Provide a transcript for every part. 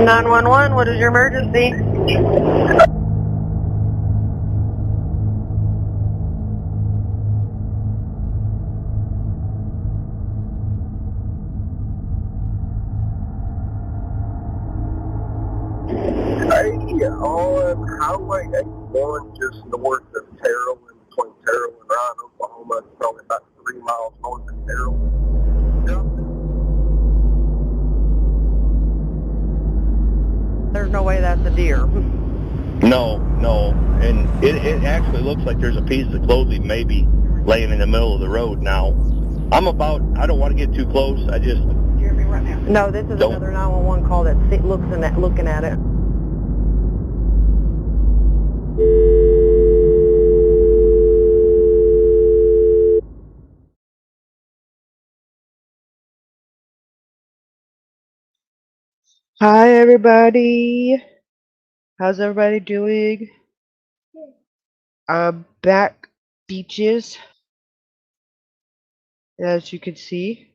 911, what is your emergency? On Highway 81, just north of Terrell, in between Terrell and Ryan, Oklahoma. It's probably about 3 miles north of Terrell. There's no way that's a deer. No, and it actually looks like there's a piece of clothing maybe laying in the middle of the road now. I don't want to get too close. I just... Hear me right now? No, this is another 911 call that's looking at it. Hi everybody, how's everybody doing? I'm back, Beeetchez, as you can see.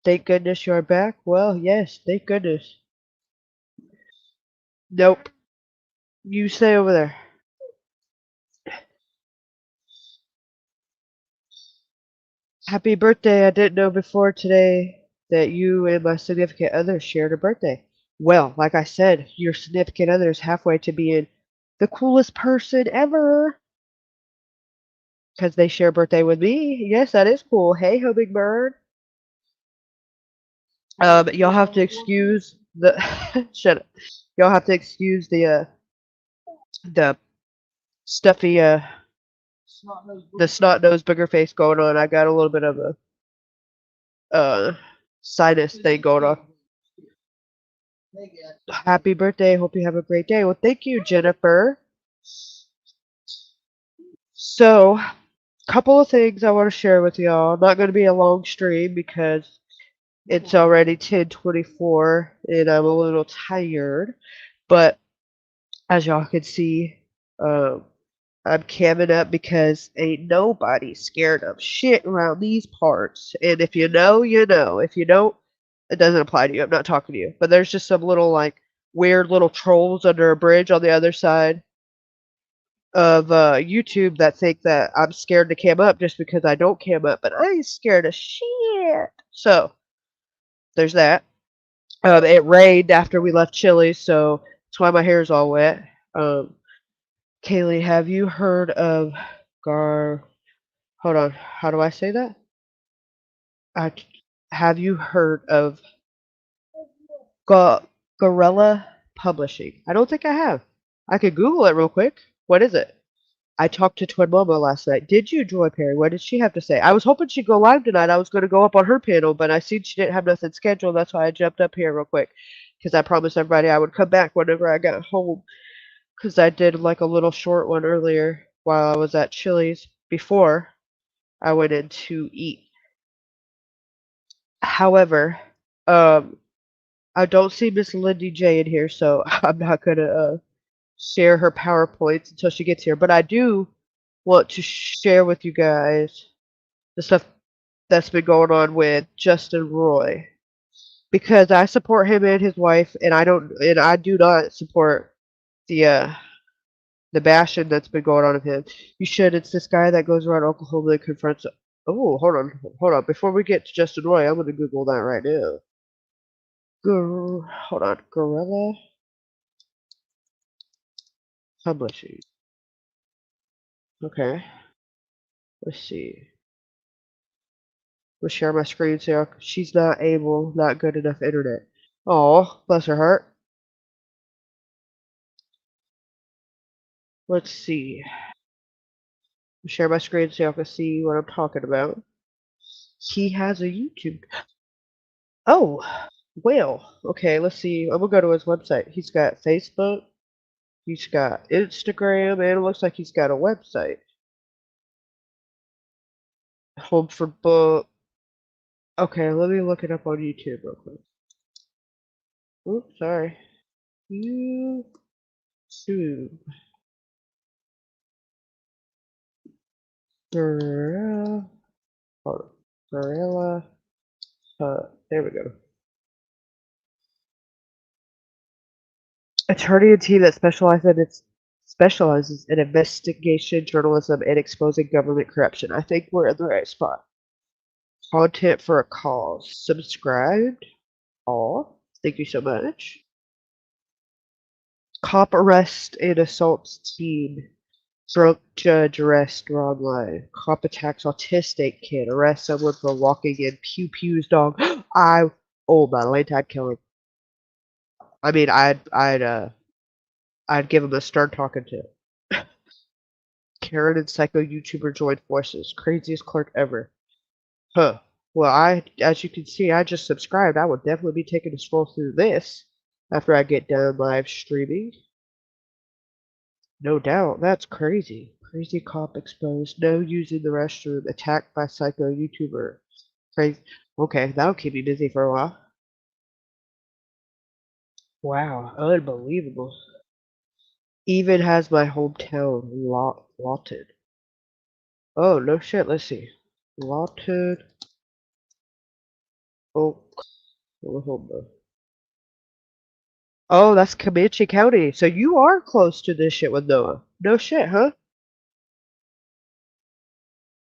Thank goodness you're back. Well, yes, thank goodness. Nope, you stay over there. Happy birthday. I didn't know before today that you and my significant other shared a birthday. Well, like I said, your significant other is halfway to being the coolest person ever. Because they share a birthday with me. Yes, that is cool. Hey, Hummingbird. Y'all have to excuse the shut up. Y'all have to excuse the stuffy the snot nose booger face going on. I got a little bit of a sinus thing going on. Happy birthday. Hope you have a great day. Well, thank you, Jennifer. So, couple of things I want to share with y'all. Not going to be a long stream because it's already 10:24 and I'm a little tired. But as y'all can see, I'm camming up because ain't nobody scared of shit around these parts. And if you know, you know. If you don't, it doesn't apply to you. I'm not talking to you. But there's just some little like weird little trolls under a bridge on the other side of YouTube that think that I'm scared to cam up just because I don't cam up. But I ain't scared of shit. So there's that. It rained after we left Chile, so that's why my hair's all wet. Kaylee, have you heard of hold on, how do I say that? Have you heard of Gorilla Publishing? I don't think I have. I could Google it real quick. What is it? I talked to Twin Mama last night. Did you, Joy Perry? What did she have to say? I was hoping she'd go live tonight. I was going to go up on her panel, but I seen she didn't have nothing scheduled. That's why I jumped up here real quick because I promised everybody I would come back whenever I got home because I did like a little short one earlier while I was at Chili's before I went in to eat. However, I don't see Miss Lindy J in here, so I'm not going to share her PowerPoints until she gets here. But I do want to share with you guys the stuff that's been going on with Justin Roy because I support him and his wife, and I do not support the bashing that's been going on of him. You should. It's this guy that goes around Oklahoma and confronts. Oh, hold on. Before we get to Justin Roy, I'm gonna Google that right now. Hold on, Gorilla Publishing. Okay, let's see. We'll share my screen so she's not good enough internet. Oh, bless her heart. Let's see. Share my screen so y'all can see what I'm talking about. He has a YouTube. Oh, well, okay, let's see. I'm gonna go to his website. He's got Facebook, he's got Instagram, and it looks like he's got a website. Home for Book. Okay, let me look it up on YouTube real quick. Oops, sorry. YouTube. Gorilla. Hold on. Gorilla. There we go. attorney and team that specializes in investigation, journalism, and exposing government corruption. I think we're in the right spot. Content for a cause. Subscribed. All. Thank you so much. Cop arrest and assaults teen. Drunk judge arrest wrong line. Cop attacks autistic kid. Arrest someone for walking in pew pew's dog. Oh my late I'd kill him. I mean I'd give him a stern talking to. Karen and psycho YouTuber join forces. Craziest clerk ever. Huh. Well, as you can see, I just subscribed. I would definitely be taking a stroll through this after I get done live streaming. No doubt. That's crazy. Crazy cop exposed. No using the restroom. Attacked by psycho YouTuber. Crazy. Okay, that'll keep me busy for a while. Wow, unbelievable. Even has my hometown lotted. Oh, no shit. Let's see. Lotted. Oklahoma. Oh, that's Comanche County. So you are close to this shit with Noah. No shit, huh?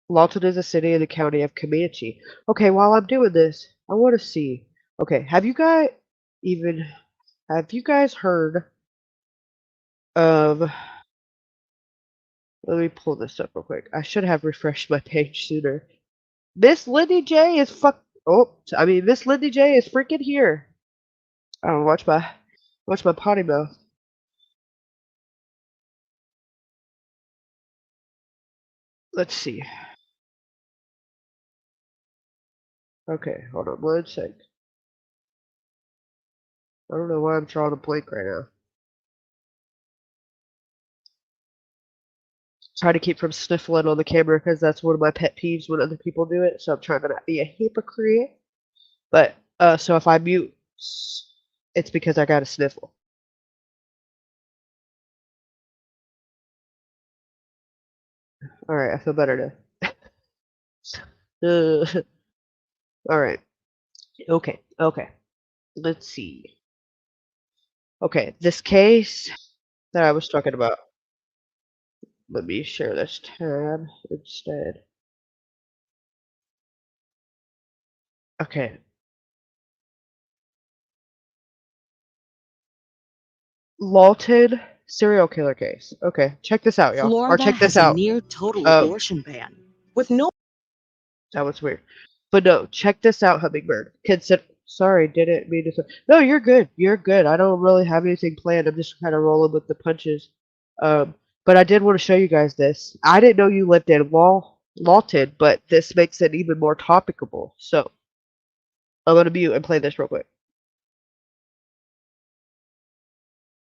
Lawton is a city in the county of Comanche. Okay, while I'm doing this, I want to see. Okay, have you guys heard of, let me pull this up real quick. I should have refreshed my page sooner. Miss Lindy J is Miss Lindy J is freaking here. I don't watch my potty mouth. Let's see. Okay, hold on 1 sec. I don't know why I'm drawing a blank right now. Try to keep from sniffling on the camera because that's one of my pet peeves when other people do it. So I'm trying to not be a hypocrite. But so if I mute, it's because I got a sniffle. All right, I feel better now. All right. Okay. Let's see. Okay, this case that I was talking about. Let me share this tab instead. Okay. Lawton serial killer case. Okay, check this out, y'all. Florida Or check this has out. a near total abortion ban with no. That was weird. But no, check this out, Hummingbird. Sorry, didn't mean to say. No, you're good. You're good. I don't really have anything planned. I'm just kind of rolling with the punches. But I did want to show you guys this. I didn't know you lived in Lawton, but this makes it even more topicable. So I'm gonna mute and play this real quick.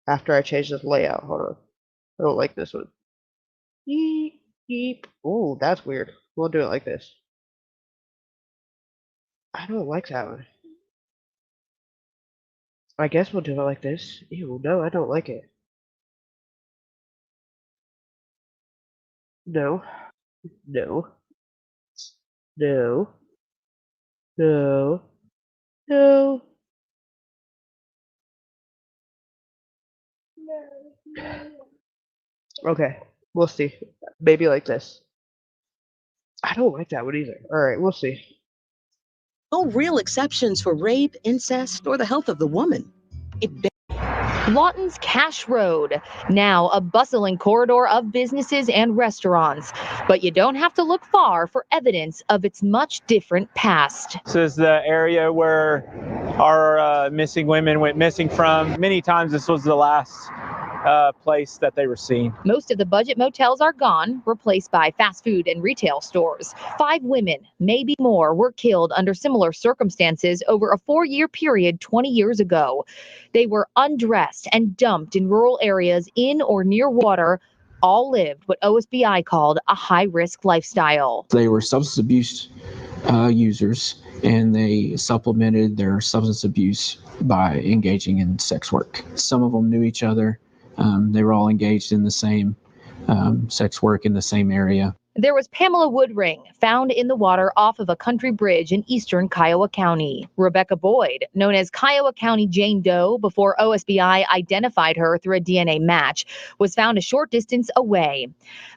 After I change this layout. Hold on. I don't like this one. Yeep, yeep. Ooh, that's weird. We'll do it like this. I don't like that one. I guess we'll do it like this. Ew, no, I don't like it. No. No. No. No. No. Okay, we'll see. Maybe like this. I don't like that one either. Alright, we'll see. No real exceptions for rape, incest, or the health of the woman. Lawton's Cash Road, now a bustling corridor of businesses and restaurants. But you don't have to look far for evidence of its much different past. This is the area where our missing women went missing from. Many times this was the last place that they were seen. Most of the budget motels are gone, replaced by fast food and retail stores. 5 women, maybe more, were killed under similar circumstances over a 4-year period 20 years ago. They were undressed and dumped in rural areas in or near water. All lived what OSBI called a high-risk lifestyle. They were substance abuse users, and they supplemented their substance abuse by engaging in sex work. Some of them knew each other. They were all engaged in the same sex work in the same area. There was Pamela Woodring, found in the water off of a country bridge in eastern Kiowa County. Rebecca Boyd, known as Kiowa County Jane Doe before OSBI identified her through a DNA match, was found a short distance away.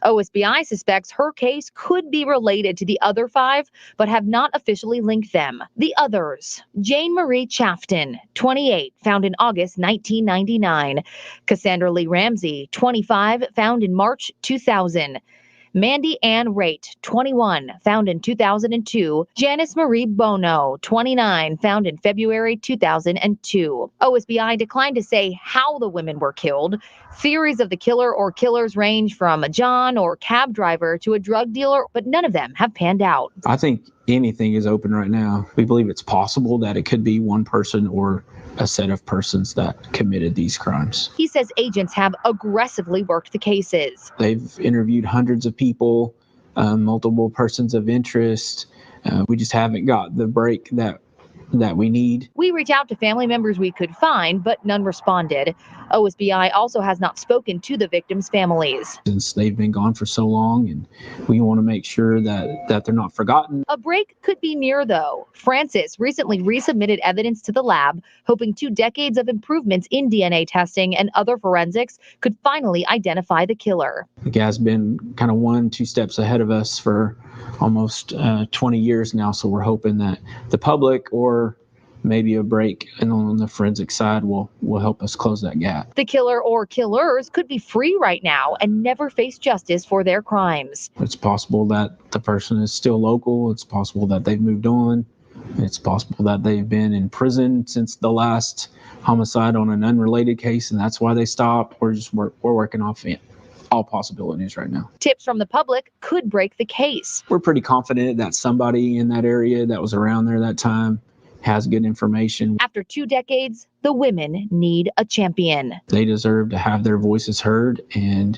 OSBI suspects her case could be related to the other 5, but have not officially linked them. The others: Jane Marie Chafton, 28, found in August 1999. Cassandra Lee Ramsey, 25, found in March 2000. Mandy Ann Raitt, 21, found in 2002. Janice Marie Bono, 29, found in February 2002. OSBI declined to say how the women were killed. Theories of the killer or killers range from a John or cab driver to a drug dealer, but none of them have panned out. I think anything is open right now. We believe it's possible that it could be one person or a set of persons that committed these crimes. He says agents have aggressively worked the cases. They've interviewed hundreds of people, multiple persons of interest. We just haven't got the break that we need. We reached out to family members we could find, but none responded. OSBI also has not spoken to the victims' families. Since they've been gone for so long, and we want to make sure that they're not forgotten. A break could be near, though. Francis recently resubmitted evidence to the lab, hoping 2 decades of improvements in DNA testing and other forensics could finally identify the killer. The guy's been kind of 1-2 steps ahead of us for almost 20 years now, so we're hoping that the public or maybe a break and on the forensic side will help us close that gap. The killer or killers could be free right now and never face justice for their crimes. It's possible that the person is still local. It's possible that they've moved on. It's possible that they've been in prison since the last homicide on an unrelated case, and that's why they stopped. We're working off all possibilities right now. Tips from the public could break the case. We're pretty confident that somebody in that area that was around there that time has good information. After 2 decades, the women need a champion. They deserve to have their voices heard, and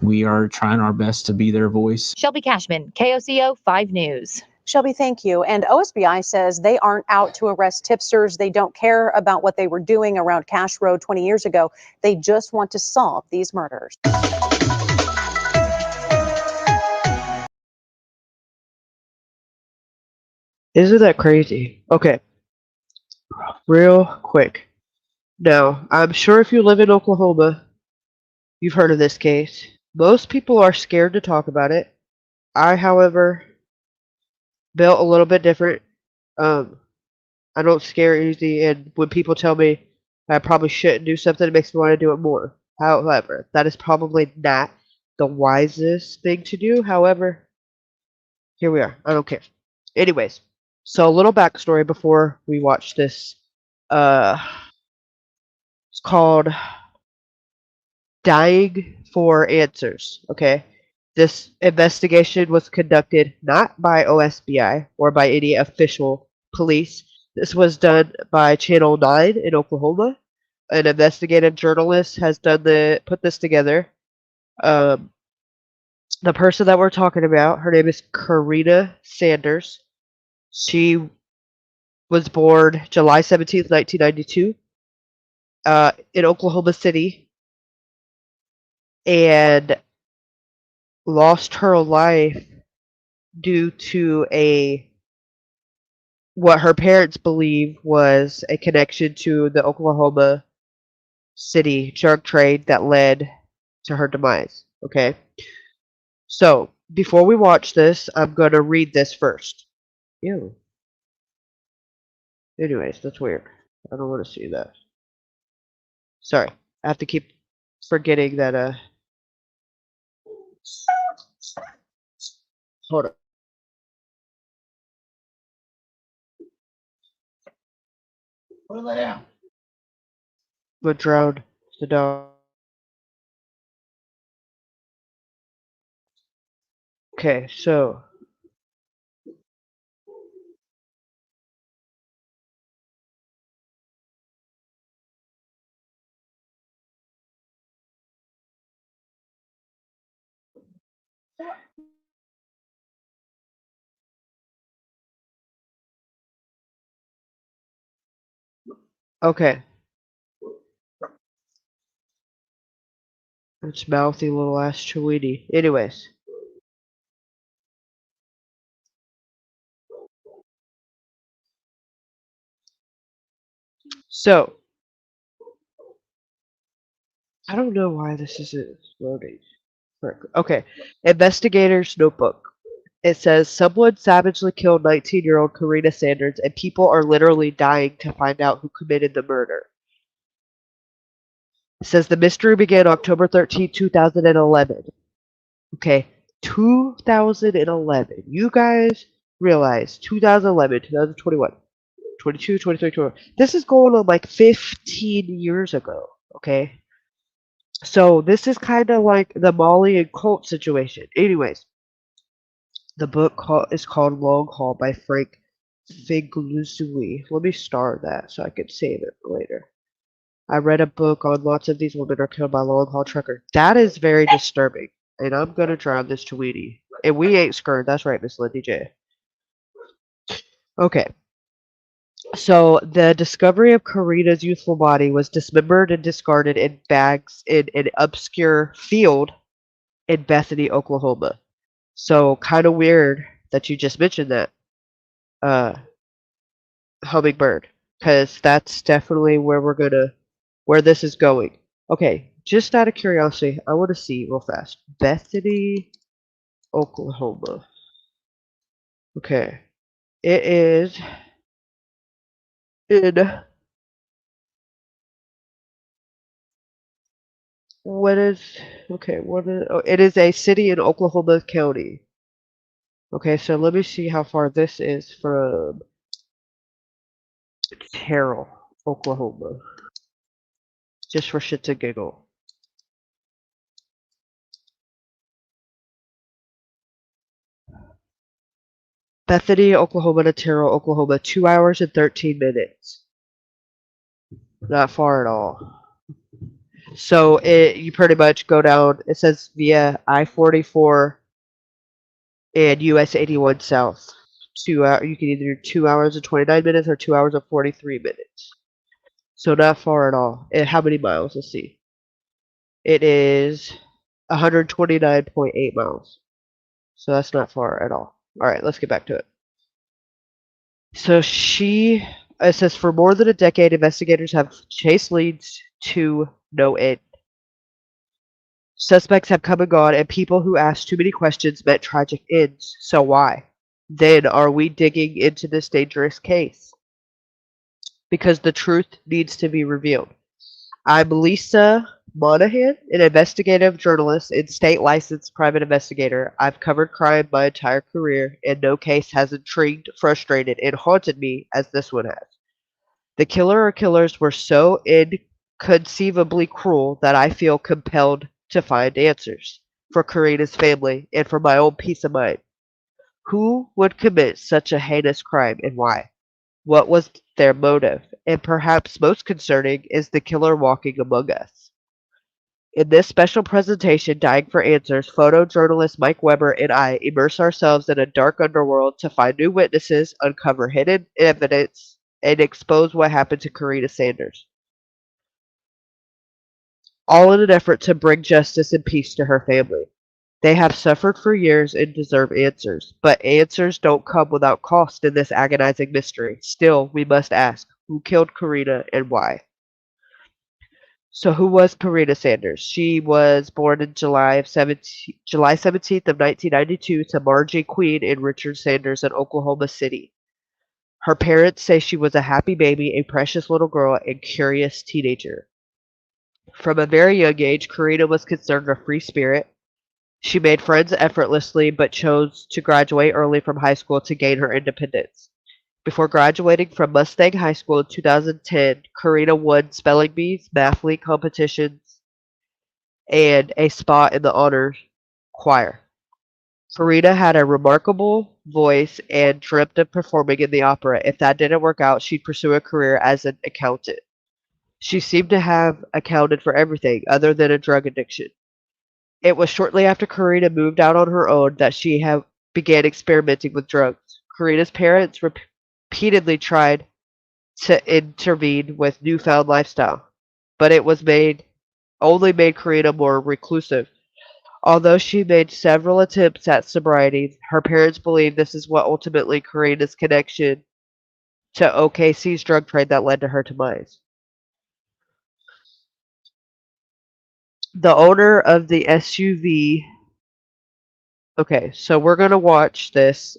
we are trying our best to be their voice. Shelby Cashman, KOCO 5 News. Shelby, thank you. And OSBI says they aren't out to arrest tipsters. They don't care about what they were doing around Cash Road 20 years ago. They just want to solve these murders. Isn't that crazy? Okay. Real quick. Now, I'm sure if you live in Oklahoma, you've heard of this case. Most people are scared to talk about it. I, however, built a little bit different. I don't scare easy, and when people tell me I probably shouldn't do something, it makes me want to do it more. However, that is probably not the wisest thing to do. However, here we are. I don't care. Anyways, so a little backstory before we watch this. It's called Dying for Answers. Okay. This investigation was conducted not by OSBI or by any official police. This was done by Channel 9 in Oklahoma. An investigative journalist has put this together. The person that we're talking about, her name is Karina Saunders. She was born July 17th, 1992, in Oklahoma City, and lost her life due to what her parents believe was a connection to the Oklahoma City drug trade that led to her demise. Okay, so before we watch this, I'm going to read this first. Ew. Anyways, that's weird. I don't want to see that. Sorry, I have to keep forgetting that. Hold on. Put that down. But drowned the dog. Okay, so. Okay. It's mouthy little ass Chewini. Anyways. So, I don't know why this isn't loading correctly. Okay, investigator's notebook. It says someone savagely killed 19-year-old Karina Saunders, and people are literally dying to find out who committed the murder. It says the mystery began October 13th, 2011. Okay, 2011. You guys realize 2011, 2021, 22, 23, 24. This is going on like 15 years ago. Okay, so this is kind of like the Molly and Colt situation. Anyways, the book is called Long Haul by Frank Figluzui. Let me star that so I can save it for later. I read a book on lots of these women are killed by long haul trucker. That is very disturbing. And I'm gonna drown this Tweety. And we ain't scared. That's right, Miss Lindy J. Okay. So the discovery of Karina's youthful body was dismembered and discarded in bags in an obscure field in Bethany, Oklahoma. So kind of weird that you just mentioned that, hummingbird, because that's definitely where this is going. Okay, just out of curiosity, I want to see real fast. Bethany, Oklahoma. Okay, it is in what is okay? What is? Oh, it is a city in Oklahoma County. Okay, so let me see how far this is from Terrell, Oklahoma, just for shits and giggle. Bethany, Oklahoma to Terrell, Oklahoma, 2 hours and 13 minutes. Not far at all. So you pretty much go down, it says via I-44 and US 81 South. You can either do 2 hours and 29 minutes or 2 hours and 43 minutes. So not far at all. How many miles? Let's see. It is 129.8 miles. So that's not far at all. All right, let's get back to it. So it says for more than a decade, investigators have chased leads to no end. Suspects have come and gone, and people who ask too many questions met tragic ends. So why? Then are we digging into this dangerous case? Because the truth needs to be revealed. I'm Lisa Monahan, an investigative journalist and state licensed private investigator. I've covered crime my entire career, and no case has intrigued, frustrated, and haunted me as this one has. The killer or killers were so inconceivably cruel that I feel compelled to find answers for Karina's family and for my own peace of mind. Who would commit such a heinous crime and why? What was their motive? And perhaps most concerning is the killer walking among us. In this special presentation, Dying for Answers, photojournalist Mike Weber and I immerse ourselves in a dark underworld to find new witnesses, uncover hidden evidence, and expose what happened to Karina Saunders. All in an effort to bring justice and peace to her family. They have suffered for years and deserve answers, but answers don't come without cost in this agonizing mystery. Still, we must ask, who killed Karina and why? So who was Karina Saunders? She was born in July 17th of 1992 to Margie Queen and Richard Saunders in Oklahoma City. Her parents say she was a happy baby, a precious little girl, and curious teenager. From a very young age, Karina was considered a free spirit. She made friends effortlessly, but chose to graduate early from high school to gain her independence. Before graduating from Mustang High School in 2010, Karina won spelling bees, math league competitions, and a spot in the honors choir. Karina had a remarkable voice and dreamt of performing in the opera. If that didn't work out, she'd pursue a career as an accountant. She seemed to have accounted for everything other than a drug addiction. It was shortly after Karina moved out on her own that she began experimenting with drugs. Karina's parents repeatedly tried to intervene with newfound lifestyle, but it was only made Karina more reclusive. Although she made several attempts at sobriety, her parents believed this is what ultimately Karina's connection to OKC's drug trade that led to her demise. The owner of the SUV. Okay, so we're gonna watch this,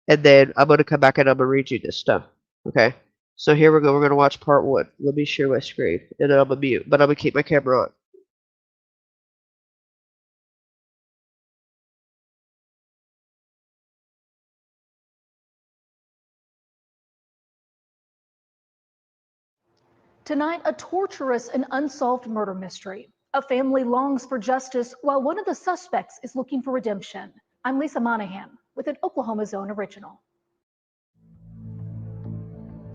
and then I'm gonna come back and I'm gonna read you this stuff. Okay, so here we go. We're gonna watch part 1. Let me share my screen, and then I'm gonna mute, but I'm gonna keep my camera on. Tonight, a torturous and unsolved murder mystery. A family longs for justice while one of the suspects is looking for redemption. I'm Lisa Monahan with an Oklahoma Zone original.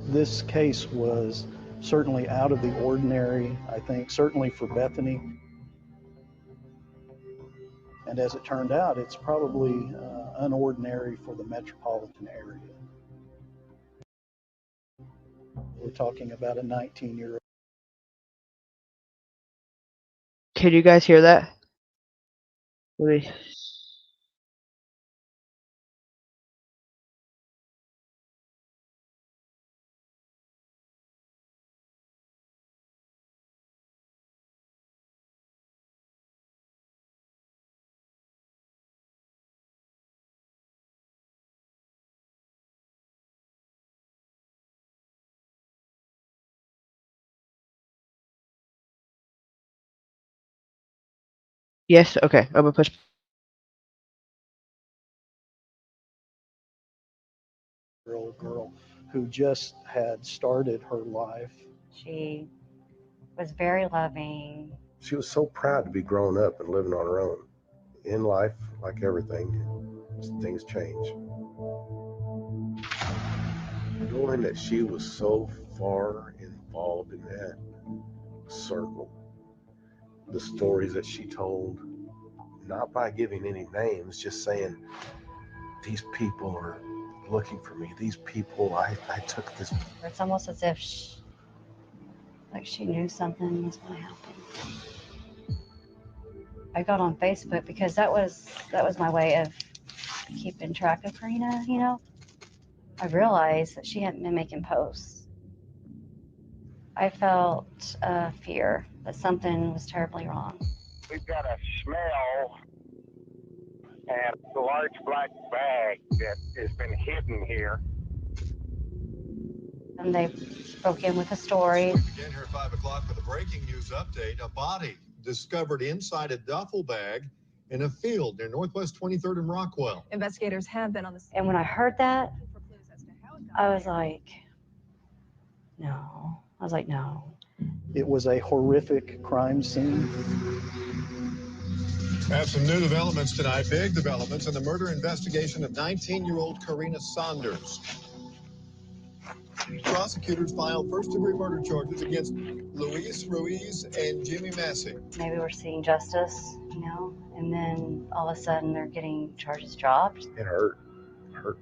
This case was certainly out of the ordinary, I think, certainly for Bethany. And as it turned out, it's probably unordinary for the metropolitan area. We're talking about a 19-year-old. Can you guys hear that? Let me. Yes, okay, I'm gonna push. Girl who just had started her life. She was very loving. She was so proud to be grown up and living on her own. In life, like everything, things change. Knowing that she was so far involved in that circle, the stories that she told, not by giving any names, just saying, these people are looking for me. These people, I took this. It's almost as if she knew something was going to happen. I got on Facebook because that was my way of keeping track of Karina, you know. I realized that she hadn't been making posts. I felt fear that something was terribly wrong. We've got a smell and a large black bag that has been hidden here. And they broke in with a story. We begin here at 5 o'clock with a breaking news update. A body discovered inside a duffel bag in a field near Northwest 23rd and Rockwell. Investigators have been on the scene. And when I heard that, I was like, no. I was like, no. It was a horrific crime scene. I have some new developments tonight, big developments in the murder investigation of 19-year-old Karina Saunders. Prosecutors filed first-degree murder charges against Luis Ruiz and Jimmy Massey. Maybe we're seeing justice, you know, and then all of a sudden they're getting charges dropped. It hurt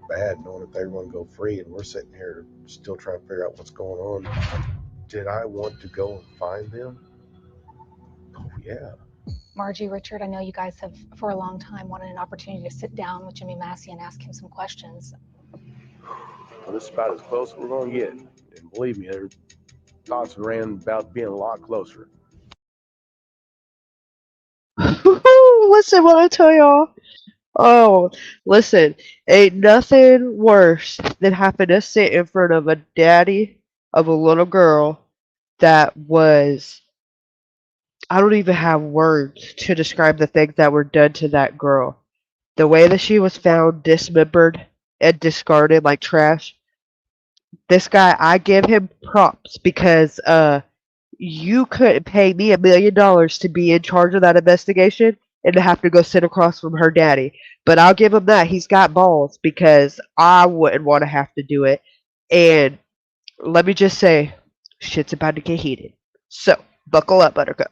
bad knowing that they were going to go free, and we're sitting here still trying to figure out what's going on. Did I want to go and find them? Oh, yeah. Margie, Richard, I know you guys have for a long time wanted an opportunity to sit down with Jimmy Massey and ask him some questions. Well, this is about as close as we're going to get. And believe me, their thoughts ran about being a lot closer. Listen what I tell y'all. Oh, listen, ain't nothing worse than having to sit in front of a daddy of a little girl that was, I don't even have words to describe the things that were done to that girl. The way that she was found dismembered and discarded like trash. This guy, I give him props because you couldn't pay me $1 million to be in charge of that investigation and to have to go sit across from her daddy. But I'll give him that. He's got balls because I wouldn't want to have to do it. And let me just say, shit's about to get heated. So, buckle up, Buttercup.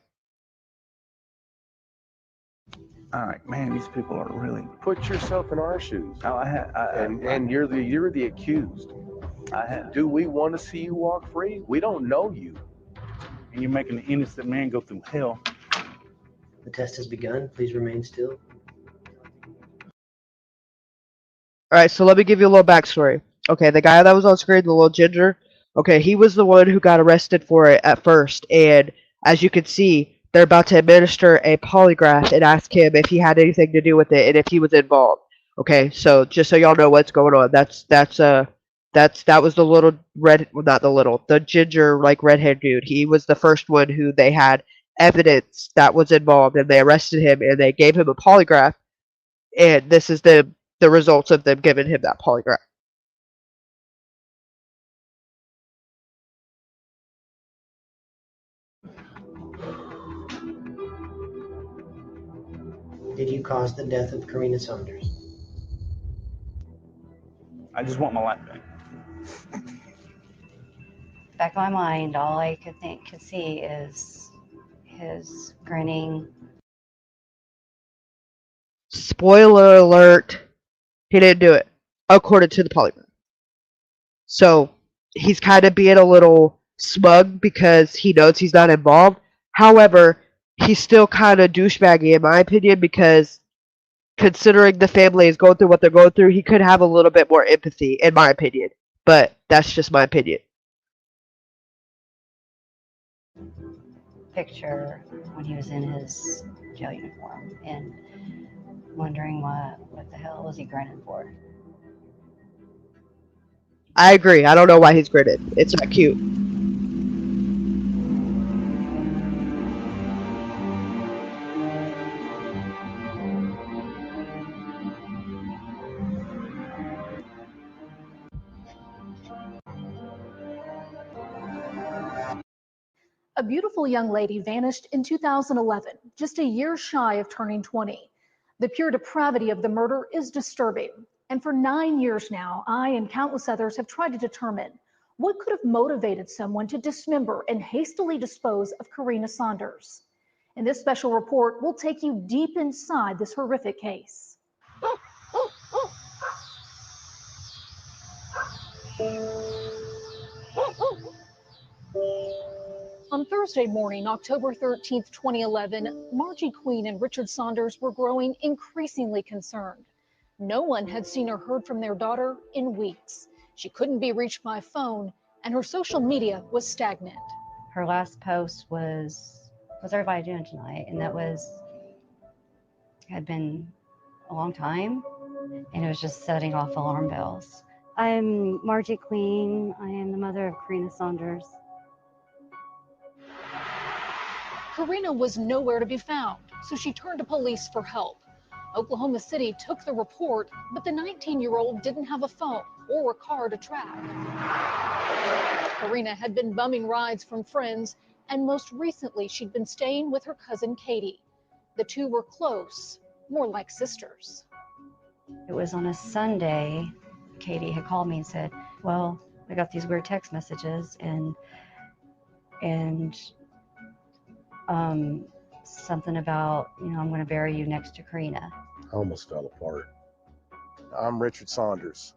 All right, man, these people are really. Put yourself in our shoes. Oh, and you're the accused. Do we want to see you walk free? We don't know you. And you're making an innocent man go through hell. The test has begun. Please remain still. Alright, so let me give you a little backstory. Okay, the guy that was on screen, the little ginger. Okay, he was the one who got arrested for it at first, and as you can see, they're about to administer a polygraph and ask him if he had anything to do with it and if he was involved. Okay, so just so y'all know what's going on, that was the little red, well, not the little, the ginger like redhead dude. He was the first one who they had evidence that was involved, and they arrested him and they gave him a polygraph, and this is the results of them giving him that polygraph. Did you cause the death of Karina Saunders? I just want my life back. Back of my mind, all I could see is his grinning. Spoiler alert, he didn't do it, according to the polygraph. So he's kind of being a little smug because he knows he's not involved. However, he's still kind of douchebaggy in my opinion, because considering the family is going through what they're going through, he could have a little bit more empathy, in my opinion. But that's just my opinion. Picture when he was in his jail uniform and wondering what the hell was he grinning for. I agree. I don't know why he's grinning. It's not cute. A beautiful young lady vanished in 2011, just a year shy of turning 20. The pure depravity of the murder is disturbing. And for 9 years now, I and countless others have tried to determine what could have motivated someone to dismember and hastily dispose of Karina Saunders. In this special report, we'll take you deep inside this horrific case. On Thursday morning, October 13th, 2011, Margie Queen and Richard Saunders were growing increasingly concerned. No one had seen or heard from their daughter in weeks. She couldn't be reached by phone, and her social media was stagnant. Her last post was, "What's everybody doing tonight?" And that had been a long time, and it was just setting off alarm bells. I'm Margie Queen. I am the mother of Karina Saunders. Karina was nowhere to be found, so she turned to police for help. Oklahoma City took the report, but the 19-year-old didn't have a phone or a car to track. Karina had been bumming rides from friends, and most recently she'd been staying with her cousin Katie. The two were close, more like sisters. It was on a Sunday. Katie had called me and said, "Well, I got these weird text messages and something about, I'm going to bury you next to Karina." I almost fell apart. I'm Richard Saunders,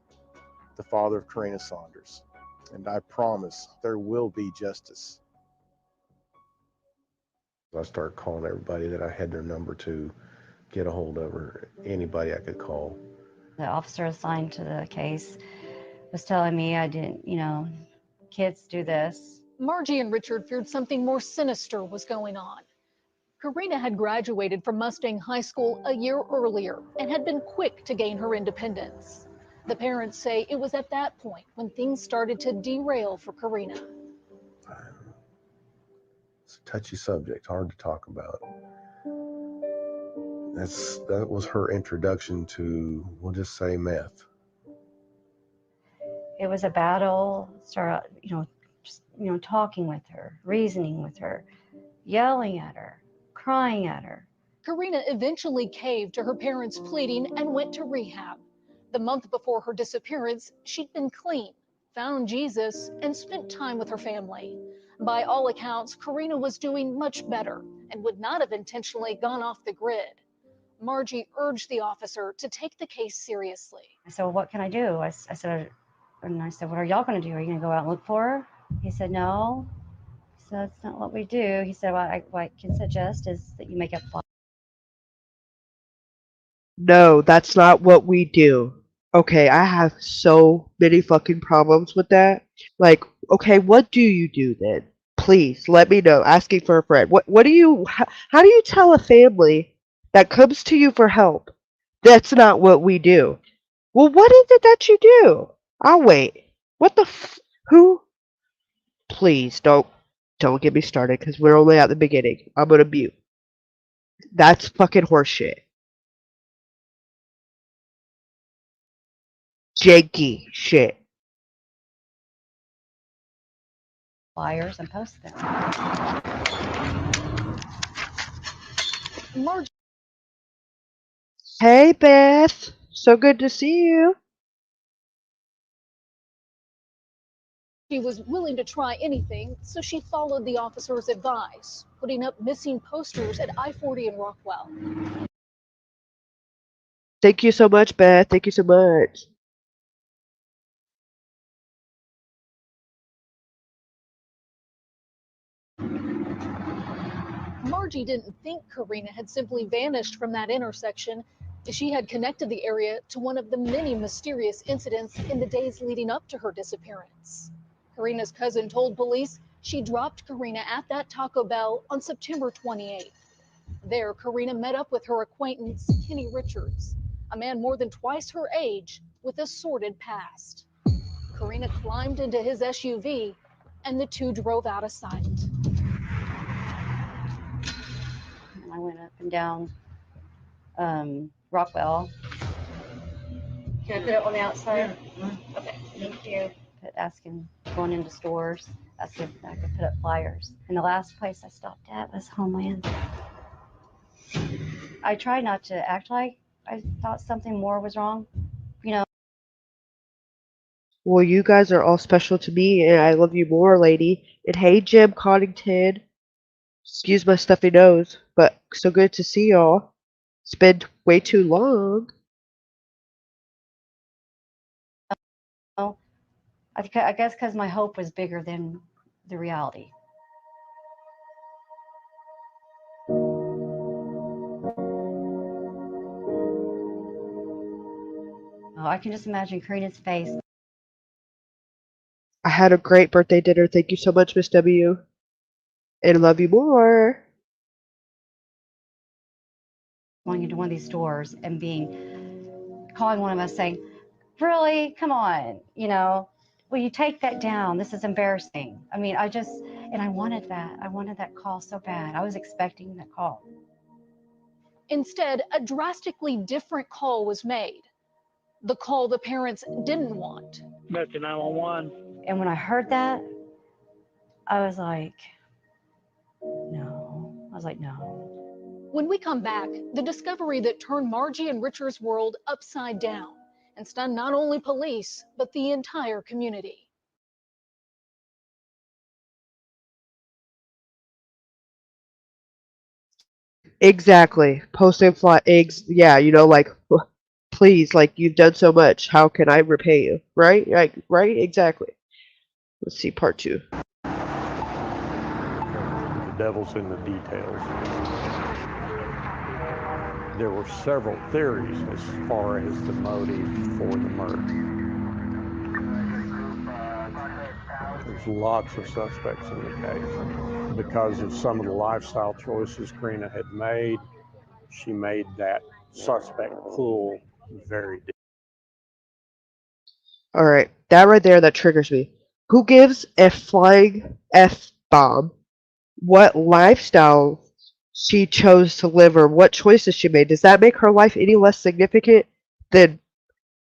the father of Karina Saunders, and I promise there will be justice. I started calling everybody that I had their number to get a hold of her, anybody I could call. The officer assigned to the case was telling me I didn't, kids do this. Margie and Richard feared something more sinister was going on. Karina had graduated from Mustang High School a year earlier and had been quick to gain her independence. The parents say it was at that point when things started to derail for Karina. It's a touchy subject, hard to talk about. That was her introduction to, we'll just say, meth. It was a battle, talking with her, reasoning with her, yelling at her, crying at her. Karina eventually caved to her parents' pleading and went to rehab. The month before her disappearance, she'd been clean, found Jesus, and spent time with her family. By all accounts, Karina was doing much better and would not have intentionally gone off the grid. Margie urged the officer to take the case seriously. I said, "Well, what can I do?" I said, "What are y'all going to do? Are you going to go out and look for her?" He said, "No." He said, "That's not what we do." He said, what I can suggest is that you make a file." No, that's not what we do. Okay, I have so many fucking problems with that. Like, okay, what do you do then? Please let me know. Asking for a friend. What do you how do you tell a family that comes to you for help? That's not what we do. Well, what is it that you do? I'll wait. What the who? Please don't get me started because we're only at the beginning. I'm gonna mute. That's fucking horseshit. Janky shit. Flyers and post them. Margie Hey Beth, so good to see you. was willing to try anything, so she followed the officer's advice, putting up missing posters at I-40 in Rockwell. Thank you so much, Beth. Thank you so much. Margie didn't think Karina had simply vanished from that intersection. She had connected the area to one of the many mysterious incidents in the days leading up to her disappearance. Karina's cousin told police she dropped Karina at that Taco Bell on September 28th. There, Karina met up with her acquaintance, Kenny Richards, a man more than twice her age with a sordid past. Karina climbed into his SUV and the two drove out of sight. I went up and down Rockwell. Can I put it on the outside? Okay, thank you. Asking, going into stores, asking if I could put up flyers. And the last place I stopped at was Homeland. I tried not to act like I thought something more was wrong, you know. Well, you guys are all special to me, and I love you more, lady. And hey, Jim Coddington. Excuse my stuffy nose, but so good to see y'all. It's been way too long. I guess because my hope was bigger than the reality. Oh, I can just imagine Karina's face. I had a great birthday dinner. Thank you so much, Miss W. And love you more. Going into one of these stores and calling one of us saying, really, come on, will you take that down? This is embarrassing. I mean, and I wanted that call so bad. I was expecting that call. Instead, a drastically different call was made. The call the parents didn't want. Back to 911. And when I heard that, I was like, no. When we come back, the discovery that turned Margie and Richard's world upside down and stunned not only police, but the entire community. Exactly. Posting fly eggs. Yeah, like, please, like, you've done so much. How can I repay you? Right? Like, right? Exactly. Let's see part 2. The devil's in the details. There were several theories as far as the motive for the murder. There's lots of suspects in the case. Because of some of the lifestyle choices Karina had made, she made that suspect pool very deep. All right, that right there, that triggers me. Who gives a flying F-bomb what lifestyle she chose to live or what choices she made? Does that make her life any less significant than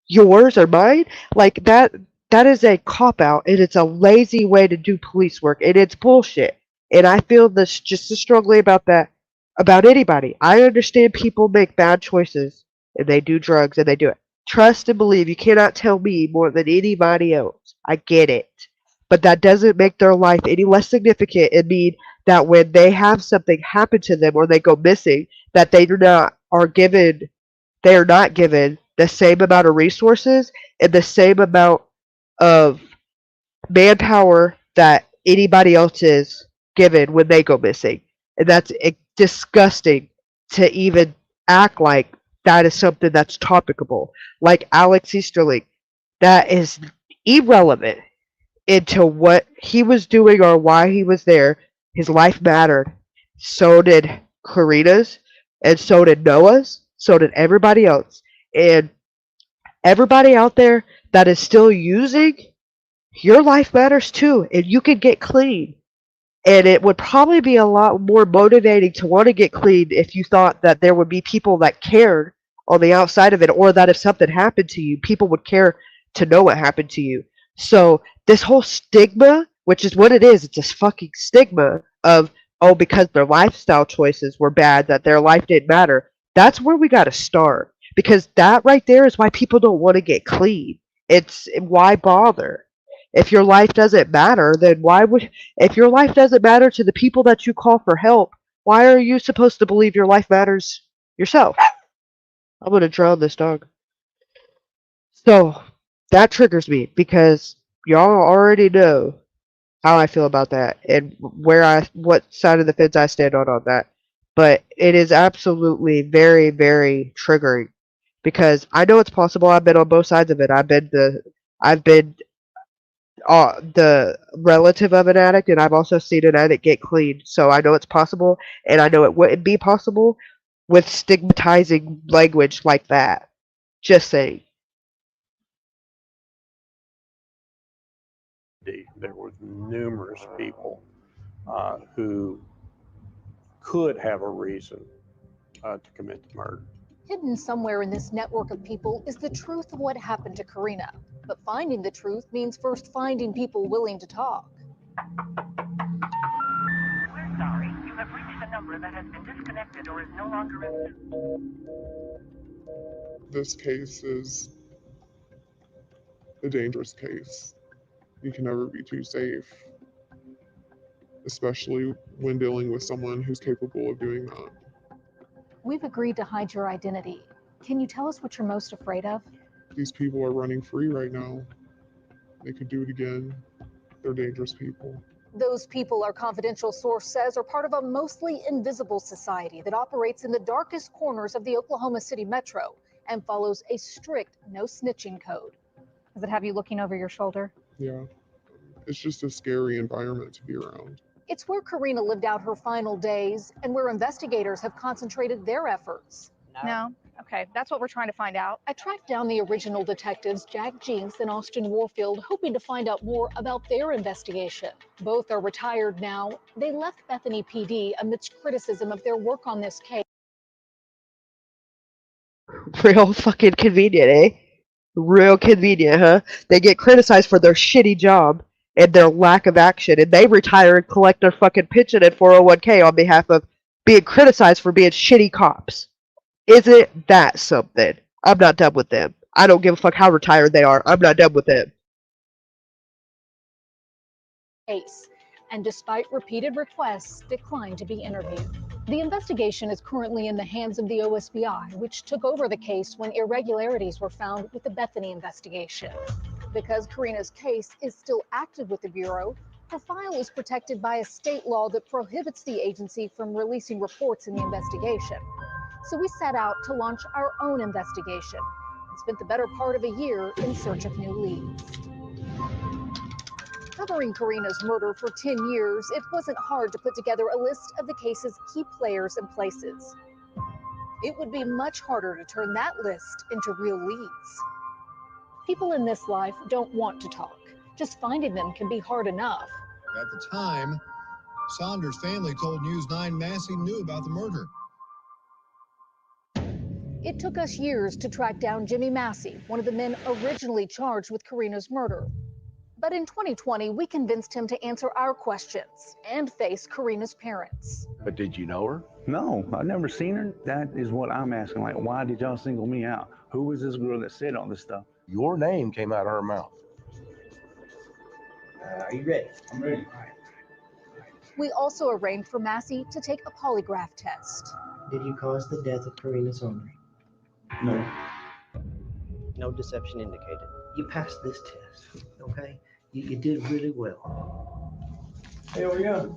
yours or mine? Like, that is a cop-out, and it's a lazy way to do police work, and it's bullshit. And I feel this just as strongly about that, about anybody. I understand people make bad choices, and they do drugs, and they do it. Trust and believe. You cannot tell me more than anybody else. I get it. But that doesn't make their life any less significant and mean that when they have something happen to them or they go missing, that they are not given the same amount of resources and the same amount of manpower that anybody else is given when they go missing. And that's disgusting to even act like that is something that's topicable. Like Alex Easterling, that is irrelevant into what he was doing or why he was there. His life mattered. So did Karina's, and so did Noah's, so did everybody else. And everybody out there that is still using, your life matters too, and you can get clean. And it would probably be a lot more motivating to want to get clean if you thought that there would be people that cared on the outside of it, or that if something happened to you, people would care to know what happened to you. So this whole stigma, which is what it is, it's a fucking stigma of, oh, because their lifestyle choices were bad, that their life didn't matter. That's where we got to start, because that right there is why people don't want to get clean. It's why bother? If your life doesn't matter, then why would, if your life doesn't matter to the people that you call for help, why are you supposed to believe your life matters yourself? I'm gonna drown this dog. So that triggers me because y'all already know how I feel about that and what side of the fence I stand on that. But it is absolutely very, very triggering because I know it's possible. I've been on both sides of it. I've been the relative of an addict, and I've also seen an addict get clean. So I know it's possible, and I know it wouldn't be possible with stigmatizing language like that. Just saying. There were numerous people who could have a reason to commit the murder. Hidden somewhere in this network of people is the truth of what happened to Karina. But finding the truth means first finding people willing to talk. We're sorry. You have reached a number that has been disconnected or is no longer in. This case is a dangerous case. You can never be too safe, especially when dealing with someone who's capable of doing that. We've agreed to hide your identity. Can you tell us what you're most afraid of? These people are running free right now. They could do it again. They're dangerous people. Those people, our confidential source says, are part of a mostly invisible society that operates in the darkest corners of the Oklahoma City metro and follows a strict no snitching code. Does it have you looking over your shoulder? Yeah. It's just a scary environment to be around. It's where Karina lived out her final days and where investigators have concentrated their efforts. No? Okay, that's what we're trying to find out. I tracked down the original detectives, Jack Jinks and Austin Warfield, hoping to find out more about their investigation. Both are retired now. They left Bethany PD amidst criticism of their work on this case. Real fucking convenient, eh? Real convenient, huh? They get criticized for their shitty job and their lack of action, and they retire and collect their fucking pension and 401k on behalf of being criticized for being shitty cops. Isn't that something? I'm not done with them. I don't give a fuck how retired they are. I'm not done with them. And despite repeated requests, declined to be interviewed. The investigation is currently in the hands of the OSBI, which took over the case when irregularities were found with the Bethany investigation. Because Karina's case is still active with the Bureau, her file is protected by a state law that prohibits the agency from releasing reports in the investigation. So we set out to launch our own investigation and spent the better part of a year in search of new leads. Covering Karina's murder for 10 years, it wasn't hard to put together a list of the case's key players and places. It would be much harder to turn that list into real leads. People in this life don't want to talk. Just finding them can be hard enough. At the time, Saunders' family told News 9 Massey knew about the murder. It took us years to track down Jimmy Massey, one of the men originally charged with Karina's murder. But in 2020, we convinced him to answer our questions and face Karina's parents. But did you know her? No, I've never seen her. That is what I'm asking. Like, why did y'all single me out? Who was this girl that said all this stuff? Your name came out of her mouth. Are you ready? I'm ready. We also arranged for Massey to take a polygraph test. Did you cause the death of Karina Saunders? No. No deception indicated. You passed this test, okay? You did really well. Here we go.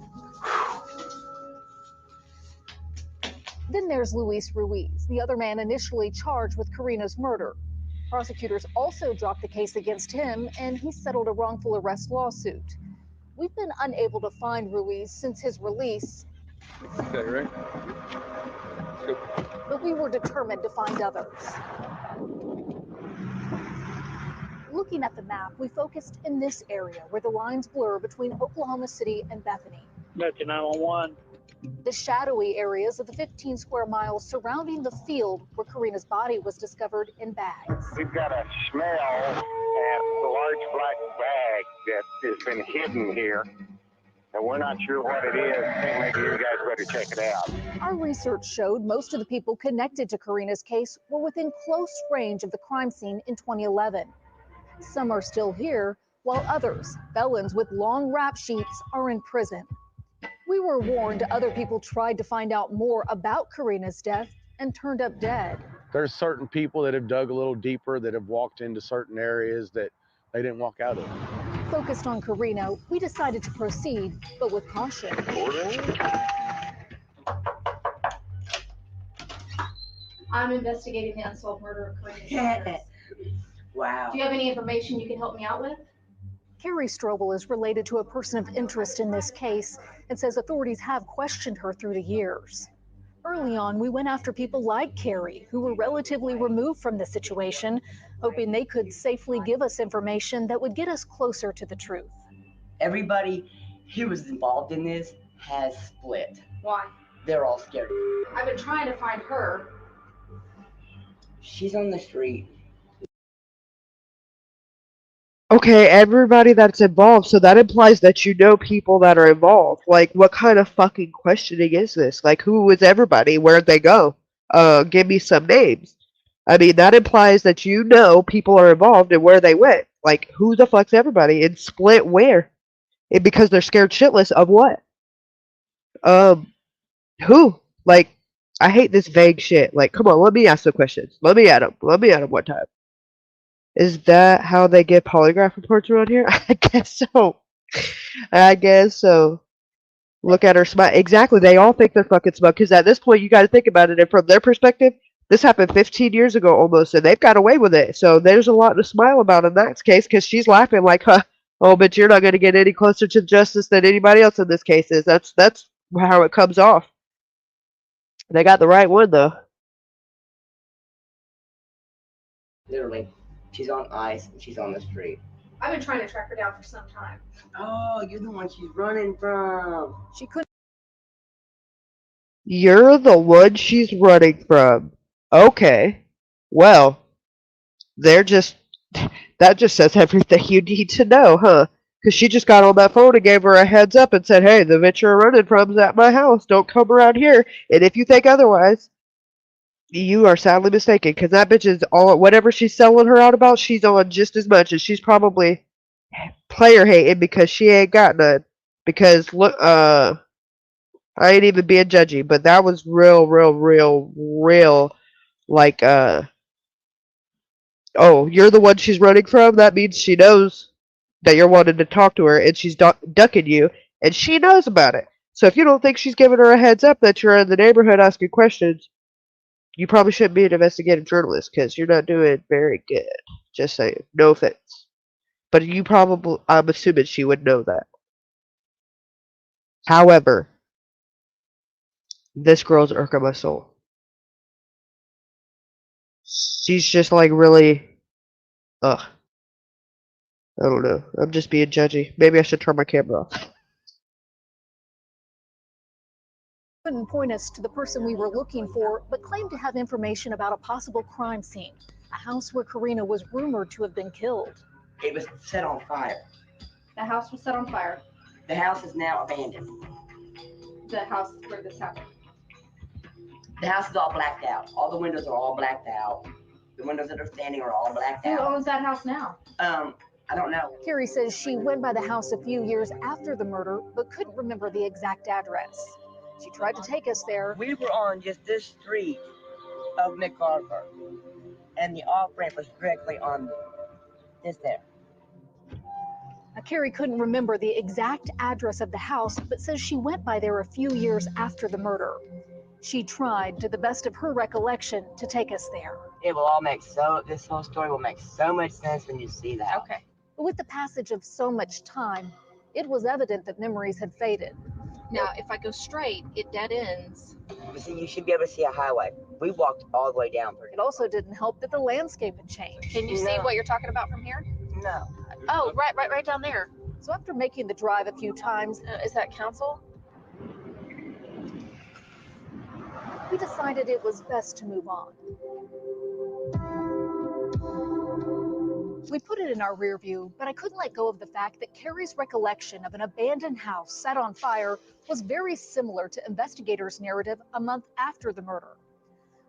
Then there's Luis Ruiz, the other man initially charged with Karina's murder. Prosecutors also dropped the case against him, and he settled a wrongful arrest lawsuit. We've been unable to find Ruiz since his release, Okay, right? but we were determined to find others. Looking at the map, we focused in this area where the lines blur between Oklahoma City and Bethany. That's 911. The shadowy areas of the 15 square miles surrounding the field where Karina's body was discovered in bags. We've got a smell at the large black bag that has been hidden here, and we're not sure what it is. I think maybe you guys better check it out. Our research showed most of the people connected to Karina's case were within close range of the crime scene in 2011. Some are still here, while others, felons with long rap sheets, are in prison. We were warned other people tried to find out more about Karina's death and turned up dead. There's certain people that have dug a little deeper, that have walked into certain areas that they didn't walk out of. Focused on Karina, we decided to proceed, but with caution. I'm investigating the unsolved murder of Karina Saunders. Wow. Do you have any information you can help me out with? Carrie Strobel is related to a person of interest in this case and says authorities have questioned her through the years. Early on, we went after people like Carrie, who were relatively removed from the situation, hoping they could safely give us information that would get us closer to the truth. Everybody who was involved in this has split. Why? They're all scared. I've been trying to find her. She's on the street. Okay, everybody that's involved, so that implies that you know people that are involved. Like, what kind of fucking questioning is this? Like, who was everybody? Where'd they go? Give me some names. I mean, that implies that you know people are involved and where they went. Like, who the fuck's everybody? And split where? And because they're scared shitless of what? Who? Like, I hate this vague shit. Like, come on, let me ask some questions. Let me at them. Let me at them one time. Is that how they get polygraph reports around here? I guess so. I guess so. Look at her smile. Exactly. They all think they're fucking smug because at this point, you got to think about it. And from their perspective, this happened 15 years ago almost, and they've got away with it. So there's a lot to smile about in that case because she's laughing like, huh, oh, but you're not going to get any closer to justice than anybody else in this case is. That's how it comes off. They got the right one, though. Literally. She's on ice and she's on the street. I've been trying to track her down for some time. Oh, you're the one she's running from. She couldn't. You're the one she's running from. Okay. Well, that just says everything you need to know, huh? Because she just got on that phone and gave her a heads up and said, hey, the bitch you're running from is at my house. Don't come around here. And if you think otherwise, you are sadly mistaken, because that bitch is all, whatever she's selling her out about, she's on just as much, and she's probably player hating because she ain't got none. Because look, I ain't even being judgy, but that was real, like, oh, you're the one she's running from? That means she knows that you're wanting to talk to her, and she's ducking you, and she knows about it. So if you don't think she's giving her a heads up that you're in the neighborhood asking questions, you probably shouldn't be an investigative journalist because you're not doing very good. Just saying. No offense. But you probably, I'm assuming she would know that. However, this girl's irking my soul. She's just like really, ugh. I don't know. I'm just being judgy. Maybe I should turn my camera off. Couldn't point us to the person we were looking for, but claimed to have information about a possible crime scene, a house where Karina was rumored to have been killed. It was set on fire. The house was set on fire. The house is now abandoned. The house where this happened. The house is all blacked out. All the windows are all blacked out. The windows that are standing are all blacked out. Who owns that house now? I don't know. Carrie says she went by the house a few years after the murder, but couldn't remember the exact address. She tried to take us there. We were on just this street of McArthur, and the off-ramp was directly on this there. Now, Carrie couldn't remember the exact address of the house, but says she went by there a few years after the murder. She tried, to the best of her recollection, to take us there. It will all make this whole story will make so much sense when you see that. Okay. But with the passage of so much time, it was evident that memories had faded. Now, if I go straight, it dead ends. But see, you should be able to see a highway. We walked all the way down. It also didn't help that the landscape had changed. Can you see what you're talking about from here? No. Oh, right down there. So after making the drive a few times, is that council? We decided it was best to move on. We put it in our rear view, but I couldn't let go of the fact that Carrie's recollection of an abandoned house set on fire was very similar to investigators' narrative a month after the murder.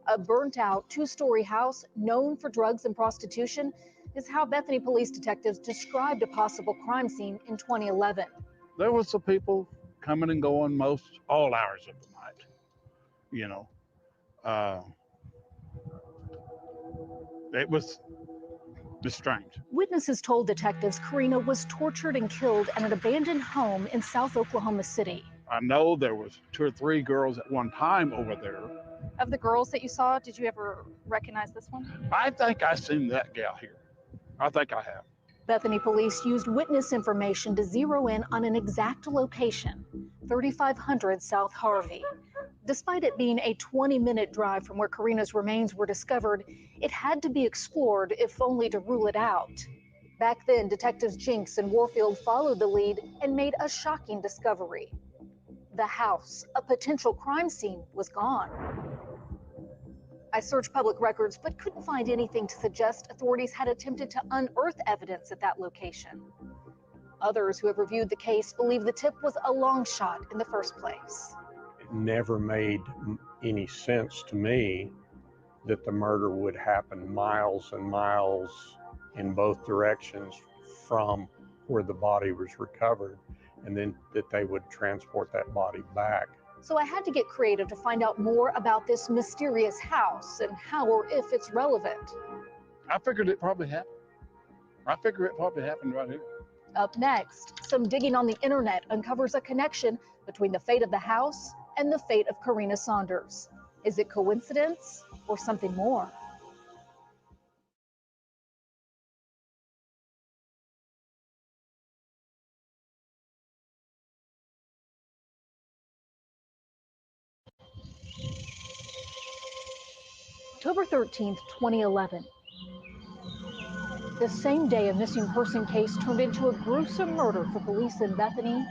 A burnt-out two-story house known for drugs and prostitution is how Bethany police detectives described a possible crime scene in 2011. There was some people coming and going all hours of the night, you know. It was strange. Witnesses told detectives Karina was tortured and killed at an abandoned home in South Oklahoma City. I know there was 2 or 3 girls at one time over there. Of the girls that you saw, did you ever recognize this one? I think I seen that gal here. I think I have. Bethany police used witness information to zero in on an exact location, 3500 South Harvey. Despite it being a 20-minute drive from where Karina's remains were discovered, it had to be explored, if only to rule it out. Back then, detectives Jinks and Warfield followed the lead and made a shocking discovery. The house, a potential crime scene, was gone. I searched public records but couldn't find anything to suggest authorities had attempted to unearth evidence at that location. Others who have reviewed the case believe the tip was a long shot in the first place. It never made any sense to me that the murder would happen miles and miles in both directions from where the body was recovered, and then that they would transport that body back. So I had to get creative to find out more about this mysterious house and how or if it's relevant. I figured it probably happened. I figure it probably happened right here. Up next, some digging on the internet uncovers a connection between the fate of the house and the fate of Karina Saunders. Is it coincidence or something more? October 13th, 2011. The same day a missing person case turned into a gruesome murder for police in Bethany.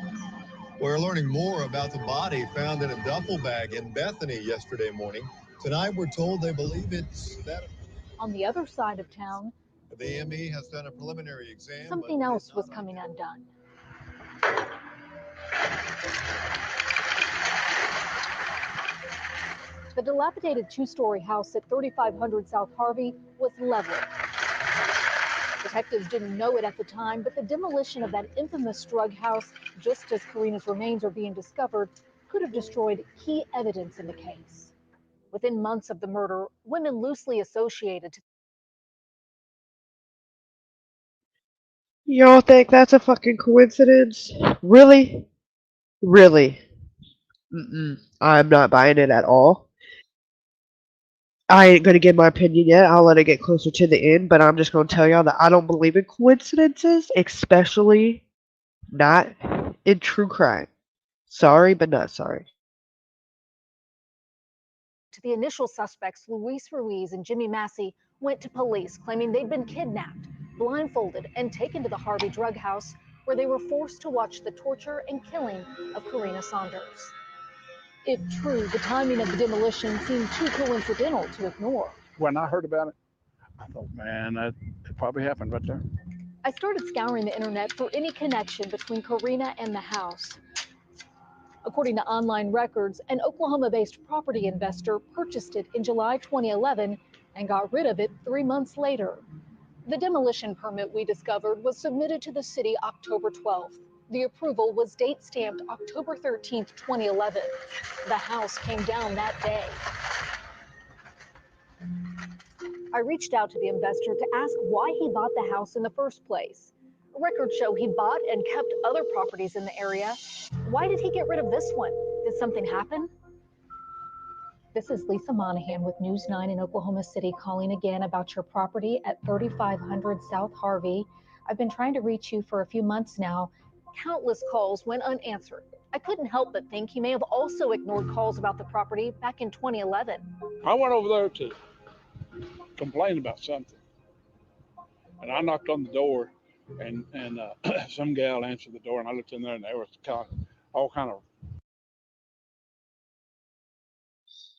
We're learning more about the body found in a duffel bag in Bethany yesterday morning. Tonight, we're told they believe it's that. On the other side of town, The MEE has done a preliminary exam. something else was coming undone. The dilapidated two-story house at 3500 South Harvey was leveled. Detectives didn't know it at the time, but the demolition of that infamous drug house, just as Karina's remains are being discovered, could have destroyed key evidence in the case. Within months of the murder, women loosely associated to Y'all think that's a fucking coincidence? Really? Really? I'm not buying it at all. I ain't gonna give my opinion yet. I'll let it get closer to the end, but I'm just gonna tell y'all that I don't believe in coincidences, especially not in true crime. Sorry, but not sorry. the initial suspects, Luis Ruiz and Jimmy Massey, went to police claiming they'd been kidnapped, blindfolded, and taken to the Harvey drug house where they were forced to watch the torture and killing of Karina Saunders. If true, the timing of the demolition seemed too coincidental to ignore. When I heard about it, I thought, man, it probably happened right there. I started scouring the internet for any connection between Karina and the house. According to online records, an Oklahoma-based property investor purchased it in July 2011 and got rid of it 3 months later. The demolition permit we discovered was submitted to the city October 12th. The approval was date-stamped October 13th, 2011. The house came down that day. I reached out to the investor to ask why he bought the house in the first place. Records show he bought and kept other properties in the area. Why did he get rid of this one? Did something happen? This is Lisa Monahan with News 9 in Oklahoma City calling again about your property at 3500 South Harvey. I've been trying to reach you for a few months now. Countless calls went unanswered. I couldn't help but think he may have also ignored calls about the property back in 2011. I went over there to complain about something, and I knocked on the door, and some gal answered the door, and I looked in there, and there was all kind of.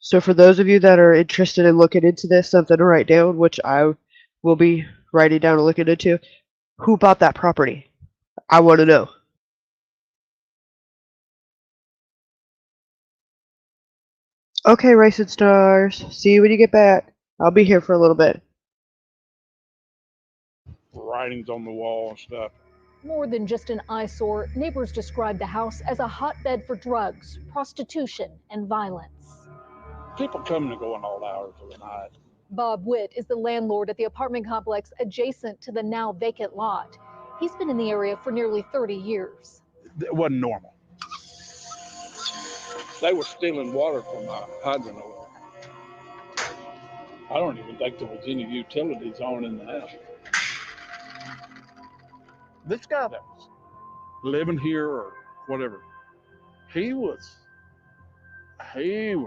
So for those of you that are interested in looking into this, something to write down, which I will be writing down and looking into, who bought that property? I want to know. Okay, Racing Stars. See you when you get back. I'll be here for a little bit. Writings on the wall and stuff. More than just an eyesore, neighbors described the house as a hotbed for drugs, prostitution, and violence. People coming and going all hours of the night. Bob Witt is the landlord at the apartment complex adjacent to the now vacant lot. He's been in the area for nearly 30 years. It wasn't normal. They were stealing water from my hydrant over there. I don't even think there was any utilities on in the house. This guy that was living here or whatever, he was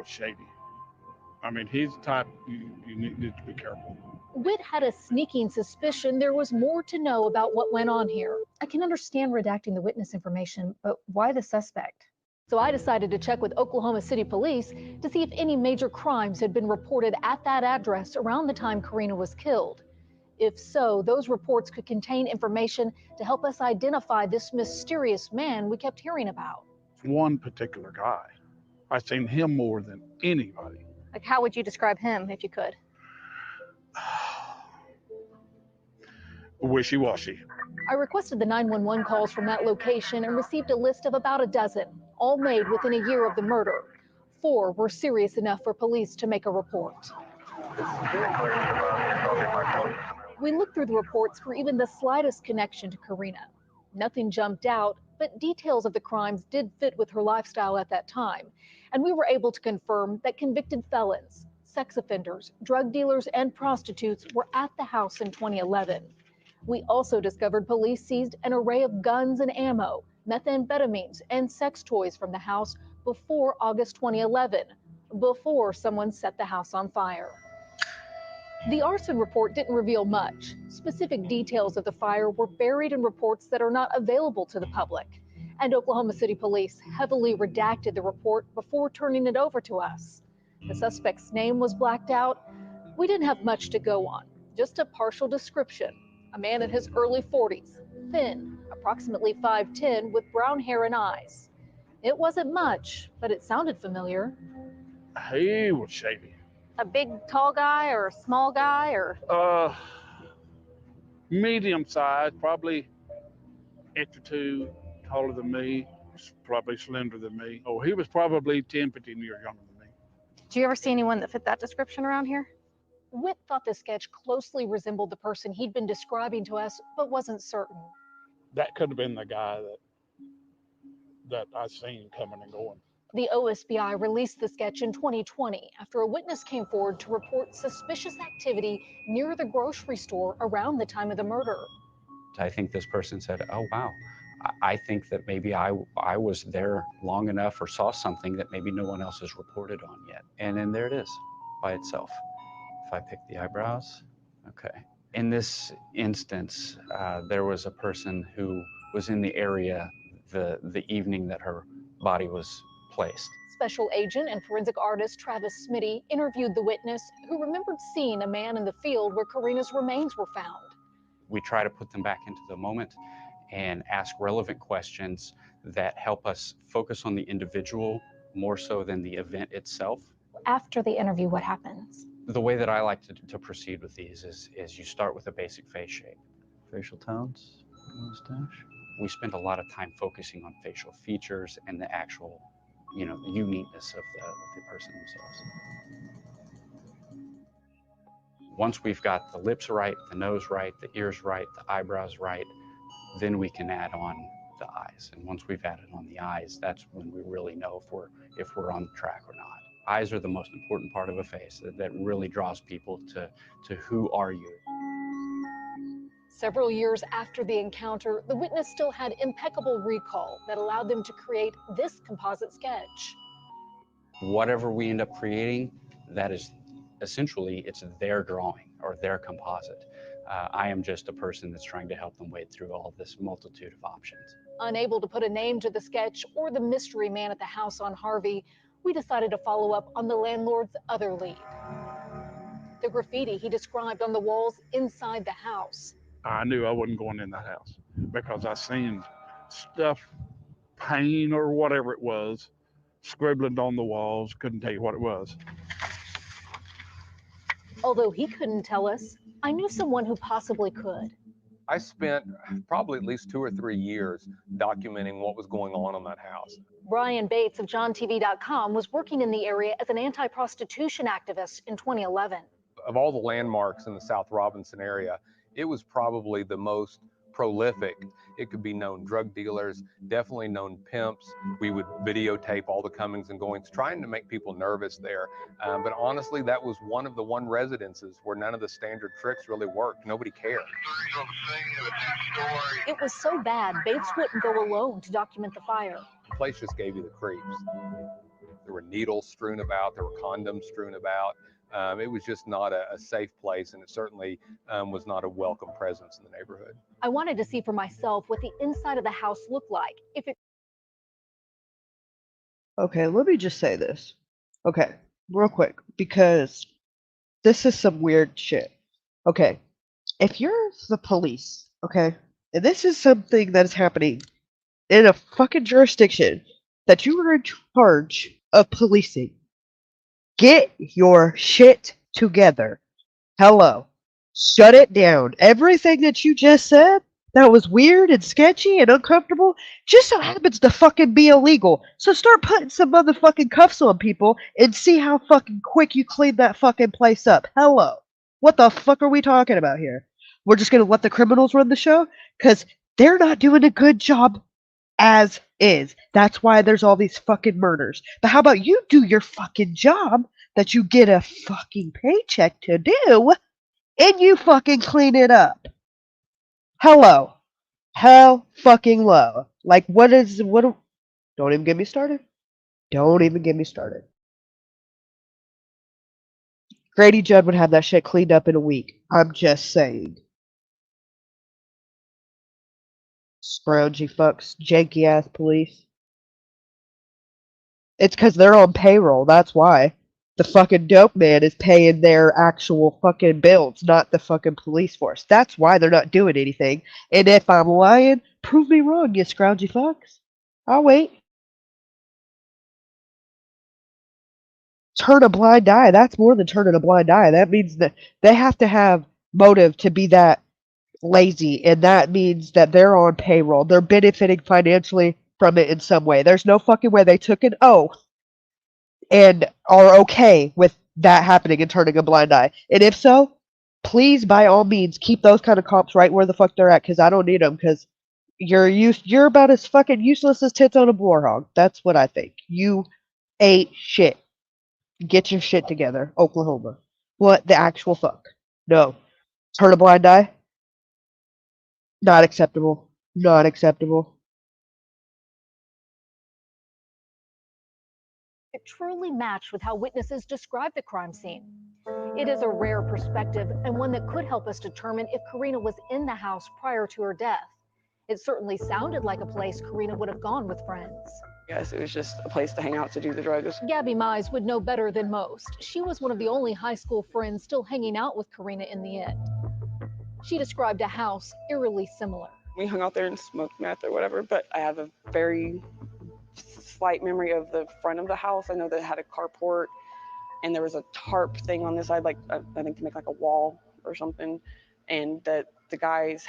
shady. I mean, he's the type you need to be careful. Witt had a sneaking suspicion there was more to know about what went on here. I can understand redacting the witness information, but why the suspect? So I decided to check with Oklahoma City Police to see if any major crimes had been reported at that address around the time Karina was killed. If so, those reports could contain information to help us identify this mysterious man we kept hearing about. One particular guy, I've seen him more than anybody. Like, how would you describe him if you could? Wishy-washy. I requested the 911 calls from that location and received a list of about a dozen, all made within a year of the murder. 4 were serious enough for police to make a report. We looked through the reports for even the slightest connection to Karina. Nothing jumped out, but details of the crimes did fit with her lifestyle at that time, and we were able to confirm that convicted felons, sex offenders, drug dealers, and prostitutes were at the house in 2011. We also discovered police seized an array of guns and ammo, methamphetamines, and sex toys from the house before August 2011, before someone set the house on fire. The arson report didn't reveal much. Specific details of the fire were buried in reports that are not available to the public. And Oklahoma City Police heavily redacted the report before turning it over to us. The suspect's name was blacked out. We didn't have much to go on, just a partial description. A man in his early 40s, thin, approximately 5'10", with brown hair and eyes. It wasn't much, but it sounded familiar. He was shady. A big, tall guy or a small guy or? Medium size, probably inch or 2 taller than me, probably slender than me. Oh, he was probably 10, 15 years younger than me. Do you ever see anyone that fit that description around here? Witt thought the sketch closely resembled the person he'd been describing to us, but wasn't certain. That could have been the guy that I seen coming and going. The OSBI released the sketch in 2020 after a witness came forward to report suspicious activity near the grocery store around the time of the murder. I think this person said, oh, wow, I think that maybe I was there long enough or saw something that maybe no one else has reported on yet. And then there it is by itself. If I pick the eyebrows, okay. In this instance, there was a person who was in the area the evening that her body was placed. Special agent and forensic artist Travis Smitty interviewed the witness who remembered seeing a man in the field where Karina's remains were found. We try to put them back into the moment and ask relevant questions that help us focus on the individual more so than the event itself. After the interview, what happens? The way that I like to proceed with these is you start with a basic face shape. Facial tones, mustache. We spend a lot of time focusing on facial features and the actual, the uniqueness of the person themselves. Once we've got the lips right, the nose right, the ears right, the eyebrows right, then we can add on the eyes. And once we've added on the eyes, that's when we really know if we're on the track or not. Eyes are the most important part of a face that really draws people to who are you. Several years after the encounter, the witness still had impeccable recall that allowed them to create this composite sketch. Whatever we end up creating, that is essentially, it's their drawing or their composite. I am just a person that's trying to help them wade through all this multitude of options. Unable to put a name to the sketch or the mystery man at the house on Harvey, we decided to follow up on the landlord's other lead. The graffiti he described on the walls inside the house. I knew I wasn't going in that house because I seen stuff, paint or whatever it was, scribbling on the walls. Couldn't tell you what it was. Although he couldn't tell us, I knew someone who possibly could. I spent probably at least 2 or 3 years documenting what was going on that house. Brian Bates of JohnTV.com was working in the area as an anti-prostitution activist in 2011. Of all the landmarks in the South Robinson area, it was probably the most prolific. It could be known drug dealers, definitely known pimps. We would videotape all the comings and goings, trying to make people nervous there. But honestly, that was one of the residences where none of the standard tricks really worked. Nobody cared. It was so bad, Bates wouldn't go alone to document the fire. The place just gave you the creeps. There were needles strewn about, there were condoms strewn about. It was just not a safe place, and it certainly was not a welcome presence in the neighborhood. I wanted to see for myself what the inside of the house looked like. Okay, let me just say this. Okay, real quick, because this is some weird shit. Okay, if you're the police, okay, and this is something that is happening in a fucking jurisdiction that you are in charge of policing, get your shit together. Hello. Shut it down. Everything that you just said that was weird and sketchy and uncomfortable just so happens to fucking be illegal. So start putting some motherfucking cuffs on people and see how fucking quick you clean that fucking place up. Hello. What the fuck are we talking about here? We're just gonna let the criminals run the show? Because they're not doing a good job as is. That's why there's all these fucking murders. But how about you do your fucking job that you get a fucking paycheck to do, and you fucking clean it up? Hello. Hell fucking low. Like, don't even get me started. Don't even get me started. Grady Judd would have that shit cleaned up in a week. I'm just saying. Scroungy fucks, janky ass police. It's because they're on payroll, that's why. The fucking dope man is paying their actual fucking bills, not the fucking police force. That's why they're not doing anything. And if I'm lying, prove me wrong, you scroungy fucks. I'll wait. Turn a blind eye. That's more than turning a blind eye. That means that they have to have motive to be that lazy, and that means that they're on payroll. They're benefiting financially from it in some way. There's no fucking way they took an oath and are okay with that happening and turning a blind eye. And if so, please, by all means, keep those kind of cops right where the fuck they're at, because I don't need them, because you're about as fucking useless as tits on a warhog. That's what I think. You ain't shit. Get your shit together, Oklahoma. What the actual fuck? No. Turn a blind eye? Not acceptable. Not acceptable. It truly matched with how witnesses described the crime scene. It is a rare perspective and one that could help us determine if Karina was in the house prior to her death. It certainly sounded like a place Karina would have gone with friends. Yes, it was just a place to hang out to do the drugs. Gabby Mize would know better than most. She was one of the only high school friends still hanging out with Karina in the end. She described a house eerily similar. We hung out there and smoked meth or whatever, but I have a very slight memory of the front of the house. I know that it had a carport and there was a tarp thing on this side, like I think to make like a wall or something, and that the guy's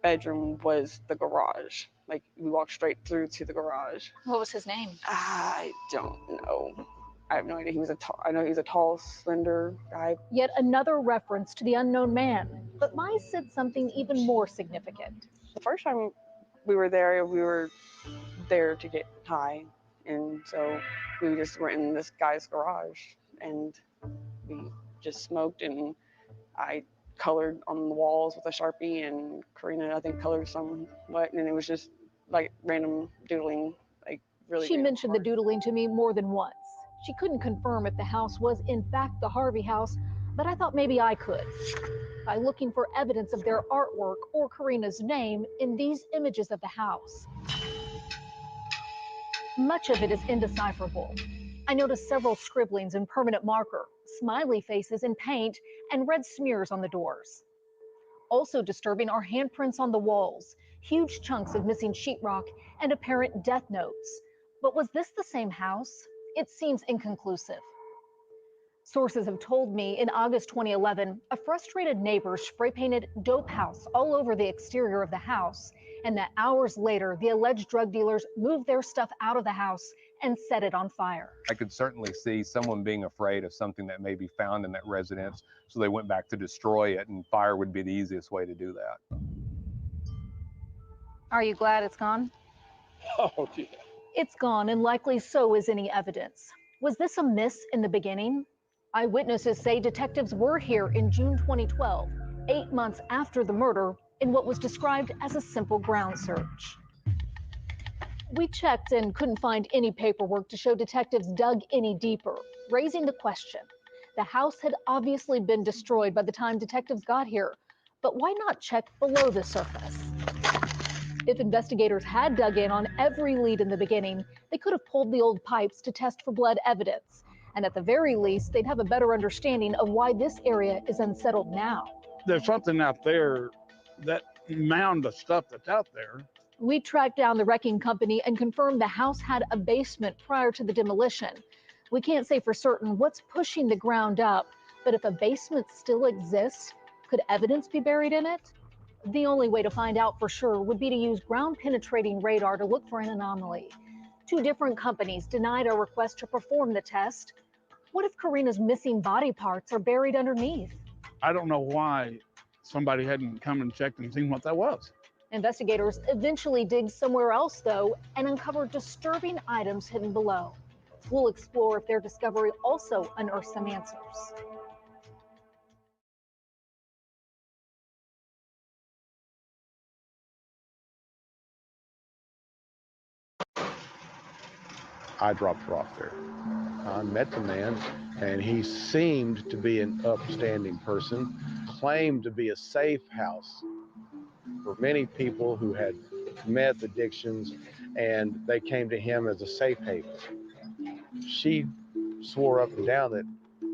bedroom was the garage. Like we walked straight through to the garage. What was his name? I don't know. I have no idea. I know he's a tall, slender guy. Yet another reference to the unknown man. But Mize said something even more significant. The first time we were there to get high. And so we just were in this guy's garage and we just smoked, and I colored on the walls with a Sharpie, and Karina, I think, colored somewhat, and it was just like random doodling, like really. She mentioned the doodling to me more than once. She couldn't confirm if the house was in fact the Harvey house, but I thought maybe I could by looking for evidence of their artwork or Karina's name in these images of the house. Much of it is indecipherable. I noticed several scribblings in permanent marker, smiley faces in paint, and red smears on the doors. Also disturbing are handprints on the walls, huge chunks of missing sheetrock, and apparent death notes. But was this the same house? It seems inconclusive. Sources have told me in August 2011, a frustrated neighbor spray painted "Dope House" all over the exterior of the house, and that hours later, the alleged drug dealers moved their stuff out of the house and set it on fire. I could certainly see someone being afraid of something that may be found in that residence, so they went back to destroy it, and fire would be the easiest way to do that. Are you glad it's gone? Oh, yeah. It's gone, and likely so is any evidence. Was this a miss in the beginning? Eyewitnesses say detectives were here in June 2012, 8 months after the murder, in what was described as a simple ground search. We checked and couldn't find any paperwork to show detectives dug any deeper, raising the question. The house had obviously been destroyed by the time detectives got here, but why not check below the surface? If investigators had dug in on every lead in the beginning, they could have pulled the old pipes to test for blood evidence. And at the very least, they'd have a better understanding of why this area is unsettled now. There's something out there, that mound of stuff that's out there. We tracked down the wrecking company and confirmed the house had a basement prior to the demolition. We can't say for certain what's pushing the ground up, but if a basement still exists, could evidence be buried in it? The only way to find out for sure would be to use ground-penetrating radar to look for an anomaly. 2 different companies denied our request to perform the test. What if Karina's missing body parts are buried underneath? I don't know why somebody hadn't come and checked and seen what that was. Investigators eventually digged somewhere else, though, and uncovered disturbing items hidden below. We'll explore if their discovery also unearths some answers. I dropped her off there. I met the man, and he seemed to be an upstanding person, claimed to be a safe house for many people who had meth addictions, and they came to him as a safe haven. She swore up and down that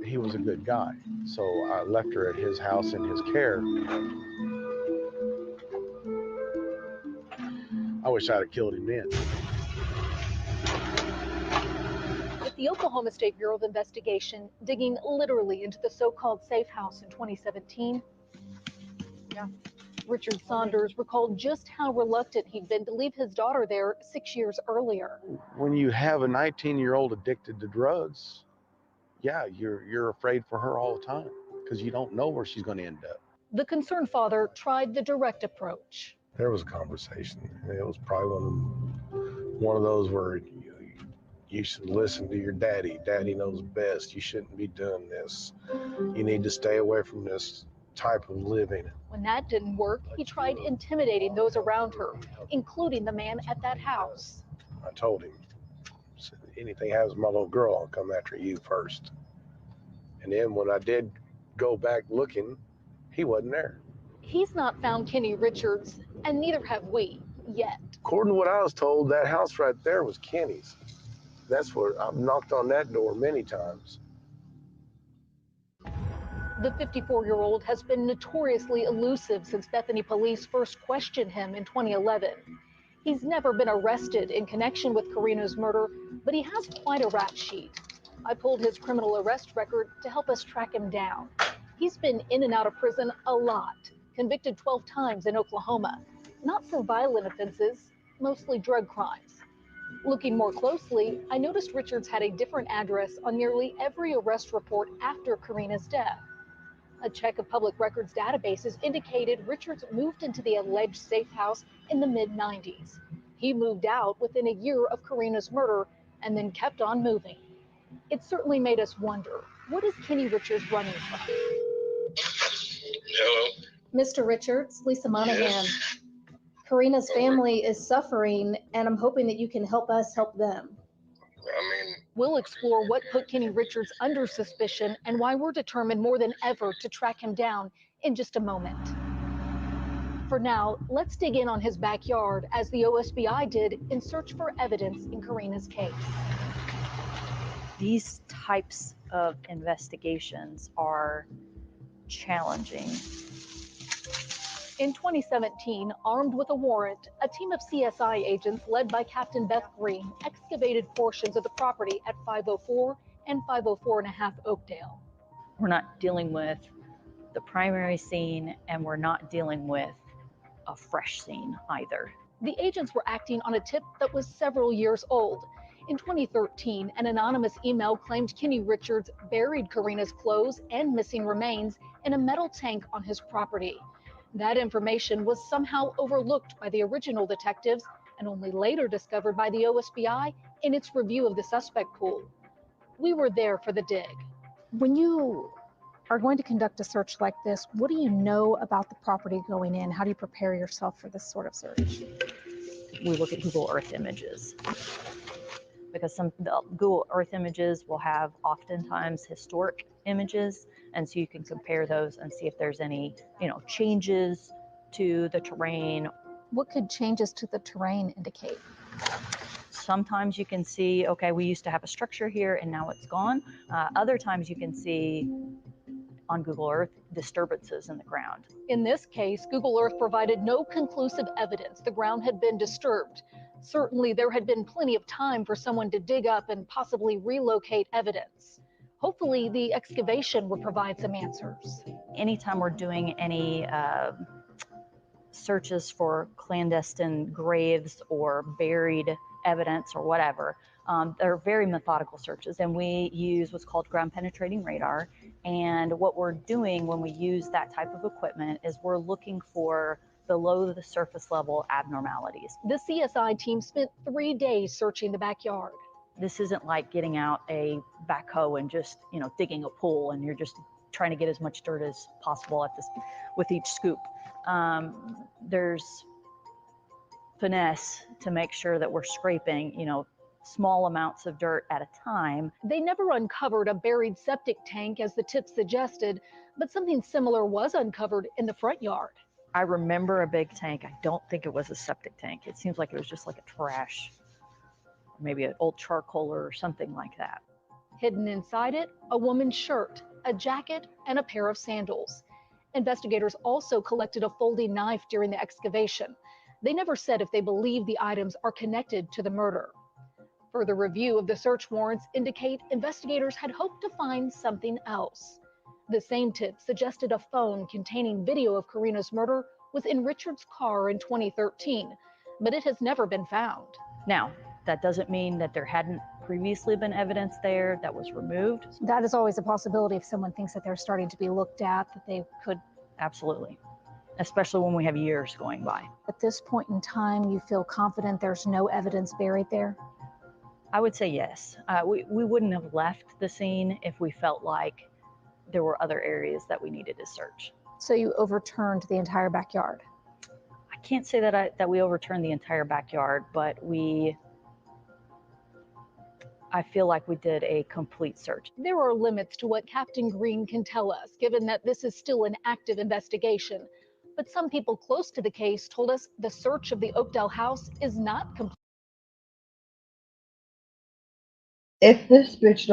he was a good guy, so I left her at his house in his care. I wish I'd have killed him then. With the Oklahoma State Bureau of Investigation digging literally into the so-called safe house in 2017, Richard Saunders recalled just how reluctant he'd been to leave his daughter there 6 years earlier. When you have a 19-year-old addicted to drugs, yeah, you're afraid for her all the time because you don't know where she's going to end up. The concerned father tried the direct approach. There was a conversation. It was probably one of those where you should listen to your daddy. Daddy knows best. You shouldn't be doing this. You need to stay away from this type of living. When that didn't work, he tried intimidating those around her, including the man at that house. I told him, anything happens to my little girl, I'll come after you first. And then when I did go back looking, he wasn't there. He's not found Kenny Richards, and neither have we, yet. According to what I was told, that house right there was Kenny's. That's where I've knocked on that door many times. The 54-year-old has been notoriously elusive since Bethany police first questioned him in 2011. He's never been arrested in connection with Karina's murder, but he has quite a rap sheet. I pulled his criminal arrest record to help us track him down. He's been in and out of prison a lot, convicted 12 times in Oklahoma, not for violent offenses, mostly drug crimes. Looking more closely, I noticed Richards had a different address on nearly every arrest report after Karina's death. A check of public records databases indicated Richards moved into the alleged safe house in the mid-90s. He moved out within a year of Karina's murder, and then kept on moving. It certainly made us wonder, what is Kenny Richards running from? Hello. Mr. Richards, Lisa Monahan. Yes. Karina's family is suffering, and I'm hoping that you can help us help them. We'll explore what put Kenny Richards under suspicion and why we're determined more than ever to track him down in just a moment. For now, let's dig in on his backyard as the OSBI did in search for evidence in Karina's case. These types of investigations are challenging. In 2017, armed with a warrant, a team of CSI agents led by Captain Beth Green excavated portions of the property at 504 and 504.5 Oakdale. We're not dealing with the primary scene, and we're not dealing with a fresh scene either. The agents were acting on a tip that was several years old. In 2013, an anonymous email claimed Kenny Richards buried Karina's clothes and missing remains in a metal tank on his property. That information was somehow overlooked by the original detectives and only later discovered by the OSBI in its review of the suspect pool. We were there for the dig. When you are going to conduct a search like this, what do you know about the property going in? How do you prepare yourself for this sort of search? We look at Google Earth images, because the Google Earth images will have oftentimes historic images, and so you can compare those and see if there's any, changes to the terrain. What could changes to the terrain indicate? Sometimes you can see, okay, we used to have a structure here and now it's gone. Other times you can see on Google Earth disturbances in the ground. In this case, Google Earth provided no conclusive evidence the ground had been disturbed. Certainly, there had been plenty of time for someone to dig up and possibly relocate evidence. Hopefully, the excavation would provide some answers. Anytime we're doing any searches for clandestine graves or buried evidence or whatever, they're very methodical searches, and we use what's called ground penetrating radar. And what we're doing when we use that type of equipment is we're looking for below the surface level abnormalities. The CSI team spent 3 days searching the backyard. This isn't like getting out a backhoe and just, digging a pool and you're just trying to get as much dirt as possible at this with each scoop. There's finesse to make sure that we're scraping, small amounts of dirt at a time. They never uncovered a buried septic tank as the tip suggested, but something similar was uncovered in the front yard. I remember a big tank. I don't think it was a septic tank. It seems like it was just like a trash, maybe an old charcoaler or something like that. Hidden inside it, a woman's shirt, a jacket, and a pair of sandals. Investigators also collected a folding knife during the excavation. They never said if they believe the items are connected to the murder. Further review of the search warrants indicate investigators had hoped to find something else. The same tip suggested a phone containing video of Karina's murder was in Richard's car in 2013, but it has never been found. Now, that doesn't mean that there hadn't previously been evidence there that was removed. That is always a possibility if someone thinks that they're starting to be looked at, that they could. Absolutely, especially when we have years going by. At this point in time, you feel confident there's no evidence buried there? I would say yes. We wouldn't have left the scene if we felt like there were other areas that we needed to search. So you overturned the entire backyard? I can't say that we overturned the entire backyard, but I feel like we did a complete search. There are limits to what Captain Green can tell us, given that this is still an active investigation. But some people close to the case told us the search of the Oakdale house is not complete. If this bitch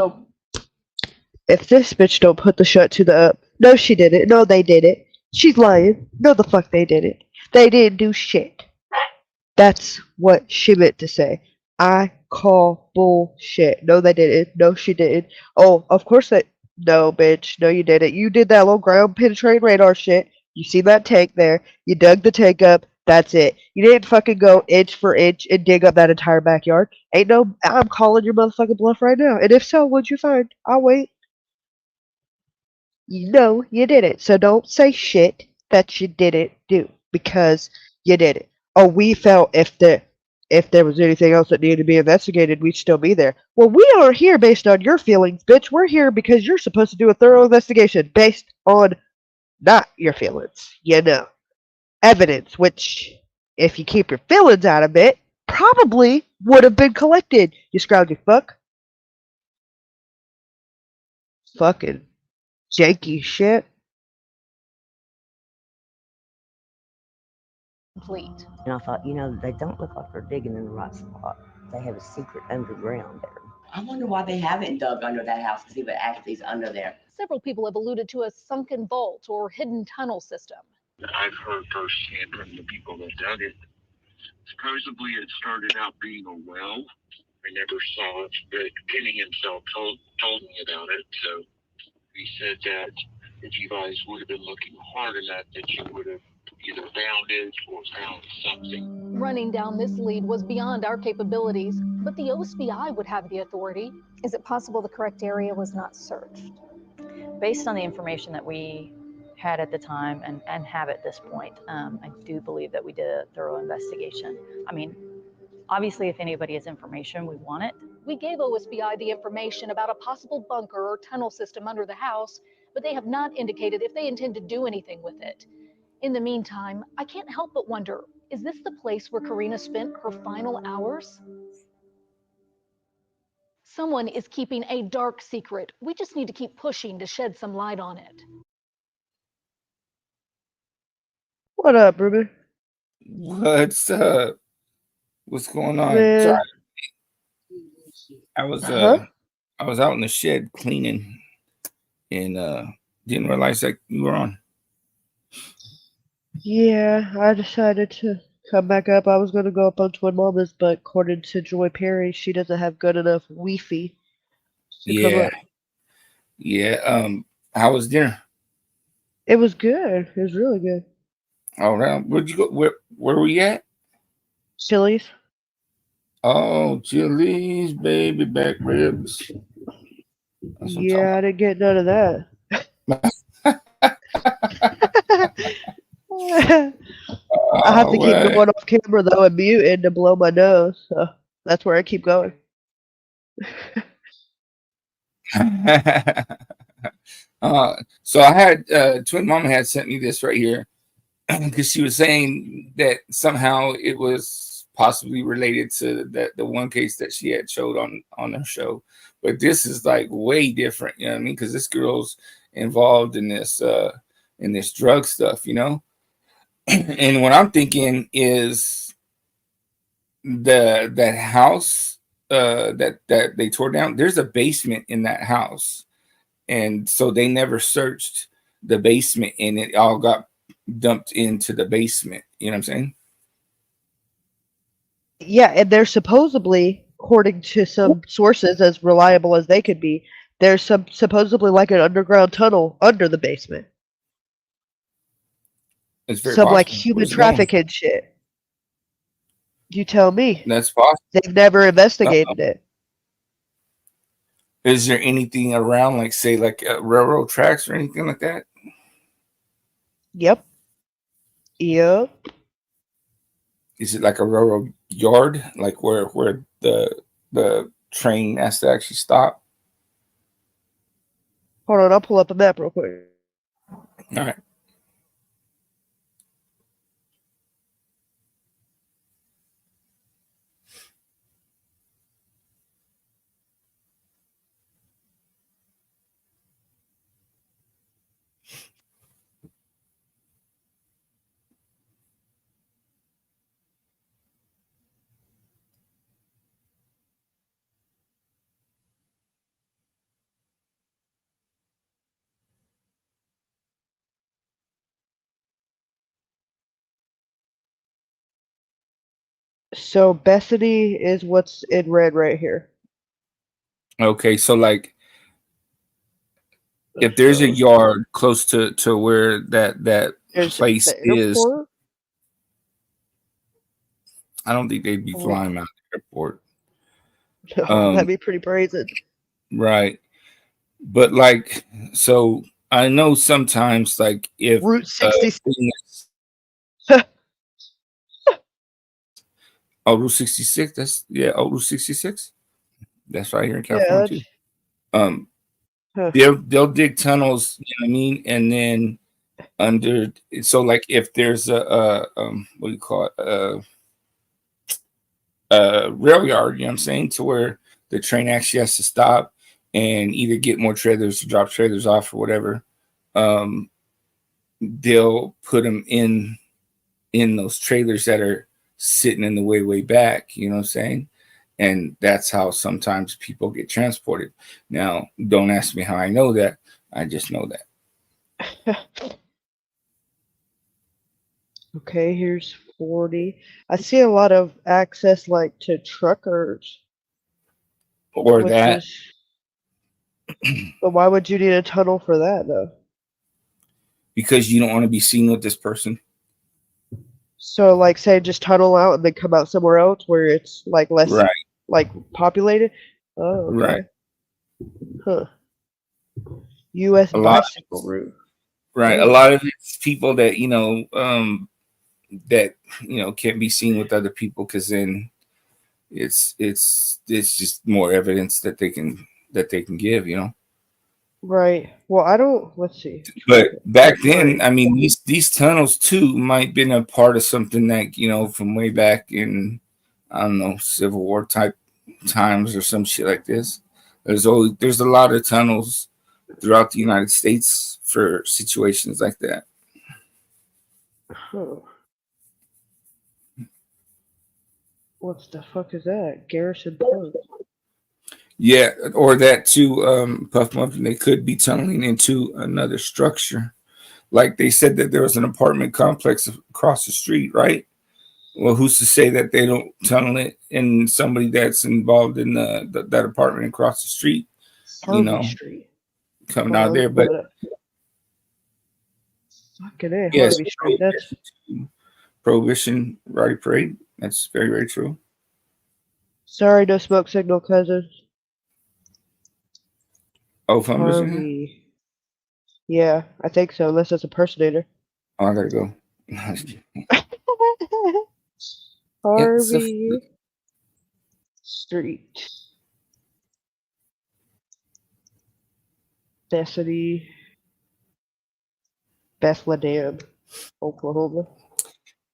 don't put the shut to the up. No, she didn't. No, they didn't. She's lying. No, the fuck they didn't. They didn't do shit. That's what she meant to say. I call bullshit. No, they didn't. No, she didn't. Oh, of course they. No, bitch. No, you didn't. You did that little ground penetrating radar shit. You see that tank there. You dug the tank up. That's it. You didn't fucking go inch for inch and dig up that entire backyard. Ain't no. I'm calling your motherfucking bluff right now. And if so, what'd you find? I'll wait. No, you didn't. So don't say shit that you didn't do, because you did it. Oh, we felt if the if there was anything else that needed to be investigated, we'd still be there. Well, we aren't here based on your feelings, bitch. We're here because you're supposed to do a thorough investigation based on not your feelings, you know. Evidence, which, if you keep your feelings out of it, probably would have been collected, you scroungy fuck. Fucking janky shit. Complete. And I thought, you know, they don't look like they're digging in the right spot. They have a secret underground there. I wonder why they haven't dug under that house to see what actually is under there. Several people have alluded to a sunken vault or hidden tunnel system. I've heard firsthand from the people that dug it. Supposedly it started out being a well. I never saw it, but Kenny himself told me about it. So he said that if you guys would have been looking hard enough, that you would have either found it or found something. Running down this lead was beyond our capabilities, but the OSBI would have the authority. Is it possible the correct area was not searched? Based on the information that we had at the time and have at this point, I do believe that we did a thorough investigation. I mean, obviously, if anybody has information, we want it. We gave OSBI the information about a possible bunker or tunnel system under the house, but they have not indicated if they intend to do anything with it. In the meantime, I can't help but wonder, is this the place where Karina spent her final hours? Someone is keeping a dark secret. We just need to keep pushing to shed some light on it. What up, Ruben? What's up? What's going on? Man. Sorry. I was out in the shed cleaning and didn't realize that you were on. Yeah, I decided to come back up. I was going to go up on Twin Mamas, but according to Joy Perry, she doesn't have good enough Wi-Fi to come Yeah. up. Yeah. How was dinner? It was good. It was really good. All right. Where'd you go? Where were you at? Chili's. Oh, Chili's, baby back ribs. That's what I'm Yeah, I didn't get none of that. I have to keep going off camera though and muting to blow my nose. So that's where I keep going. So I had Twin Mama had sent me this right here because she was saying that somehow it was possibly related to the one case that she had showed on her show, but this is like way different, you know what I mean? Because this girl's involved in this drug stuff, you know. And what I'm thinking is that house that they tore down, there's a basement in that house, and so they never searched the basement and it all got dumped into the basement, you know what I'm saying? Yeah, and they're supposedly, according to some sources as reliable as they could be, there's supposedly like an underground tunnel under the basement. It's very Some like possible. human Where's it going? trafficking shit. You tell me. That's possible. They've never investigated it. Is there anything around, like say like railroad tracks or anything like that? Yep. Yep. Is it like a railroad yard, like where the train has to actually stop? Hold on, I'll pull up a map real quick. All right. So Bethany is what's in red right here. Okay, so like if there's a yard close to where that There's place the is, airport. I don't think they'd be Oh. flying out the airport. No, that'd be pretty brazen. Right. But like, so I know sometimes like if Route 66. Oh, Route 66. That's Route 66. That's right here in Yeah, California that's, too. huh. They'll dig tunnels, you know what I mean, and then under, so like if there's a what do you call it, rail yard, you know what I'm saying, to where the train actually has to stop and either get more trailers to drop trailers off or whatever. They'll put them in those trailers that are sitting in the way back, you know what I'm saying? And that's how sometimes people get transported. Now, don't ask me how I know that. I just know that. Okay, here's 40. I see a lot of access like to truckers. Or which that. Is, but why would you need a tunnel for that though? Because you don't want to be seen with this person. So like say just tunnel out and then come out somewhere else where it's like less Right. like populated. Oh, okay. Right. Huh. US bicycle route. Right. A lot of it's people that, that, can't be seen with other people, because then it's just more evidence that they can give, Right. Well, I don't. Let's see. But back then, I mean, these tunnels too might been a part of something that, from way back in, I don't know, Civil War type times or some shit like this. There's a lot of tunnels throughout the United States for situations like that. Huh. What the fuck is that? Garrison Post. Yeah, or that too, Puff Muffin, they could be tunneling into another structure. Like they said that there was an apartment complex across the street, right? Well, who's to say that they don't tunnel it in somebody that's involved in that apartment across the street, Harvey Street. coming out of there. But fucking A, yes, Harvey Street. That's Prohibition Rowdy Parade. That's very, very true. Sorry, no smoke signal, cousin. Oh, if I'm listening? Harvey. Yeah, I think so, unless it's a impersonator. Oh, I gotta go. Harvey Street. Bethany. Bethlehem, Oklahoma.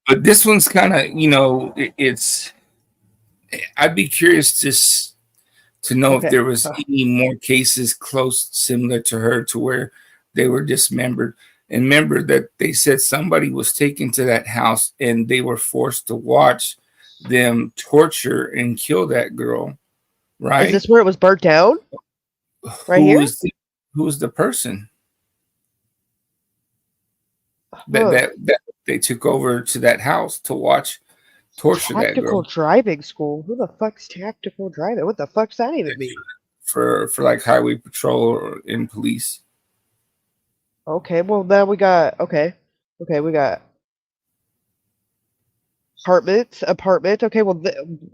But this one's kind of, it's. I'd be curious to know if there was any more cases close, similar to her, to where they were dismembered. And remember that they said somebody was taken to that house and they were forced to watch them torture and kill that girl. Right? Is this where it was burnt down? Right here? Who was the person that they took over to that house to watch torture that Tactical girl? driving school. Who the fuck's tactical driving? What the fuck's that even mean? For like highway patrol or in police. Okay, well now we got we got apartment. Okay, well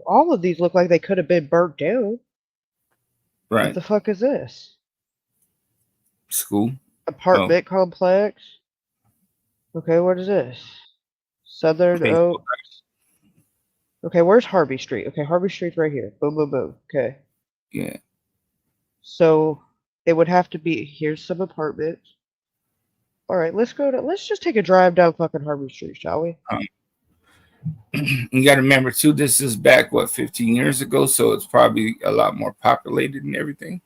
all of these look like they could have been burnt down. Right. What the fuck is this? School. Apartment complex. Okay, what is this? Southern Oak. Okay, where's Harvey Street? Okay, Harvey Street's right here. Boom, boom, boom. Okay. Yeah. So it would have to be, here's some apartments. All right, let's just take a drive down fucking Harvey Street, shall we? You got to remember too, this is back 15 years ago, so it's probably a lot more populated and everything.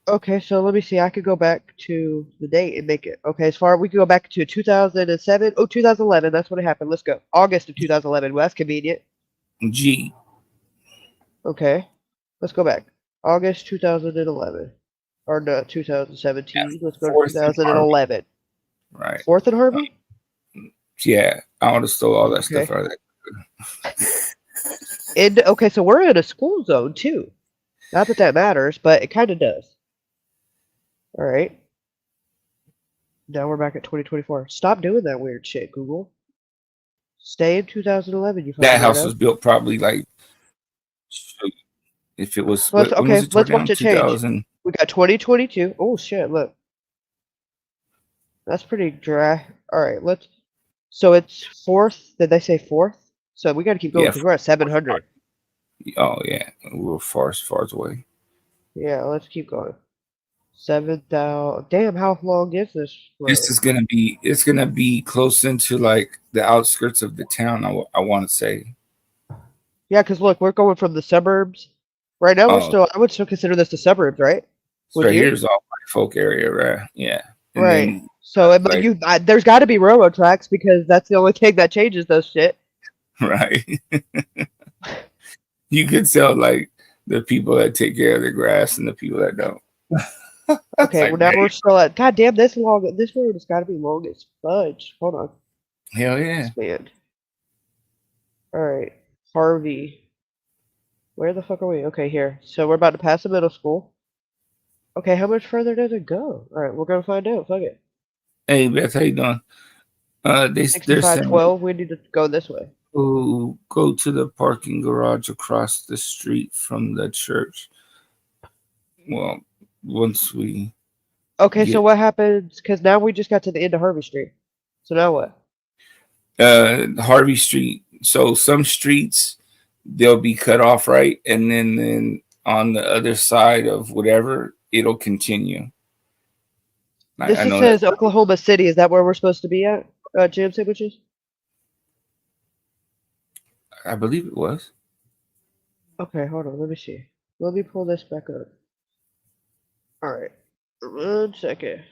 Okay, so let me see. I could go back to the date and make it. Okay, we could go back to 2007. Oh, 2011. That's when it happened. Let's go. August of 2011. Well, that's convenient. G. Okay, let's go back. August 2011. Or no, 2017. Let's go to 2011. Right. 4th and Harvey? Yeah, I want to stole all that stuff out of that. Okay, so we're in a school zone too. Not that that matters, but it kind of does. All right. Now we're back at 2024. Stop doing that weird shit, Google. Stay in 2011. You that house was built probably like, if it was. Let's watch it change. 2000. We got 2022. Oh shit! Look, that's pretty dry. All right, so it's 4th. Did they say 4th? So we got to keep going Yeah. because we're at 700. Oh yeah, we're far away. Yeah, let's keep going. 7,000. Damn, how long is this road? This is gonna be. It's gonna be close into like the outskirts of the town. I want to say. Yeah, because look, we're going from the suburbs. Right now, I would still consider this the suburbs, right? Would right you? here's all my folk area, right? Yeah. And Right. then, So like, there's got to be railroad tracks because that's the only thing that changes those shit. right. You could tell like the people that take care of the grass and the people that don't. Okay, well now we're still at. God damn, this road has got to be long as fudge. Hold on. Hell yeah. Man. All right, Harvey. Where the fuck are we? Okay, here. So we're about to pass the middle school. Okay, how much further does it go? All right, we're gonna find out. Fuck it. Hey Beth, how you doing? They're 6512. We need to go this way. Go to the parking garage across the street from the church. Well, once we. Okay, so what happens? Because now we just got to the end of Harvey Street. So now what? Harvey Street. So some streets they'll be cut off, right, and then on the other side of whatever it'll continue. This says Oklahoma City. Is that where we're supposed to be at? Jam sandwiches. I believe it was. Okay, hold on. Let me see. Let me pull this back up. All right. 1 second.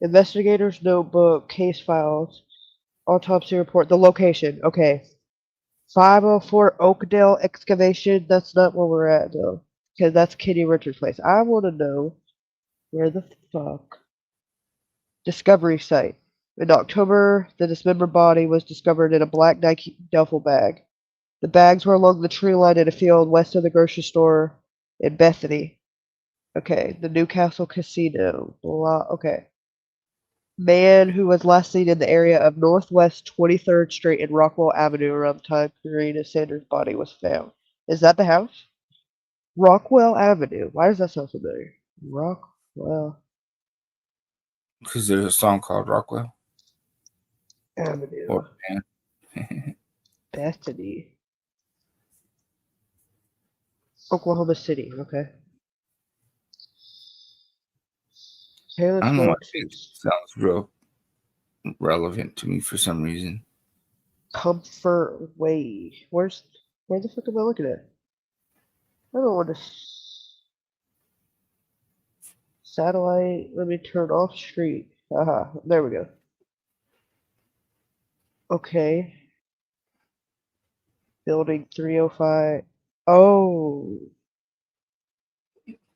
Investigator's notebook, case files, autopsy report, the location. Okay. 504 Oakdale excavation. That's not where we're at, though. Because that's Kitty Richards' place. I want to know where the fuck. Discovery site. In October, the dismembered body was discovered in a black Nike duffel bag. The bags were along the tree line in a field west of the grocery store in Bethany. Okay, the Newcastle Casino. Blah, okay. Man who was last seen in the area of Northwest 23rd Street and Rockwell Avenue around the time Karina Saunders' body was found. Is that the house? Rockwell Avenue. Why does that sound familiar? Rockwell Because there's a song called Rockwell Avenue. Or Bethany. Oklahoma City. Okay. Okay, I let's don't know go why to it sounds real relevant to me for some reason. Comfort Way. Where the fuck am I looking at? I don't want to. Satellite. Let me turn off street. Aha, there we go. Okay. Building 305. Oh,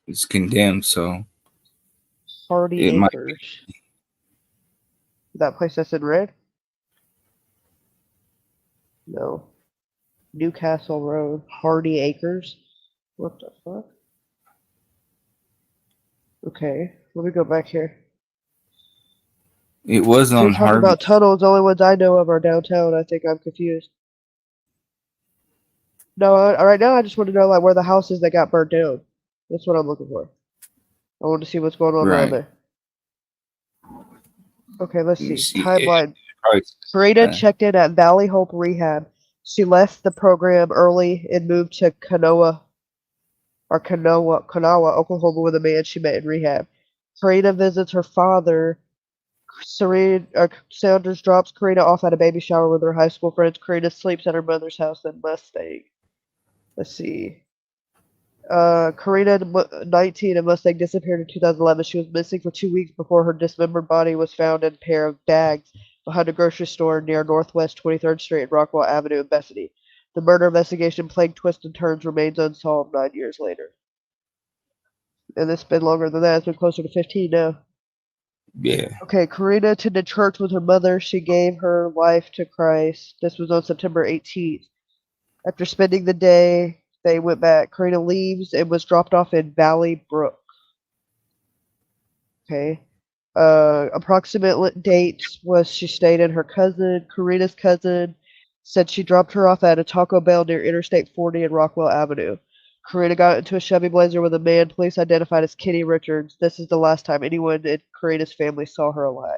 It's condemned, so Hardy it might Acres. That place that's in red? No. Newcastle Road, Hardy Acres. What the fuck? Okay, let me go back here. It was So you're on talking Harvey. about tunnels. The only ones I know of are downtown. I think I'm confused. No, right now I just want to know like where the house is that got burnt down. That's what I'm looking for. I want to see what's going on around there. Okay, let's see. Timeline. Karina checked in at Valley Hope Rehab. She left the program early and moved to Kanawha, Oklahoma with a man she met in rehab. Karina visits her father. Saunders drops Karina off at a baby shower with her high school friends. Karina sleeps at her mother's house in Mustang. Let's see. Karina, 19, and Mustang disappeared in 2011. She was missing for 2 weeks before her dismembered body was found in a pair of bags behind a grocery store near Northwest 23rd Street and Rockwell Avenue in Bethany. The murder investigation, plagued twists and turns, remains unsolved 9 years later. And it's been longer than that. It's been closer to 15 now. Yeah. Okay, Karina attended church with her mother. She gave her life to Christ. This was on September 18th. After spending the day, they went back. Karina leaves and was dropped off in Valley Brook. Okay. Approximate dates was she stayed in her cousin, Karina's cousin, said she dropped her off at a Taco Bell near Interstate 40 and Rockwell Avenue. Karina got into a Chevy Blazer with a man police identified as Kitty Richards. This is the last time anyone in Karina's family saw her alive.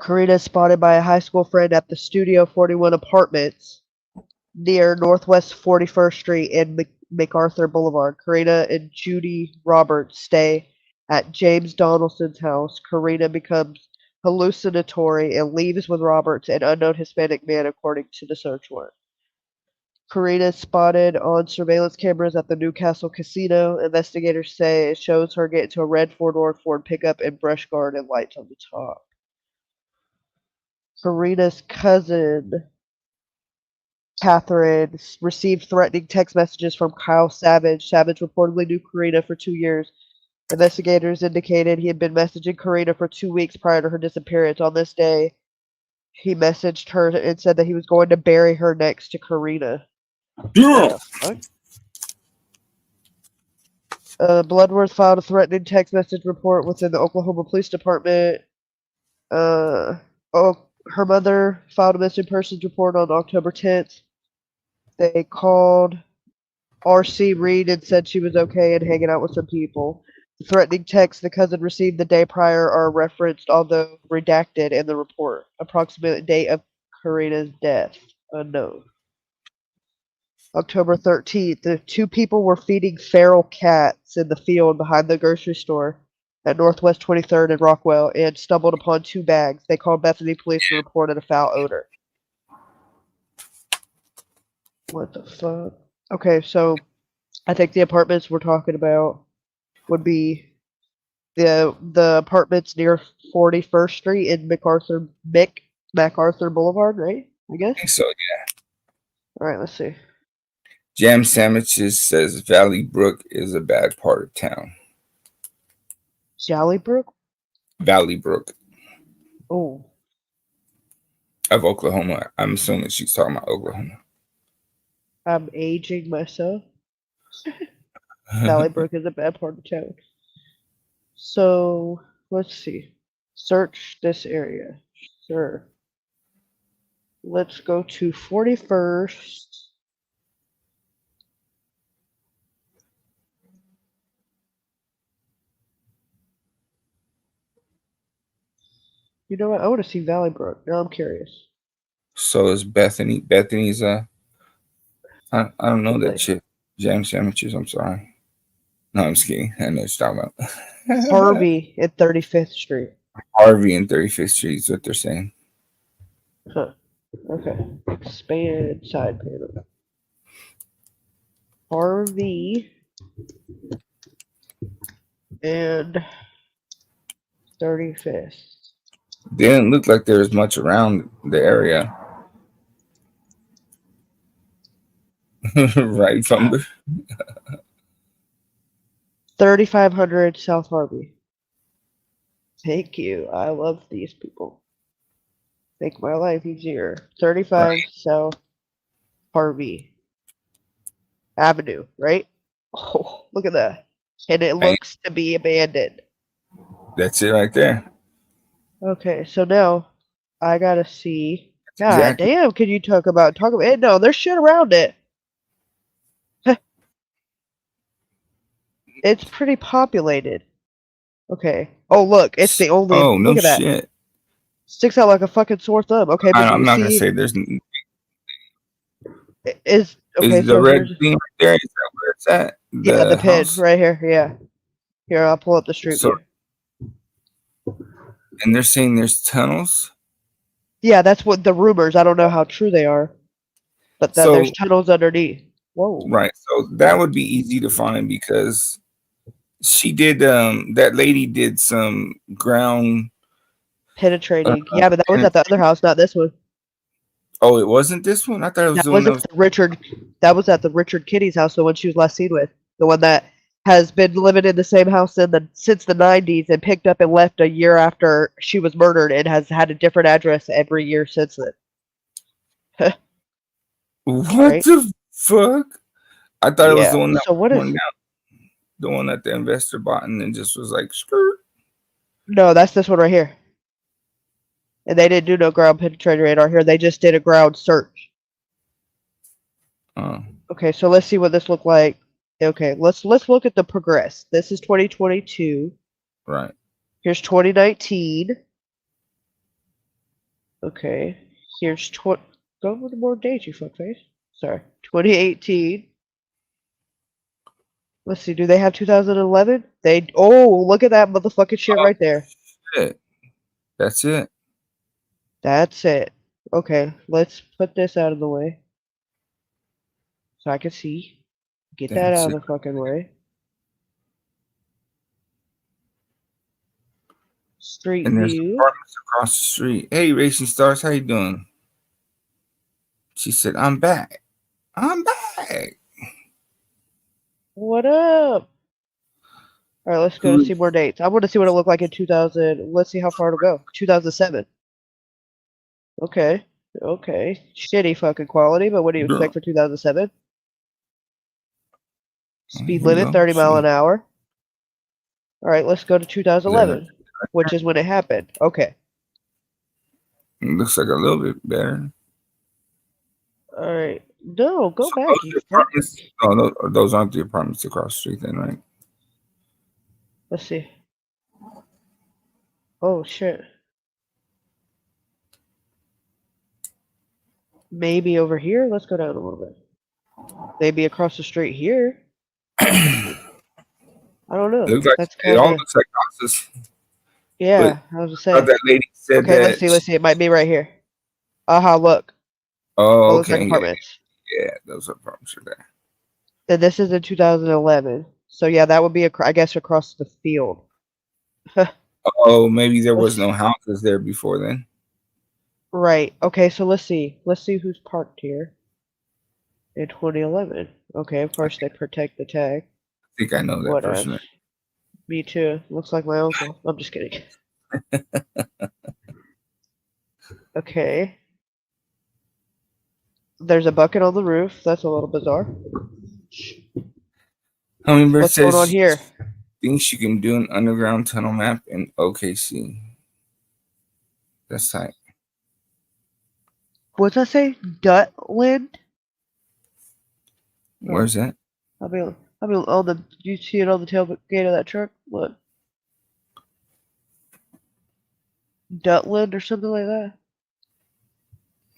Karina is spotted by a high school friend at the Studio 41 apartments near Northwest 41st Street and MacArthur Boulevard. Karina and Judy Roberts stay at James Donaldson's house. Karina becomes hallucinatory and leaves with Roberts, an unknown Hispanic man, according to the search warrant. Karina is spotted on surveillance cameras at the Newcastle Casino. Investigators say it shows her get into a red four-door Ford pickup and brush guard and lights on the top. Karina's cousin, Catherine, received threatening text messages from Kyle Savage. Savage reportedly knew Karina for 2 years. Investigators indicated he had been messaging Karina for 2 weeks prior to her disappearance. On this day, he messaged her and said that he was going to bury her next to Karina. Yeah. Bloodworth filed a threatening text message report within the Oklahoma Police Department. Her mother filed a missing persons report on October 10th. They called R.C. Reed and said she was okay and hanging out with some people. The threatening texts the cousin received the day prior are referenced, although redacted, in the report. Approximate date of Karina's death unknown. October 13th, the 2 people were feeding feral cats in the field behind the grocery store at Northwest 23rd and Rockwell and stumbled upon 2 bags. They called Bethany police and reported a foul odor. What the fuck? Okay, so I think the apartments we're talking about would be the apartments near 41st Street and MacArthur Boulevard, right? I guess. I think so, yeah. All right, let's see. Jam Sandwiches says Valley Brook is a bad part of town. Jallybrook? Valley Brook Oh, of Oklahoma. I'm assuming she's talking about Oklahoma. I'm aging myself. Valley Brook is a bad part of town. So let's see. Search this area. Sure. Let's go to 41st. You know what? I want to see Valley Brook. Now I'm curious. So is Bethany. Bethany's I don't know that shit. Jam Sandwiches, I'm sorry. No, I'm just kidding. I know what you're talking about. Harvey at 35th Street. Harvey and 35th Street is what they're saying. Huh. Okay. Expand side panel. Harvey and 35th. Didn't look like there was much around the area. Right from the 3500 South Harvey. Thank you. I love these people. Make my life easier. 35 South Harvey Avenue, right? Oh, look at that. And it looks to be abandoned. That's it right there. Okay, so now I gotta see. God Exactly. damn, can you talk about it? No, there's shit around it. It's pretty populated. Okay. Oh, look, it's the only. Oh, no look at that. shit. Sticks out like a fucking sore thumb. Okay, but I'm you not see, gonna say there's. is okay. Is So the red here's, thing right there? Is that where it's at? yeah, the pin house? right here. Yeah, here I'll pull up the street So, view. and they're saying there's tunnels. Yeah, that's what the rumors. I don't know how true they are, but that there's So tunnels underneath. Whoa. right, so that would be easy to find because she did. That lady did some ground Penetrating. Yeah, but that was at the other house, not this one. Oh, it wasn't this one. I thought it was That the one was that at was. the Richard. That was at the Richard Kitty's house, the one she was last seen with, the one that has been living in the same house since the 90s and picked up and left a year after she was murdered and has had a different address every year since then. What Right? the fuck? I thought it was Yeah. the one that So what is? torn down, the one that the investor bought and then just was like skirt. No, that's this one right here. And they didn't do no ground penetrating radar here. They just did a ground search. Oh, Okay, so let's see what this looked like. Okay, let's look at the progress. This is 2022. right. Here's 2019. Okay. Here's go with more dates, you fuckface. Sorry. 2018. Let's see. Do they have 2011? They. Oh, look at that motherfucking shit Oh, right there. shit. That's it. That's it. Okay. Let's put this out of the way so I can see. Get that That's out it. of the fucking way. Street And there's view. apartments across the street. Hey, Racing Stars, how you doing? She said, I'm back. I'm back. What up? All right, let's go to see more dates. I want to see what it looked like in 2000. Let's see how far it'll go. 2007. Okay. Okay. Shitty fucking quality, but what do you expect for 2007? Speed limit 30 mile an hour. All right, let's go to 2011, which is when it happened. Okay. It looks like a little bit better. All right. No, go back. Those apartments, no, those aren't the apartments across the street then, right? Let's see. Oh, shit. Maybe over here? Let's go down a little bit. Maybe across the street here. I don't know. It all looks like houses. Yeah, I was just saying. That lady said okay, that. let's see. It might be right here. Look. Oh, it looks okay. like apartments. Yeah, those apartments are there. And this is in 2011. So yeah, that would be I guess across the field. Oh, maybe there was no houses there before then. Right. Okay, so let's see. Let's see who's parked here. In 2011. Okay, of course they protect the tag. I think I know that What person. else? Me too. Looks like my uncle. I'm just kidding. Okay. There's a bucket on the roof. That's a little bizarre. Hummingbird What's going on says here? thinks you can do an underground tunnel map in OKC. That's tight. What's that say? Dutland? Where's that? I mean on the. You see it on the tailgate of that truck? Look. Dutland or something like that.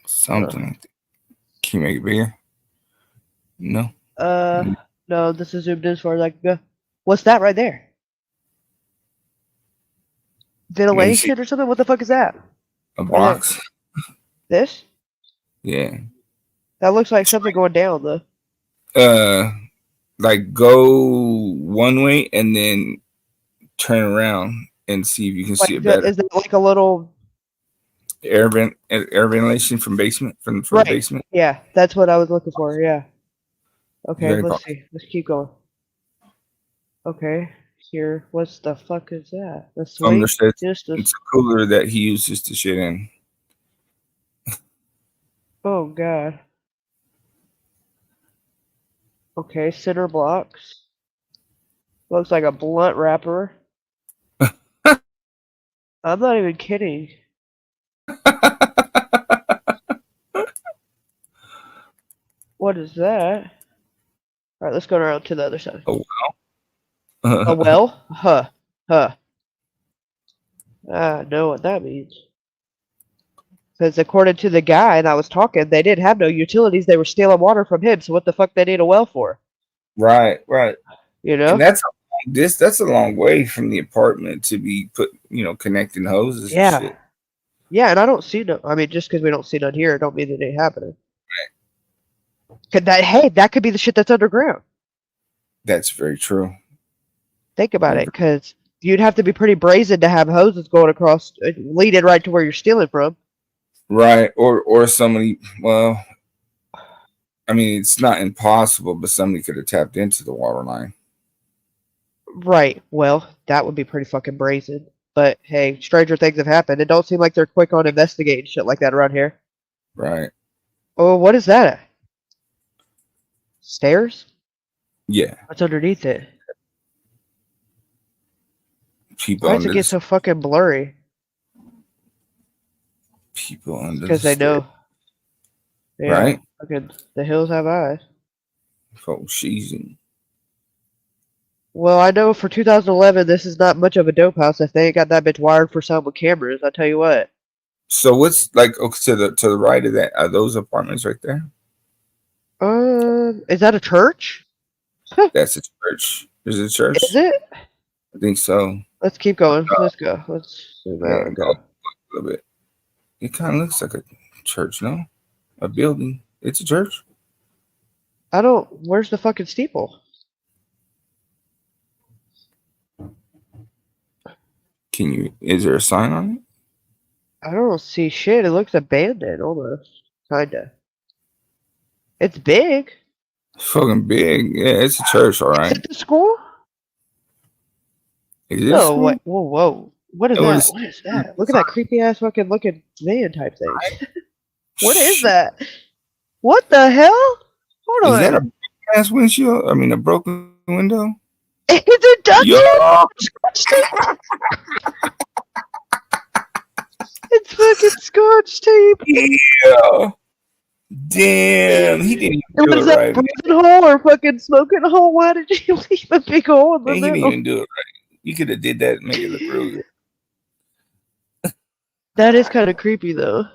Something like that. Can you make it bigger? No. No. This is zoomed in as far as I can go. What's that right there? Ventilation or something? What the fuck is that? A box. This? Yeah. That looks like something going down though. Like go one way and then turn around and see if you can see it better. Is it like a little air ventilation from basement from right. the basement? Yeah, that's what I was looking for. Yeah. Okay, Very let's see. Let's keep going. Okay, here. What's the fuck is that? The swing? It's a cooler that he uses to shit in. Oh god. Okay, center blocks. Looks like a blunt wrapper. I'm not even kidding. What is that? All right, let's go around to the other side. A well? A well? Huh. I know what that means. Because according to the guy that was talking, they didn't have no utilities. They were stealing water from him. So what the fuck they need a well for? Right. You know? And that's a long way from the apartment to be connecting hoses and shit. Yeah, and I don't see no. I mean, just because we don't see none here, don't mean that it ain't happening. Right. That could be the shit that's underground. That's very true. Think about it, because you'd have to be pretty brazen to have hoses going across, leading right to where you're stealing from. Right, or somebody. Well, I mean, it's not impossible, but somebody could have tapped into the water line. Right. Well, that would be pretty fucking brazen. But hey, stranger things have happened. It don't seem like they're quick on investigating shit like that around here. Right. Oh, what is that? Stairs? Yeah. What's underneath it? People Why does it get so fucking blurry? People under because they know. Yeah, right? Okay, the hills have eyes. Oh, she's. Well, I know for 2011, this is not much of a dope house if they ain't got that bitch wired for sound with cameras. I tell you what. So what's like to the right of that? Are those apartments right there? Is that a church? That's a church. Is it a church? Is it? I think so. Let's keep going. Let's go. Let's zoom Yeah, out and go go. a little bit. It kind of looks like a church, no? A building. It's a church. I don't. Where's the fucking steeple? Can you? Is there a sign on it? I don't see shit. It looks abandoned almost. Kinda. It's big. It's fucking big. Yeah, it's a church, all right. Is it the school? Is it No, school? what? Whoa, whoa. What is Oh, that? it's- What is that? Look at that creepy ass fucking looking van type thing. What is that? What the hell? Hold Is that on. a ass windshield? I mean, a broken window? It's a duct Yo! tape. It's fucking scotch tape. Yeah. Damn, he didn't even do Was it that right. a prison hole or fucking smoking hole? Why did you leave a big hole in the Man, he didn't middle? even do it right. You could have did that and make it look real good. That is kind of creepy though.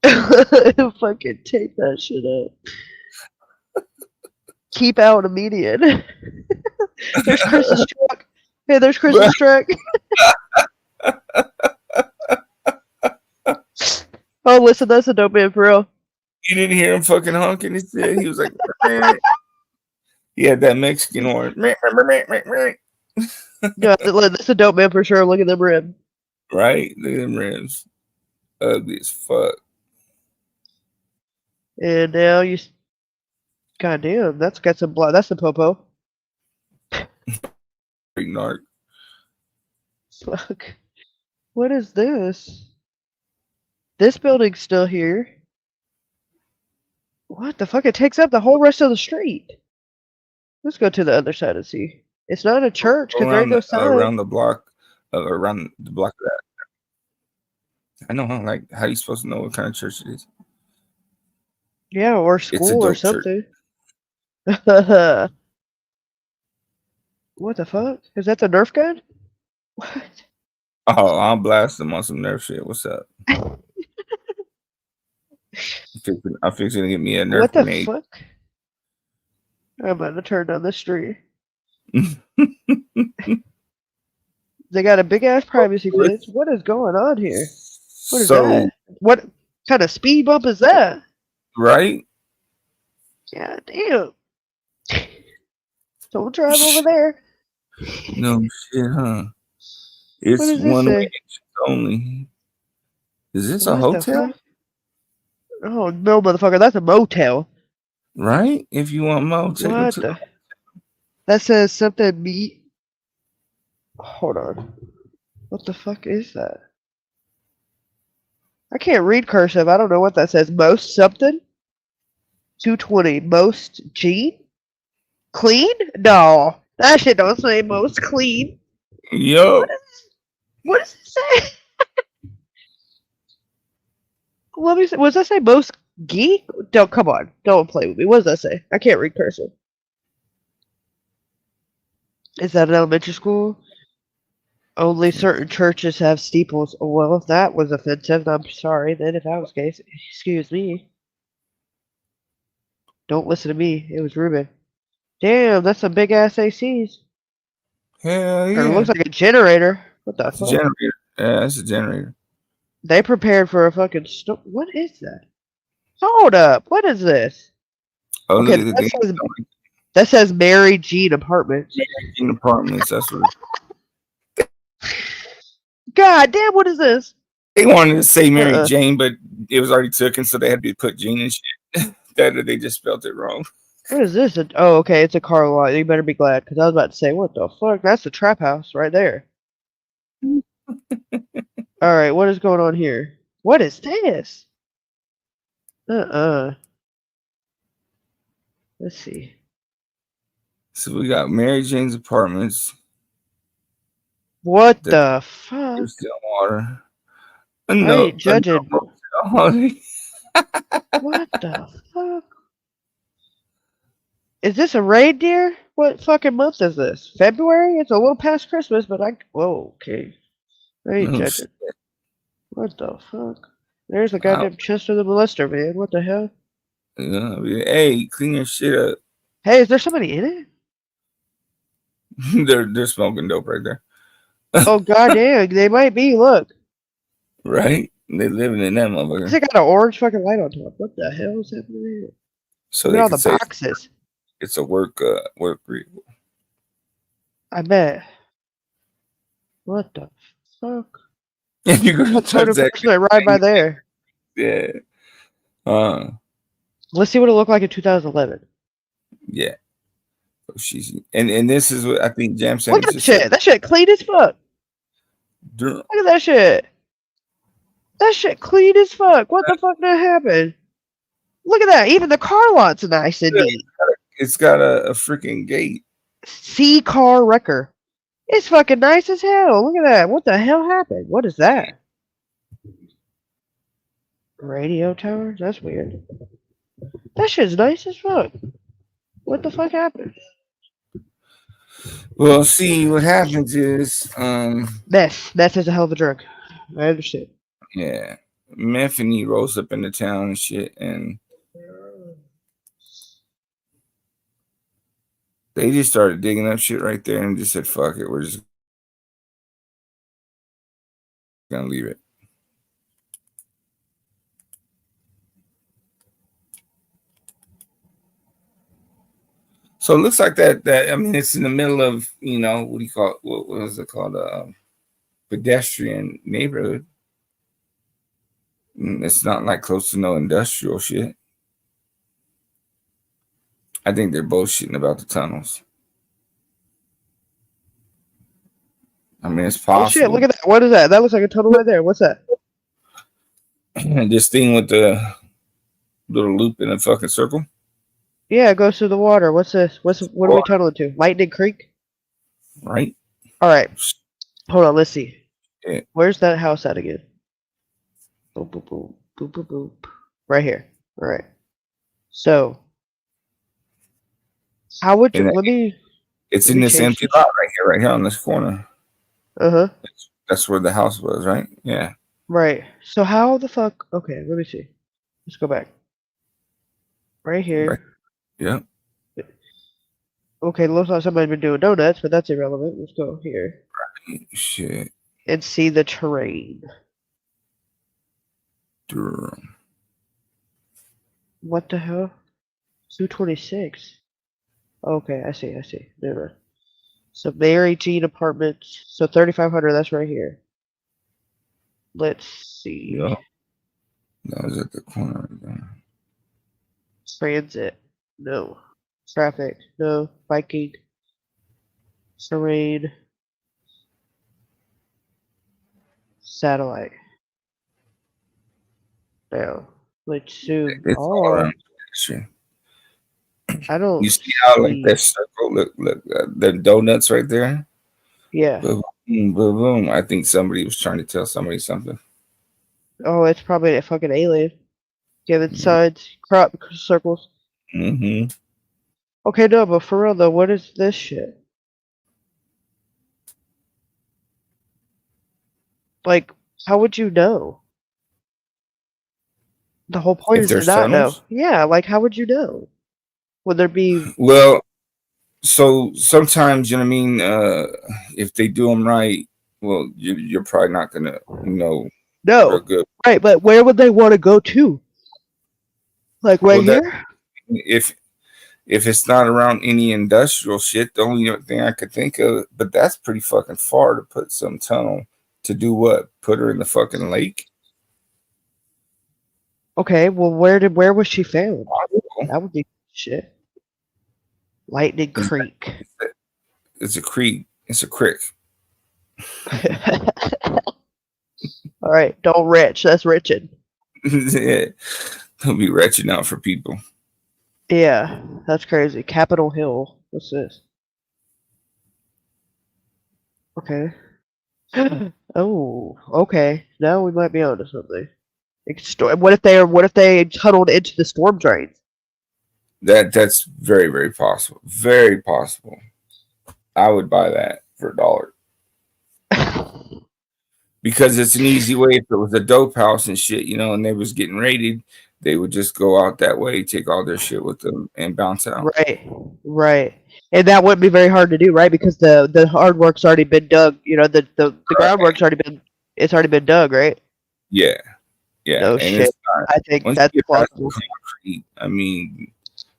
Fucking tape that shit up. Keep out immediate. There's Chris's truck. Hey, there's Chris's truck. Oh, listen, that's a dope man for real. You didn't hear him fucking honking his head. He was like, he had that Mexican horn. Yeah, that's a dope man for sure. Look at them rims. Right? Look at them rims. Ugly as fuck. And now you. Goddamn, that's got some blood. That's the popo. Big narc. Fuck. What is this? This building's still here. What the fuck? It takes up the whole rest of the street. Let's go to the other side and see. It's not a church because there ain't no sign. Around the block. Around the block of that. I know, huh? Like, how you supposed to know what kind of church it is? Yeah, or It's a school or dope church. something. What the fuck? Is that the Nerf gun? What? Oh, I'll blast them on some Nerf shit. What's up? I'm fixing to get me a Nerf What the grenade. fuck? I'm about to turn down the street. They got a big ass privacy fence. What is going on here? What is So, that? What kind of speed bump is that? right? God damn. Don't drive over there. No shit, huh? It's What does this one say? way only. Is this a What the hotel? fuck? Oh no, motherfucker, that's a motel. Right? If you want more, take them What to the? That says something meat. Hold on. What the fuck is that? I can't read cursive. I don't know what that says. Most something? 220. Most G? Clean? No. That shit don't say most clean. Yo. What does it say? Let me see. What does that say? Most geek? Don't, come on. Don't play with me. What does that say? I can't read cursive. Is that an elementary school? Only certain churches have steeples. Well, if that was offensive, I'm sorry. Then if that was the case, excuse me. Don't listen to me. It was Ruben. Damn, that's some big ass ACs. Hell Or it yeah. looks like a generator. What the It's a fuck? generator. Yeah, it's a generator. They prepared for a fucking what is that? Hold up. What is this? Oh, Okay, look at the that says Mary Jean Apartments. in apartments. That's what God damn, what is this? they wanted to say Mary Jane, but it was already taken, so they had to put Jean and shit. That they just spelled it wrong. What is this? Oh, okay, it's a car lot. You better be glad, because I was about to say, what the fuck? That's the trap house right there. Alright, what is going on here? What is this? Let's see. So we got Mary Jane's Apartments. What the fuck? There's still water. I ain't judging. What the fuck? Is this a reindeer? What fucking month is this? February? It's a little past Christmas, but whoa, okay. I ain't Oh, judging. shit. What the fuck? There's the goddamn chest of the molester, man. What the hell? Yeah, I mean, hey, clean your shit up. Hey, is there somebody in it? They're smoking dope right there. Oh goddamn, they might be. Look, Right? They living in that motherfucker. they got an orange fucking light on top. What the hell is happening here? So Look they at all can the say boxes. it's a work group. I bet. What the fuck? And you're gonna Let's go touch to that. person right by there. Yeah. Let's see what it looked like in 2011. Yeah. So she's and this is what I think Jam Look Sandwich at that just shit. said. That shit clean as fuck. Look at that shit. That shit clean as fuck. What the fuck that happened? Look at that. Even the car lot's nice and neat. It's got a freaking gate. C car wrecker. It's fucking nice as hell. Look at that. What the hell happened? What is that? Radio towers? That's weird. That shit's nice as fuck. What the fuck happened? Well, see, what happens is Meth. Meth is a hell of a drug. I understand. yeah, Methany rolls up into town and shit, and they just started digging up shit right there and just said, fuck it, we're just gonna leave it. So it looks like that I mean, it's in the middle of, you know, what do you call it? What is it called? Pedestrian neighborhood. It's not like close to no industrial shit. I think they're bullshitting about the tunnels. I mean, it's possible. Oh shit, look at that. What is that? That looks like a tunnel right there. What's that? This thing with the little loop in a fucking circle. Yeah, it goes through the water. What's this? What are we tunneling to? Lightning Creek? Right. Alright. Hold on, let's see. Yeah. Where's that house at again? Boop, boop, boop, boop, boop, boop. Right here. Alright. So, how would you, It's in this empty lot right here on this corner. Uh-huh. That's where the house was, right? Yeah. Right. So how the fuck, okay, let me see. Let's go back. Right here. Right. Yeah. Okay, looks like somebody's been doing donuts, but that's irrelevant. Let's go here. Shit. And see the terrain. Durham. What the hell? 226. Okay, I see. Never mind. So Mary Jean Apartments. So 3,500, that's right here. Let's see. Yeah. That was at the corner right there. Transit. No. Traffic. No. Biking. Terrain. Satellite. Now, let's zoom. It's all around the picture. I don't. You see how like that circle? Look, the donuts right there. Yeah. Boom, boom, boom, boom. I think somebody was trying to tell somebody something. Oh, it's probably a fucking alien. Giving signs, crop circles. Mm-hmm. Okay, no, but for real though, what is this shit? Like, how would you know? The whole point If is to there's not know. tunnels? Yeah, like how would you know? Would there be? Well, so sometimes, you know what I mean, if they do them right, well, you're probably not gonna know. No, real good. right? But where would they want to go to? Like right Well, here? If it's not around any industrial shit, the only thing I could think of, but that's pretty fucking far to put some tunnel to do what? Put her in the fucking lake? Okay, well, where was she found? That would be shit. Lightning Creek. It's a creek. It's a creek. All right, don't retch. That's retching. Yeah, don't be retching out for people. Yeah, that's crazy. Capitol Hill. What's this? Okay. Oh, okay. Now we might be onto something. What if they tunneled into the storm drains? That's very, very possible. Very possible. I would buy that for $1. because it's an easy way. If it was a dope house and shit, you know, and they was getting raided, they would just go out that way, take all their shit with them, and bounce out. Right. And that wouldn't be very hard to do, right? Because the hard work's already been dug. You know, the groundwork's already been dug, right? Yeah, yeah. No And shit. it's not, I think once that's you get past the plausible. concrete, I mean,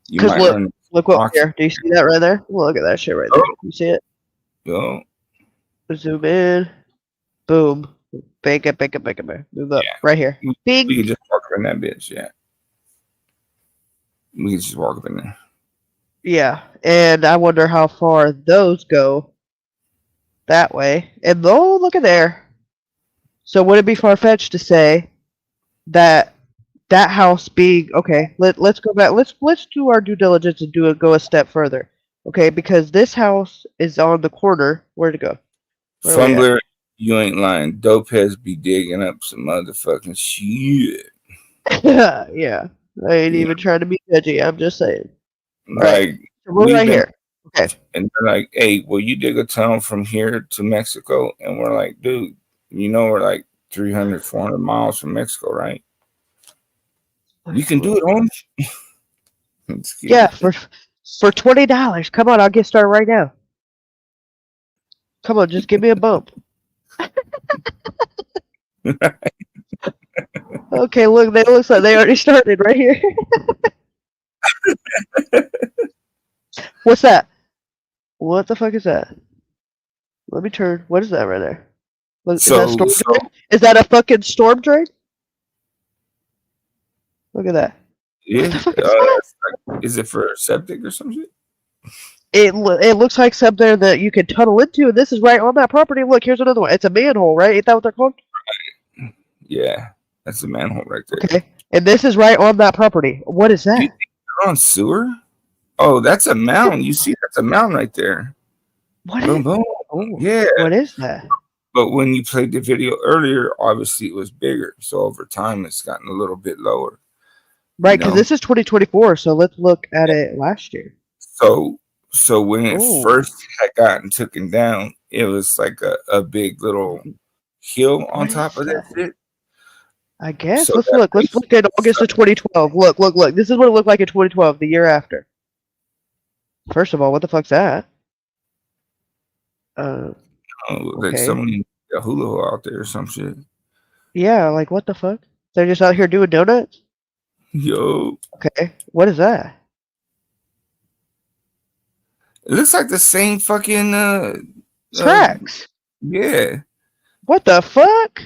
you Because might run look what rocks. here. Do you see that right there? Look at that shit right there. You see it? Go. Zoom in. Boom. Bake it. Move up. Right here. We can just walk up in that bitch. Yeah. We can just walk up in there. Yeah. And I wonder how far those go that way. And oh, look at there. So would it be far-fetched to say that that house being okay? Let's go back. Let's do our due diligence and go a step further. Okay, because this house is on the corner. Where'd it go? Where are we at? Fumbler, you ain't lying. Dope heads be digging up some motherfucking shit. Yeah. I ain't even trying to be judgy. I'm just saying. Like, So we're we've right been- here. Okay. And they're like, hey, will you dig a tunnel from here to Mexico? And we're like, dude, you know, we're like 300, 400 miles from Mexico, right? You can do it, homie. Yeah, for $20. Come on, I'll get started right now. Come on, just give me a bump. Okay, look, it looks like they already started right here. What's that? What the fuck is that? Let me turn. What is that right there? Look, is that storm drain? Is that a fucking storm drain? Look at that. Yeah. Is it for septic or some shit? It looks like something that you can tunnel into, and this is right on that property. Look, here's another one. It's a manhole, right? Ain't that what they're called? Yeah, that's a manhole right there. Okay. And this is right on that property. What is that? They're on sewer? Oh, that's a mound. You see, that's a mound right there. What Boom, is? boom. Oh, Yeah. What is that? But when you played the video earlier, obviously it was bigger. So over time, it's gotten a little bit lower. Right, because this is 2024. So let's look at it last year. So when it first had gotten taken down, it was like a big little hill on top of that shit. I guess. So Let's that look. Let's look at August of 2012. Look. This is what it looked like in 2012, the year after. First of all, what the fuck's that? Like Okay. someone got hula hoop out there or some shit. Yeah, like what the fuck? They're just out here doing donuts? Yo. Okay. What is that? It looks like the same fucking Tracks. Yeah. What the fuck?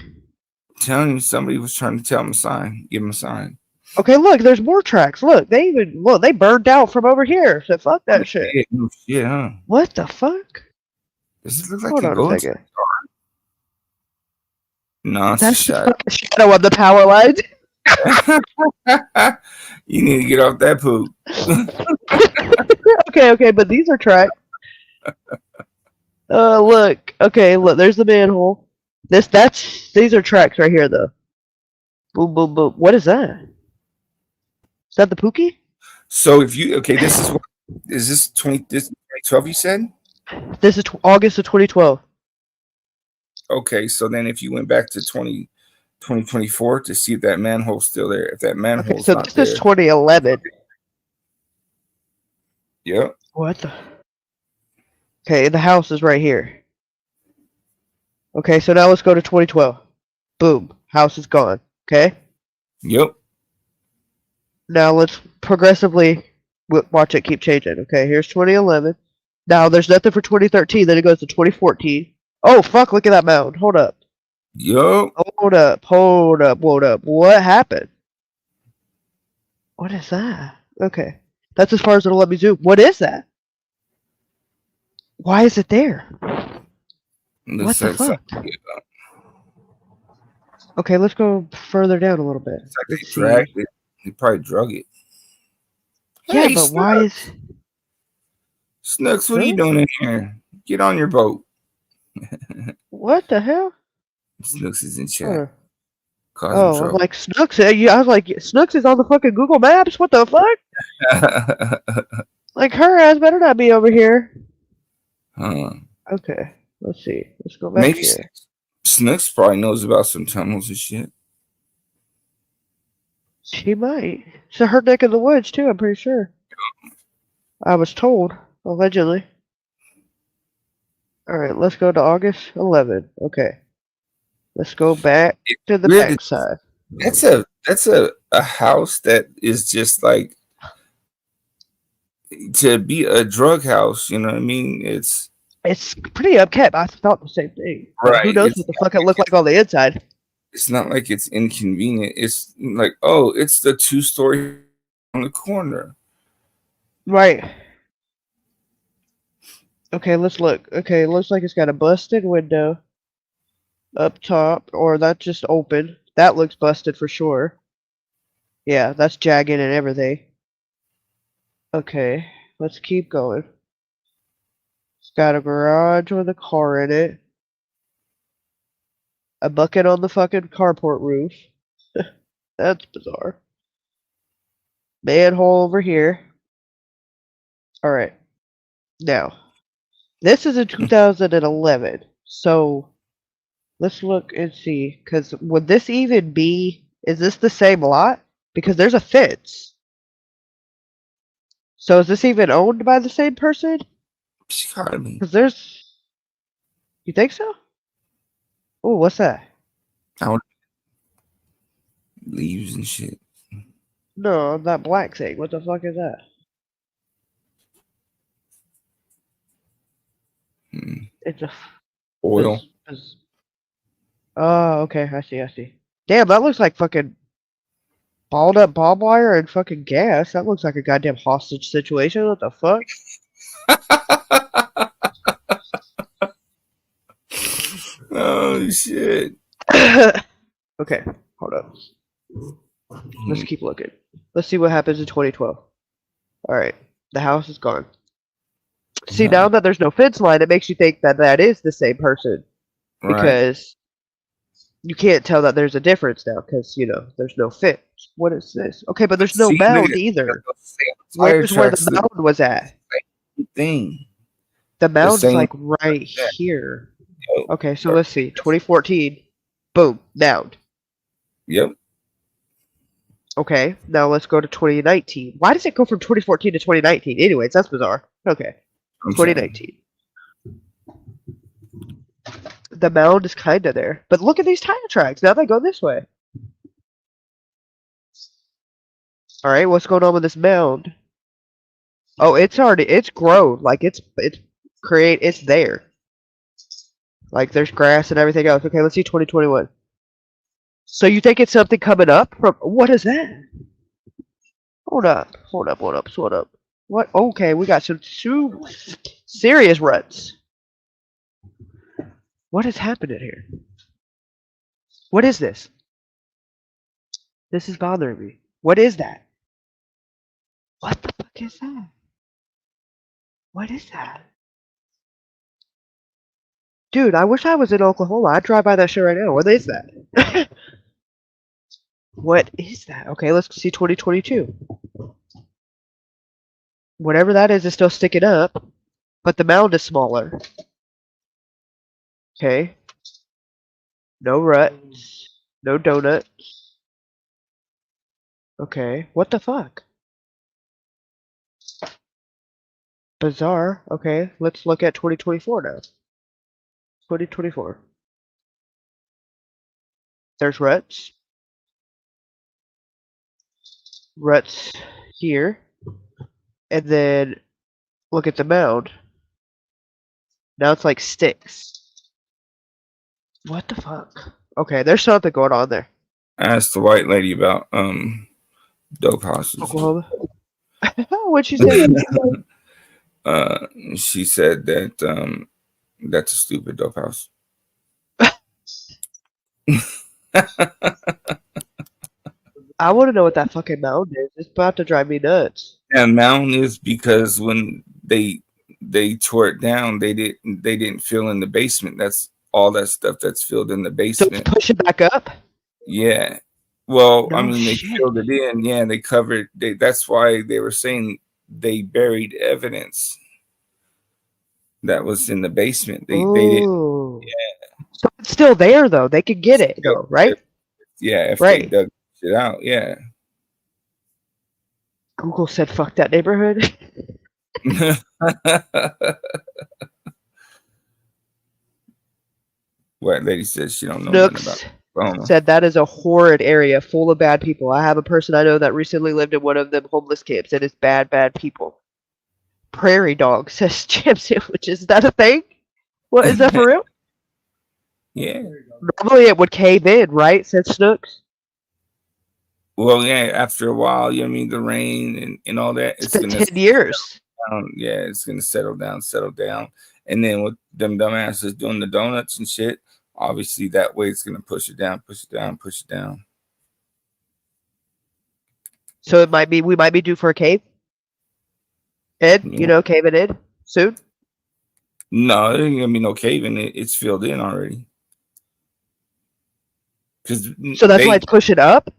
Telling you, somebody was trying to tell him a sign. Give him a sign. Okay, look, there's more tracks. Look, they burned out from over here. So fuck that shit. Yeah, no shit, huh? What the fuck? Does it look like Hold he on a goes? second. No, it's a That's the shot. fucking shadow on the power lines. You need to get off that poop. Okay, but these are tracks. Look. Okay, look, there's the manhole. These are tracks right here though. Boom, boom, boom. What is that? Is that the Pookie? So if you this is what is this 2012 you said? This is August of 2012. Okay, so then if you went back to 2024 to see if that manhole's still there, if that manhole's Okay, so not this there. is 2011. Yep. What the? Okay, the house is right here. Okay, so now let's go to 2012. Boom, house is gone. Okay. Yep. Now let's progressively watch it keep changing. Okay, here's 2011. Now there's nothing for 2013. Then it goes to 2014. Oh fuck! Look at that mound. Hold up. Yep. Hold up. What happened? What is that? Okay, that's as far as it'll let me zoom. What is that? Why is it there? What the fuck? Okay, let's go further down a little bit. It's like Let's they see. dragged it. They probably drug it. Yeah, Hey, but why is? Snooks, what are you Really? doing in here? Get on your boat. What the hell? Snooks is in chat. Huh. Causing Oh, I'm trouble. like Snooks. I was like, Snooks is on the fucking Google Maps. What the fuck? Like her ass better not be over here. Huh. Okay, let's see. Let's go back Maybe here. Snooks probably knows about some tunnels and shit. She might. It's her neck of the woods too, I'm pretty sure. I was told, allegedly. Alright, let's go to August 11. Okay. Let's go back to the Weird. backside. That's a house that is just like to be a drug house, you know what I mean? It's pretty upkept. I thought the same thing. But who right. knows what the fuck it looked like on the inside? It's not like it's inconvenient. It's like, oh, it's the 2-story on the corner. Right. Okay, let's look. Okay, it looks like it's got a busted window up top, or that's just open. That looks busted for sure. Yeah, that's jagged and everything. Okay, let's keep going. It's got a garage with a car in it. A bucket on the fucking carport roof. That's bizarre. Manhole over here. Alright. Now, this is in 2011. So, let's look and see. Because would this even be... Is this the same lot? Because there's a fence. So is this even owned by the same person? She gotta be. Because there's... You think so? Oh, what's that? Leaves and shit. No, that black thing. What the fuck is that? It's a... Oil. Oh, okay. I see. Damn, that looks like fucking balled up barbed wire and fucking gas. That looks like a goddamn hostage situation. What the fuck? Oh, shit. Okay, hold up. Let's keep looking. Let's see what happens in 2012. Alright, the house is gone. See, now that there's no fence line, it makes you think that that is the same person. Right. Because you can't tell that there's a difference now, because, you know, there's no fence. What is this? Okay, but there's no See, mound nigga, either. fire Where's where tracks the mound was at? thing. The mound is same- like right here. Okay, so let's see. 2014. Boom, mound. Yep. Okay, now let's go to 2019. Why does it go from 2014 to 2019? Anyways, that's bizarre. Okay, 2019. The mound is kind of there. But look at these tire tracks. Now they go this way. Alright, what's going on with this mound? Oh, it's grown. Like, it's there. Like, there's grass and everything else. Okay, let's see 2021. So you think it's something coming up from... What is that? Hold up. What? Okay, we got some serious ruts. What is happening here? What is this? This is bothering me. What is that? What the fuck is that? What is that? Dude, I wish I was in Oklahoma. I'd drive by that shit right now. What is that? What is that? Okay, let's see 2022. Whatever that is still sticking up, but the mound is smaller. Okay. No ruts. No donuts. Okay, what the fuck? Bizarre. Okay, let's look at 2024 now. 2024. There's ruts. Ruts here. And then look at the mound. Now it's like sticks. What the fuck? Okay, there's something going on there. I asked the white lady about dope houses. Oklahoma. What'd she say? She said that that's a stupid dope house. I want to know what that fucking mound is. It's about to drive me nuts. And mound is because when they tore it down, they didn't fill in the basement. That's all that stuff that's filled in the basement. So push it back up? Yeah. Well, No I mean, they shit. filled it in. Yeah, they covered. That's why they were saying they buried evidence that was in the basement. They didn't. Yeah. So it's still there though. They could get it though, right? Yeah, if they Right. dug shit out, yeah. Google said fuck that neighborhood. What lady said she don't know nothing about Snooks Oklahoma. said that is a horrid area full of bad people. I have a person I know that recently lived in one of them homeless camps. It is bad, bad people. Prairie dog says jam sandwiches. Is that a thing? What is that for real? Yeah. Normally it would cave in, right? Said Snooks. Well, yeah, after a while, you know what I mean, the rain and all that, It's it's been gonna 10 years. down. Yeah, it's gonna settle down. And then with them dumbasses doing the donuts and shit, obviously that way it's gonna push it down. So we might be due for a cave. Ed, you know, caving in soon. No, there ain't gonna be no caving. It's filled in already. So that's why it's pushing up.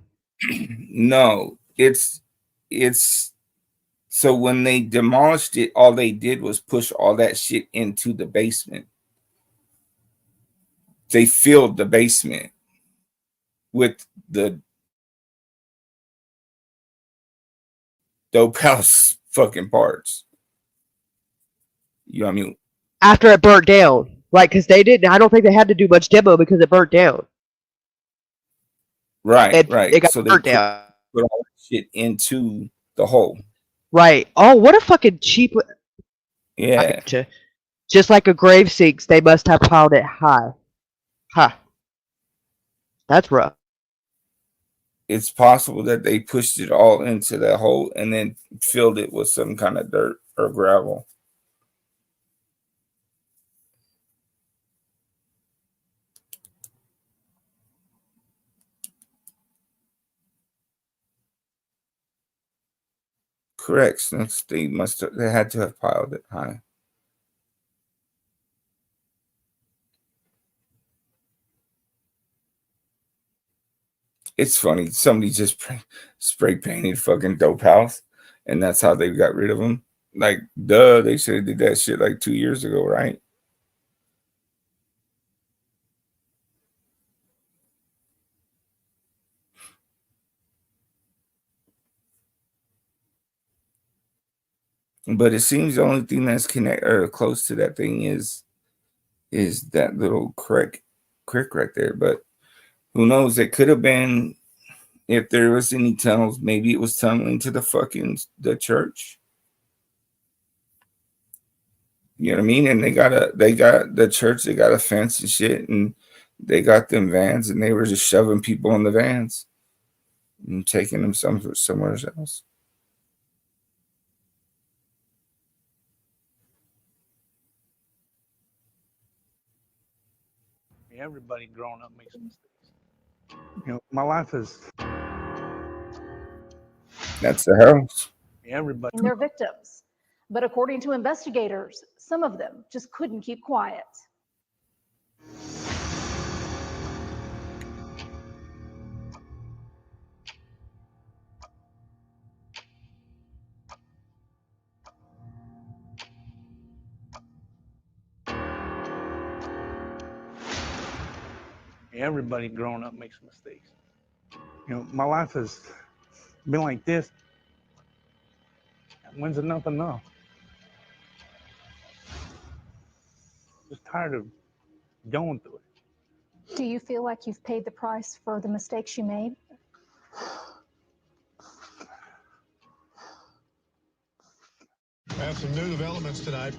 No, it's so when they demolished it, all they did was push all that shit into the basement. They filled the basement with the dope house fucking parts. You know what I mean? After it burnt down, right? Because they didn't. I don't think they had to do much demo because it burnt down. Right. It got So they burnt down. put all that shit into the hole. Right. Oh, what a fucking cheap. Yeah. I gotcha. Just like a grave sinks, they must have piled it high. Huh. That's rough. It's possible that they pushed it all into that hole and then filled it with some kind of dirt or gravel. Correct. Since they had to have piled it high. It's funny. Somebody just spray painted fucking dope house, and that's how they got rid of them. Like, duh, they should have did that shit like 2 years ago, right? But it seems the only thing that's close to that thing is that little creek right there. But who knows? It could have been, if there was any tunnels, maybe it was tunneling to the church. You know what I mean? And they got the church, they got a fence and shit, and they got them vans, and they were just shoving people in the vans and taking them somewhere else. Everybody growing up makes mistakes. You know, my life is. That's the house. Everybody. And their victims. But according to investigators, some of them just couldn't keep quiet. Everybody growing up makes mistakes. You know, my life has been like this. When's enough enough? Just tired of going through it. Do you feel like you've paid the price for the mistakes you made? I have some new developments tonight.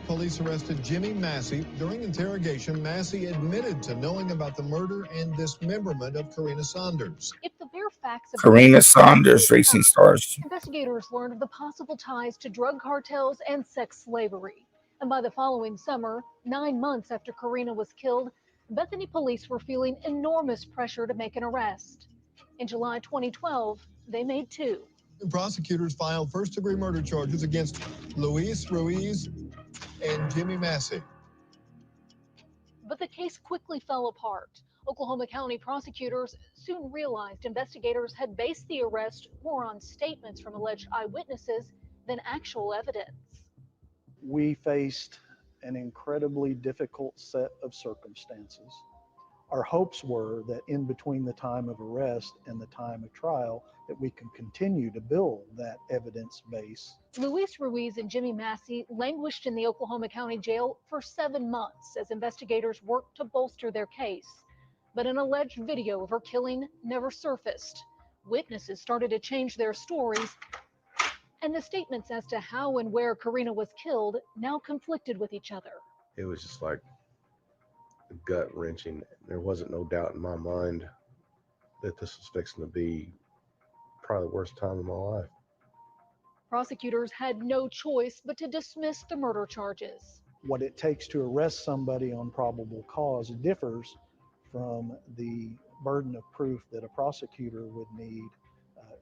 Police arrested Jimmy Massey. During interrogation, Massey admitted to knowing about the murder and dismemberment of Karina Saunders. If the bare facts of Karina Saunders, Racing Stars. investigators learned of the possible ties to drug cartels and sex slavery. And by the following summer, 9 months after Karina was killed, Bethany police were feeling enormous pressure to make an arrest. In July 2012, they made 2. Prosecutors filed first-degree murder charges against Luis Ruiz and Jimmy Massey. But the case quickly fell apart. Oklahoma County prosecutors soon realized investigators had based the arrest more on statements from alleged eyewitnesses than actual evidence. We faced an incredibly difficult set of circumstances. Our hopes were that in between the time of arrest and the time of trial, that we can continue to build that evidence base. Luis Ruiz and Jimmy Massey languished in the Oklahoma County Jail for 7 months as investigators worked to bolster their case. But an alleged video of her killing never surfaced. Witnesses started to change their stories, and the statements as to how and where Karina was killed now conflicted with each other. It was just like gut wrenching. There wasn't no doubt in my mind that this was fixing to be probably the worst time of my life. Prosecutors had no choice but to dismiss the murder charges. What it takes to arrest somebody on probable cause differs from the burden of proof that a prosecutor would need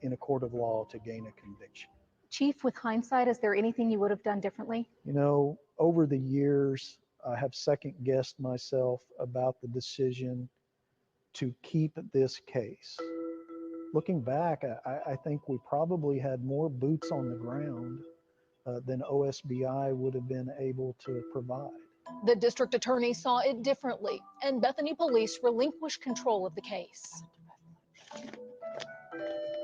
in a court of law to gain a conviction. Chief, with hindsight, is there anything you would have done differently? You know, over the years, I have second guessed myself about the decision to keep this case. Looking back, I think we probably had more boots on the ground than OSBI would have been able to provide. The district attorney saw it differently, and Bethany police relinquished control of the case.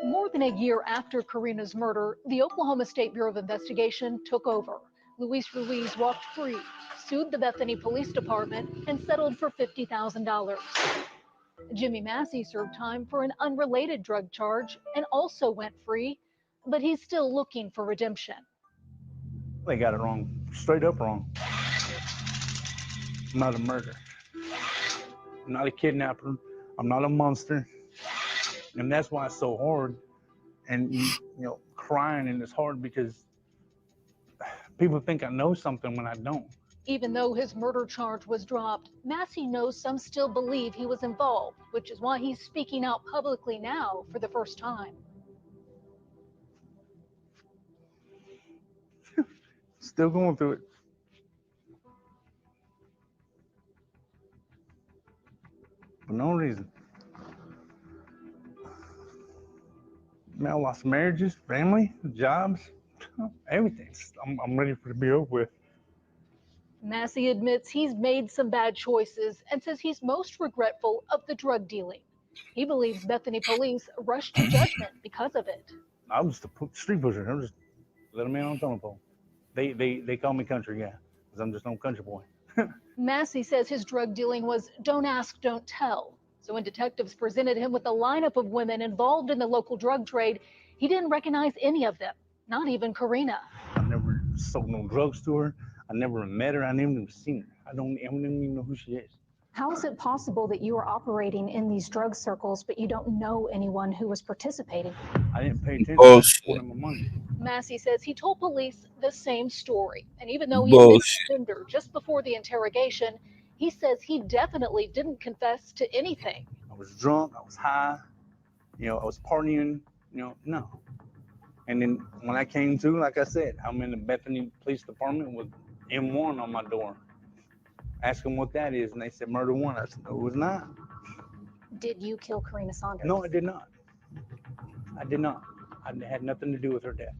More than a year after Karina's murder, the Oklahoma State Bureau of Investigation took over. Luis Ruiz walked free, sued the Bethany Police Department, and settled for $50,000. Jimmy Massey served time for an unrelated drug charge and also went free, but he's still looking for redemption. They got it wrong, straight up wrong. I'm not a murderer. I'm not a kidnapper. I'm not a monster. And that's why it's so hard. And, you know, crying, and it's hard because people think I know something when I don't. Even though his murder charge was dropped, Massey knows some still believe he was involved, which is why he's speaking out publicly now for the first time. Still going through it. For no reason. Man, I lost marriages, family, jobs, everything. I'm ready for it to be over with. Massey admits he's made some bad choices and says he's most regretful of the drug dealing. He believes Bethany police rushed to judgment because of it. I was the street pusher. I was just let a man on the telephone. They call me country, yeah, because I'm just no country boy. Massey says his drug dealing was don't ask, don't tell. So when detectives presented him with a lineup of women involved in the local drug trade, he didn't recognize any of them, not even Karina. I never sold no drugs to her. I never met her. I never even seen her. I don't even know who she is. How is it possible that you are operating in these drug circles, but you don't know anyone who was participating? I didn't pay attention. Bullshit. My money. Massey says he told police the same story. And even though he Bullshit. admitted to just before the interrogation, he says he definitely didn't confess to anything. I was drunk. I was high. You know, I was partying. You know, no. And then when I came to, like I said, I'm in the Bethany Police Department with M1 on my door. Ask them what that is, and they said murder one. I said, no, it was not. Did you kill Karina Saunders? No, I did not. I did not. I had nothing to do with her death.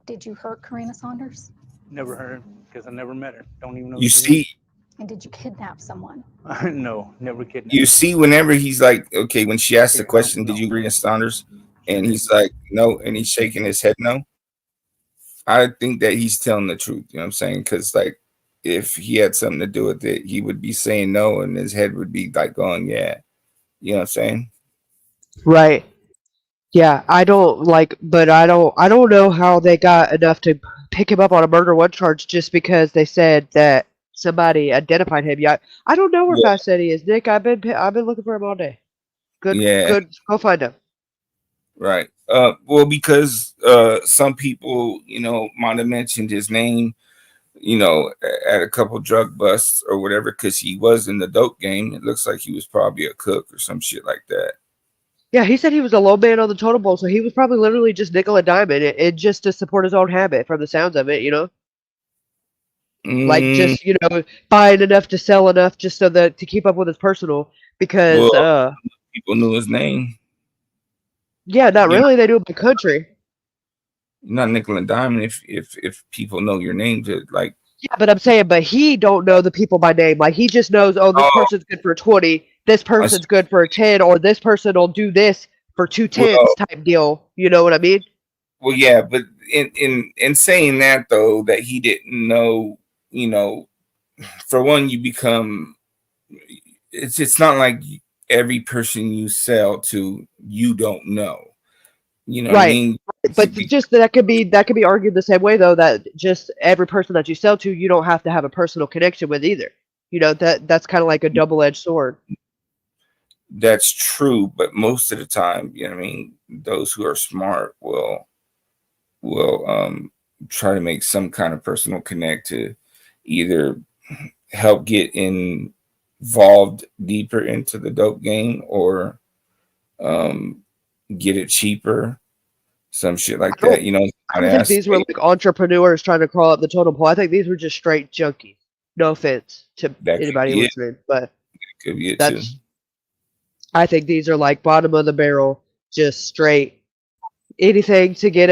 Did you hurt Karina Saunders? Never heard her because I never met her. Don't even know. You see, And did you kidnap someone? no, never kidnapped. you see, whenever he's like, okay, when she asked the question, did you Karina Saunders? And he's like, no, and he's shaking his head no. I think that he's telling the truth. You know what I'm saying? Because like, if he had something to do with it, he would be saying no, and his head would be like going, yeah. You know what I'm saying? Right. Yeah, I don't know how they got enough to pick him up on a murder one charge just because they said that somebody identified him. Yeah, I don't know where Fast Eddie is, Nick. I've been looking for him all day. Good, go find him. Right. Well, because some people, you know, might have mentioned his name, you know, at a couple drug busts or whatever, because he was in the dope game. It looks like he was probably a cook or some shit like that. Yeah, he said he was a low man on the totem pole, so he was probably literally just nickel and diamond, it just to support his own habit, from the sounds of it, you know. Like just, you know, buying enough to sell enough just so that to keep up with his personal, because people knew his name. Yeah, not really. They do it by country. Not nickel and diamond if people know your name to like Yeah, but I'm saying, but he don't know the people by name. Like he just knows, oh, this Oh, person's good for 20, this I see. person's good for a 10, or this person will do this for 2 10s Well, type deal. You know what I mean? well, yeah, but in saying that though, that he didn't know, you know, for one, you become. It's not like every person you sell to you don't know. You know what I Right. mean? But just that could be argued the same way though, that just every person that you sell to, you don't have to have a personal connection with either. You know, that's kind of like a double-edged sword. That's true, but most of the time, you know what I mean, those who are smart will try to make some kind of personal connect to either help get involved deeper into the dope game or get it cheaper, some shit like that. You know, I don't think these were like entrepreneurs trying to crawl up the totem pole. I think these were just straight junkies. No offense to that could anybody be it. listening, but Could be it too. that's I think these are like bottom of the barrel, just straight anything to get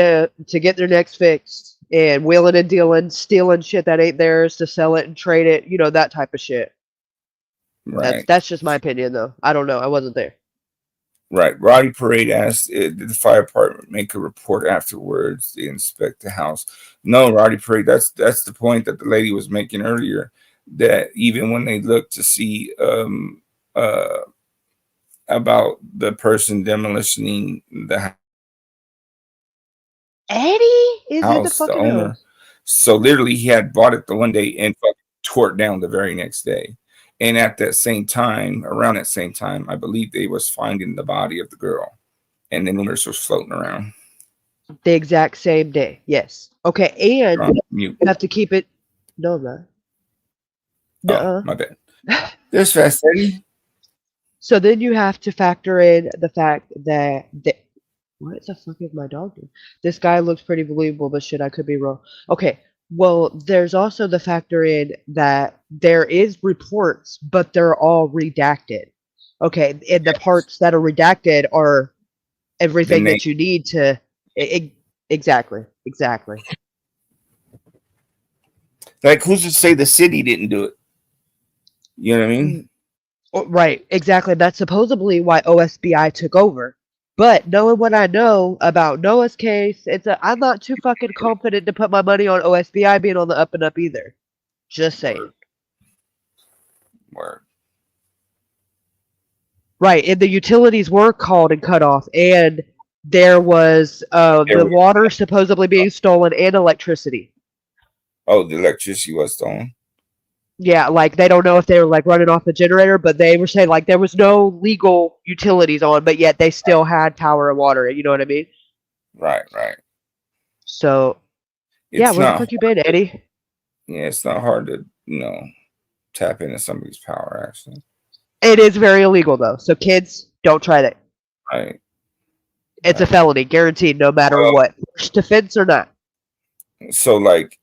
their next fixed and wheeling and dealing, stealing shit that ain't theirs to sell it and trade it, you know, that type of shit. Right. That's just my opinion though. I don't know. I wasn't there. Right. Roddy Parade asked, did the fire department make a report afterwards? They inspect the house. No, Roddy Parade, that's the point that the lady was making earlier, that even when they look to see about the person demolishing the Eddie is in the house, the fucking owner. house. So literally he had bought it the one day and fucking tore it down the very next day. And at that same time, around that same time, I believe they was finding the body of the girl. And then rumors was floating around. The exact same day. Yes. Okay, and you have to keep it. No, man. Oh, my bad. There's Fast Eddie. So then you have to factor in the fact that what the fuck is my dog doing? This guy looks pretty believable, but shit, I could be wrong. Okay, well, there's also the factor in that there is reports, but they're all redacted. Okay, and the parts that are redacted are everything that you need to. Exactly. Like, who's to say the city didn't do it? You know what I mean? Right, exactly. That's supposedly why OSBI took over. But knowing what I know about Noah's case, I'm not too fucking confident to put my money on OSBI being on the up and up either. Just saying. Word. Right, and the utilities were called and cut off, and there was the water supposedly being stolen and electricity. Oh, the electricity was stolen. Yeah, like they don't know if they were like running off the generator, but they were saying like there was no legal utilities on, but yet they still had power and water. You know what I mean? Right. So, yeah, where the fuck you been, Eddie? Yeah, it's not hard to tap into somebody's power. Actually, it is very illegal though. So kids, don't try that. Right. It's a felony, guaranteed, no matter what, first offense or not. So, like,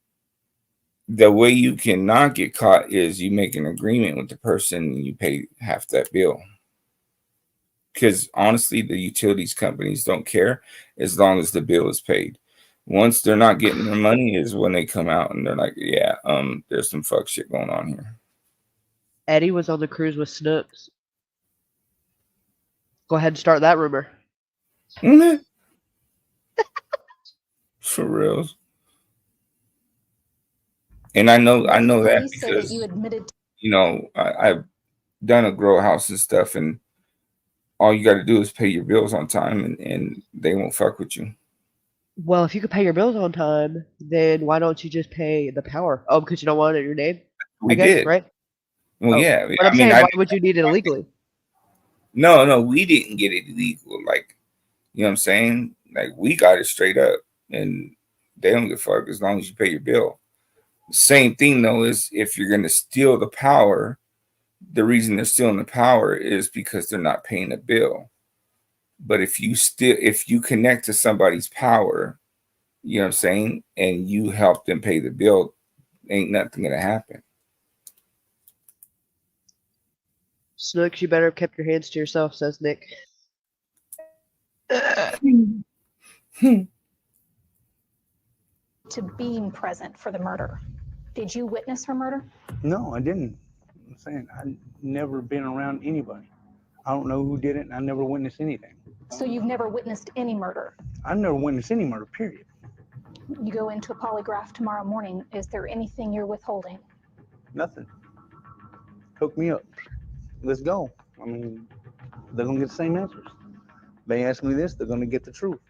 the way you cannot get caught is you make an agreement with the person and you pay half that bill. Because honestly, the utilities companies don't care as long as the bill is paid. Once they're not getting their money is when they come out and they're like, yeah, there's some fuck shit going on here. Eddie was on the cruise with Snooks. Go ahead and start that rumor. For real. And I know that because you know I've done a grow house and stuff, and all you got to do is pay your bills on time, and they won't fuck with you. Well, if you could pay your bills on time, then why don't you just pay the power? Oh, because you don't want it in your name? We did, right? Well, yeah. But I'm saying, why would you need it illegally? No, we didn't get it illegal. Like, you know what I'm saying? Like, we got it straight up, and they don't give a fuck as long as you pay your bill. Same thing though is if you're going to steal the power, the reason they're stealing the power is because they're not paying the bill. But if you connect to somebody's power, you know what I'm saying, and you help them pay the bill, ain't nothing going to happen. Snooks, you better have kept your hands to yourself, says Nick. To being present for the murder. Did you witness her murder? No, I didn't. I'm saying I never been around anybody. I don't know who did it, and I never witnessed anything. So you've never witnessed any murder? I've never witnessed any murder, period. You go into a polygraph tomorrow morning. Is there anything you're withholding? Nothing. Hook me up. Let's go. I mean, they're gonna get the same answers. They ask me this, they're gonna get the truth.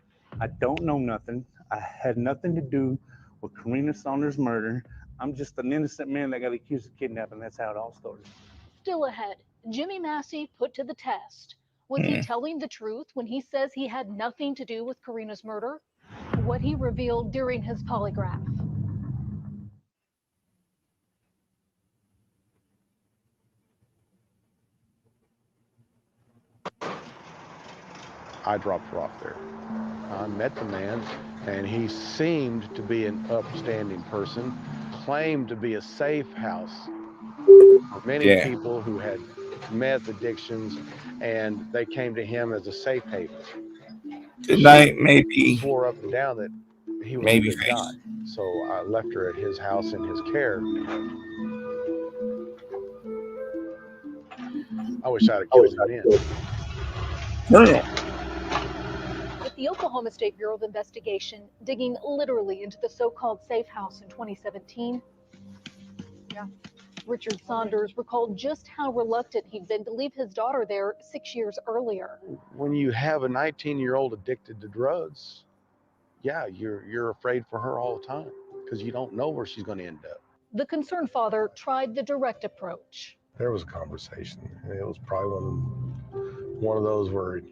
I don't know nothing. I had nothing to do with Karina Saunders' murder. I'm just an innocent man that got accused of kidnapping. That's how it all started. Still ahead, Jimmy Massey put to the test. Was he telling the truth when he says he had nothing to do with Karina's murder? What he revealed during his polygraph. I dropped her off there. I met the man, and he seemed to be an upstanding person, claimed to be a safe house for many people who had meth addictions, and they came to him as a safe haven. Tonight, She maybe. swore up and down that he was Maybe a good guy. So I left her at his house in his care. I wish I'd have killed him then. With the Oklahoma State Bureau of Investigation digging literally into the so-called safe house in 2017, Richard Saunders recalled just how reluctant he'd been to leave his daughter there 6 years earlier. When you have a 19-year-old addicted to drugs, yeah, you're afraid for her all the time because you don't know where she's going to end up. The concerned father tried the direct approach. There was a conversation. It was probably one of those where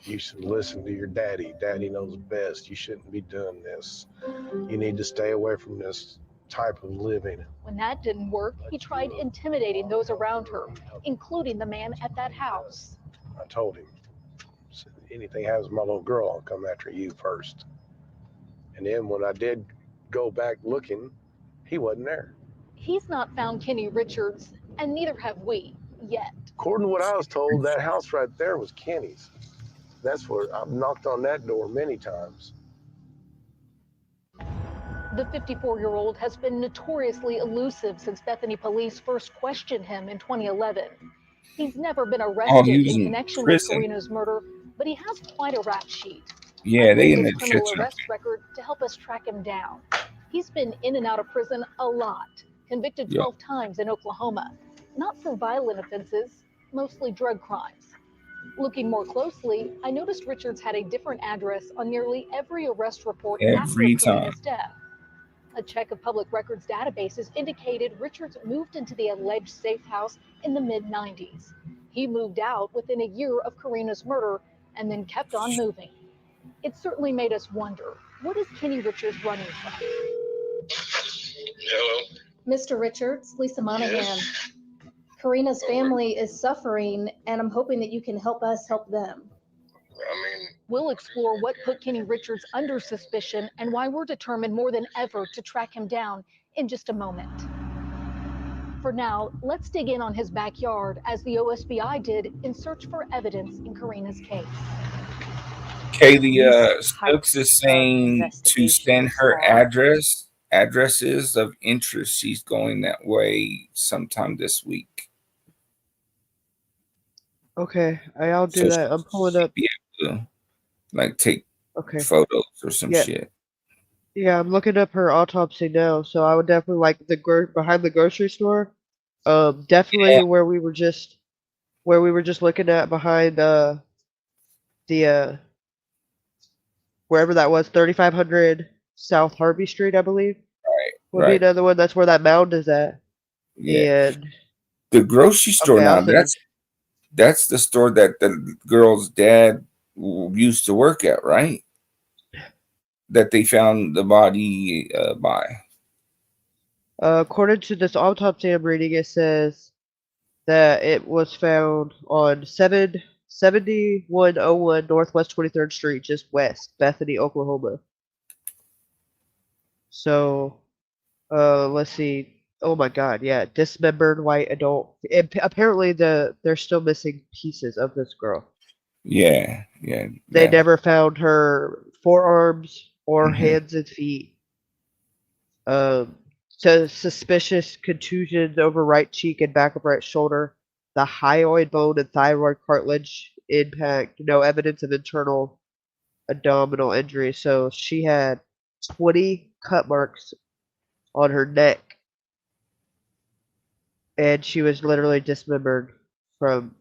you should listen to your daddy. Daddy knows best. You shouldn't be doing this. You need to stay away from this type of living. When that didn't work, he tried intimidating those around her, including the man at that house. I told him, anything happens to my little girl, I'll come after you first. And then when I did go back looking, he wasn't there. He's not found Kenny Richards, and neither have we, yet. According to what I was told, that house right there was Kenny's. That's where I've knocked on that door many times. The 54-year-old has been notoriously elusive since Bethany police first questioned him in 2011. He's never been arrested in connection with Karina's murder, but he has quite a rap sheet. Yeah, they in the criminal kitchen. arrest record to help us track him down. He's been in and out of prison a lot, convicted 12 times in Oklahoma, not for violent offenses, mostly drug crimes. Looking more closely, I noticed Richards had a different address on nearly every arrest report after Karina's death. A check of public records databases indicated Richards moved into the alleged safe house in the mid-90s. He moved out within a year of Karina's murder and then kept on moving. It certainly made us wonder, what is Kenny Richards running from? Hello. Mr. Richards, Lisa Monahan. Yes. Karina's family is suffering, and I'm hoping that you can help us help them. We'll explore what put Kenny Richards under suspicion and why we're determined more than ever to track him down in just a moment. For now, let's dig in on his backyard as the OSBI did in search for evidence in Karina's case. Kaylee Stokes is saying to send her addresses of interest. She's going that way sometime this week. Okay, I'll do that. I'm pulling up. Be able to, like, take photos or some shit. Yeah, I'm looking up her autopsy now. So I would definitely like the behind the grocery store. Definitely where we were just looking at behind the wherever that was, 3500 South Harvey Street, I believe. Would be another one. That's where that mound is at. Yeah. And the grocery store now. That's the store that the girl's dad used to work at, right? That they found the body by. According to this autopsy I'm reading, it says that it was found on 7101 Northwest 23rd Street, just west, Bethany, Oklahoma. So, let's see. Oh my God, yeah, dismembered white adult. And apparently, they're still missing pieces of this girl. Yeah. They never found her forearms or hands and feet. So suspicious contusions over right cheek and back of right shoulder. The hyoid bone and thyroid cartilage impact. No evidence of internal abdominal injury. So she had 20 cut marks on her neck, and she was literally dismembered from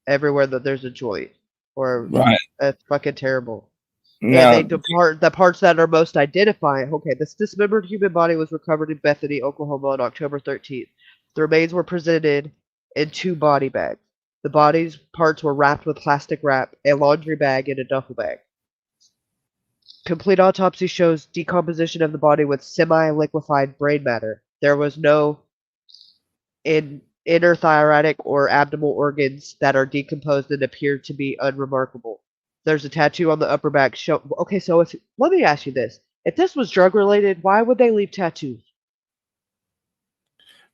everywhere that there's a joint. Or Right. that's fucking terrible. And Now, they depart the parts that are most identifying. Okay, this dismembered human body was recovered in Bethany, Oklahoma on October 13th. The remains were presented in 2 body bags. The body's parts were wrapped with plastic wrap, a laundry bag, and a duffel bag. Complete autopsy shows decomposition of the body with semi-liquefied brain matter. There was no inner thyroidic or abdominal organs that are decomposed and appear to be unremarkable. There's a tattoo on the upper back. Okay, so let me ask you this: if this was drug related, why would they leave tattoos?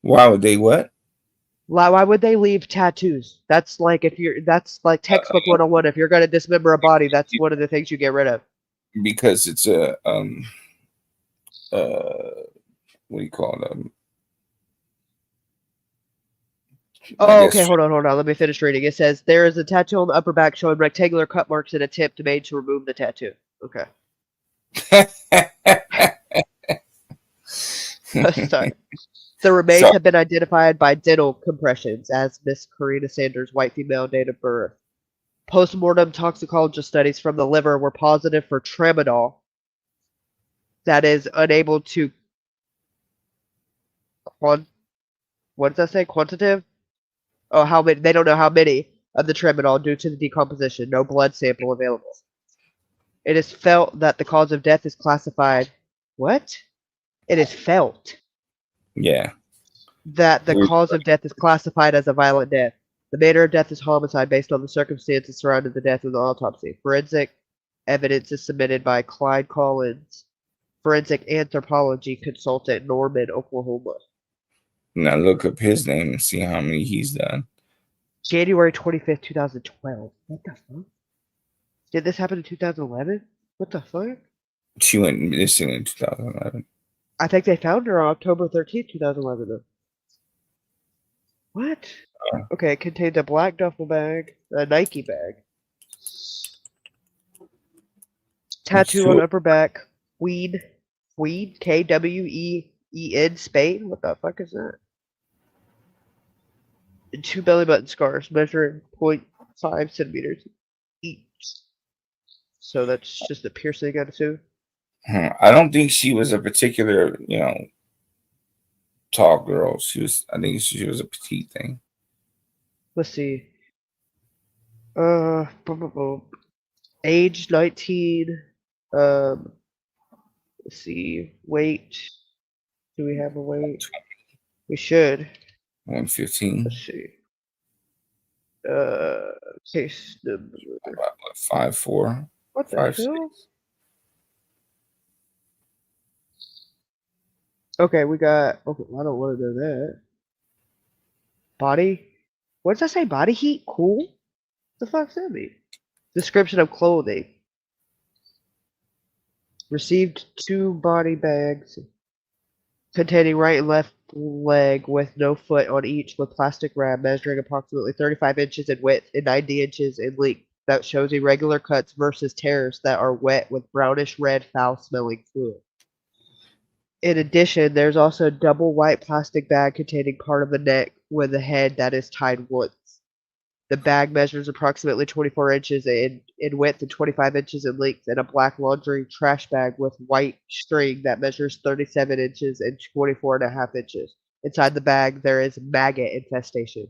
why would they what? Why would they leave tattoos? That's like that's like textbook 101. If you're gonna dismember a body, that's one of the things you get rid of. Because it's a what do you call it? Oh, okay, hold on. Let me finish reading. It says there is a tattoo on the upper back showing rectangular cut marks in an attempt made to remove the tattoo. Okay. Sorry. The remains have been identified by dental compressions as Miss Karina Saunders, white female, date of birth. Postmortem toxicology studies from the liver were positive for tramadol. That is unable to what does that say? Quantitative? Oh, how many? They don't know how many of the tramadol due to the decomposition. No blood sample available. It is felt that the cause of death is classified. What? It is felt. Yeah. That the cause of death is classified as a violent death. The manner of death is homicide based on the circumstances surrounding the death and the autopsy. Forensic evidence is submitted by Clyde Collins, forensic anthropology consultant, Norman, Oklahoma. Now look up his name and see how many he's done. January 25th, 2012. What the fuck? Did this happen in 2011? What the fuck? She went missing in 2011. I think they found her on October 13th, 2011. Though. What? Okay, it contained a black duffel bag, a Nike bag, tattoo on upper back, Weed, Kween, Spain. What the fuck is that? And 2 belly button scars measuring 0.5 centimeters each. So that's just a piercing, I'd assume. I don't think she was a particular, tall girl. I think she was a petite thing. Let's see. Age 19. Let's see. Weight. Do we have a weight? We should. 115. Let's see. Case number. 5'4". What the 5'6". hell? Okay, we got. Okay, I don't want to know that. Body. What does that say? Body heat? Cool? The fuck's that mean? Description of clothing. Received 2 body bags containing right and left leg with no foot on each with plastic wrap measuring approximately 35 inches in width and 90 inches in length. That shows irregular cuts versus tears that are wet with brownish red foul smelling fluid. In addition, there's also a double white plastic bag containing part of the neck with a head that is tied once. The bag measures approximately 24 inches in width and 25 inches in length, and a black laundry trash bag with white string that measures 37 inches and 24.5 inches. Inside the bag, there is maggot infestation.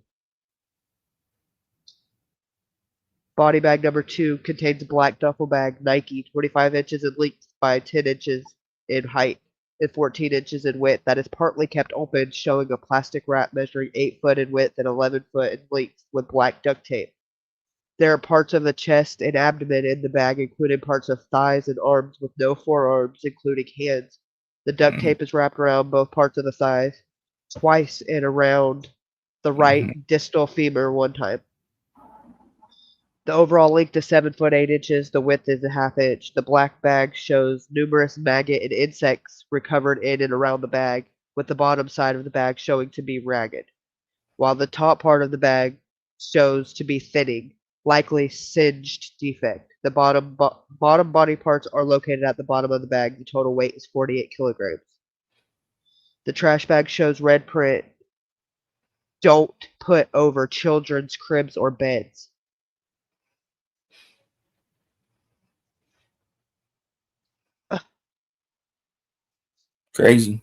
Body bag number 2 contains a black duffel bag, Nike, 25 inches in length by 10 inches in height and 14 inches in width that is partly kept open, showing a plastic wrap measuring 8 foot in width and 11 foot in length with black duct tape. There are parts of the chest and abdomen in the bag, including parts of thighs and arms with no forearms, including hands. The duct tape is wrapped around both parts of the thighs, twice and around the right distal femur one time. The overall length is 7 foot 8 inches. The width is a ½ inch. The black bag shows numerous maggot and insects recovered in and around the bag. with the bottom side of the bag showing to be ragged, while the top part of the bag shows to be thinning, likely singed defect. The bottom body parts are located at the bottom of the bag. The total weight is 48 kilograms. The trash bag shows red print. Don't put over children's cribs or beds. Crazy.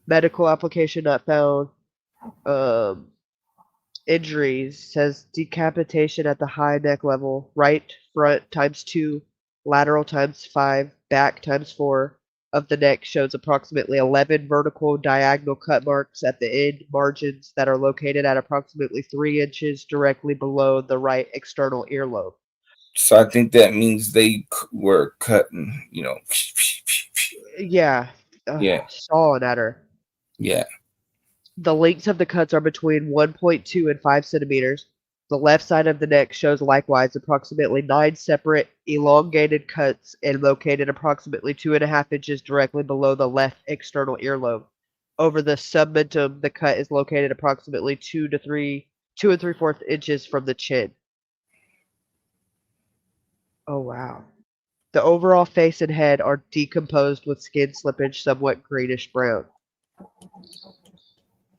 Medical application not found. Injuries says decapitation at the high neck level, right front ×2, lateral ×5, back ×4 of the neck shows approximately 11 vertical diagonal cut marks at the end margins that are located at approximately 3 inches directly below the right external earlobe. So I think that means they were cutting, you know. Yeah. Yeah. Sawing at her. Yeah. The lengths of the cuts are between 1.2 and 5 centimeters. The left side of the neck shows likewise approximately 9 separate elongated cuts and located approximately 2.5 inches directly below the left external earlobe. Over the submentum, the cut is located approximately 2 3/4 inches from the chin. Oh, wow. The overall face and head are decomposed with skin slippage somewhat greenish brown.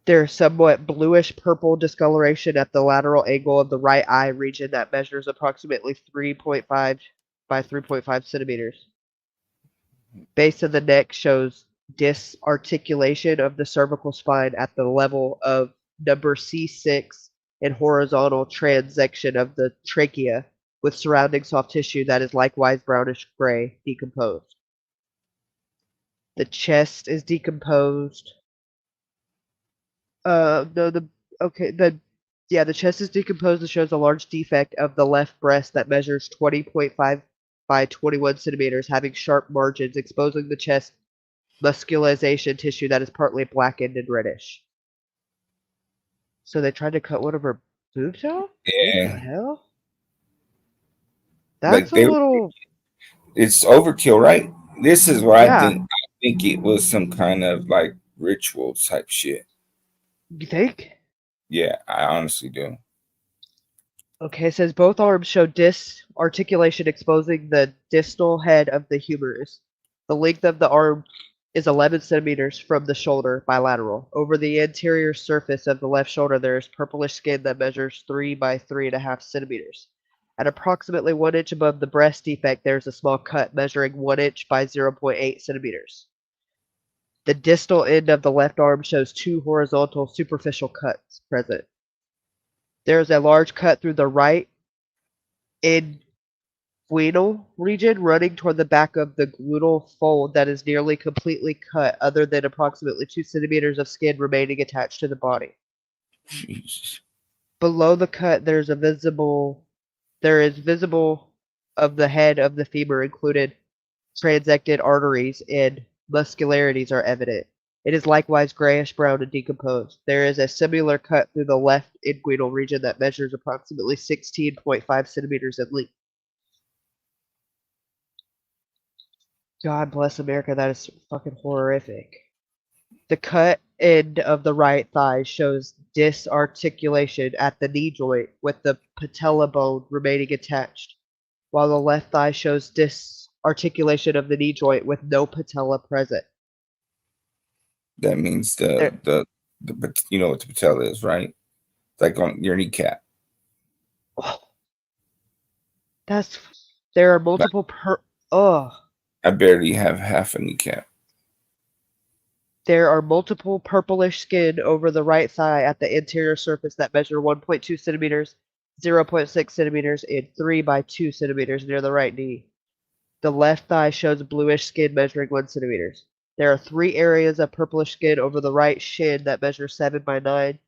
There's somewhat bluish purple discoloration at the lateral angle of the right eye region that measures approximately 3.5 by 3.5 centimeters. Base of the neck shows disarticulation of the cervical spine at the level of number C6 and horizontal transection of the trachea with surrounding soft tissue that is likewise brownish gray decomposed. The chest is decomposed. The chest is decomposed and shows a large defect of the left breast that measures 20.5 by 21 centimeters, having sharp margins exposing the chest muscularization tissue that is partly blackened and reddish. So they tried to cut one of her boobs off? Yeah. What the hell? Like That's a little. it's overkill, right? This is what Yeah. I think. I think it was some kind of like ritual type shit. You think? Yeah, I honestly do. Okay, it says both arms show disarticulation exposing the distal head of the humerus. The length of the arm is 11 centimeters from the shoulder bilateral. Over the anterior surface of the left shoulder, there is purplish skin that measures 3 by 3.5 centimeters. At approximately 1 inch above the breast defect, there is a small cut measuring 1 inch by 0.8 centimeters. The distal end of the left arm shows 2 horizontal superficial cuts present. There is a large cut through the right inguinal region running toward the back of the gluteal fold that is nearly completely cut, other than approximately 2 centimeters of skin remaining attached to the body. Jesus. Below the cut, there is visible of the head of the femur, included transected arteries and muscularities are evident. It is likewise grayish brown and decomposed. There is a similar cut through the left inguinal region that measures approximately 16.5 centimeters in length. God bless America, that is fucking horrific. The cut end of the right thigh shows disarticulation at the knee joint with the patella bone remaining attached, while the left thigh shows disarticulation of the knee joint with no patella present. That means the you know what the patella is, right? It's like on your kneecap. There are multiple I barely have half a kneecap. There are multiple purplish skin over the right thigh at the anterior surface that measure 1.2 centimeters, 0.6 centimeters, and 3 by 2 centimeters near the right knee. The left thigh shows bluish skin measuring 1 centimeter. There are 3 areas of purplish skin over the right shin that measure 7 by 9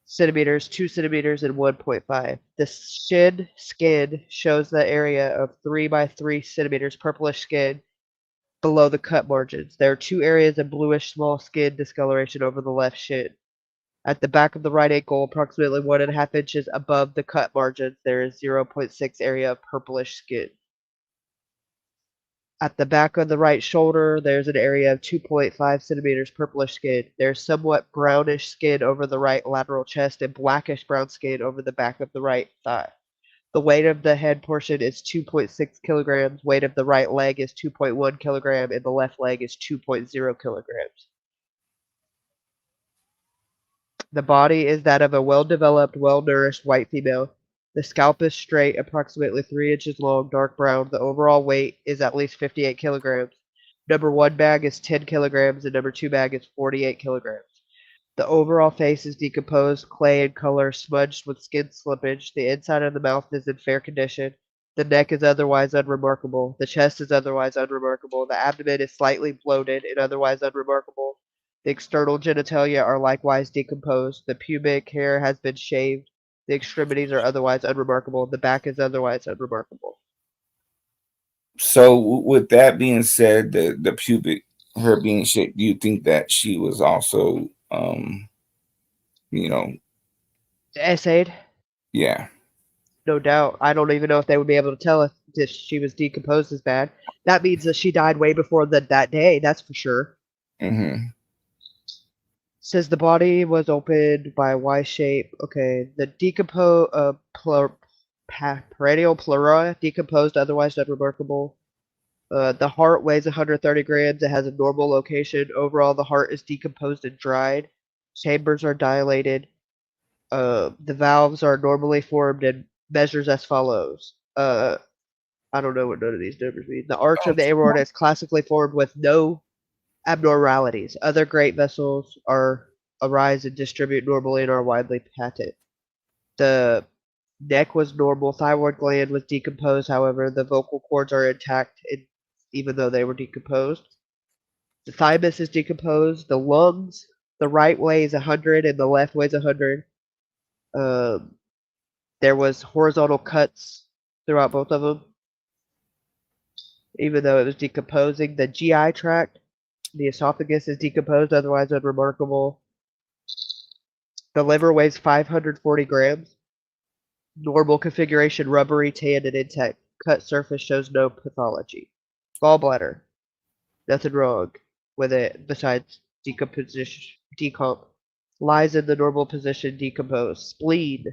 centimeters, 2 centimeters, and 1.5. The shin skin shows the area of 3 by 3 centimeters purplish skin below the cut margins. There are 2 areas of bluish small skin discoloration over the left shin. At the back of the right ankle, approximately 1.5 inches above the cut margins, there is 0.6 area of purplish skin. At the back of the right shoulder, there's an area of 2.5 centimeters purplish skin. There's somewhat brownish skin over the right lateral chest and blackish brown skin over the back of the right thigh. The weight of the head portion is 2.6 kilograms. Weight of the right leg is 2.1 kilogram, and the left leg is 2.0 kilograms. The body is that of a well-developed, well-nourished white female. The scalp is straight, approximately 3 inches long, dark brown. The overall weight is at least 58 kilograms. Number 1 bag is 10 kilograms, and number 2 bag is 48 kilograms. The overall face is decomposed, clay in color, smudged with skin slippage. The inside of the mouth is in fair condition. The neck is otherwise unremarkable. The chest is otherwise unremarkable. The abdomen is slightly bloated and otherwise unremarkable. The external genitalia are likewise decomposed. The pubic hair has been shaved. The extremities are otherwise unremarkable. The back is otherwise unremarkable. So with that being said, the pubic hair being shaved, do you think that she was also, Essayed? Yeah. No doubt. I don't even know if they would be able to tell if she was decomposed as bad. That means that she died way before that day, that's for sure. Mm-hmm. Says the body was opened by Y shape. Okay, the perennial pleura decomposed, otherwise unremarkable. The heart weighs 130 grams. It has a normal location. Overall, the heart is decomposed and dried. Chambers are dilated. The valves are normally formed and measures as follows. I don't know what none of these numbers mean. The arch of the aorta is classically formed with no abnormalities. Other great vessels arise and distribute normally and are widely patent. The neck was normal. Thyroid gland was decomposed. However, the vocal cords are intact, even though they were decomposed. The thymus is decomposed. The lungs, the right weighs 100 and the left weighs 100. There was horizontal cuts throughout both of them, even though it was decomposing. The GI tract, the esophagus is decomposed, otherwise unremarkable. The liver weighs 540 grams. Normal configuration, rubbery, tan, and intact. Cut surface shows no pathology. Gallbladder, nothing wrong with it besides decomp. Lies in the normal position, decomposed. Spleen,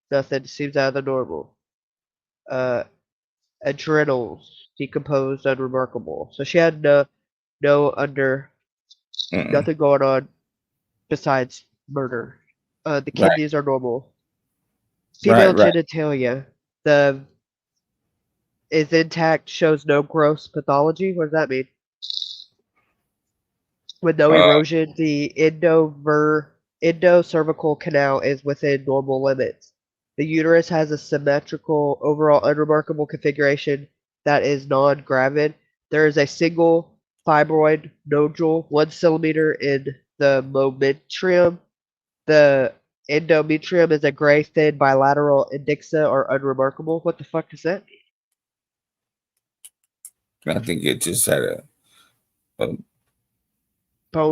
nothing seems out of the normal. Adrenals, decomposed, unremarkable. So she had nothing going on besides murder. The kidneys are normal. Female genitalia, is intact, shows no gross pathology. What does that mean? With no erosion, the endocervical canal is within normal limits. The uterus has a symmetrical, overall unremarkable configuration that is non-gravid. There is a single fibroid nodule, 1 centimeter in the mesenterium. The endometrium is a gray, thin, bilateral indixa or unremarkable. What the fuck does that mean? I think it just had a bone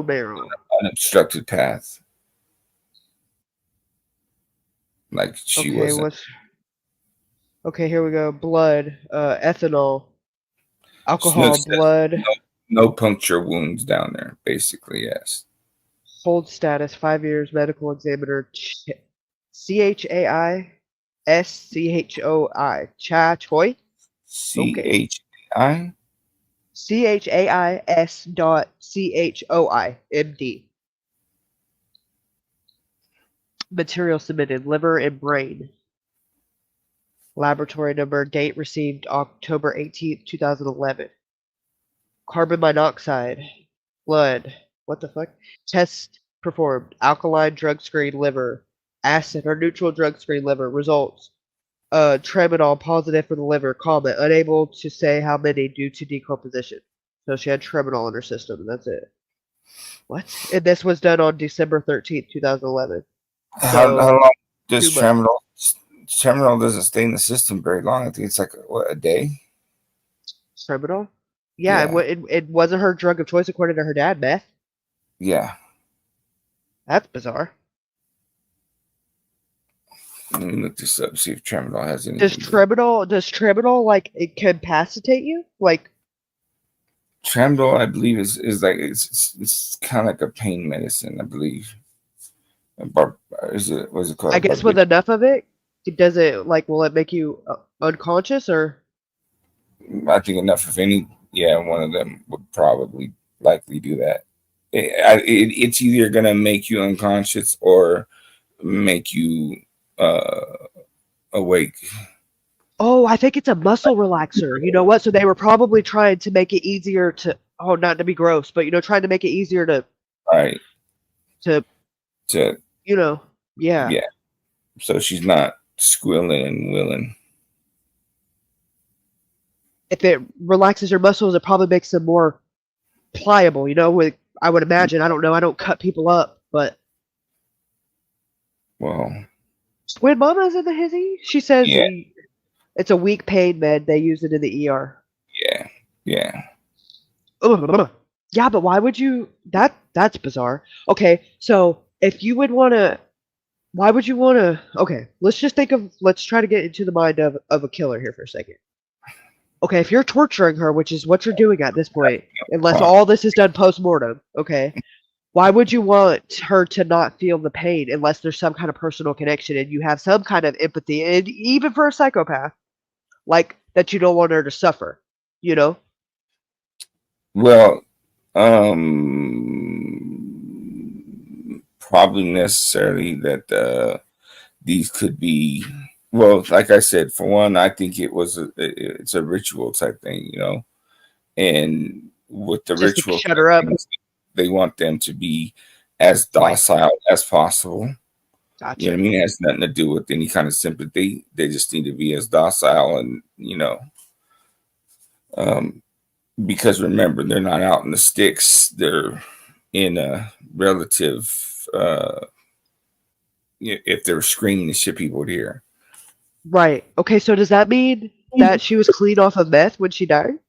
marrow, unobstructed path. Like she wasn't. Okay, here we go. Blood, ethanol, alcohol, blood. No puncture wounds down there, basically, yes. Hold status, 5 years, medical examiner, CHAI, SCHOI, Cha Choi? CHAI? CHAIS dot CHOI, MD. Material submitted, liver and brain. Laboratory number, date received October 18th, 2011. Carbon monoxide, blood, what the fuck? Test performed, alkaline drug screen liver, acid or neutral drug screen liver, results. Tramadol positive for the liver, comment, unable to say how many due to decomposition. So she had tramadol in her system, and that's it. What? And this was done on December 13th, 2011. How long does tramadol? Tramadol doesn't stay in the system very long. I think it's like a day. Tramadol? Yeah. It wasn't her drug of choice according to her dad, meth. Yeah. That's bizarre. Let me look this up, see if tramadol has anything. Does tramadol like incapacitate you? Like Tramadol, I believe, is like it's kind of like a pain medicine, I believe. Is it what's it I called? guess with enough of it, does it like will it make you unconscious or? I think enough of any. Yeah, one of them would probably likely do that. It's either gonna make you unconscious or make you awake. Oh, I think it's a muscle relaxer. You know what? So they were probably trying to make it easier to. Oh, not to be gross, but trying to make it easier to. Right. To. Yeah. Yeah. So she's not squilling and willing. If it relaxes your muscles, it probably makes them more pliable. With I would imagine. I don't know. I don't cut people up, but. Well. When Mama's in the hizzy, she says yeah. It's a weak pain med. They use it in the ER. Yeah. Yeah. Yeah, but why would you? That's bizarre. Okay, so if you would want to, why would you want to? Okay, let's try to get into the mind of a killer here for a second. Okay, if you're torturing her, which is what you're doing at this point, unless all this is done post-mortem, okay, why would you want her to not feel the pain unless there's some kind of personal connection and you have some kind of empathy, and even for a psychopath, like that you don't want her to suffer, Well, probably necessarily that these could be. Well, like I said, for one, I think it's a ritual type thing, and with the just ritual, to shut her up. They want them to be as docile as possible. Gotcha. You know what I mean? It has nothing to do with any kind of sympathy. They just need to be as docile and, because remember, they're not out in the sticks. They're in a relative, if they were screaming, the shit people would hear. Right. Okay, so does that mean that she was clean off of meth when she died?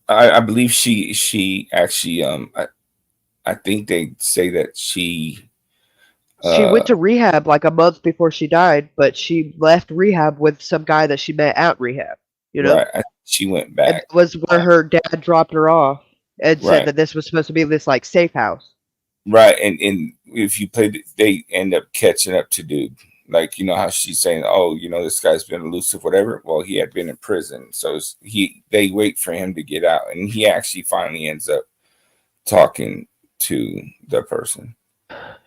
I believe she actually, I think they say that she went to rehab like a month before she died, but she left rehab with some guy that she met at rehab, Right. She went back. And that was where her dad dropped her off and said that this was supposed to be this like safe house. Right. And if you played, they end up catching up to dude. Like, how she's saying, oh, this guy's been elusive, whatever. Well, he had been in prison. So they wait for him to get out. And he actually finally ends up talking to the person.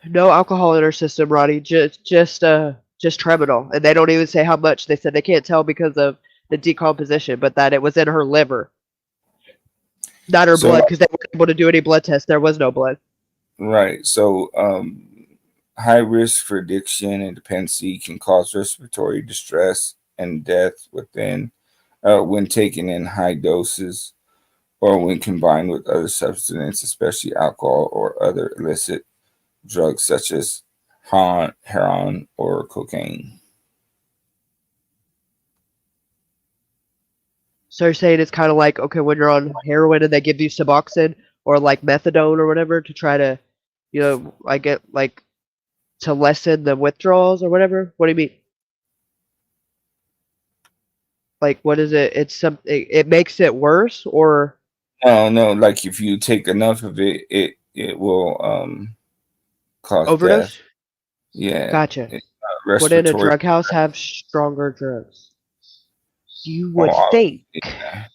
No alcohol in her system, Roddy. Just Tramadol. And they don't even say how much. They said they can't tell because of the decomposition, but that it was in her liver. Not her blood, because they weren't able to do any blood tests. There was no blood. Right. So, high risk for addiction and dependency can cause respiratory distress and death when taken in high doses or when combined with other substances, especially alcohol or other illicit drugs such as heroin or cocaine. So you're saying it's kind of like, okay, when you're on heroin and they give you Suboxone or like methadone or whatever to try to, I get like to lessen the withdrawals or whatever? What do you mean? Like, what is it? It's something. It makes it worse, or? No. Like if you take enough of it, it will cause overdose. Death. Yeah. Gotcha. Wouldn't a drug house have stronger drugs? You would think. Yeah.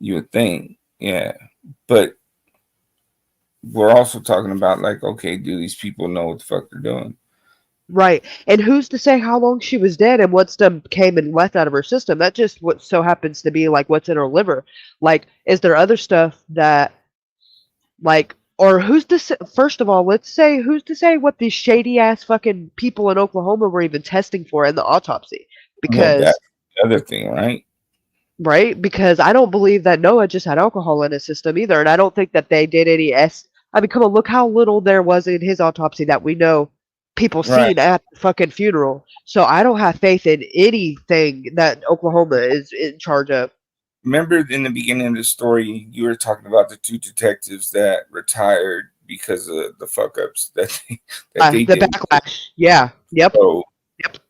You would think, yeah, but we're also talking about like, okay, do these people know what the fuck they're doing? Right. And who's to say how long she was dead and what stuff came and left out of her system? That just what so happens to be like what's in her liver. Like, is there other stuff that, like, or who's to say, first of all, let's say, who's to say what these shady ass fucking people in Oklahoma were even testing for in the autopsy? Because that's the other thing, right? Right? Because I don't believe that Noah just had alcohol in his system either. And I don't think that they did any I mean, come on, look how little there was in his autopsy that we know people seen at the fucking funeral. So I don't have faith in anything that Oklahoma is in charge of. Remember in the beginning of the story, you were talking about the two detectives that retired because of the fuck ups that they the did. Backlash. Yeah. Yep. So,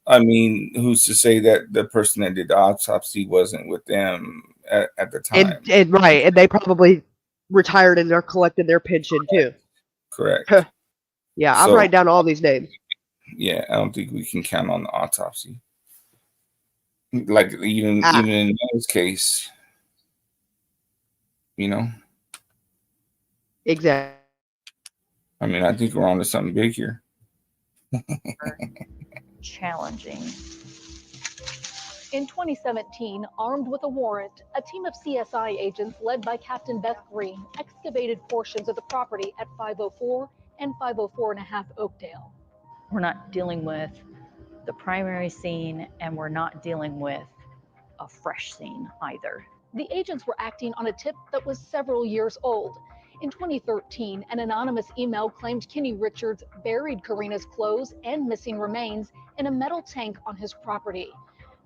I mean, who's to say that the person that did the autopsy wasn't with them at the time. And right, and they probably retired and they're collecting their pension too. Correct. Yeah, I'm So writing down all these names. yeah, I don't think we can count on the autopsy. Like even in this case, you know. Exactly. I mean, I think we're on to something big here. Challenging. In 2017, armed with a warrant, a team of CSI agents led by Captain Beth Green excavated portions of the property at 504 and 504.5 Oakdale. We're not dealing with the primary scene, and we're not dealing with a fresh scene either. The agents were acting on a tip that was several years old. In 2013, an anonymous email claimed Kenny Richards buried Karina's clothes and missing remains in a metal tank on his property.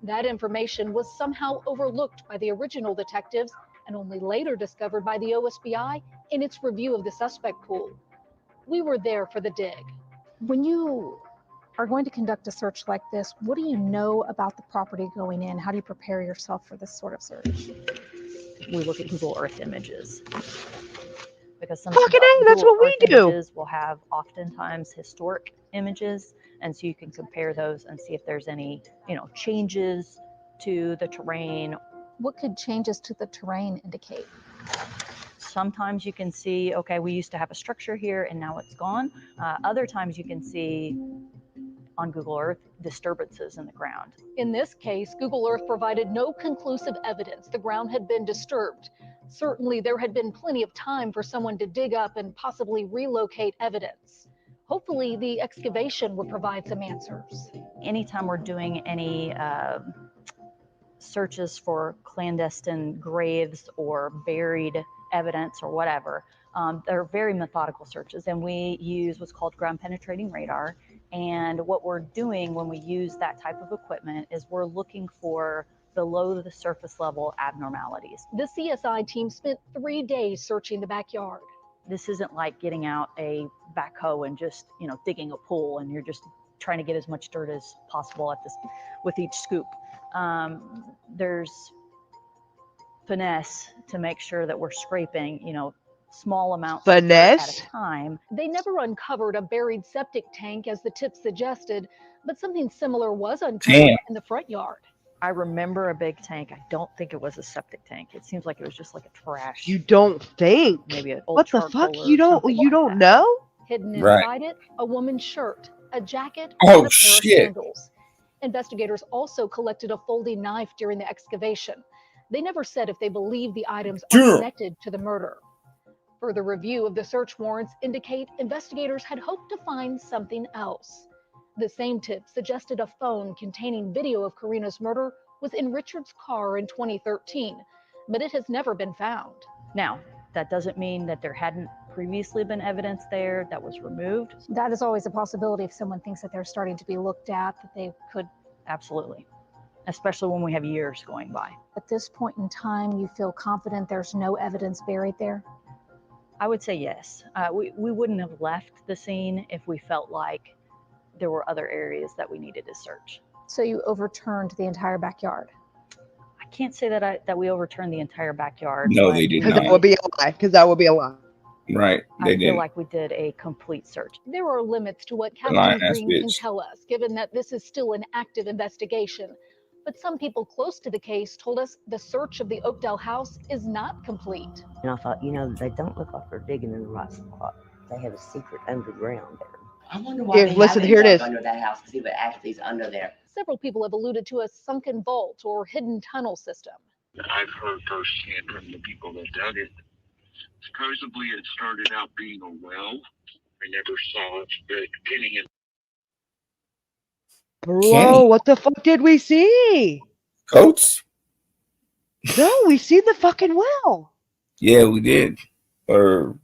That information was somehow overlooked by the original detectives and only later discovered by the OSBI in its review of the suspect pool. We were there for the dig. When you are going to conduct a search like this, what do you know about the property going in? How do you prepare yourself for this sort of search? We look at Google Earth images. Because some Fucking A, that's Google what we Earth do. images will have oftentimes historic images, and so you can compare those and see if there's any, changes to the terrain. What could changes to the terrain indicate? Sometimes you can see, okay, we used to have a structure here and now it's gone. Other times you can see on Google Earth disturbances in the ground. In this case, Google Earth provided no conclusive evidence the ground had been disturbed. Certainly, there had been plenty of time for someone to dig up and possibly relocate evidence. Hopefully, the excavation would provide some answers. Anytime we're doing any searches for clandestine graves or buried evidence or whatever, they're very methodical searches, and we use what's called ground penetrating radar. And what we're doing when we use that type of equipment is we're looking for below the surface level abnormalities. The CSI team spent 3 days searching the backyard. This isn't like getting out a backhoe and just, digging a pool and you're just trying to get as much dirt as possible at this with each scoop. There's finesse to make sure that we're scraping, small amounts at a time. They never uncovered a buried septic tank as the tip suggested, but something similar was uncovered in the front yard. I remember a big tank. I don't think it was a septic tank. It seems like it was just like a trash. You don't think? Maybe an old what the fuck? charcoal or You don't something like that. know? Hidden Right. inside it, a woman's shirt, a jacket, Oh, and a pair of shit. sandals. Investigators also collected a folding knife during the excavation. They never said if they believe the items are Damn. connected to the murder. Further review of the search warrants indicate investigators had hoped to find something else. The same tip suggested a phone containing video of Karina's murder was in Richard's car in 2013, but it has never been found. Now, that doesn't mean that there hadn't previously been evidence there that was removed. That is always a possibility if someone thinks that they're starting to be looked at, that they could. Absolutely. Especially when we have years going by. At this point in time, you feel confident there's no evidence buried there? I would say yes. We wouldn't have left the scene if we felt like there were other areas that we needed to search. So you overturned the entire backyard? I can't say that we overturned the entire backyard. No, but they did Because not. that would be a lie. Because that would be a lie. Right. They I feel didn't. like we did a complete search. There are limits to what Lying Captain ass Green can bitch. tell us, given that this is still an active investigation. But some people close to the case told us the search of the Oakdale house is not complete. And I thought, they don't look like they're digging in the right spot. They have a secret underground there. I wonder why Here, they listen, haven't here it dug is. under that house to see what actually is under there. Several people have alluded to a sunken vault or hidden tunnel system. I've heard firsthand from the people that dug it. Supposedly it started out being a well. I never saw it, but Kenny and Bro, Kenny. what the fuck did we see? Goats? No, we seen the fucking well. Yeah, we did. Or Or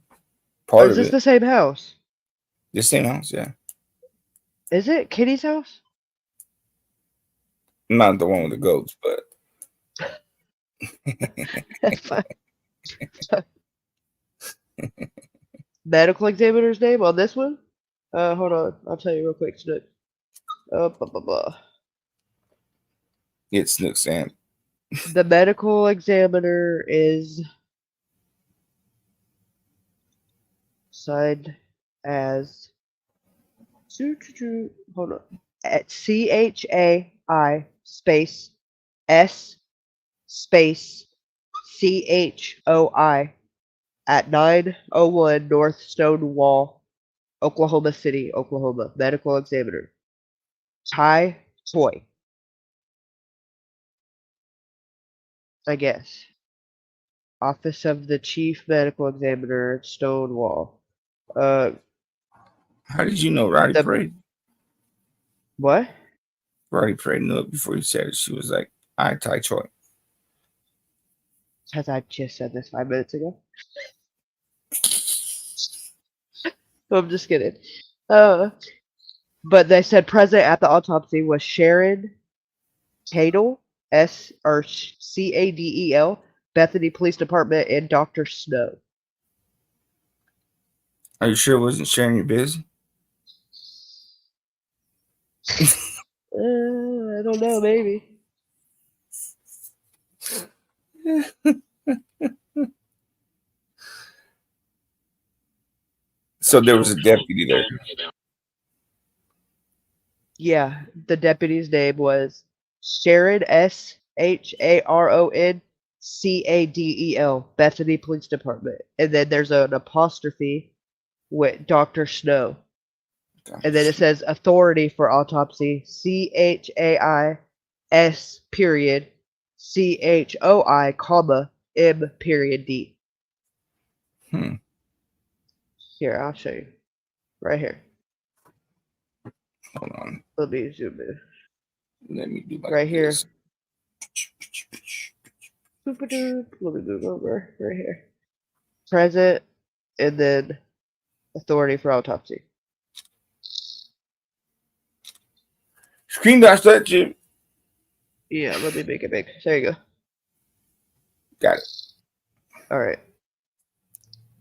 part is of this it. the same house? The same house, yeah. Is it Kitty's house? Not the one with the goats, but That's fine. Medical examiner's name on this one? Hold on. I'll tell you real quick, Snook. Blah, blah, blah. it's Snook Sam. The medical examiner is signed as hold on at CHAI space S space CHOI at 901 North Stonewall, Oklahoma City, Oklahoma. Medical examiner Ty Choi, I guess. Office of the Chief Medical Examiner, Stonewall. How did you know Roddy The Parade? what? Roddy Parade knew it before you said it. She was like, I Tai Choi. Because I just said this 5 minutes ago. So I'm just kidding. But they said present at the autopsy was Sharon Cadel, Cadel, Bethany Police Department, and Dr. Snow. Are you sure it wasn't sharing your biz? I don't know, maybe. So there was a deputy there. Yeah, the deputy's name was Sharon Sharon, Bethany Police Department. And then there's an apostrophe with Dr. Snow. And then it says authority for autopsy CHAIS period CHOI comma M period D. Here, I'll show you. Right here. Hold on. Let me zoom in. Let me do right here. this. Let me move over. Right here. Present and then authority for autopsy. Screen dash that, Jim. Yeah, let me make it big. There you go. Got it. All right.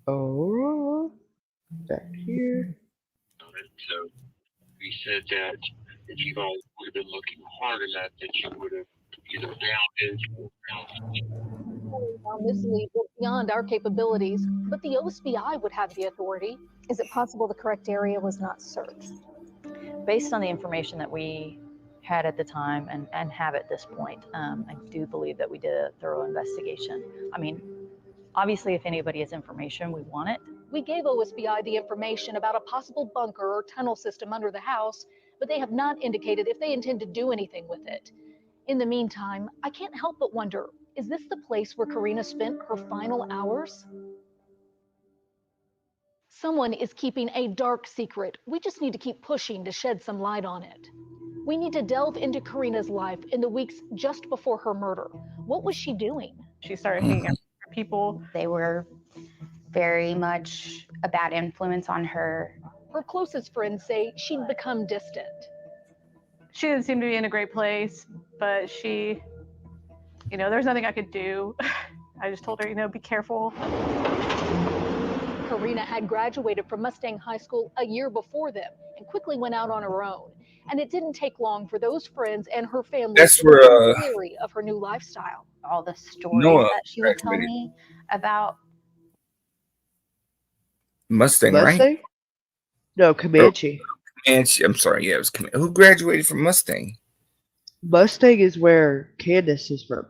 Oh, back here. So he said that if you all would have been looking hard enough, that you would have either found it or found it. This lead was beyond our capabilities, but the OSBI would have the authority. Is it possible the correct area was not searched? Based on the information that we had at the time and have at this point, I do believe that we did a thorough investigation. I mean, obviously, if anybody has information, we want it. We gave OSBI the information about a possible bunker or tunnel system under the house, but they have not indicated if they intend to do anything with it. In the meantime, I can't help but wonder, is this the place where Karina spent her final hours? Someone is keeping a dark secret. We just need to keep pushing to shed some light on it. We need to delve into Karina's life in the weeks just before her murder. What was she doing? She started hanging out with people. They were very much a bad influence on her. Her closest friends say she'd become distant. She didn't seem to be in a great place, but she, there's nothing I could do. I just told her, be careful. Karina had graduated from Mustang High School a year before them and quickly went out on her own. And it didn't take long for those friends and her family to become wary of her new lifestyle. All the stories that she would tell me about Mustang, Mustang? right? No, Comanche. Comanche. I'm sorry. Yeah, it was Comanche. Who graduated from Mustang? Mustang is where Candace is from.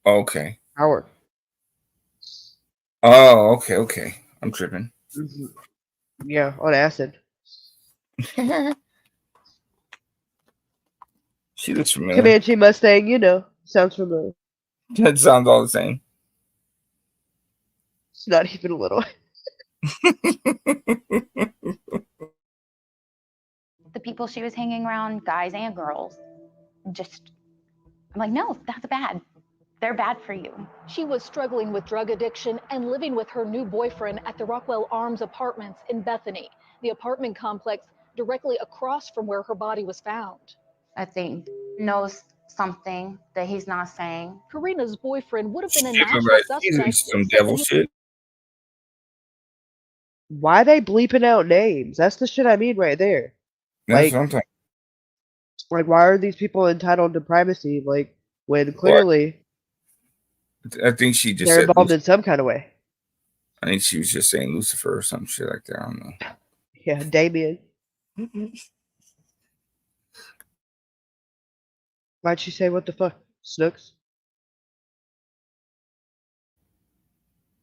Okay. Howard. Oh, okay. I'm tripping. Mm-hmm. Yeah, on acid. She looks familiar. Comanche, Mustang, sounds familiar. That sounds all the same. It's not even a little. the people she was hanging around, guys and girls. I'm like, no, that's bad. They're bad for you. She was struggling with drug addiction and living with her new boyfriend at the Rockwell Arms Apartments in Bethany, the apartment complex directly across from where her body was found. I think knows something that he's not saying. Karina's boyfriend would have been a Shit, natural right. suspect. He's some devil shit. Why they bleeping out names? That's the shit I mean right there. That's what I'm talking. Like, why are these people entitled to privacy? Like, when Well, clearly I think she just they're said involved in some kind of way. I think she was just saying Lucifer or some shit like that. I don't know. Yeah, Damien. Why'd she say what the fuck? Snooks?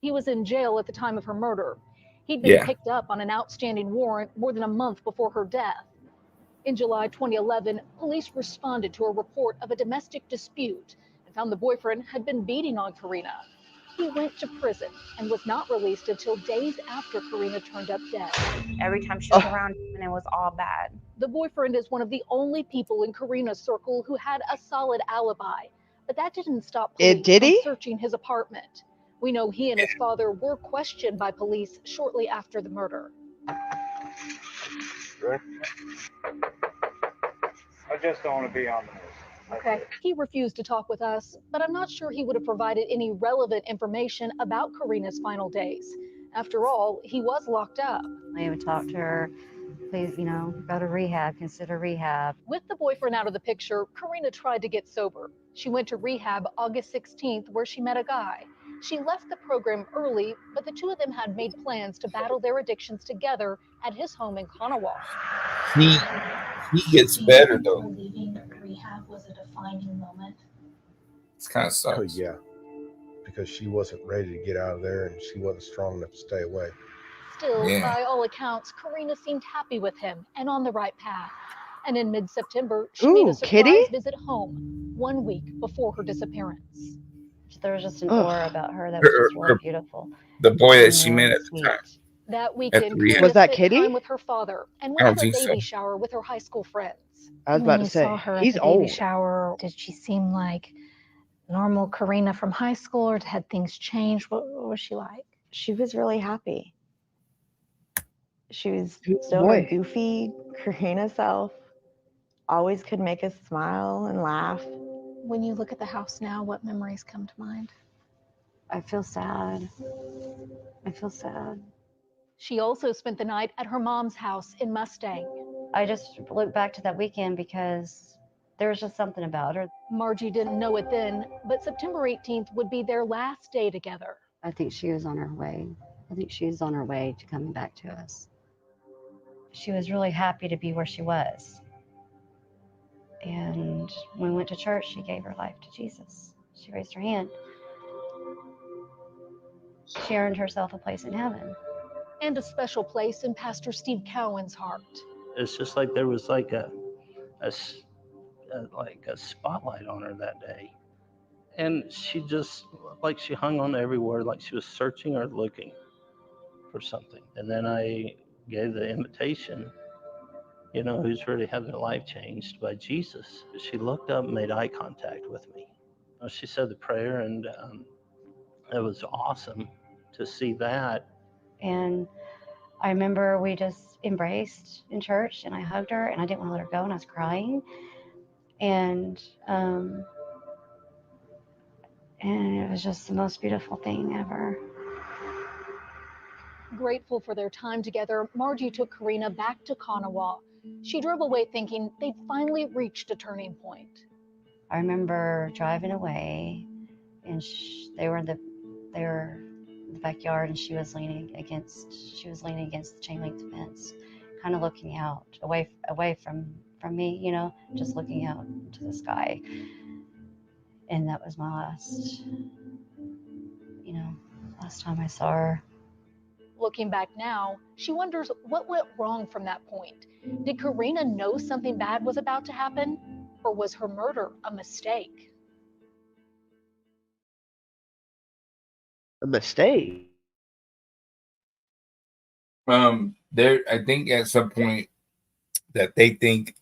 He was in jail at the time of her murder. He'd been Yeah. picked up on an outstanding warrant more than a month before her death. In July 2011, police responded to a report of a domestic dispute and found the boyfriend had been beating on Karina. He went to prison and was not released until days after Karina turned up dead. Every time she was around, and it was all bad. The boyfriend is one of the only people in Karina's circle who had a solid alibi, but that didn't stop police from searching his apartment. We know he and his father were questioned by police shortly after the murder. I just don't want to be on the list. Okay. He refused to talk with us, but I'm not sure he would have provided any relevant information about Karina's final days. After all, he was locked up. I would talk to her, please, you know, go to rehab, consider rehab. With the boyfriend out of the picture, Karina tried to get sober. She went to rehab August 16th, where she met a guy. She left the program early, but the two of them had made plans to battle their addictions together at his home in Kanawha. He gets better though. Leaving rehab was a defining moment. It's kind of sucks. Yeah, because she wasn't ready to get out of there and she wasn't strong enough to stay away. Still, by all accounts, Karina seemed happy with him and on the right path. And in mid-September, she made a surprise visit home 1 week before her disappearance. There was just an aura about her that was just really beautiful. The boy that she really met at the sweet. time. That weekend, rehab. Karina Was that spent Kitty? time with her father and I went don't to a think baby so. shower with her high school friends. I was about When to you say, saw her at he's the baby old. shower, did she seem like normal Karina from high school, or had things changed? What was she like? She was really happy. She was Good still boy. her goofy Karina self. Always could make us smile and laugh. When you look at the house now, what memories come to mind? I feel sad. I feel sad. She also spent the night at her mom's house in Mustang. I just look back to that weekend because there was just something about her. Margie didn't know it then, but September 18th would be their last day together. I think she was on her way. I think she was on her way to coming back to us. She was really happy to be where she was. And when we went to church, she gave her life to Jesus. She raised her hand. She earned herself a place in heaven. And a special place in Pastor Steve Cowan's heart. It's just like there was like a spotlight on her that day. And she just, like she hung on every word, like she was searching or looking for something. And then I gave the invitation, you know, who's really had their life changed by Jesus. She looked up and made eye contact with me. She said the prayer, and it was awesome to see that. And I remember we just embraced in church, and I hugged her, and I didn't want to let her go, and I was crying. And it was just the most beautiful thing ever. Grateful for their time together, Margie took Karina back to Kanawha. She drove away thinking they'd finally reached a turning point. I remember driving away, and they were in the backyard, and she was leaning against the chain link fence, kind of looking out away from me, you know, just looking out to the sky. And that was my last time I saw her. Looking back now, she wonders what went wrong from that point. Did Karina know something bad was about to happen? Or was her murder a mistake? A mistake? I think at some point that they think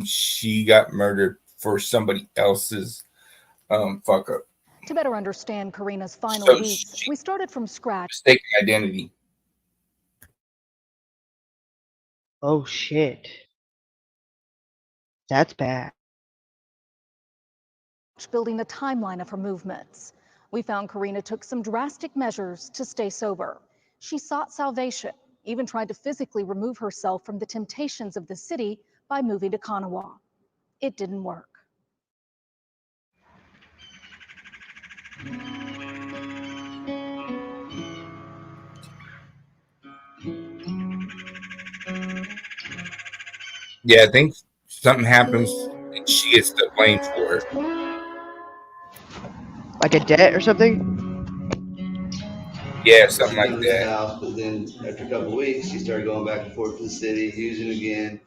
she got murdered for somebody else's fuck up. To better understand Karina's final So weeks, we started from scratch. Mistaken identity. Oh shit. That's bad. Building a timeline of her movements. We found Karina took some drastic measures to stay sober. She sought salvation, even tried to physically remove herself from the temptations of the city by moving to Kanawha. It didn't work. Yeah, I think something happens and she gets the blame for it. Like a debt or something? Yeah, She something like came to this that. house, but then after a couple of weeks, she started going back and forth to the city, using again.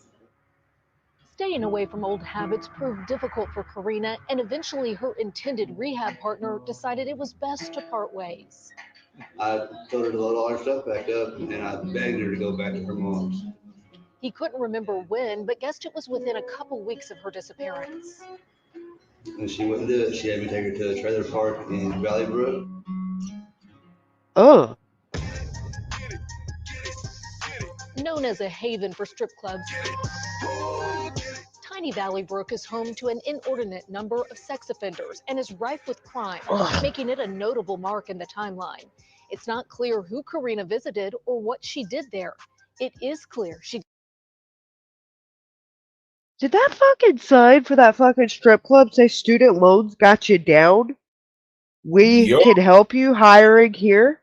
Staying away from old habits proved difficult for Karina, and eventually her intended rehab partner decided it was best to part ways. I told her to load all her stuff back up, and I begged her to go back to her mom's. He couldn't remember when, but guessed it was within a couple weeks of her disappearance. And she wouldn't do it. She had me take her to a trailer park in Valley Brook. Oh. Known as a haven for strip clubs, Tiny Valley Brook is home to an inordinate number of sex offenders and is rife with crime, making it a notable mark in the timeline. It's not clear who Karina visited or what she did there. It is clear she Did that fucking sign for that fucking strip club say student loans got you down? We Yup. can help you hiring here?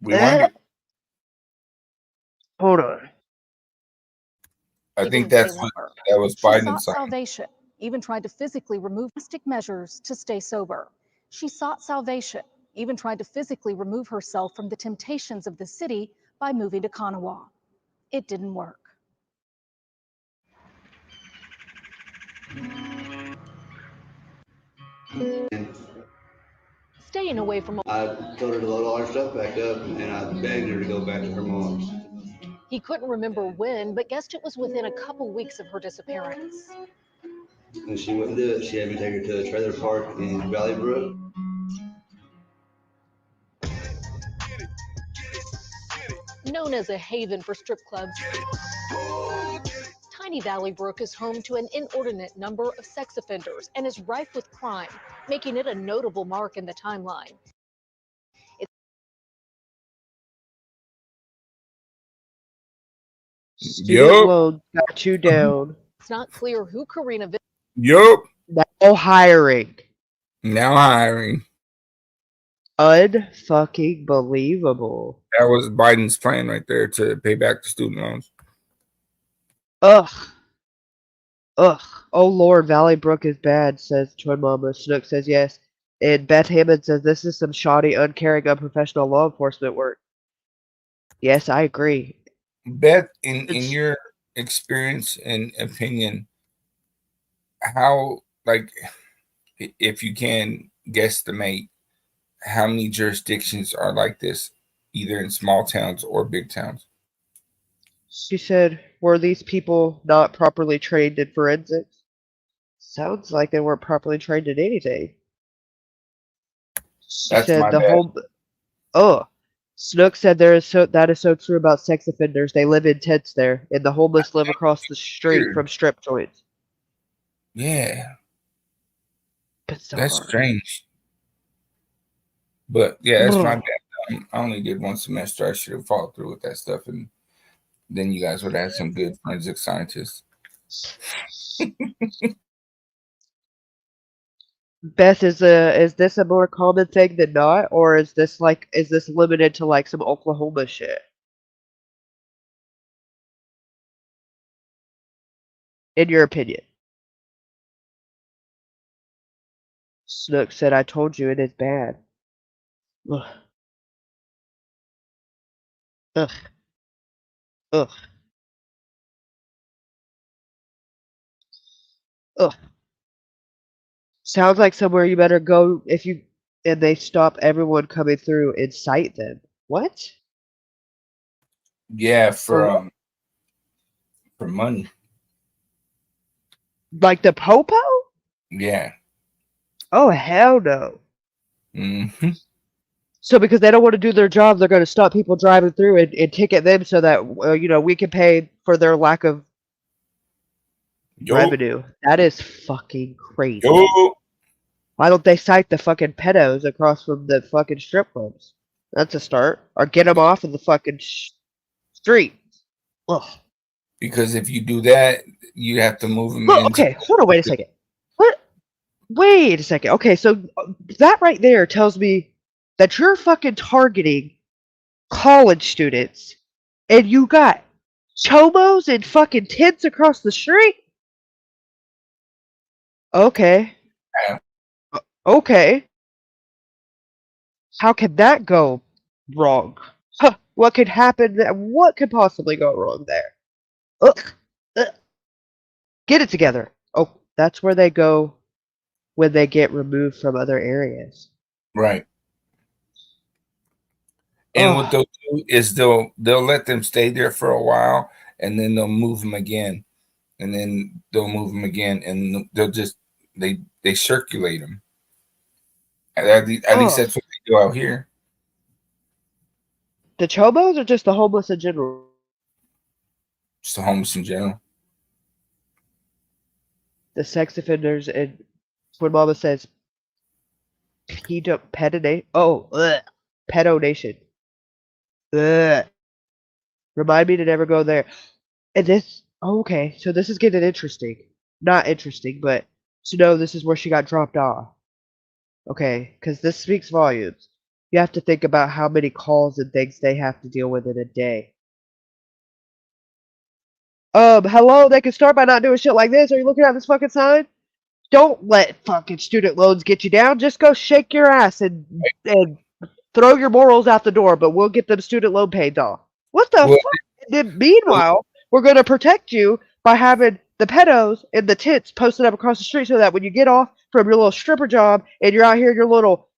We wonder. Hold on. I It think didn't stay that's what longer. that was She Biden's sought sign. salvation, even tried to physically remove drastic measures to stay sober. She sought salvation, even tried to physically remove herself from the temptations of the city by moving to Kanawha. It didn't work. Staying away from I told her to load all her stuff back up, and I begged her to go back to her mom's. He couldn't remember when, but guessed it was within a couple weeks of her disappearance. And she wouldn't do it. She had me take her to a trailer park in Valley Brook. Known as a haven for strip clubs, Tiny Valley Brook is home to an inordinate number of sex offenders and is rife with crime, making it a notable mark in the timeline. Student Yup. loans got you down. It's not clear who Karina visited. Yup. Now hiring. Now hiring. Unfucking believable. That was Biden's plan right there to pay back the student loans. Ugh. Ugh. Oh Lord, Valley Brook is bad, says Twin Mama. Snook says yes. And Beth Hammond says this is some shoddy, uncaring, unprofessional law enforcement work. Yes, I agree. Beth, in your experience and opinion, how, like, if you can guesstimate, how many jurisdictions are like this, either in small towns or big towns? She said, were these people not properly trained in forensics? Sounds like they weren't properly trained in anything. She That's said my the bad. whole. Oh, Snook said that is so true about sex offenders. They live in tents there, and the homeless live across the street Weird. from strip joints. Yeah, Bizarre. that's strange. But yeah, that's my bad. I only did one semester. I should have followed through with that stuff, and then you guys would have had some good forensic scientists. Beth, is this a more common thing than not, or is this limited to like some Oklahoma shit? In your opinion? Snook said, I told you it is bad. Ugh. Ugh. Ugh. Ugh. Sounds like somewhere you better go and they stop everyone coming through and cite them. What? Yeah, For what? for money. Like the Popo? Yeah. Oh hell no. Mm-hmm. So because they don't want to do their job, they're going to stop people driving through and ticket them so that we can pay for their lack of revenue. That is fucking crazy. Why don't they cite the fucking pedos across from the fucking strip clubs? That's a start. Or get them off of the fucking street. Ugh. Because if you do that, you have to move them Well, into. okay, hold on, wait a second. What? Wait a second. Okay, so that right there tells me that you're fucking targeting college students, and you got Chomos and fucking tents across the street? Okay. Yeah. Okay. How could that go wrong? Huh, what could happen? What could possibly go wrong there? Ugh. Ugh. Get it together. Oh, that's where they go when they get removed from other areas. Right. And what Ugh. they'll do is they'll let them stay there for a while, and then they'll move them again, and then they'll move them again, and they'll just they circulate them. At least Ugh. that's what they do out here. The Chomos or just the homeless in general? Just the homeless in general. The sex offenders and when Mama says pedonation. Oh, ugh, pedonation. Ugh. Remind me to never go there. And this, okay, so this is getting interesting. Not interesting, but to know this is where she got dropped off. Okay, because this speaks volumes. You have to think about how many calls and things they have to deal with in a day. Hello, they can start by not doing shit like this. Are you looking at this fucking sign? Don't let fucking student loans get you down. Just go shake your ass and throw your morals out the door, but we'll get them student loan paid off. What the fuck? And then meanwhile, we're going to protect you by having the pedos and the tits posted up across the street so that when you get off from your little stripper job and you're out here in your little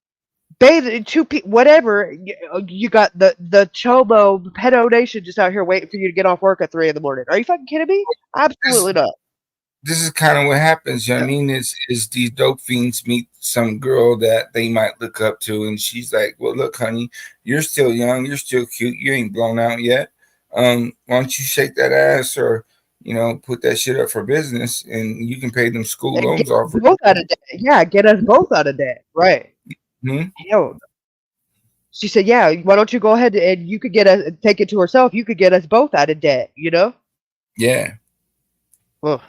bathing, whatever, you got the chobo pedo nation just out here waiting for you to get off work at 3 in the morning. Are you fucking kidding me? Absolutely not. This is kind of what happens. You know what I mean? Is these dope fiends meet some girl that they might look up to, and she's like, "Well, look, honey, you're still young, you're still cute, you ain't blown out yet. Why don't you shake that ass or put that shit up for business, and you can pay them school And loans get off." both out of debt. Yeah, get us both out of debt. Right. Hmm? Hell. She said, "Yeah, why don't you go ahead and you could get us take it to herself. You could get us both out of debt. You know." Yeah. Ugh.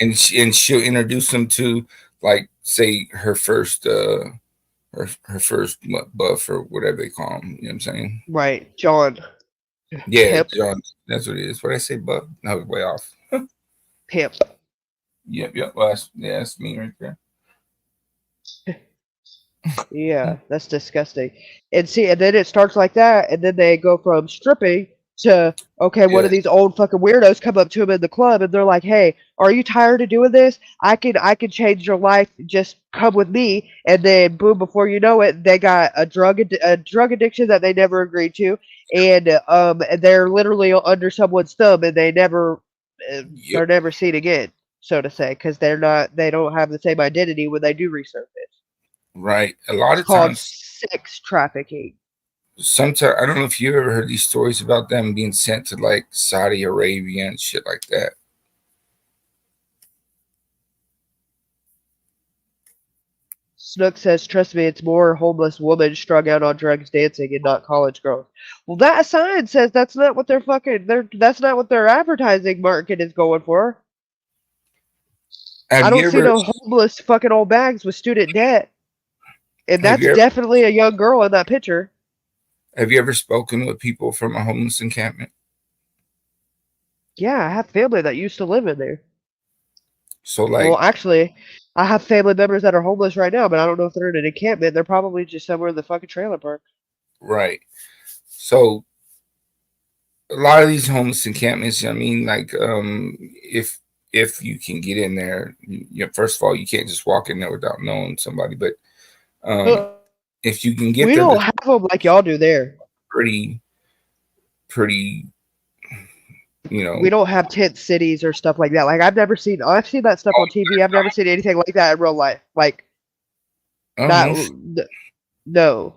And she'll introduce them to, like, say her first her first buff or whatever they call him. You know what I'm saying? Right, John. Yeah, Pimp. John. That's what it is. What did I say, buff? No, way off. Pimp. Yep. Well, that's me right there. Yeah, that's disgusting. And see, and then it starts like that, and then they go from stripping to, okay, one of these old fucking weirdos come up to him in the club, and they're like, "Hey, are you tired of doing this? I can change your life. Just come with me." And then, boom! Before you know it, they got a drug addiction that they never agreed to, and they're literally under someone's thumb, and they're never seen again, so to say, because they don't have the same identity when they do resurface. Right. A lot It's of called times, sex trafficking. sometimes I don't know if you ever heard these stories about them being sent to like Saudi Arabia and shit like that. Snook says, "Trust me, it's more homeless women strung out on drugs dancing and not college girls." Well, that sign says that's not what that's not what their advertising market is going for. I Have you don't see ever no homeless fucking old bags with student debt. And have that's you ever definitely a young girl in that picture. have you ever spoken with people from a homeless encampment? Yeah, I have family that used to live in there. So Well, like, actually, I have family members that are homeless right now, but I don't know if they're in an encampment. They're probably just somewhere in the fucking trailer park. right. So a lot of these homeless encampments, I mean, like, if you can get in there, first of all, you can't just walk in there without knowing somebody, but if you can get We there, don't that's have them like y'all do there. pretty, We don't have tent cities or stuff like that. Like I've seen that stuff on TV. I've never seen anything like that in real life. Like no.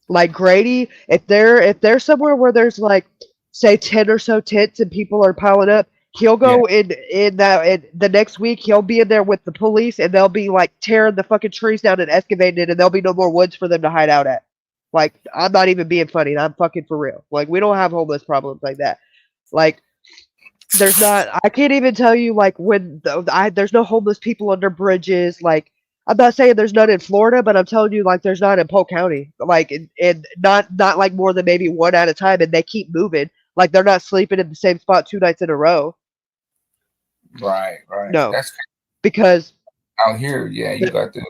Like Grady, if they're somewhere where there's like say 10 or so tents and people are piling up, he'll go in the next week he'll be in there with the police and they'll be like tearing the fucking trees down and excavating it and there'll be no more woods for them to hide out at. Like I'm not even being funny. I'm fucking for real. Like we don't have homeless problems like that. Like there's not. I can't even tell you like when there's no homeless people under bridges. Like I'm not saying there's none in Florida, but I'm telling you like there's not in Polk County. Like and not like more than maybe one at a time, and they keep moving. Like they're not sleeping in the same spot 2 nights in a row. Right. No, That's because out here. Yeah, you got the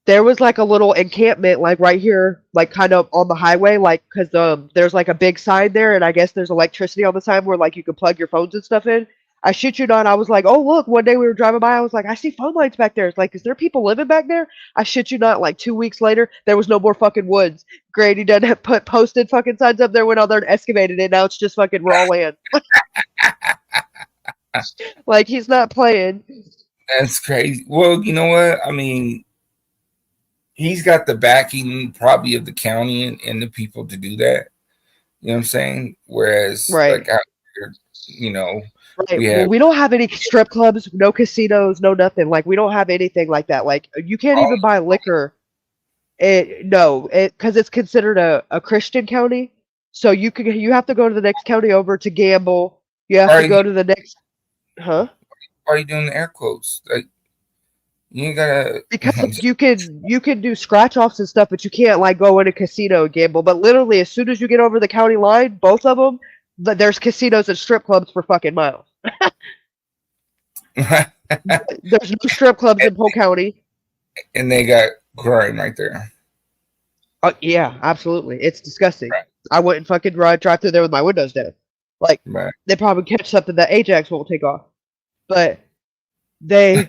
there was like a little encampment like right here, like kind of on the highway, like because there's like a big sign there, and I guess there's electricity on the sign where like you can plug your phones and stuff in. I shit you not, I was like, oh look, one day we were driving by, I was like, I see phone lights back there. It's like, is there people living back there? I shit you not, like 2 weeks later, there was no more fucking woods. Grady done have put posted fucking signs up there, went out there and excavated it. Now it's just fucking raw land. Like he's not playing. That's crazy. Well, you know what? I mean, he's got the backing probably of the county and the people to do that. You know what I'm saying? Whereas, like out here, you know, Right. Well, we don't have any strip clubs, no casinos, no nothing. Like we don't have anything like that. Like you can't even buy liquor. Because it's considered a Christian county. So you have to go to the next county over to gamble. You have to go to the next. Huh? Why are you doing the air quotes? Like you ain't gotta. Because you can do scratch offs and stuff, but you can't like go in a casino and gamble. But literally, as soon as you get over the county line, both of them, there's casinos and strip clubs for fucking miles. There's no strip clubs in Polk County. And they got crime right there. Oh yeah, absolutely. It's disgusting. Right. I wouldn't fucking drive through there with my windows down. Like they probably catch something that Ajax won't take off. But they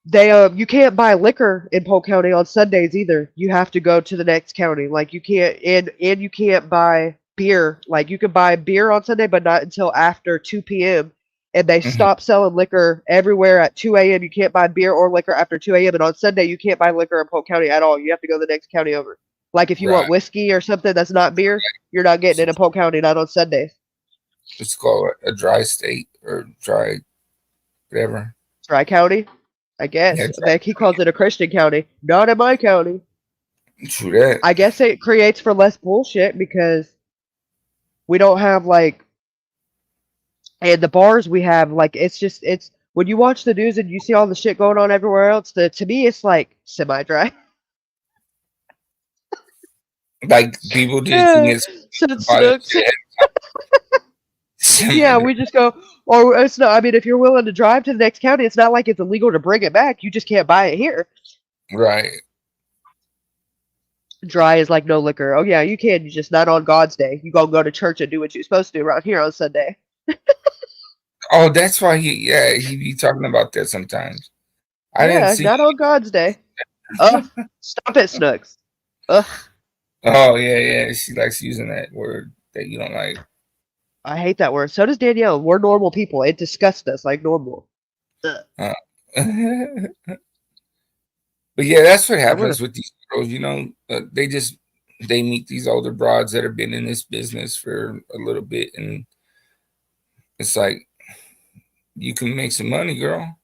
you can't buy liquor in Polk County on Sundays either. You have to go to the next county. Like you can't and you can't buy beer. Like you can buy beer on Sunday, but not until after 2 p.m. And they stop selling liquor everywhere at 2 a.m. You can't buy beer or liquor after 2 a.m. And on Sunday you can't buy liquor in Polk County at all. You have to go to the next county over. Like if you want whiskey or something that's not beer, you're not getting it in Polk County, not on Sundays. It's called a dry state or dry whatever. Dry county? I guess. Yeah, like he calls it a Christian county. Not in my county. True that. I guess it creates for less bullshit because we don't have like, and the bars we have, like it's when you watch the news and you see all the shit going on everywhere else, to me it's like semi-dry. Like people just yeah, we just go, or it's not. I mean, if you're willing to drive to the next county, it's not like it's illegal to bring it back. You just can't buy it here. Right. Dry is like no liquor. Oh yeah, you can. You just not on God's day. You gonna go to church and do what you're supposed to do around here on Sunday. Oh, that's why he be talking about that sometimes. I didn't see not on God's day. Stop it, Snooks. Oh yeah. She likes using that word that you don't like. I hate that word. So does Danielle. We're normal people. It disgusts us like normal. But yeah, that's what happens with these girls. You know, they meet these older broads that have been in this business for a little bit, and it's like you can make some money, girl.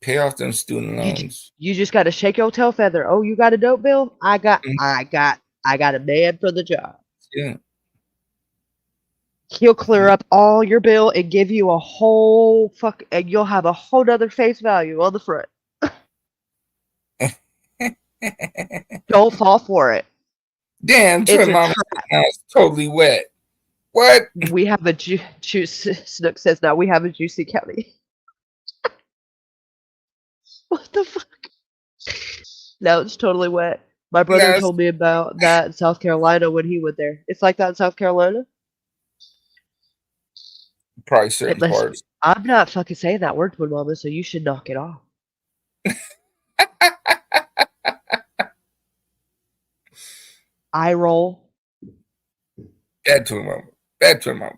Pay off them student loans. You just got to shake your tail feather. Oh, you got a dope bill? I got a man for the job. Yeah. He'll clear up all your bill and give you a whole and you'll have a whole nother face value on the front. Don't fall for it. Damn, Twin Mama is totally wet. What? We have a juice. Snook says now we have a juicy county. What the fuck? No, it's totally wet. My brother told me about that in South Carolina when he went there. It's like that in South Carolina? Probably certain parts. I'm not fucking saying that word, Twin Mama, so you should knock it off. Eye roll. Bad Twin Mama. Bad Twin Mama.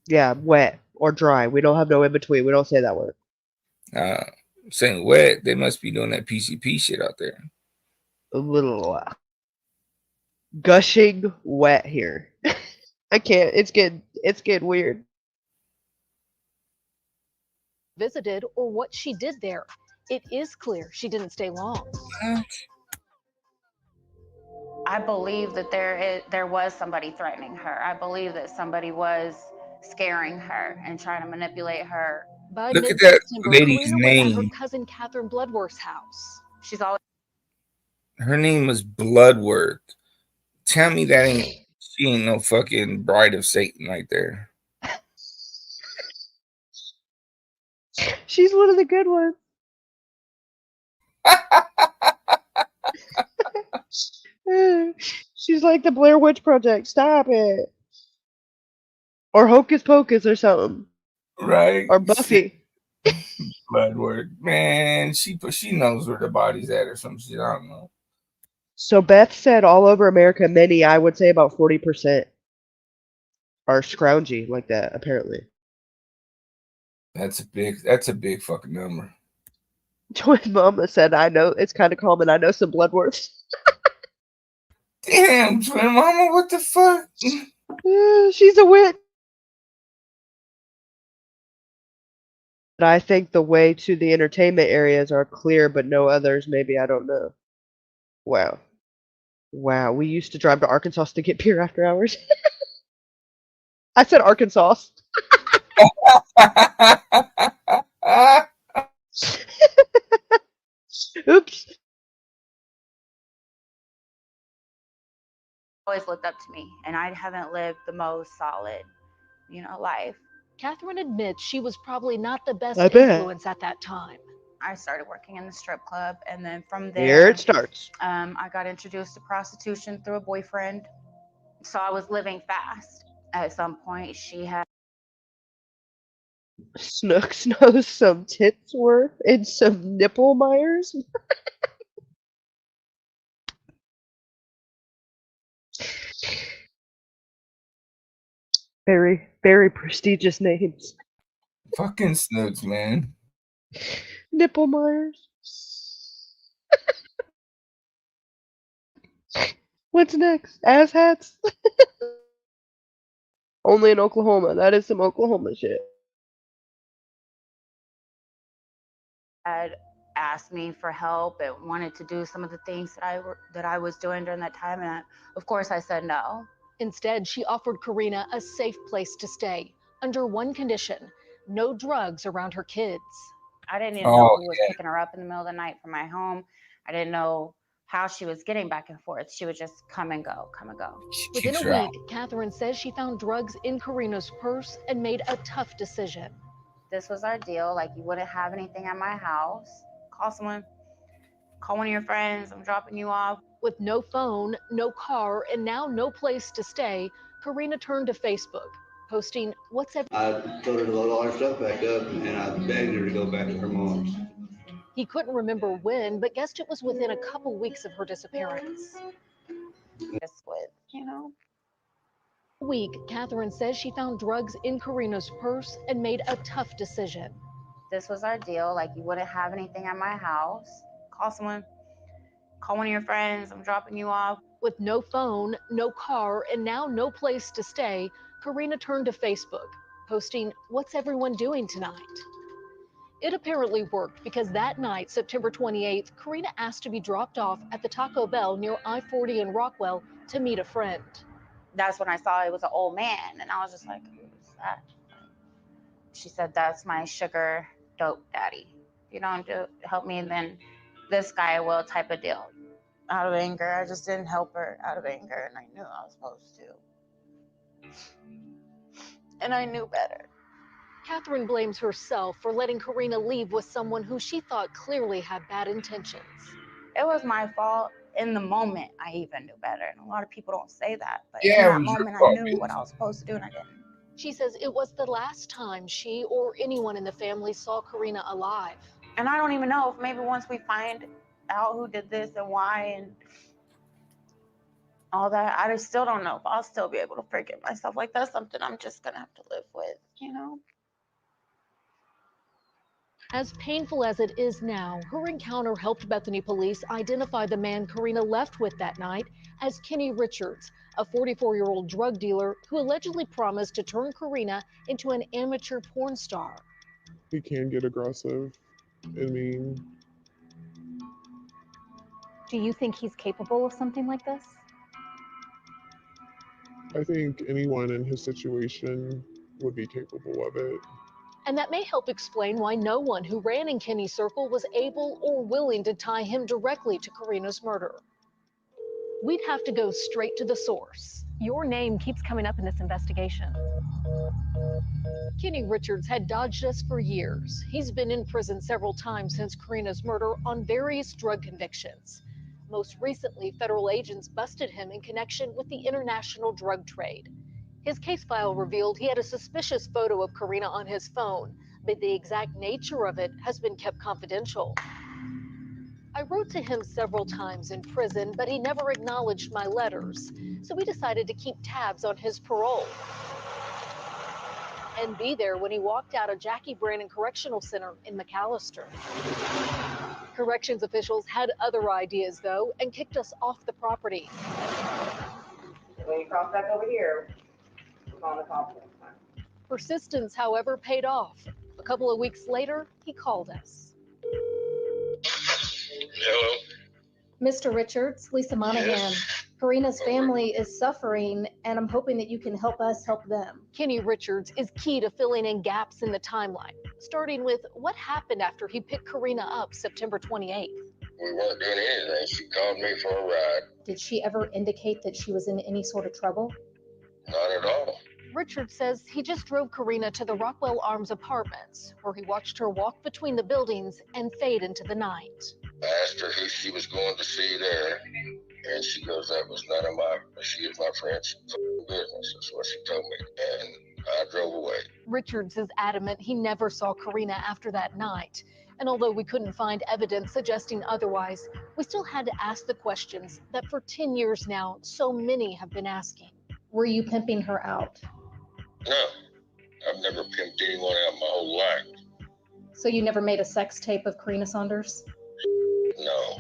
Yeah, wet or dry. We don't have no in between. We don't say that word. Saying wet, they must be doing that PCP shit out there. A little gushing wet here. I can't. It's getting weird. Visited or what she did there. It is clear she didn't stay long. I believe that there was somebody threatening her. I believe that somebody was scaring her and trying to manipulate her. By Look at that mid-September, lady's Karina was at her name. cousin Catherine Bloodworth's house. She's always Her name was Bloodworth. Tell me that she ain't no fucking bride of Satan right there. She's one of the good ones. She's like the Blair Witch Project. Stop it. Or Hocus Pocus or something. Right? Or Buffy. Bloodworth. Man, she knows where the body's at or some shit. I don't know. So Beth said all over America, many, I would say about 40% are scroungy like that, apparently. That's a big fucking number. Twin Mama said, I know, it's kind of common. I know some Bloodworths. Damn, Twin Mama, what the fuck? She's a witch. But I think the way to the entertainment areas are clear, but no others. Maybe, I don't know. Wow. Wow, we used to drive to Arkansas to get beer after hours. I said Arkansas. Oops. Always looked up to me, and I haven't lived the most solid, life. Catherine admits she was probably not the best I bet. influence at that time. I started working in the strip club, and then from Here there, it starts. I got introduced to prostitution through a boyfriend. So I was living fast. At some point, she had Snooks knows some tits worth and some nipple Myers. Very, very prestigious names. Fucking Snooks, man. Nipple Myers. What's next? Ass hats? Only in Oklahoma. That is some Oklahoma shit. asked me for help and wanted to do some of the things that I was doing during that time, and of course I said no. Instead, she offered Karina a safe place to stay, under one condition: no drugs around her kids. I didn't even know who was picking her up in the middle of the night from my home. I didn't know how she was getting back and forth. She would just come and go, come and go. Within a week, Catherine says she found drugs in Karina's purse and made a tough decision. This was our deal. Like, you wouldn't have anything at my house. Call someone, call one of your friends, I'm dropping you off. With no phone, no car, and now no place to stay, Karina turned to Facebook, posting, I told her to load all her stuff back up, and I begged her to go back to her mom's. He couldn't remember when, but guessed it was within a couple weeks of her disappearance. Just with, Week, Catherine says she found drugs in Karina's purse and made a tough decision. This was our deal. Like, you wouldn't have anything at my house. Call someone, call one of your friends, I'm dropping you off. With no phone, no car, and now no place to stay, Karina turned to Facebook, posting, "What's everyone doing tonight?" It apparently worked, because that night, September 28th, Karina asked to be dropped off at the Taco Bell near I-40 in Rockwell to meet a friend. That's when I saw it was an old man, and I was just like, who's that? She said, that's my sugar dope daddy. If you don't help me, then this guy will, type of deal. Out of anger, I just didn't help her out of anger, and I knew I was supposed to. And I knew better. Catherine blames herself for letting Karina leave with someone who she thought clearly had bad intentions. It was my fault. In the moment, I even knew better. And a lot of people don't say that, but Yeah, in it that was your moment, I fault, knew what I was supposed to do, and I didn't. She says it was the last time she or anyone in the family saw Karina alive. And I don't even know if maybe once we find out who did this and why and all that, I still don't know if I'll still be able to forgive myself. Like, that's something I'm just gonna have to live with, As painful as it is now, her encounter helped Bethany police identify the man Karina left with that night as Kenny Richards, a 44-year-old drug dealer who allegedly promised to turn Karina into an amateur porn star. He can get aggressive and mean. Do you think he's capable of something like this? I think anyone in his situation would be capable of it. And that may help explain why no one who ran in Kenny's circle was able or willing to tie him directly to Karina's murder. We'd have to go straight to the source. Your name keeps coming up in this investigation. Kenny Richards had dodged us for years. He's been in prison several times since Karina's murder on various drug convictions. Most recently, federal agents busted him in connection with the international drug trade. His case file revealed he had a suspicious photo of Karina on his phone, but the exact nature of it has been kept confidential. I wrote to him several times in prison, but he never acknowledged my letters, so we decided to keep tabs on his parole and be there when he walked out of Jackie Brannon Correctional Center in McAllister. Corrections officials had other ideas, though, and kicked us off the property. When you cross back over here, we're on the complex. Persistence, however, paid off. A couple of weeks later, he called us. Hello? Mr. Richards, Lisa Monahan. Yes. Karina's family is suffering, and I'm hoping that you can help us help them. Kenny Richards is key to filling in gaps in the timeline, starting with what happened after he picked Karina up September 28th. We weren't doing anything. She called me for a ride. Did she ever indicate that she was in any sort of trouble? Not at all. Richards says he just drove Karina to the Rockwell Arms apartments, where he watched her walk between the buildings and fade into the night. I asked her who she was going to see there, and she goes, that was none of she is my friend's business. That's what she told me, and I drove away. Richards is adamant he never saw Karina after that night. And although we couldn't find evidence suggesting otherwise, we still had to ask the questions that for 10 years now, so many have been asking. Were you pimping her out? No, I've never pimped anyone out my whole life. So you never made a sex tape of Karina Saunders? No.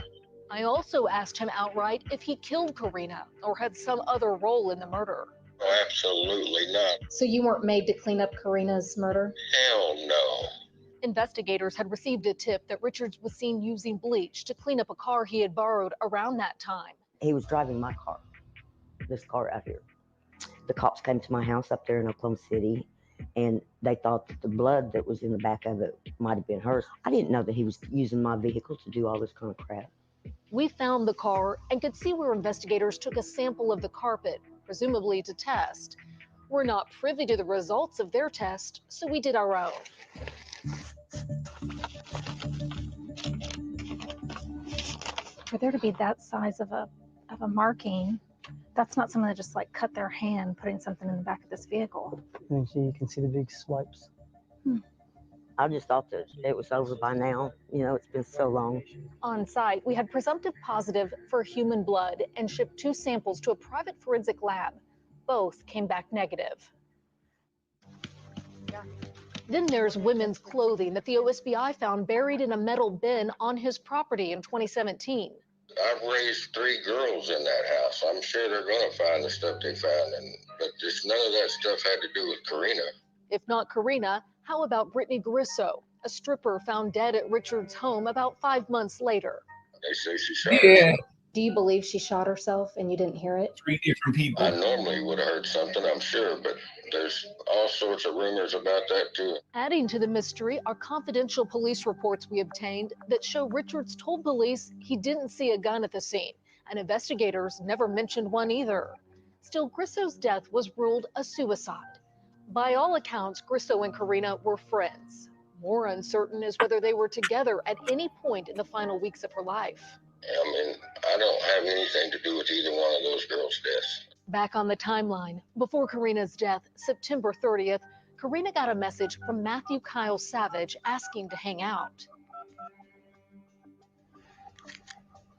I also asked him outright if he killed Karina or had some other role in the murder. Oh, absolutely not. So you weren't made to clean up Karina's murder? Hell no. Investigators had received a tip that Richards was seen using bleach to clean up a car he had borrowed around that time. He was driving my car, this car out here. The cops came to my house up there in Oklahoma City, and they thought that the blood that was in the back of it might have been hers. I didn't know that he was using my vehicle to do all this kind of crap. We found the car and could see where investigators took a sample of the carpet, presumably to test. We're not privy to the results of their test, so we did our own. For there to be that size of a marking, that's not someone that just like cut their hand putting something in the back of this vehicle. And so you can see the big swipes. I just thought that it was over by now. You know, it's been so long. On site, we had presumptive positive for human blood and shipped 2 samples to a private forensic lab. Both came back negative. Then there's women's clothing that the OSBI found buried in a metal bin on his property in 2017. I've raised 3 girls in that house. I'm sure they're going to find the stuff they found, but just none of that stuff had to do with Karina. If not Karina, how about Brittany Grisso, a stripper found dead at Richards' home about 5 months later? They say she shot herself. Do you believe she shot herself and you didn't hear it? 3 different people. I normally would have heard something, I'm sure, but there's all sorts of rumors about that too. Adding to the mystery are confidential police reports we obtained that show Richards told police he didn't see a gun at the scene, and investigators never mentioned one either. Still, Grisso's death was ruled a suicide. By all accounts, Grisso and Karina were friends. More uncertain is whether they were together at any point in the final weeks of her life. I mean, I don't have anything to do with either one of those girls' deaths. Back on the timeline, before Karina's death, September 30th, Karina got a message from Matthew Kyle Savage asking to hang out.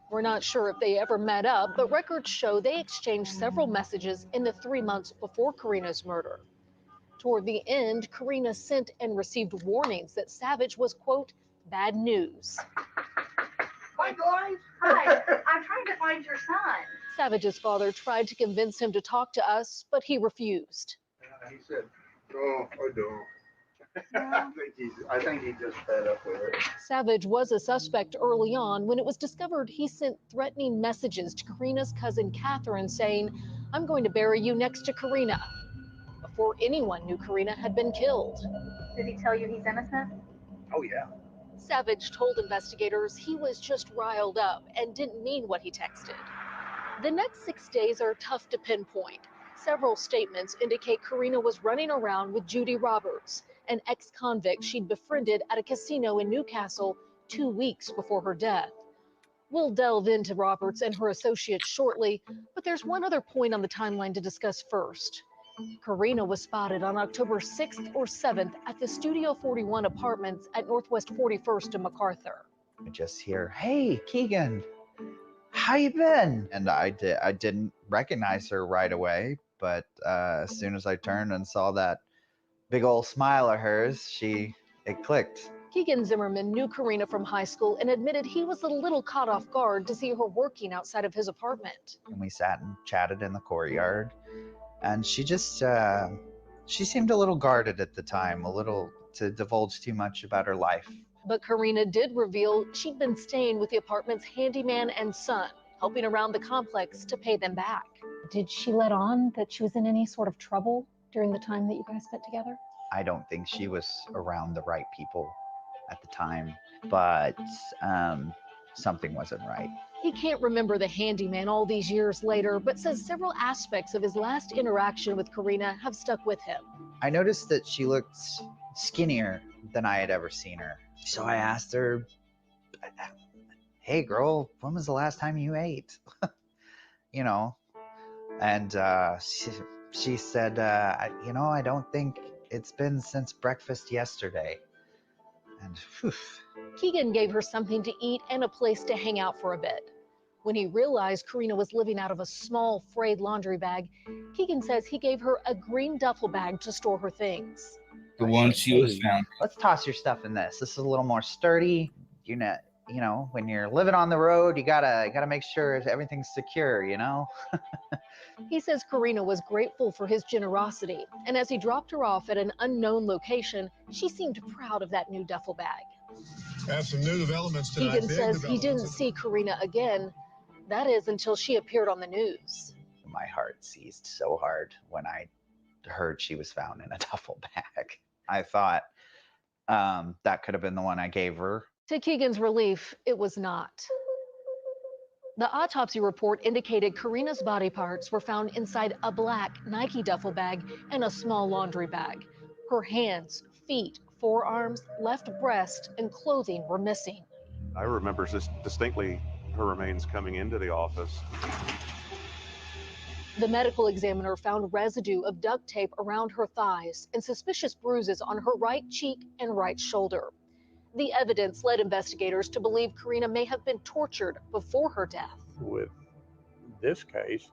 We're not sure if they ever met up, but records show they exchanged several messages in the 3 months before Karina's murder. Toward the end, Karina sent and received warnings that Savage was, quote, bad news. Hi, guys. Hi. I'm trying to find your son. Savage's father tried to convince him to talk to us, but he refused. He said, "No, I don't." I think he just fed up with it. Savage was a suspect early on when it was discovered he sent threatening messages to Karina's cousin Catherine saying, "I'm going to bury you next to Karina." before anyone knew Karina had been killed. Did he tell you he's innocent? Oh, yeah. Savage told investigators he was just riled up and didn't mean what he texted. The next 6 days are tough to pinpoint. Several statements indicate Karina was running around with Judy Roberts, an ex-convict she'd befriended at a casino in Newcastle 2 weeks before her death. We'll delve into Roberts and her associates shortly, but there's one other point on the timeline to discuss first. Karina was spotted on October 6th or 7th at the Studio 41 apartments at Northwest 41st and MacArthur. I just hear, "Hey, Keegan, how you been?" And I didn't recognize her right away, but as soon as I turned and saw that big old smile of hers, it clicked. Keegan Zimmerman knew Karina from high school and admitted he was a little caught off guard to see her working outside of his apartment. And we sat and chatted in the courtyard, and she just she seemed a little guarded at the time, a little to divulge too much about her life. But Karina did reveal she'd been staying with the apartment's handyman and son, helping around the complex to pay them back. Did she let on that she was in any sort of trouble during the time that you guys spent together? I don't think she was around the right people at the time, but something wasn't right. He can't remember the handyman all these years later, but says several aspects of his last interaction with Karina have stuck with him. I noticed that she looked skinnier than I had ever seen her. So I asked her, "Hey girl, when was the last time you ate?" You know, and she said, I don't think it's been since breakfast yesterday. And whew. Keegan gave her something to eat and a place to hang out for a bit. When he realized Karina was living out of a small frayed laundry bag, Keegan says he gave her a green duffel bag to store her things. The one she was found. Let's toss your stuff in this. This is a little more sturdy. You know, when you're living on the road, you gotta make sure everything's secure, you know? He says Karina was grateful for his generosity, and as he dropped her off at an unknown location, she seemed proud of that new duffel bag. Have some new developments tonight. Keegan says he didn't see Karina again. That is until she appeared on the news. My heart seized so hard when I heard she was found in a duffel bag. I thought that could have been the one I gave her. To Keegan's relief, it was not. The autopsy report indicated Karina's body parts were found inside a black Nike duffel bag and a small laundry bag. Her hands, feet, forearms, left breast, and clothing were missing. I remember distinctly her remains coming into the office. The medical examiner found residue of duct tape around her thighs and suspicious bruises on her right cheek and right shoulder. The evidence led investigators to believe Karina may have been tortured before her death. With this case,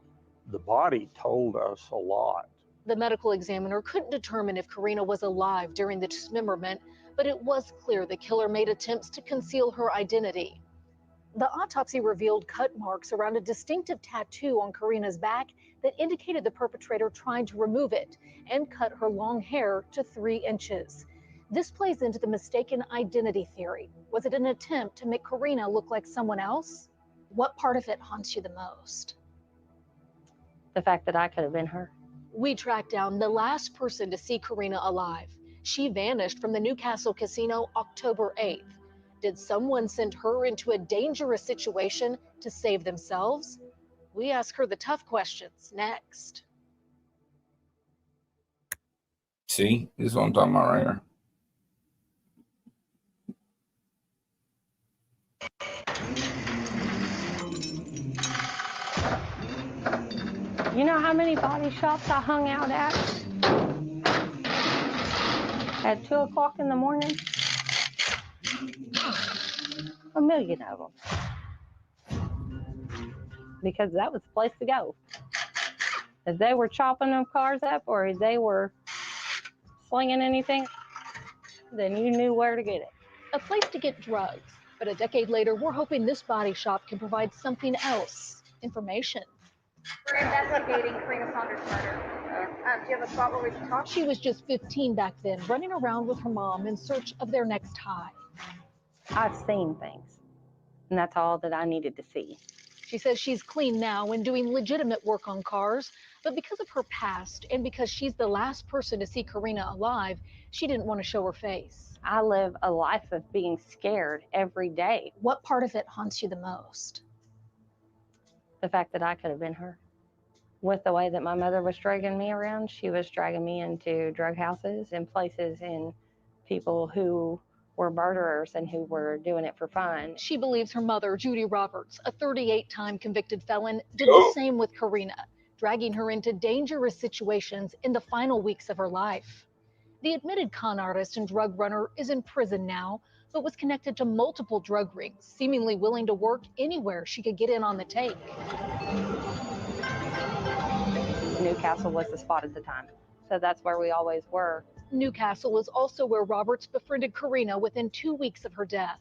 the body told us a lot. The medical examiner couldn't determine if Karina was alive during the dismemberment, but it was clear the killer made attempts to conceal her identity. The autopsy revealed cut marks around a distinctive tattoo on Karina's back that indicated the perpetrator tried to remove it and cut her long hair to 3 inches. This plays into the mistaken identity theory. Was it an attempt to make Karina look like someone else? What part of it haunts you the most? The fact that I could have been her. We tracked down the last person to see Karina alive. She vanished from the Newcastle casino October 8th. Did someone send her into a dangerous situation to save themselves? We ask her the tough questions next. See, this is what I'm talking about right here. You know how many body shops I hung out at 2 o'clock in the morning? 1 million of them. Because that was the place to go. If they were chopping them cars up or if they were slinging anything, then you knew where to get it. A place to get drugs. But a decade later, we're hoping this body shop can provide something else. Information. We're investigating Karina Saunders' murder. Do you have a spot where we can talk? She was just 15 back then, running around with her mom in search of their next high. I've seen things, and that's all that I needed to see. She says she's clean now and doing legitimate work on cars, But because of her past and because she's the last person to see Karina alive, she didn't want to show her face. I live a life of being scared every day. What part of it haunts you the most? The fact that I could have been her. With the way that my mother was dragging me around, she was dragging me into drug houses and places and people who were murderers and who were doing it for fun. She believes her mother, Judy Roberts, a 38-time convicted felon, did the same with Karina, dragging her into dangerous situations in the final weeks of her life. The admitted con artist and drug runner is in prison now, but was connected to multiple drug rings, seemingly willing to work anywhere she could get in on the take. Newcastle was the spot at the time, so that's where we always were. Newcastle is also where Roberts befriended Karina within 2 weeks of her death.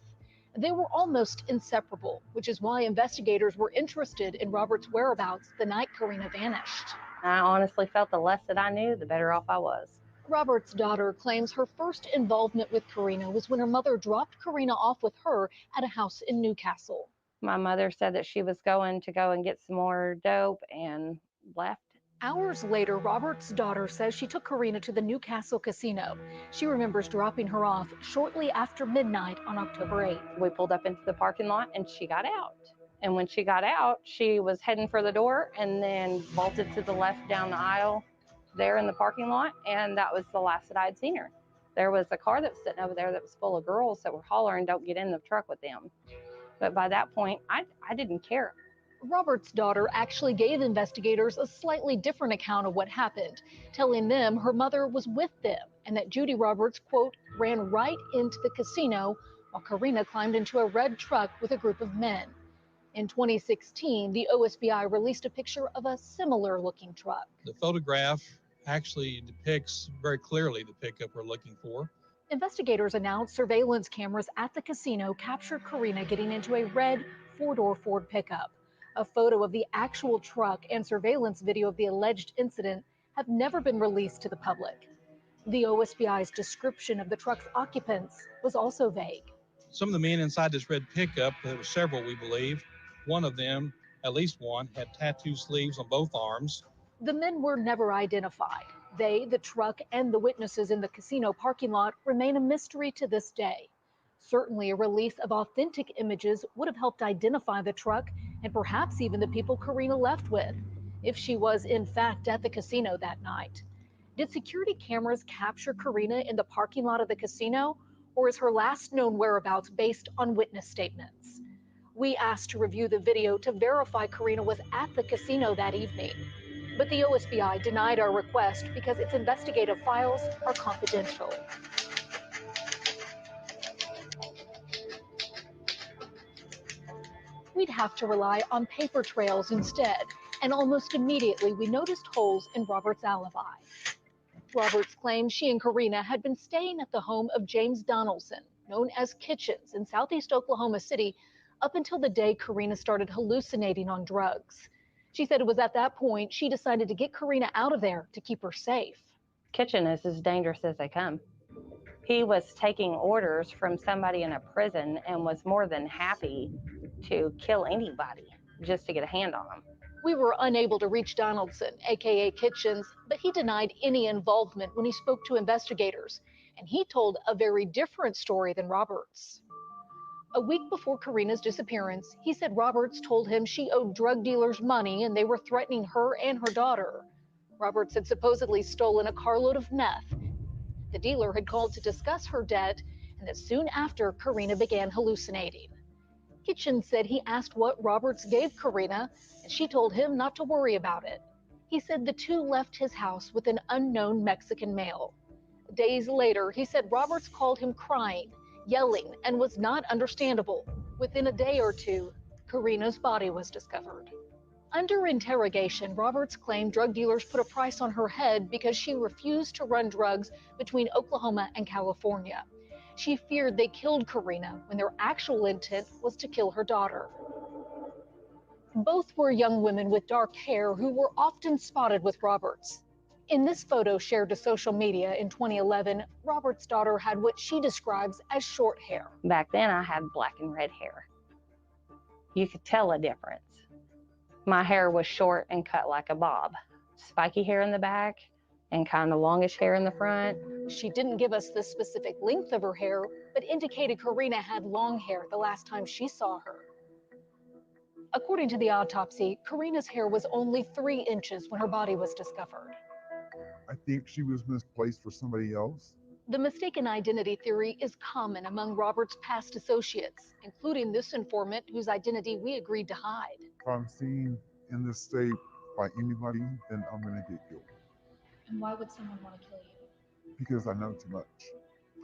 They were almost inseparable, which is why investigators were interested in Roberts' whereabouts the night Karina vanished. I honestly felt the less that I knew, the better off I was. Roberts' daughter claims her first involvement with Karina was when her mother dropped Karina off with her at a house in Newcastle. My mother said that she was going to go and get some more dope and left. Hours later, Roberts' daughter says she took Karina to the Newcastle casino. She remembers dropping her off shortly after midnight on October 8th. We pulled up into the parking lot and she got out. And when she got out, she was heading for the door and then bolted to the left down the aisle there in the parking lot. And that was the last that I had seen her. There was a car that was sitting over there that was full of girls that were hollering, "Don't get in the truck with them." But by that point, I didn't care. Roberts' daughter actually gave investigators a slightly different account of what happened, telling them her mother was with them and that Judy Roberts, quote, ran right into the casino while Karina climbed into a red truck with a group of men. In 2016, the OSBI released a picture of a similar looking truck. The photograph actually depicts very clearly the pickup we're looking for. Investigators announced surveillance cameras at the casino captured Karina getting into a red four-door Ford pickup. A photo of the actual truck and surveillance video of the alleged incident have never been released to the public. The OSBI's description of the truck's occupants was also vague. Some of the men inside this red pickup, there were several we believe, one of them, at least one, had tattoo sleeves on both arms. The men were never identified. They, the truck, and the witnesses in the casino parking lot remain a mystery to this day. Certainly a release of authentic images would have helped identify the truck and perhaps even the people Karina left with, if she was in fact at the casino that night. Did security cameras capture Karina in the parking lot of the casino, or is her last known whereabouts based on witness statements? We asked to review the video to verify Karina was at the casino that evening, but the OSBI denied our request because its investigative files are confidential. We'd have to rely on paper trails instead, and almost immediately we noticed holes in Roberts' alibi. Roberts claimed she and Karina had been staying at the home of James Donaldson, known as Kitchens, in southeast Oklahoma City, up until the day Karina started hallucinating on drugs. She said it was at that point she decided to get Karina out of there to keep her safe. Kitchen is as dangerous as they come. He was taking orders from somebody in a prison and was more than happy to kill anybody just to get a hand on them. We were unable to reach Donaldson, aka Kitchens, but he denied any involvement when he spoke to investigators, and he told a very different story than Roberts. A week before Karina's disappearance, he said Roberts told him she owed drug dealers money and they were threatening her and her daughter. Roberts had supposedly stolen a carload of meth. The dealer had called to discuss her debt, and that soon after, Karina began hallucinating. Kitchen said he asked what Roberts gave Karina, and she told him not to worry about it. He said the two left his house with an unknown Mexican male. Days later, he said Roberts called him crying, yelling, and was not understandable. Within a day or two, Karina's body was discovered. Under interrogation, Roberts claimed drug dealers put a price on her head because she refused to run drugs between Oklahoma and California. She feared they killed Karina when their actual intent was to kill her daughter. Both were young women with dark hair who were often spotted with Roberts. In this photo shared to social media in 2011, Roberts' daughter had what she describes as short hair. Back then I had black and red hair. You could tell a difference. My hair was short and cut like a bob. spiky hair in the back and kind of longish hair in the front. She didn't give us the specific length of her hair, but indicated Karina had long hair the last time she saw her. According to the autopsy, Karina's hair was only 3 inches when her body was discovered. I think she was misplaced for somebody else. The mistaken identity theory is common among Robert's past associates, including this informant whose identity we agreed to hide. If I'm seen in this state by anybody, then I'm going to get killed. And why would someone want to kill you? Because I know too much.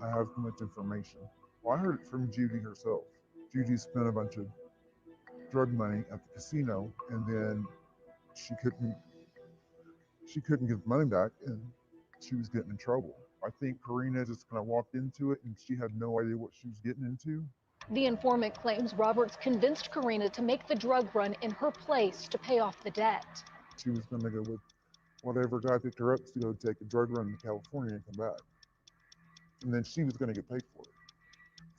I have too much information. Well, I heard it from Judy herself. Judy spent a bunch of drug money at the casino, and then she couldn't get the money back, and she was getting in trouble. I think Karina just kind of walked into it, and she had no idea what she was getting into. The informant claims Roberts convinced Karina to make the drug run in her place to pay off the debt. She was going to go with whatever guy picked her up to go take a drug run to California and come back. And then she was going to get paid for it.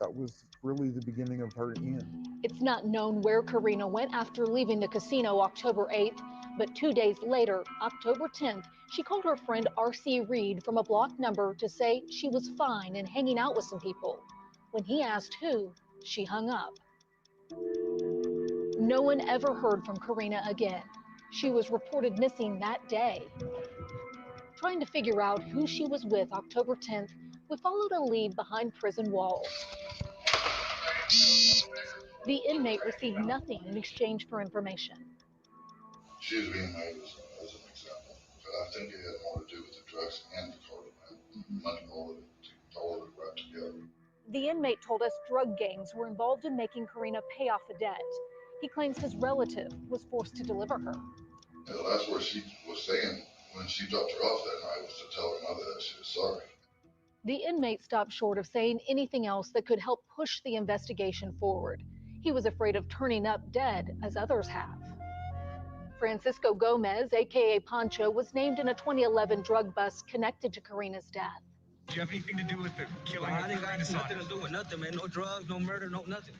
That was really the beginning of her end. It's not known where Karina went after leaving the casino October 8th, but 2 days later, October 10th, she called her friend R.C. Reed from a blocked number to say she was fine and hanging out with some people. When he asked who, she hung up. No one ever heard from Karina again. She was reported missing that day. Trying to figure out who she was with October 10th, we followed a lead behind prison walls. The inmate received nothing in exchange for information. She was being made as an example, but I think it had more to do with the drugs and the cartel, money, all of it wrapped together. The inmate told us drug gangs were involved in making Karina pay off the debt. He claims his relative was forced to deliver her. And the last word she was saying when she dropped her off that night was to tell her mother that she was sorry. The inmate stopped short of saying anything else that could help push the investigation forward. He was afraid of turning up dead, as others have. Francisco Gomez, aka Pancho, was named in a 2011 drug bust connected to Karina's death. Do you have anything to do with the killing of Karina Saunders? Nothing to do with nothing, man. No drugs, no murder, no nothing.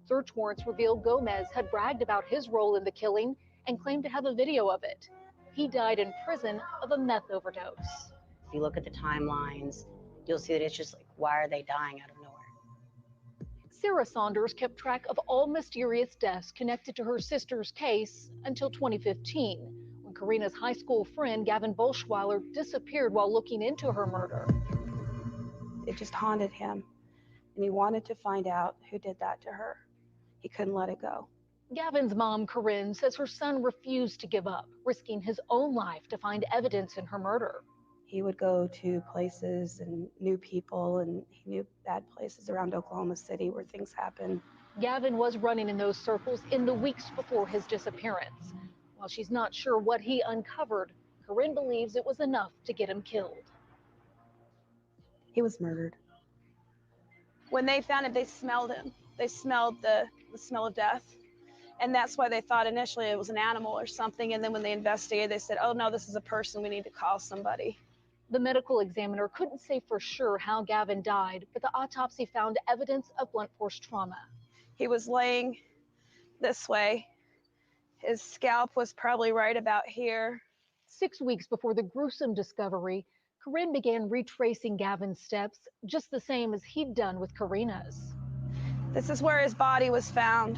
Search warrants revealed Gomez had bragged about his role in the killing and claimed to have a video of it. He died in prison of a meth overdose. If you look at the timelines, you'll see that it's just like, why are they dying out of nowhere? Sarah Saunders kept track of all mysterious deaths connected to her sister's case until 2015, when Karina's high school friend Gavin Bolschweiler disappeared while looking into her murder. It just haunted him, and he wanted to find out who did that to her. He couldn't let it go. Gavin's mom, Corinne, says her son refused to give up, risking his own life to find evidence in her murder. He would go to places and knew people, and he knew bad places around Oklahoma City where things happen. Gavin was running in those circles in the weeks before his disappearance. While she's not sure what he uncovered, Corinne believes it was enough to get him killed. He was murdered. When they found it, they smelled him. They smelled the smell of death. And that's why they thought initially it was an animal or something. And then when they investigated, they said, oh no, this is a person, we need to call somebody. The medical examiner couldn't say for sure how Gavin died, but the autopsy found evidence of blunt force trauma. He was laying this way. His scalp was probably right about here. 6 weeks before the gruesome discovery, Corinne began retracing Gavin's steps, just the same as he'd done with Karina's. This is where his body was found.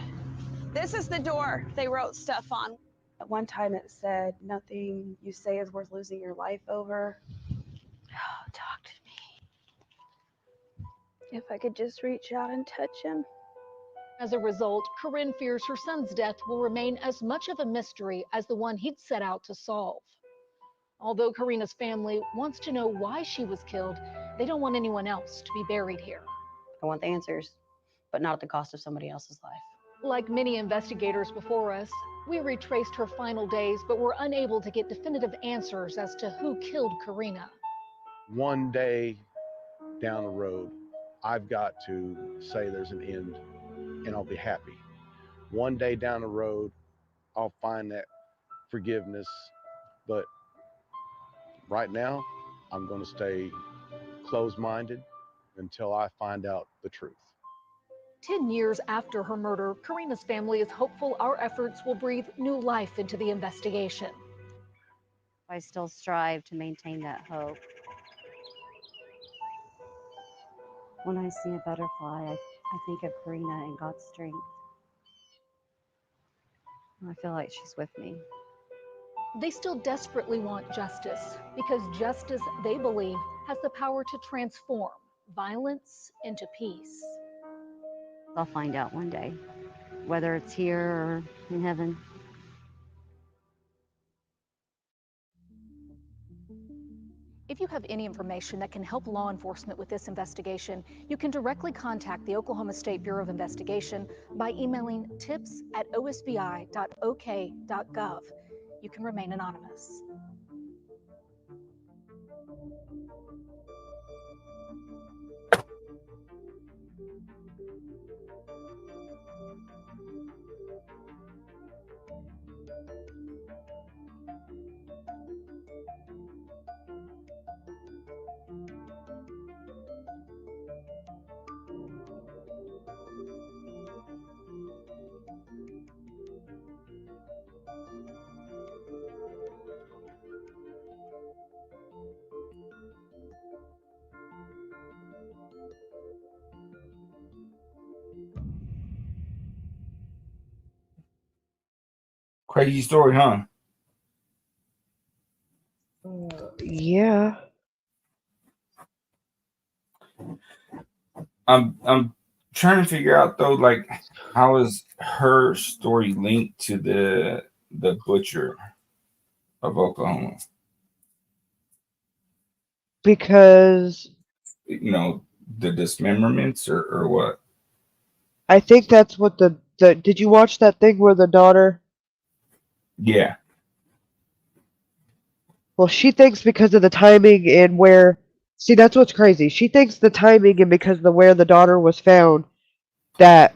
This is the door they wrote stuff on. At one time it said, nothing you say is worth losing your life over. Oh, talk to me. If I could just reach out and touch him. As a result, Corinne fears her son's death will remain as much of a mystery as the one he'd set out to solve. Although Karina's family wants to know why she was killed, they don't want anyone else to be buried here. I want the answers, but not at the cost of somebody else's life. Like many investigators before us, we retraced her final days, but were unable to get definitive answers as to who killed Karina. One day down the road, I've got to say there's an end, and I'll be happy. One day down the road, I'll find that forgiveness, but right now, I'm going to stay closed-minded until I find out the truth. 10 years after her murder, Karina's family is hopeful our efforts will breathe new life into the investigation. I still strive to maintain that hope. When I see a butterfly, I think of Karina and God's strength. I feel like she's with me. They still desperately want justice because justice, they believe, has the power to transform violence into peace. I'll find out one day, whether it's here or in heaven. If you have any information that can help law enforcement with this investigation, you can directly contact the Oklahoma State Bureau of Investigation by emailing tips@osbi.ok.gov. You can remain anonymous. Crazy story, huh? Yeah. I'm trying to figure out though, like, how is her story linked to the butcher of Oklahoma? Because You know, the dismemberments or what? I think that's what the did you watch that thing where the daughter? Yeah. Well, she thinks because of the timing and where. See, that's what's crazy. She thinks the timing and because the where the daughter was found, that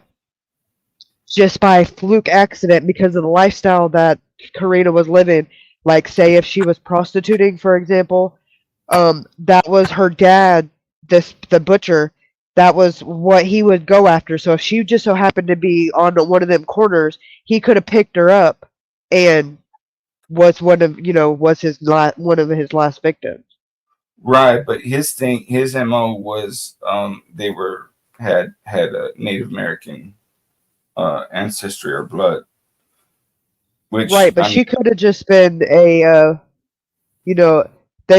just by fluke accident because of the lifestyle that Karina was living, like say if she was prostituting, for example, that was her dad, the butcher, that was what he would go after. So if she just so happened to be on one of them corners, he could have picked her up and was one of was one of his last victims. Right, but his MO was they had a Native American ancestry or blood, which Right, but she could have just been they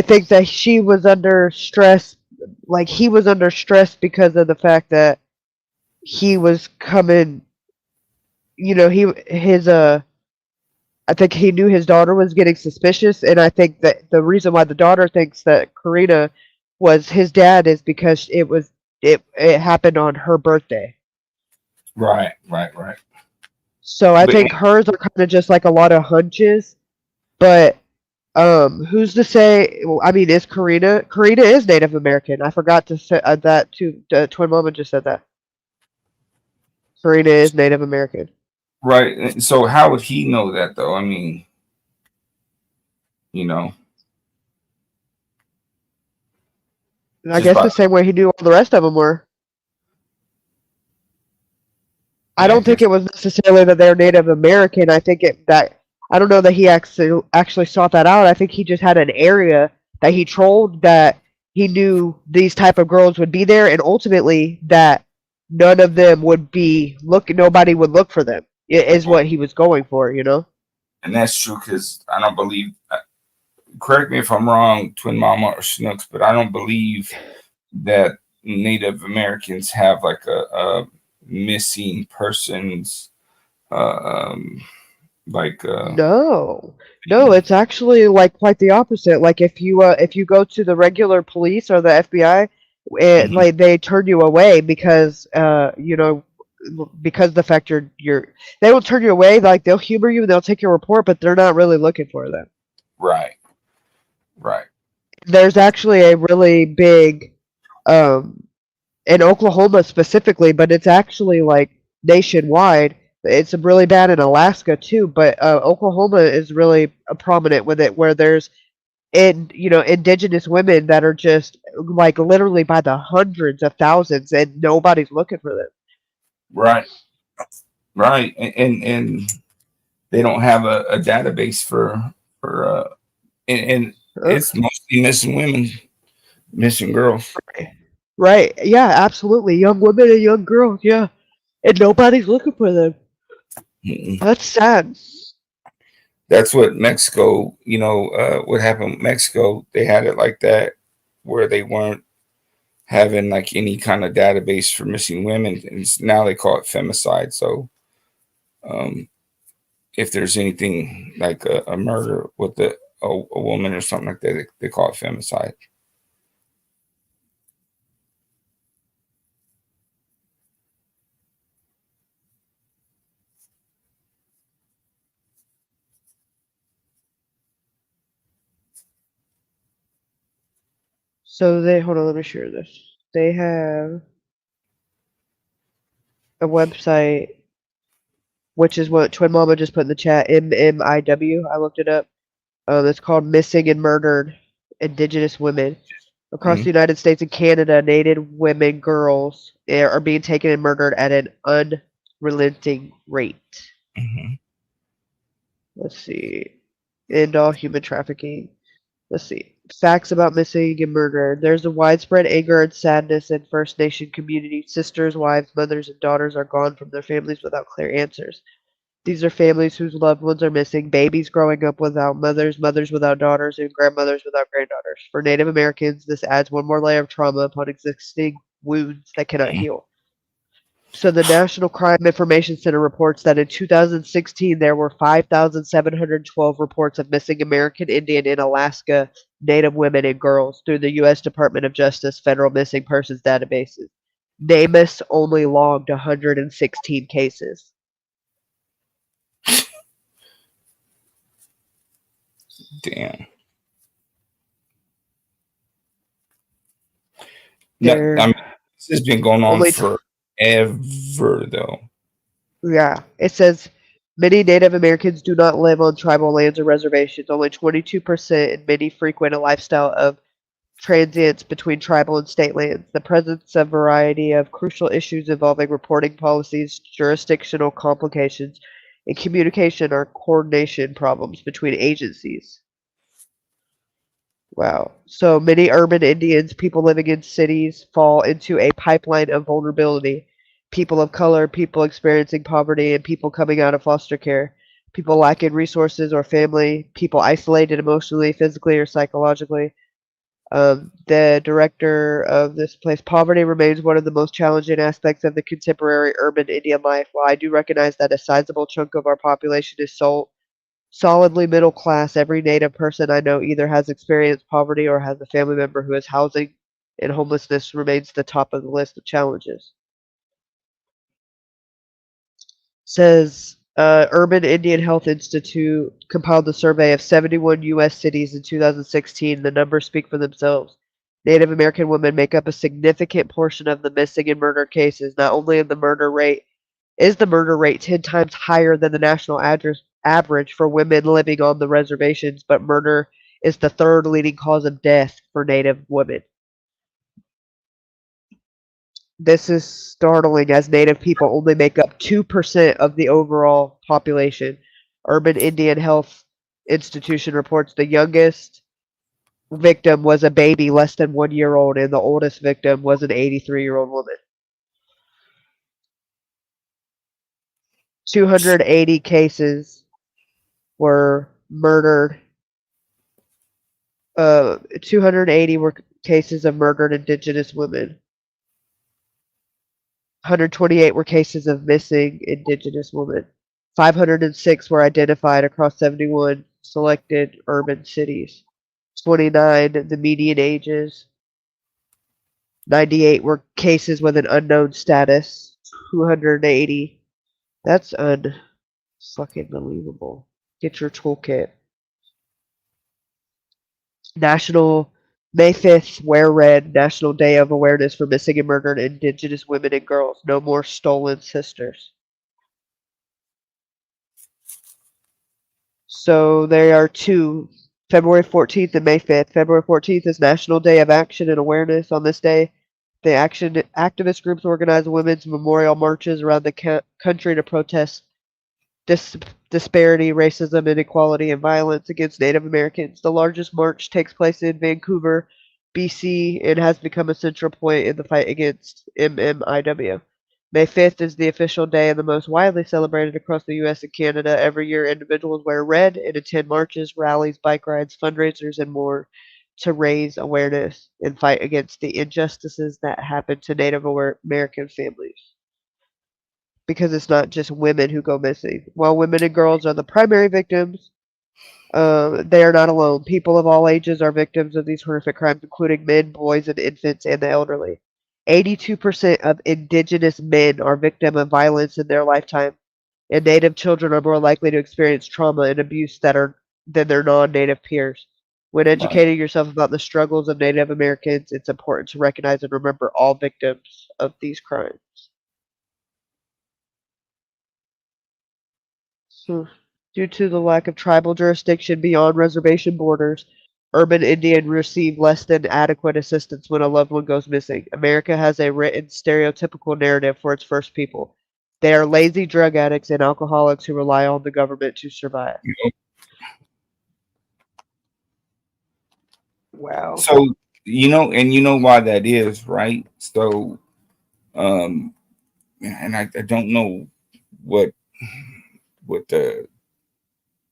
think that she was under stress, like he was under stress because of the fact that he was coming, I think he knew his daughter was getting suspicious, and I think that the reason why the daughter thinks that Karina was his dad is because it happened on her birthday. Right. So I But think hers are kind of just like a lot of hunches, but who's to say? Well, I mean, is Karina is Native American. I forgot to say that too. Twin Mama just said that. Karina is Native American. right. So how would he know that though? I mean, I guess the same way he knew all the rest of them were. I don't think it was necessarily that they're Native American. I think I don't know that he actually sought that out. I think he just had an area that he trolled that he knew these type of girls would be there, and ultimately that none of them would be nobody would look for them. Is what he was going for, And that's true because I don't believe. Correct me if I'm wrong, Twin Mama or Snooks, but I don't believe that Native Americans have like a missing persons No, it's actually like quite the opposite. Like if you go to the regular police or the FBI, like they turn you away because because the fact they will turn you away. Like they'll humor you, they'll take your report, but they're not really looking for them. Right. There's actually a really big in Oklahoma specifically, but it's actually like nationwide. It's really bad in Alaska too, but Oklahoma is really prominent with it, where there's indigenous women that are just like literally by the hundreds of thousands, and nobody's looking for them. Right, and they don't have a database for and it's mostly missing women, missing girls. Right. Yeah, absolutely. Young women and young girls. Yeah. And nobody's looking for them. That's sad. That's what Mexico, what happened with Mexico, they had it like that, where they weren't having like any kind of database for missing women, and now they call it femicide. So if there's anything like a murder with a woman or something like that, they call it femicide. So hold on, let me share this. They have a website, which is what Twin Mama just put in the chat, MMIW. I looked it up. It's called Missing and Murdered Indigenous Women. Across the United States and Canada, Native women, girls are being taken and murdered at an unrelenting rate. Let's see. End all human trafficking. Let's see. Facts about missing and murder. There's a widespread anger and sadness in First Nation communities. Sisters, wives, mothers, and daughters are gone from their families without clear answers. These are families whose loved ones are missing, babies growing up without mothers, mothers without daughters, and grandmothers without granddaughters. For Native Americans, this adds one more layer of trauma upon existing wounds that cannot heal. So the National Crime Information Center reports that in 2016, there were 5,712 reports of missing American Indian and Alaska Native women and girls through the U.S. Department of Justice Federal Missing Persons databases. NamUs only logged 116 cases. Damn. No, I mean, this has been going on forever, though. Yeah, it says many Native Americans do not live on tribal lands or reservations. Only 22%, and many frequent a lifestyle of transience between tribal and state lands. The presence of variety of crucial issues involving reporting policies, jurisdictional complications, and communication or coordination problems between agencies. Wow. So many urban Indians, people living in cities, fall into a pipeline of vulnerability. People of color, people experiencing poverty, and people coming out of foster care. People lacking resources or family, people isolated emotionally, physically, or psychologically. The director of this place, poverty remains one of the most challenging aspects of the contemporary urban Indian life. While I do recognize that a sizable chunk of our population is solidly middle class, every Native person I know either has experienced poverty or has a family member who is housing, and homelessness remains the top of the list of challenges. Says Urban Indian Health Institute compiled a survey of 71 U.S. cities in 2016. The numbers speak for themselves. Native American women make up a significant portion of the missing and murder cases. Not only is the murder rate 10 times higher than the national average for women living on the reservations, but murder is the third leading cause of death for Native women. This is startling, as Native people only make up 2% of the overall population. Urban Indian Health Institution reports the youngest victim was a baby less than 1 year old, and the oldest victim was an 83-year-old woman. 280 cases were murdered. 280 were cases of murdered Indigenous women. 128 were cases of missing Indigenous women. 506 were identified across 71 selected urban cities. 29, the median ages. 98 were cases with an unknown status. 280. That's fucking believable. Get your toolkit. National May 5th, Wear Red, National Day of Awareness for Missing and Murdered Indigenous Women and Girls. No more stolen sisters. So there are two, February 14th and May 5th. February 14th is National Day of Action and Awareness. On this day, the activist groups organize women's memorial marches around the country to protest disparity, racism, inequality, and violence against Native Americans. The largest march takes place in Vancouver, BC, and has become a central point in the fight against MMIW. May 5th is the official day and the most widely celebrated across the US and Canada. Every year, individuals wear red and attend marches, rallies, bike rides, fundraisers, and more to raise awareness and fight against the injustices that happen to Native American families. Because it's not just women who go missing. While women and girls are the primary victims, they are not alone. People of all ages are victims of these horrific crimes, including men, boys, and infants, and the elderly. 82% of indigenous men are victims of violence in their lifetime, and Native children are more likely to experience trauma and abuse than their non-Native peers. When Right. educating yourself about the struggles of Native Americans, it's important to recognize and remember all victims of these crimes. Due to the lack of tribal jurisdiction beyond reservation borders, urban Indians receive less than adequate assistance when a loved one goes missing. America has a written stereotypical narrative for its first people. They are lazy drug addicts and alcoholics who rely on the government to survive. Wow. So and you know why that is, right? So, and I don't know what the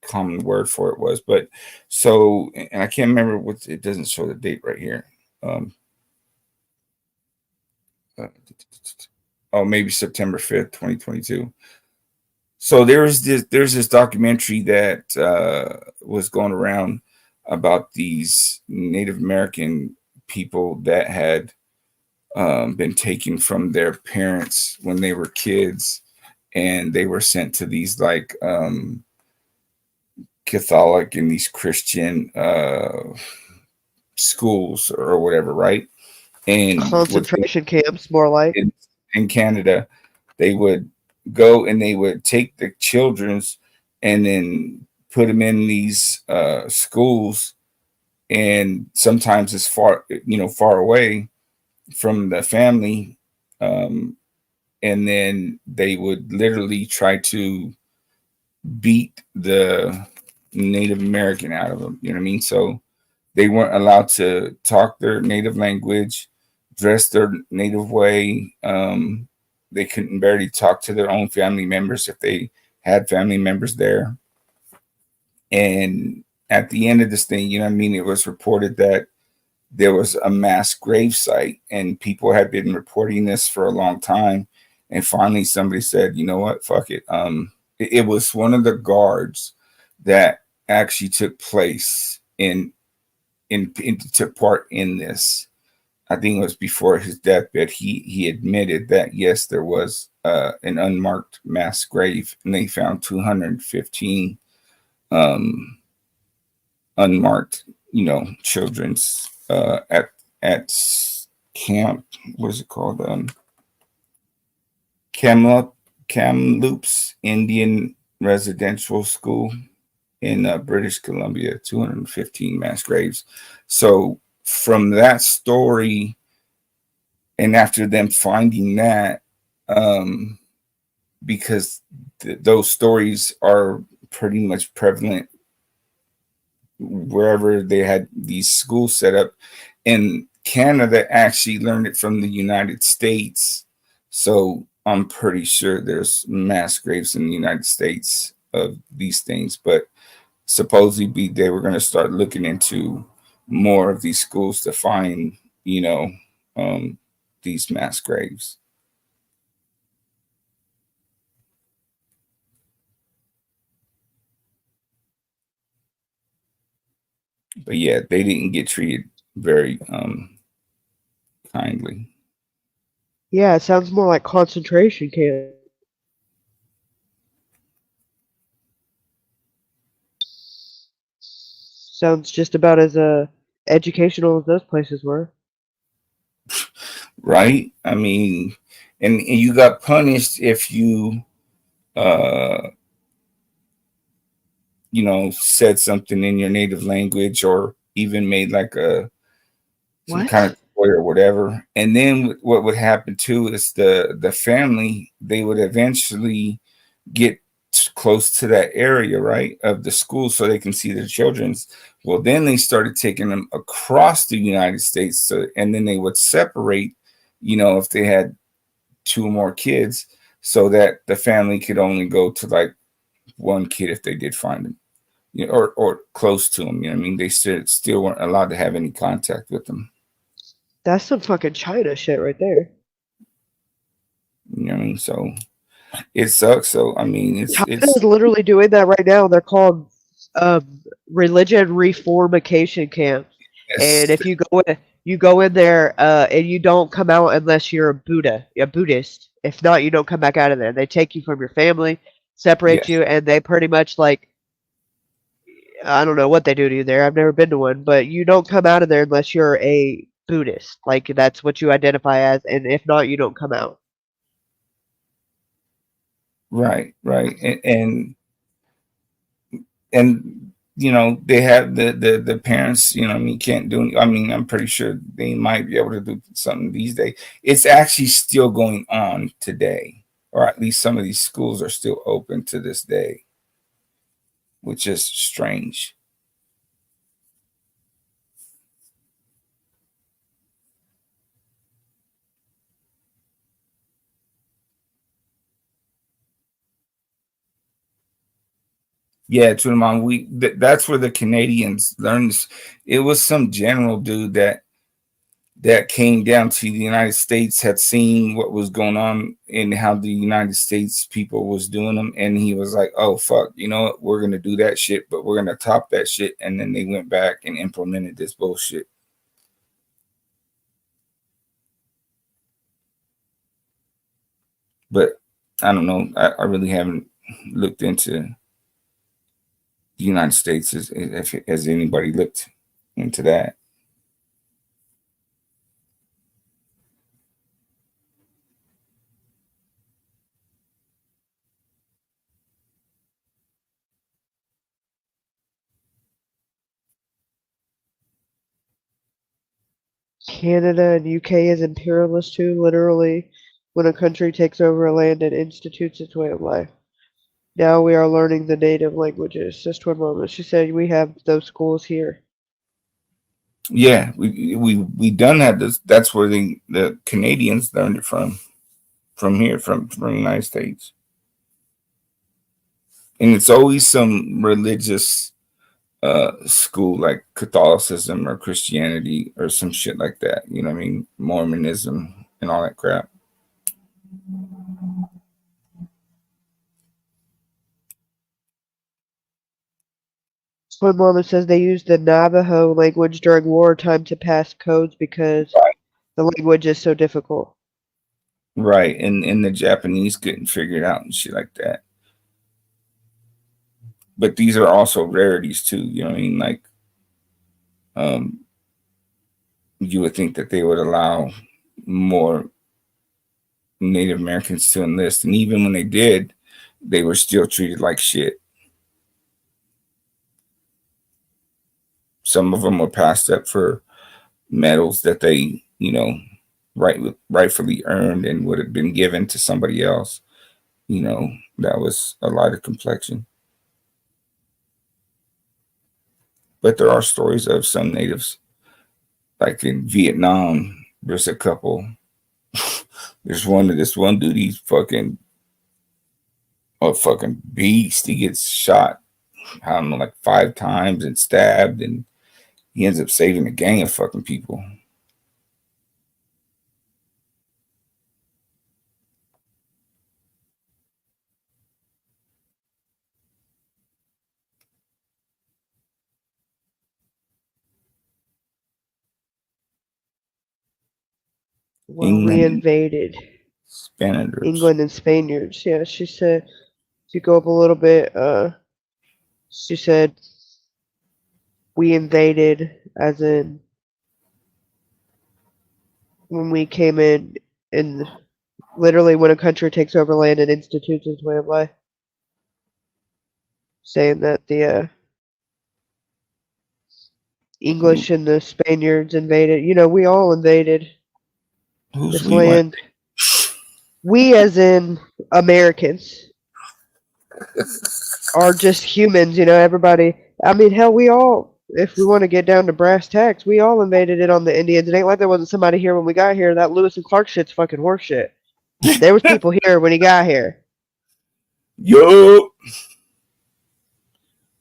common word for it was, but so, and I can't remember what, it doesn't show the date right here. Oh, maybe September 5th, 2022. So there's this documentary that was going around about these Native American people that had been taken from their parents when they were kids, and they were sent to these like Catholic and these Christian schools or whatever, right? And concentration camps, more like in Canada, they would go and they would take the children's and then put them in these schools, and sometimes it's far away from the family, and then they would literally try to beat the Native American out of them. You know what I mean? So they weren't allowed to talk their native language, dress their native way. They couldn't barely talk to their own family members if they had family members there. And at the end of this thing, you know what I mean, it was reported that there was a mass grave site, and people had been reporting this for a long time. And finally somebody said, you know what, fuck it. It was one of the guards that actually took place took part in this. I think it was before his deathbed. He admitted that yes, there was an unmarked mass grave, and they found 215 unmarked, children's at camp. What is it called? Kamloops Indian Residential School in British Columbia. 215 mass graves. So from that story, and after them finding that, because those stories are pretty much prevalent wherever they had these schools set up, and Canada actually learned it from the United States. So I'm pretty sure there's mass graves in the United States of these things, but supposedly they were going to start looking into more of these schools to find, these mass graves. But yeah, they didn't get treated very kindly. Yeah, it sounds more like concentration camp. Sounds just about as educational as those places were. Right? I mean, and you got punished if you said something in your native language, or even made like some kind of toy or whatever. And then what would happen too is the family, they would eventually get close to that area, right, of the school so they can see their children's. Well, then they started taking them across the United States. So, and then they would separate, you know, if they had 2 or more kids, so that the family could only go to like 1 kid if they did find them, you know, or close to them. You know what I mean? They still weren't allowed to have any contact with them. That's some fucking China shit right there. You know what I mean? So it sucks. So I mean, China is literally doing that right now. They're called religion reformication camps. And if you go in there and you don't come out unless you're a Buddhist. If not, you don't come back out of there. They take you from your family, separate Yes. you, and they pretty much like, I don't know what they do to you there. I've never been to one, but you don't come out of there unless you're a Buddhist. Like that's what you identify as, and if not, you don't come out. Right, and you know, they have the parents, you know, I mean, can't do. I mean, I'm pretty sure they might be able to do something these days. It's actually still going on today, or at least some of these schools are still open to this day, which is strange. Yeah, to the mom. That's where the Canadians learned this. It was some general dude that came down to the United States, had seen what was going on and how the United States people was doing them, and he was like, "Oh fuck, you know what? We're gonna do that shit, but we're gonna top that shit." And then they went back and implemented this bullshit. But I don't know. I really haven't looked into the United States as anybody looked into that. Canada and UK is imperialist too, literally, when a country takes over a land and institutes its way of life. Now we are learning the native languages. Says Twin Mama. She said we have those schools here. Yeah, we done had this. That's where the Canadians learned it from here, from the United States. And it's always some religious school like Catholicism or Christianity or some shit like that. You know what I mean? Mormonism and all that crap. Twin Mama says they used the Navajo language during wartime to pass codes because the language is so difficult. Right. And the Japanese couldn't figure it out and shit like that. But these are also rarities too, you know what I mean? Like you would think that they would allow more Native Americans to enlist, and even when they did, they were still treated like shit. Some of them were passed up for medals that they, you know, rightfully earned and would have been given to somebody else. You know, that was a lighter complexion. But there are stories of some natives, like in Vietnam. There's a couple. There's this one dude. He's a fucking beast. He gets shot, I don't know, like 5 times and stabbed, and he ends up saving a gang of fucking people. When we invaded Spaniards. England and Spaniards. Yeah, she said, if you go up a little bit, she said, we invaded, as in when we came in, and literally when a country takes over land and institutes its way of life. Saying that the English and the Spaniards invaded. You know, we all invaded this land. We as in Americans. are just humans, you know, everybody. I mean, hell, we all, if we want to get down to brass tacks, we all invaded it on the Indians. It ain't like there wasn't somebody here when we got here. That Lewis and Clark shit's fucking horseshit. There was people here when he got here. Yo,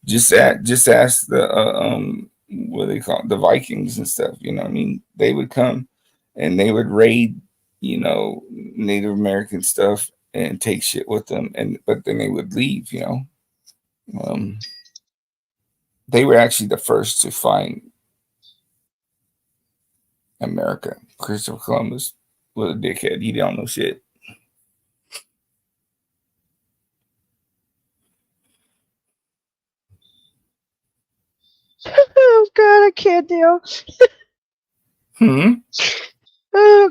just ask the what do they call it? The Vikings and stuff. You know, what I mean, they would come and they would raid, you know, Native American stuff and take shit with them, but then they would leave. You know, they were actually the first to find America. Christopher Columbus was a dickhead. He don't know shit. Oh God, I can't deal.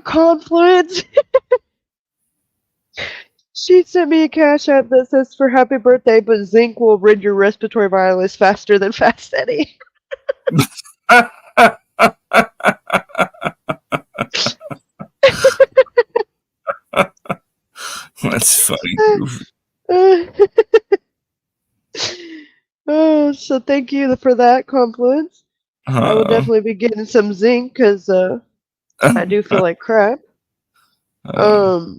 Confluence. She sent me a cash app that says for happy birthday, but zinc will rid your respiratory virus faster than Fast Eddie. That's funny. Oh, so thank you for that, Confluence. I will definitely be getting some zinc because I do feel like crap. One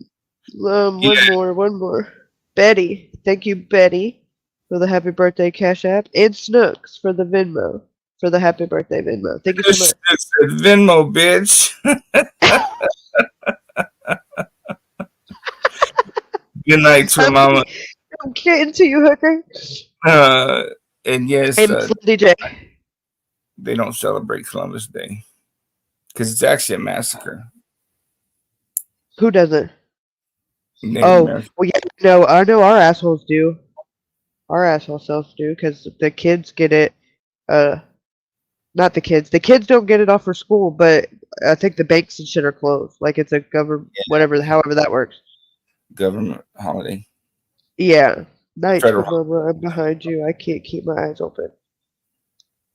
more. Betty, thank you, Betty, for the happy birthday cash app, and Snooks for the Venmo, for the happy birthday Venmo. Thank you so much. Venmo, bitch. Good night, Twin Mama. I'm getting to you, hooker. And yes, DJ. They don't celebrate Columbus Day because it's actually a massacre. Who doesn't? Native American. Well, yeah, no, I know our assholes do. Our asshole selves do, because the kids get it. Not the kids. The kids don't get it off for school, but I think the banks and shit are closed. Like it's a government, whatever, however that works. Government holiday. Yeah. Night, Federal. Mama, I'm behind you. I can't keep my eyes open.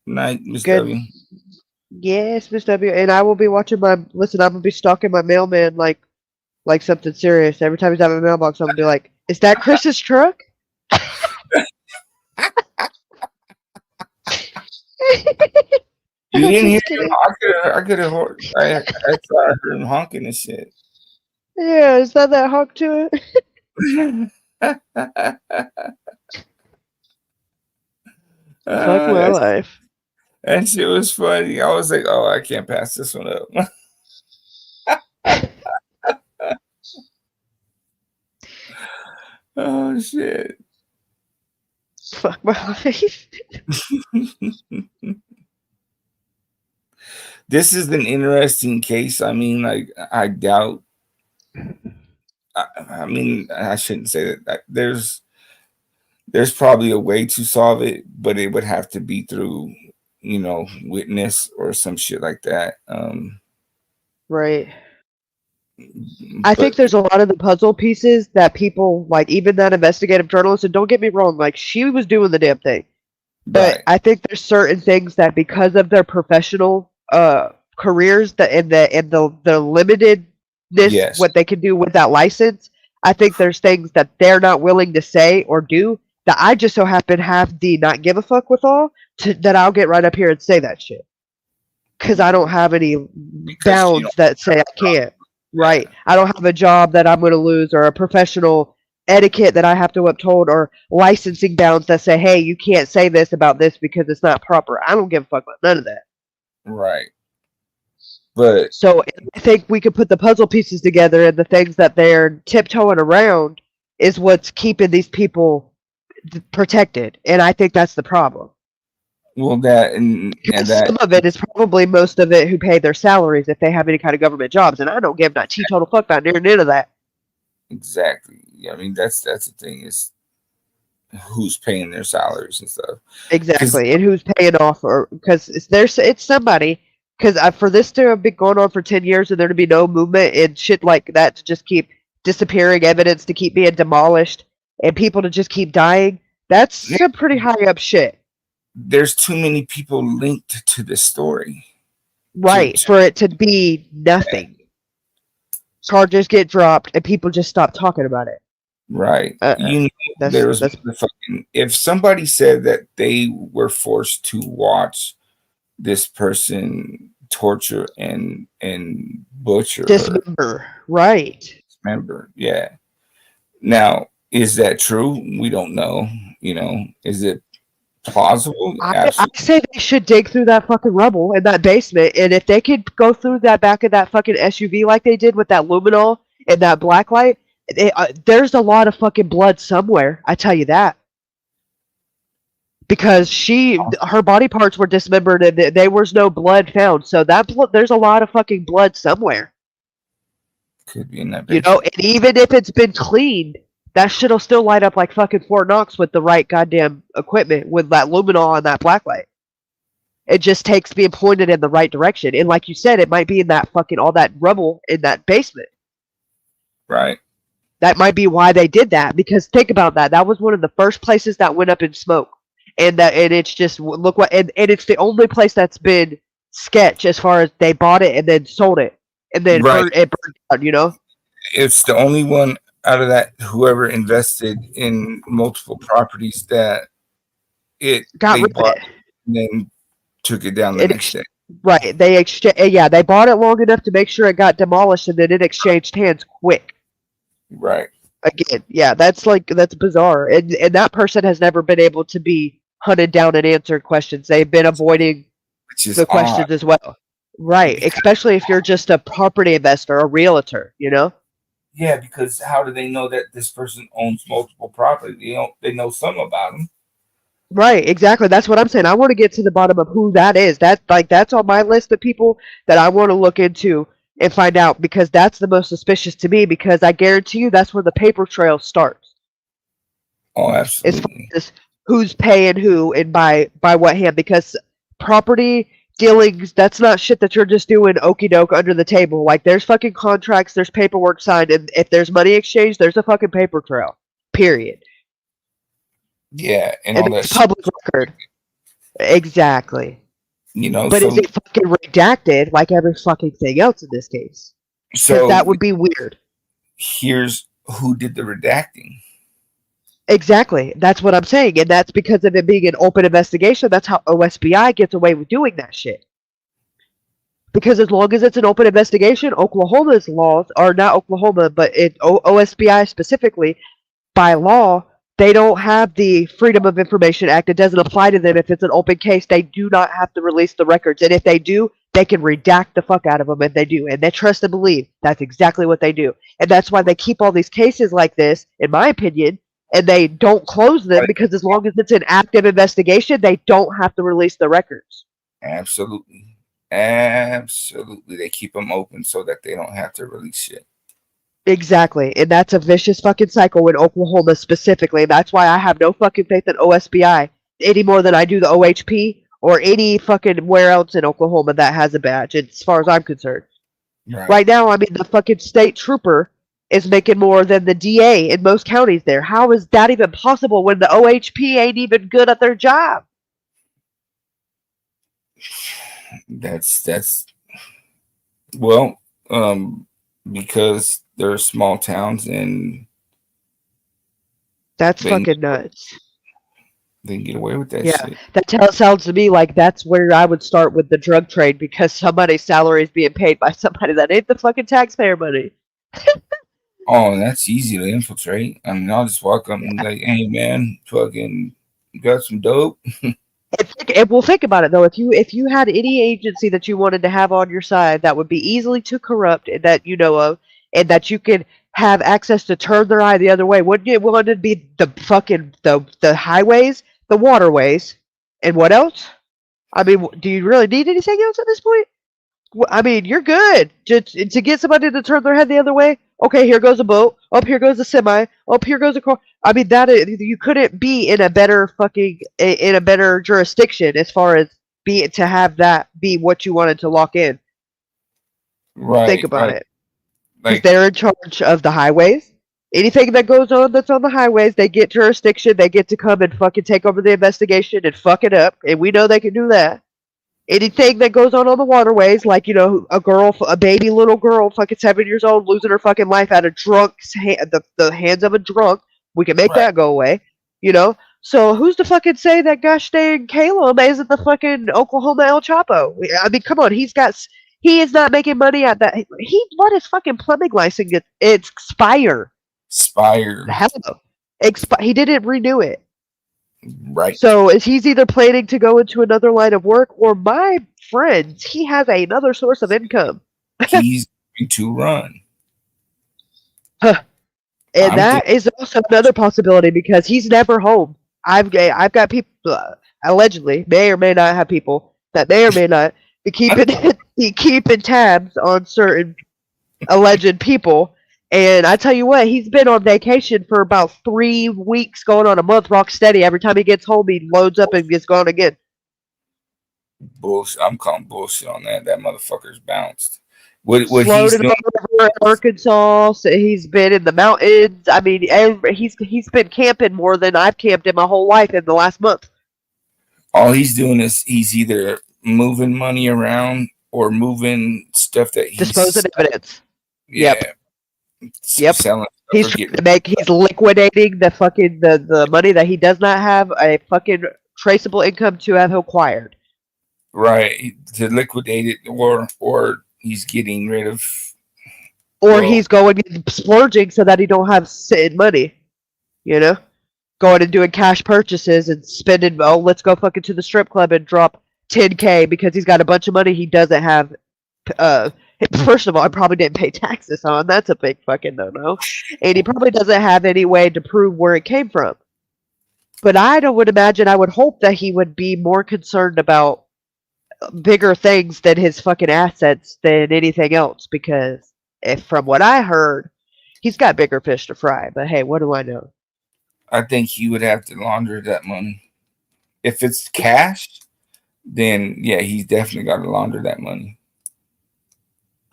Night, Miss Good. W. Yes, Miss W. And I will be watching my. Listen, I'm gonna be stalking my mailman like something serious. Every time he's out of my mailbox, I'm gonna be like, "Is that Chris's truck?" You didn't hear him? I could have. I saw her honking and shit. Yeah, is that honk to it? Fuck my life. That shit was funny. I was like, oh, I can't pass this one up. Oh, shit. Fuck my life. This is an interesting case. I mean, like, I doubt. I mean, I shouldn't say that. There's probably a way to solve it, but it would have to be through, you know, witness or some shit like that. Right. I think there's a lot of the puzzle pieces that people, like even that investigative journalist, and don't get me wrong, like she was doing the damn thing. But I think there's certain things that because of their professional careers and the limitedness, what they can do with that license, I think there's things that they're not willing to say or do that I just so happen have the not give a fuck with all that I'll get right up here and say that shit. Because I don't have any bounds that say I can't. Right. I don't have a job that I'm going to lose or a professional etiquette that I have to uphold or licensing bounds that say, hey, you can't say this about this because it's not proper. I don't give a fuck about none of that. Right. But so I think we could put the puzzle pieces together, and the things that they're tiptoeing around is what's keeping these people protected. And I think that's the problem. Well, that and that some of it is probably most of it who pay their salaries if they have any kind of government jobs, and I don't give not teetotal fuck about near none of that. Exactly. I mean, that's the thing is who's paying their salaries and stuff. Exactly, and who's paying off, or because it's somebody. Because for this to have been going on for 10 years and there to be no movement and shit like that to just keep disappearing, evidence to keep being demolished, and people to just keep dying, that's some pretty high up shit. There's too many people linked to this story. Right, for it to be nothing. Charges get dropped and people just stop talking about it. Right. You know, there was the fucking, if somebody said that they were forced to watch this person torture and butcher dismember, right? Dismember, yeah. Now, is that true? We don't know. You know, is it plausible? I say they should dig through that fucking rubble in that basement, and if they could go through that back of that fucking SUV like they did with that luminol and that black light, there's a lot of fucking blood somewhere. I tell you that. Because her body parts were dismembered and there was no blood found, so that there's a lot of fucking blood somewhere. Could be in that You basement. know, and even if it's been cleaned, that shit'll still light up like fucking Fort Knox with the right goddamn equipment with that luminol and that black light. It just takes being pointed in the right direction. And like you said, it might be in that fucking all that rubble in that basement. Right. That might be why they did that. Because think about that. That was one of the first places that went up in smoke. And it's just look what and it's the only place that's been sketched as far as they bought it and then sold it. And then Right. it burned down, you know? It's the only one out of that whoever invested in multiple properties that they bought and then took it down the next day. Right. They they bought it long enough to make sure it got demolished and then it exchanged hands quick. Right. Again, yeah, that's bizarre. And that person has never been able to be hunted down and answered questions. They've been avoiding the questions as well. Right. Especially if you're just a property investor, a realtor, you know? Yeah, because how do they know that this person owns multiple properties? They know some about them. Right, exactly. That's what I'm saying. I want to get to the bottom of who that is. That's on my list of people that I want to look into and find out, because that's the most suspicious to me, because I guarantee you that's where the paper trail starts. Oh, absolutely. As far as who's paying who and by what hand, because property dealings, that's not shit that you're just doing okey doke under the table. Like, there's fucking contracts, there's paperwork signed, and if there's money exchanged, there's a fucking paper trail. Period. Yeah, and And all that it's public record. Exactly. You know, But is it fucking redacted like every fucking thing else in this case? So that would be weird. Here's who did the redacting. Exactly. That's what I'm saying. And that's because of it being an open investigation. That's how OSBI gets away with doing that shit. Because as long as it's an open investigation, Oklahoma's laws, or not Oklahoma, but OSBI specifically, by law, they don't have the Freedom of Information Act. It doesn't apply to them if it's an open case. They do not have to release the records. And if they do, they can redact the fuck out of them if they do. And they trust and believe that's exactly what they do. And that's why they keep all these cases like this, in my opinion, and they don't close them, because as long as it's an active investigation, they don't have to release the records. Absolutely. Absolutely. They keep them open so that they don't have to release shit. Exactly. And that's a vicious fucking cycle in Oklahoma specifically. That's why I have no fucking faith in OSBI any more than I do the OHP or any fucking where else in Oklahoma that has a badge, as far as I'm concerned. Right now, I mean, the fucking state trooper is making more than the DA in most counties there. How is that even possible when the OHP ain't even good at their job? That's well, because they're small towns and that's fucking nuts. They can get away with that Yeah, shit. that sounds to me like that's where I would start with the drug trade, because somebody's salary is being paid by somebody that ain't the fucking taxpayer money. Oh, and that's easy to infiltrate. I mean, I'll just walk up and be like, hey man, fucking you got some dope. Well, think about it though. If you had any agency that you wanted to have on your side that would be easily too corrupt, and that you know of, and that you could have access to turn their eye the other way, wouldn't you want it to be the fucking the highways, the waterways, and what else? I mean, do you really need anything else at this point? I mean, you're good. Just to get somebody to turn their head the other way. Okay, here goes a boat. Up here goes a semi. Up here goes a car. I mean, you couldn't be in a better jurisdiction as far as to have that be what you wanted to lock in. Right. Think about it. Like, they're in charge of the highways. Anything that goes on that's on the highways, they get jurisdiction. They get to come and fucking take over the investigation and fuck it up. And we know they can do that. Anything that goes on the waterways, like, you know, a baby little girl, fucking 7 years old, losing her fucking life out of the hands of a drunk, we can make Right. that go away, you know? So who's to fucking say that gosh dang Caleb isn't the fucking Oklahoma El Chapo? I mean, come on, he is not making money at that. He let his fucking plumbing license expire. Spire. Hell no. He didn't renew it. Right. So he's either planning to go into another line of work, or my friends, he has another source of income. He's going to run. And that is also another possibility because he's never home. I've got people allegedly may or may not have people that may or may not be keeping tabs on certain alleged people. And I tell you what, he's been on vacation for about 3 weeks, going on a month, rock steady. Every time he gets home, he loads up and gets gone again. Bullshit. I'm calling bullshit on that. That motherfucker's bounced. What he's Floated doing? over in Arkansas. So he's been in the mountains. I mean, he's been camping more than I've camped in my whole life in the last month. All he's doing is he's either moving money around or moving stuff that he's disposing evidence. Yeah. Yep. Selling He's trying to he's liquidating the fucking the money that he does not have a fucking traceable income to have acquired. Right. To liquidate it, or he's getting rid of, or he's going and splurging so that he don't have sitting money. You know? Going and doing cash purchases and spending, oh, let's go fucking to the strip club and drop $10K because he's got a bunch of money he doesn't have. First of all, I probably didn't pay taxes on. That's a big fucking no-no. And he probably doesn't have any way to prove where it came from. But I would imagine, I would hope that he would be more concerned about bigger things than his fucking assets than anything else. Because from what I heard, he's got bigger fish to fry. But hey, what do I know? I think he would have to launder that money. If it's cash, then yeah, he's definitely got to launder that money.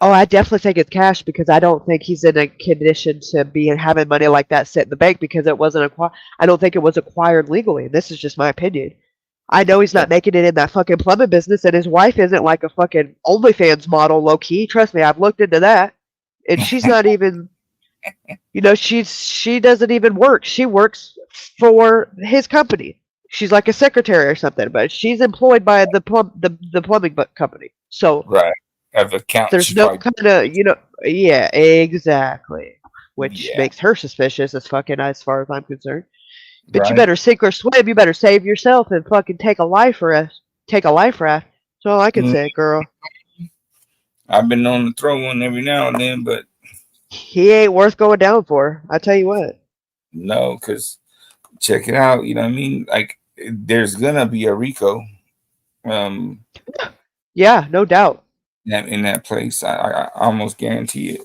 Oh, I definitely think it's cash because I don't think he's in a condition to be having money like that sit in the bank because it wasn't acquired. I don't think it was acquired legally. This is just my opinion. I know he's not making it in that fucking plumbing business, and his wife isn't like a fucking OnlyFans model, low key. Trust me, I've looked into that, and she's not even. You know, she doesn't even work. She works for his company. She's like a secretary or something, but she's employed by the plumbing company. So right. Of account. There's no kind of, you know, yeah, exactly. Which makes her suspicious as fucking as far as I'm concerned. But you better sink or swim. You better save yourself and fucking take a life raft. Take a life raft. That's all I can say, girl. I've been known to throw one every now and then, but he ain't worth going down for. I tell you what. No, because check it out. You know what I mean? Like, there's gonna be a RICO. Yeah, no doubt. In that place, I almost guarantee it.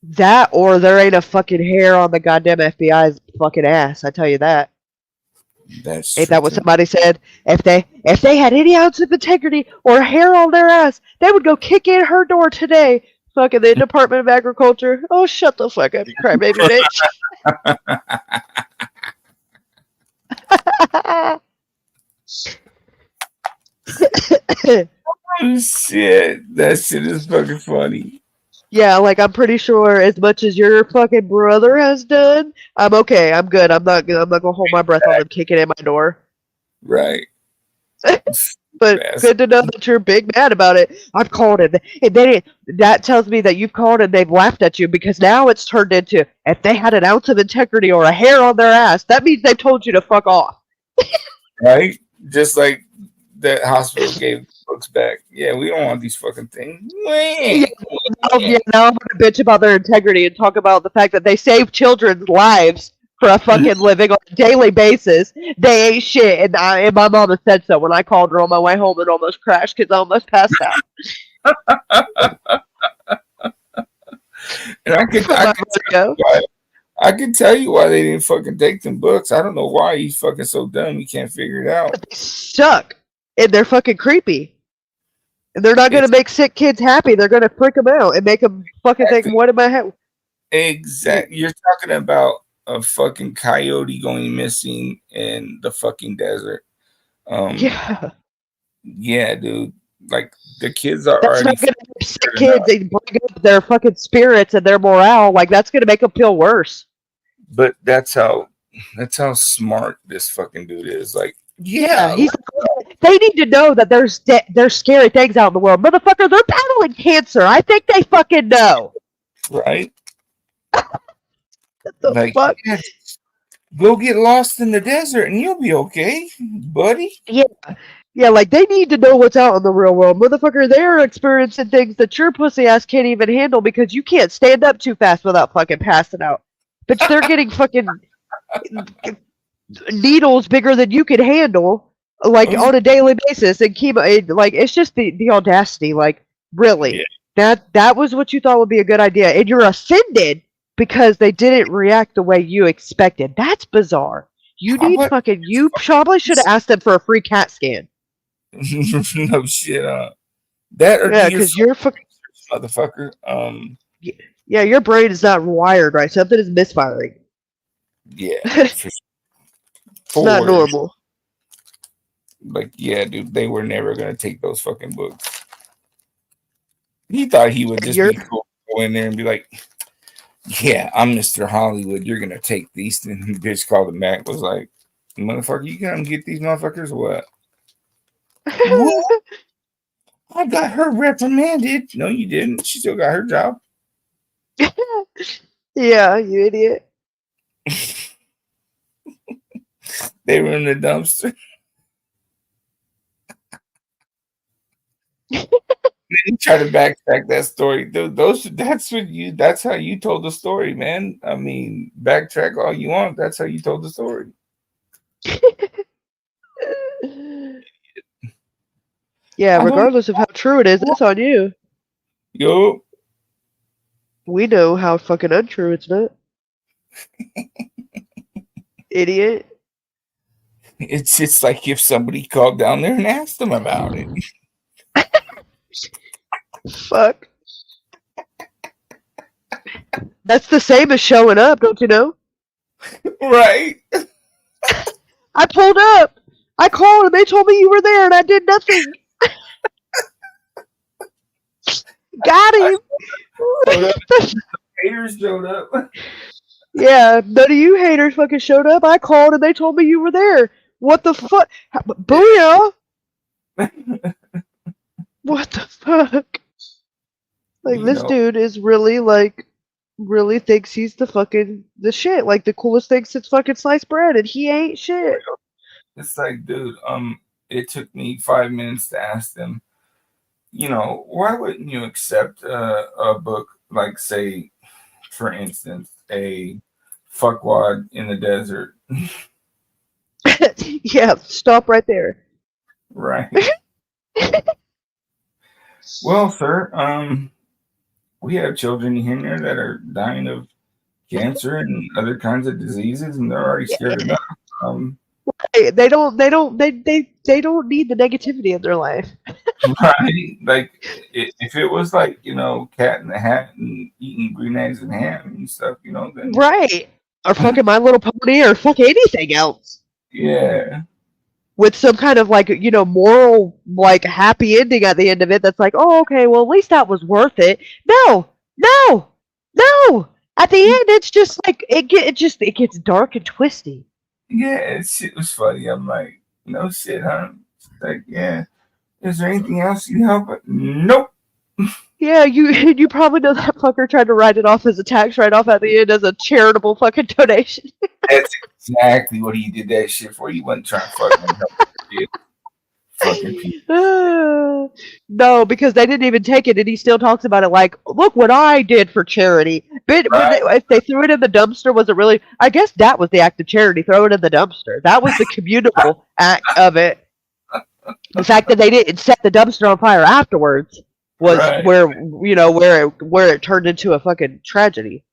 That, or there ain't a fucking hair on the goddamn FBI's fucking ass. I tell you that. Ain't that what somebody said? If they had any ounce of integrity or hair on their ass, they would go kick in her door today. Fucking the Department of Agriculture. Oh, shut the fuck up, you crybaby bitch. Oh, shit. That shit is fucking funny. Yeah, like, I'm pretty sure as much as your fucking brother has done, I'm okay. I'm good. I'm not gonna hold my breath on them kicking in my door. Right. But good to know that you're big mad about it. I've called it. And that tells me that you've called and they've laughed at you, because now it's turned into, if they had an ounce of integrity or a hair on their ass, that means they've told you to fuck off. Right? Just like that hospital gave books back. Yeah, we don't want these fucking things. Yeah, now I'm going to bitch about their integrity and talk about the fact that they save children's lives for a fucking living on a daily basis. They ain't shit, and my mama said so when I called her on my way home and almost crashed because I almost passed out. And I can tell you why they didn't fucking take them books. I don't know why he's fucking so dumb he can't figure it out. But they suck, and they're fucking creepy. And they're not going to make sick kids happy. They're going to freak them out and make them fucking think, what am I having? Exactly. You're talking about a fucking coyote going missing in the fucking desert. Yeah. Yeah, dude. Like the kids are That's already not gonna help sick scared kids enough. and bring up their fucking spirits and their morale. Like that's gonna make them feel worse. But that's how smart this fucking dude is. Like, Yeah, yeah, he's. They need to know that there's scary things out in the world, motherfucker. They're battling cancer. I think they fucking know. right? The Like, fuck? yeah, go get lost in the desert and you'll be okay, buddy. Yeah. Yeah, like they need to know what's out in the real world. Motherfucker, they're experiencing things that your pussy ass can't even handle because you can't stand up too fast without fucking passing out. But they're getting fucking needles bigger than you can handle, like on a daily basis, and chemo. Like it's just the audacity. Like really, that was what you thought would be a good idea, and you're offended because they didn't react the way you expected. That's bizarre. You need fucking. You probably should have asked them for a free CAT scan. No shit. That or Yeah, do your because you're fucking. motherfucker. Yeah, your brain is not wired right. Something is misfiring. Yeah, It's not for normal. like, yeah, dude, they were never gonna take those fucking books. He thought he would just be cool, go in there and be like, "Yeah, I'm Mr. Hollywood. You're gonna take these." And the bitch called him back. Was like, "Motherfucker, you gonna get these motherfuckers or what?" What? I got her reprimanded. No, you didn't. She still got her job. Yeah, you idiot. They were in the dumpster. Then you try to backtrack that story, dude. That's how you told the story, man. I mean, backtrack all you want. That's how you told the story. Yeah, regardless of how true it is, it's on you. Yo. We know how fucking untrue it's not. Idiot. It's just like if somebody called down there and asked them about it. Fuck. That's the same as showing up, don't you know? Right. I pulled up. I called and they told me you were there and I did nothing. Got him. Haters showed up. Yeah, none of you haters fucking showed up. I called and they told me you were there. What the fuck? Booyah! What the fuck? Like, this dude is really, like, really thinks he's the shit. Like, the coolest thing since fucking sliced bread, and he ain't shit. It's like, dude, it took me 5 minutes to ask them, you know, why wouldn't you accept a book like, say, for instance, a fuckwad in the desert? Yeah, stop right there. Right. Well, sir, we have children here that are dying of cancer and other kinds of diseases, and they're already scared enough. They don't need the negativity in their life. Right? Like, if it was like, you know, Cat in the Hat and eating green eggs and ham and stuff, you know, then Right. Or fucking My Little Pony or fuck anything else. yeah. With some kind of, like, you know, moral, like, happy ending at the end of it that's like, oh, okay, well, at least that was worth it. No! At the end, it's just like, it gets dark and twisty. Yeah, shit was funny. I'm like, no shit, huh? She's like, yeah. Is there anything else you help with? Nope. Yeah, you probably know that fucker tried to write it off as a tax write-off at the end as a charitable fucking donation. That's exactly what he did that shit for. He wasn't trying to fucking help shit. Fucking people. No, because they didn't even take it, and he still talks about it like, look what I did for charity. But if they threw it in the dumpster, was it really? I guess that was the act of charity. Throw it in the dumpster. That was the communal act of it. The fact that they didn't set the dumpster on fire afterwards was where it turned into a fucking tragedy.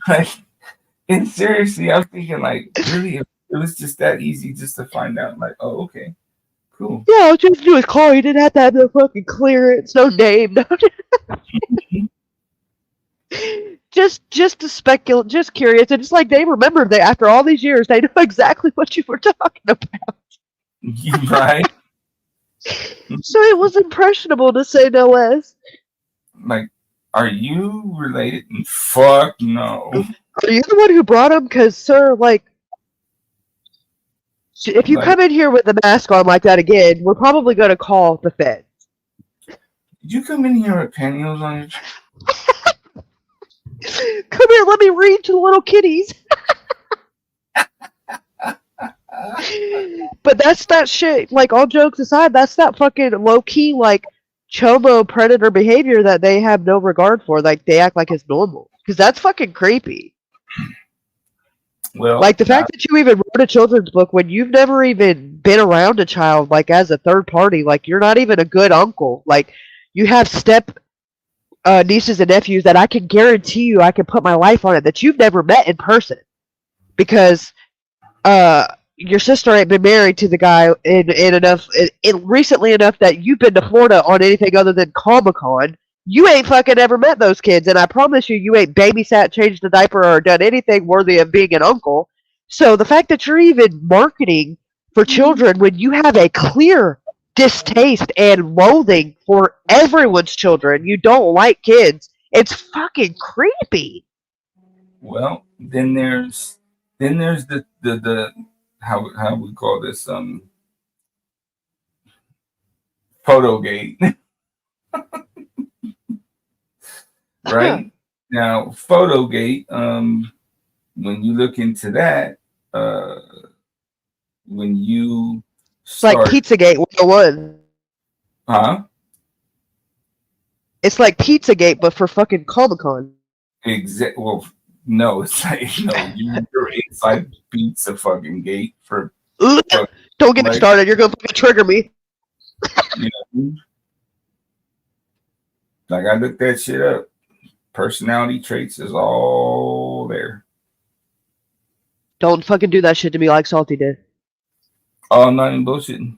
Like, and seriously, I was thinking, like, really, if it was just that easy just to find out, like, oh, okay, cool. Yeah, all you had to do was call. You didn't have to have no fucking clearance, no name. No. just to speculate, just curious. And it's like they remember that after all these years, they know exactly what you were talking about. Right? So it was impressionable to say no less. Like, are you related? Fuck no. Are you the one who brought him? Because, sir, like, if you Like, come in here with a mask on like that again, we're probably going to call the feds. did you come in here with pantyhose on your? Come here, let me read to the little kitties. But that's that shit. Like, all jokes aside, that's that fucking low key, like, chomo predator behavior that they have no regard for. Like, they act like it's normal. Because that's fucking creepy. Well, Like, the fact that you even wrote a children's book when you've never even been around a child, like, as a third party, like, you're not even a good uncle. Like, you have step nieces and nephews that I can guarantee you I can put my life on it that you've never met in person. Because your sister ain't been married to the guy in recently enough that you've been to Florida on anything other than Comic-Con. You ain't fucking ever met those kids, and I promise you, you ain't babysat, changed a diaper, or done anything worthy of being an uncle. So the fact that you're even marketing for children when you have a clear distaste and loathing for everyone's children, you don't like kids, it's fucking creepy. well, then there's the how we call this Photogate. Right? Now, Photogate, when you look into that, when you It's like Pizzagate 101. Huh? It's like Pizzagate, but for fucking Comic-Con. Well, no, it's like you're inside Pizza fucking Gate for. Don't get me started. You're gonna fucking trigger me. You know, like I looked that shit up. Personality traits is all there. Don't fucking do that shit to me like Salty did. Oh, I'm not even bullshitting.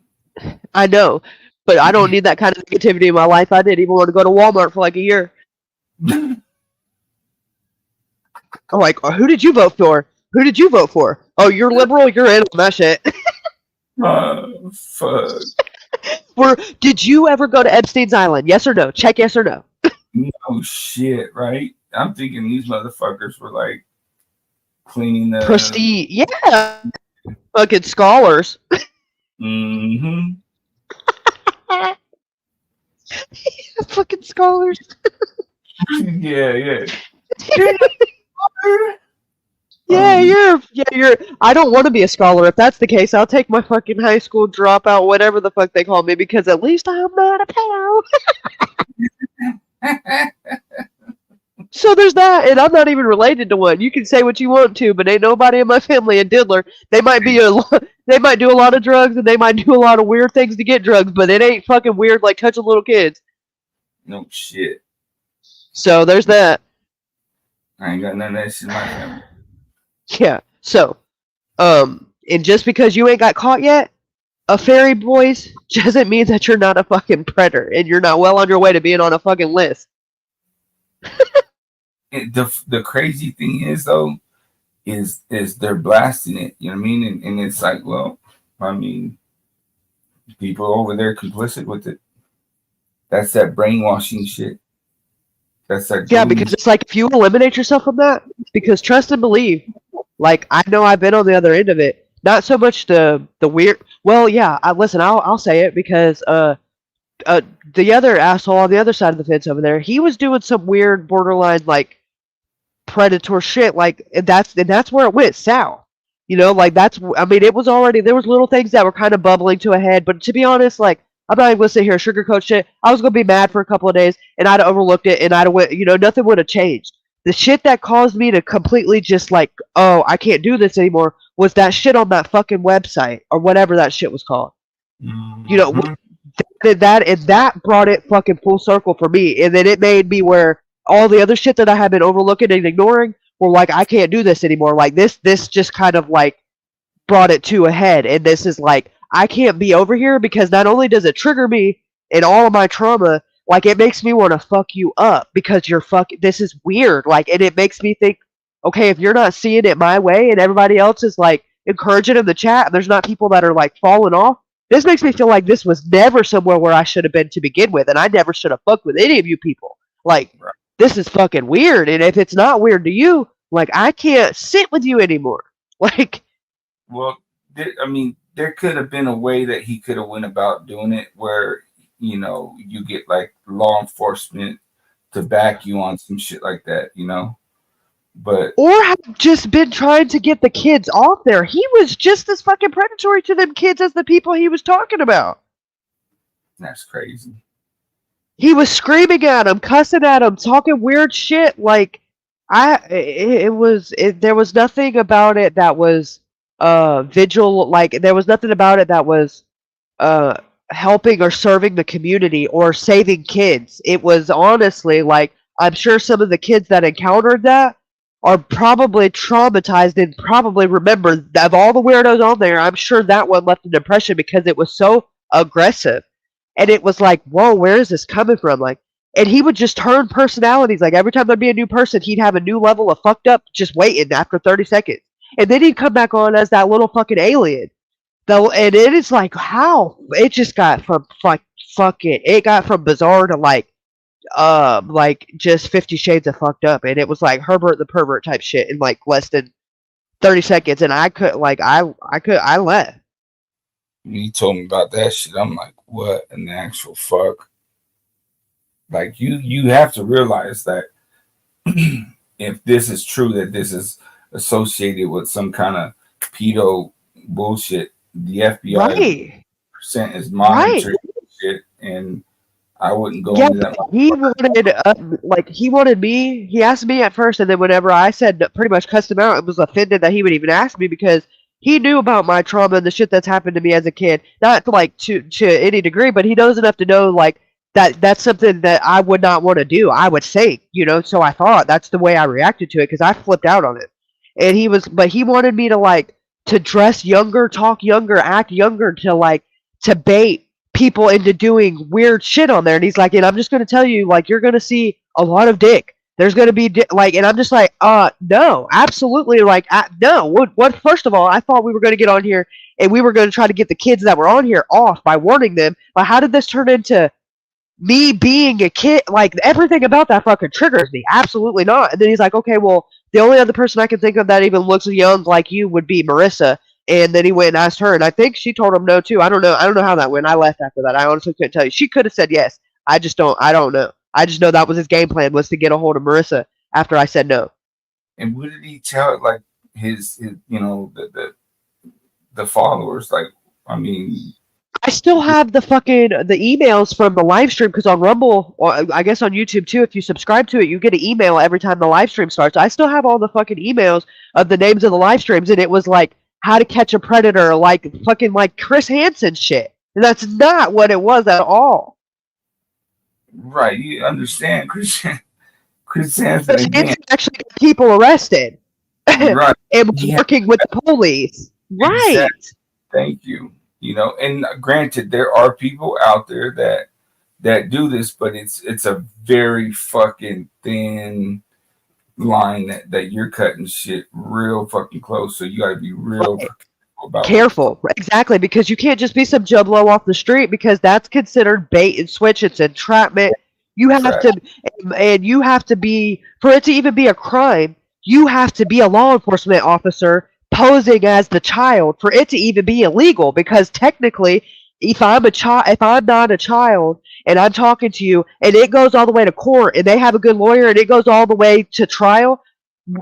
I know, but I don't need that kind of negativity in my life. I didn't even want to go to Walmart for like a year. I'm like, who did you vote for? Who did you vote for? Oh, you're liberal? You're in on that shit. Fuck. Did you ever go to Epstein's Island? Yes or no? Check yes or no. No shit, right? I'm thinking these motherfuckers were like cleaning the prestige. Yeah. Fucking scholars. Mm-hmm. Fucking scholars. Yeah. You're. I don't want to be a scholar. If that's the case, I'll take my fucking high school dropout, whatever the fuck they call me, because at least I'm not a pedo. So there's that, and I'm not even related to one. You can say what you want to, but ain't nobody in my family a diddler. They might be they might do a lot of drugs, and they might do a lot of weird things to get drugs, but it ain't fucking weird like touching little kids. No shit. So there's that. I ain't got none of that shit in my family. Yeah. So, and just because you ain't got caught yet, a fairy boys doesn't mean that you're not a fucking predator and you're not well on your way to being on a fucking list. The crazy thing is though, is they're blasting it. You know what I mean? And it's like, well, I mean, people over there complicit with it. That's that brainwashing shit. That's that. Yeah, because it's like if you eliminate yourself from that, because trust and believe. Like I know I've been on the other end of it. Not so much the weird. Well, yeah. Listen, I'll say it because the other asshole on the other side of the fence over there, he was doing some weird borderline like predator shit. Like that's where it went south. You know, like that's. I mean, it was already there was little things that were kind of bubbling to a head. But to be honest, like I'm not even gonna sit here and sugarcoat shit. I was gonna be mad for a couple of days, and I'd have overlooked it, and I'd have went. You know, nothing would have changed. The shit that caused me to completely just like, oh, I can't do this anymore was that shit on that fucking website or whatever that shit was called. Mm-hmm. You know, that brought it fucking full circle for me. And then it made me where all the other shit that I had been overlooking and ignoring were like, I can't do this anymore. Like this just kind of like brought it to a head. And this is like, I can't be over here because not only does it trigger me and all of my trauma, Like, it makes me want to fuck you up because you're this is weird. Like, and it makes me think, okay, if you're not seeing it my way and everybody else is like encouraging in the chat and there's not people that are like falling off, this makes me feel like this was never somewhere where I should have been to begin with, and I never should have fucked with any of you people. Like, this is fucking weird, and if it's not weird to you, like, I can't sit with you anymore. Like, well, I mean, there could have been a way that he could have went about doing it where, you know, you get like law enforcement to back you on some shit like that, you know. But or have just been trying to get the kids off there. He was just as fucking predatory to them kids as the people he was talking about. That's crazy. He was screaming at them, cussing at them, talking weird shit. Like, there was nothing about it that was vigil. Like, there was nothing about it that was helping or serving the community or saving kids. It was honestly like, I'm sure some of the kids that encountered that are probably traumatized and probably remember of all the weirdos on there. I'm sure that one left an impression because it was so aggressive, and it was like, whoa, where is this coming from? Like, and he would just turn personalities. Like, every time there'd be a new person, he'd have a new level of fucked up just waiting after 30 seconds, and then he'd come back on as that little fucking alien. Though, and it is like, how it just got from it got from bizarre to like just 50 Shades of fucked up, and it was like Herbert the Pervert type shit in like less than 30 seconds, and I left. You told me about that shit. I'm like, what in the actual fuck? Like, you have to realize that if this is true, that this is associated with some kind of pedo bullshit, the FBI percent is monitoring shit, and I wouldn't go into that. He wanted me. He asked me at first, and then whenever I said pretty much cussed him out, it was offended that he would even ask me because he knew about my trauma and the shit that's happened to me as a kid. Not like to any degree, but he knows enough to know like that's something that I would not want to do. I would say, you know. So I thought that's the way I reacted to it because I flipped out on it. And he wanted me to like to dress younger, talk younger, act younger, to bait people into doing weird shit on there. And he's like, and I'm just going to tell you, like, you're going to see a lot of dick. There's going to be like, and I'm just like, no, absolutely. Like, no, what, first of all, I thought we were going to get on here and we were going to try to get the kids that were on here off by warning them. But how did this turn into me being a kid? Like, everything about that fucking triggers me. Absolutely not. And then he's like, okay, well, the only other person I can think of that even looks young like you would be Marissa. And then he went and asked her, and I think she told him no too. I don't know how that went. I left after that. I honestly couldn't tell you. She could have said yes. I don't know. I just know that was his game plan, was to get a hold of Marissa after I said no. And what did he tell, like, his you know, the followers? Like, I mean, I still have the emails from the live stream, because on Rumble, or I guess on YouTube too, if you subscribe to it, you get an email every time the live stream starts. I still have all the fucking emails of the names of the live streams, and it was like how to catch a predator, like fucking like Chris Hansen shit. And that's not what it was at all. Right, you understand, Chris Hansen actually got people arrested. Right. And working with the police. Right. Exactly. Thank you. You know, and granted, there are people out there that do this, but it's a very fucking thin line that you're cutting shit real fucking close. So you gotta be real careful. Exactly, because you can't just be some jublo off the street, because that's considered bait and switch. It's entrapment. You have to, and you have to be, for it to even be a crime, you have to be a law enforcement officer posing as the child for it to even be illegal. Because technically, if I'm not a child and I'm talking to you and it goes all the way to court and they have a good lawyer and it goes all the way to trial,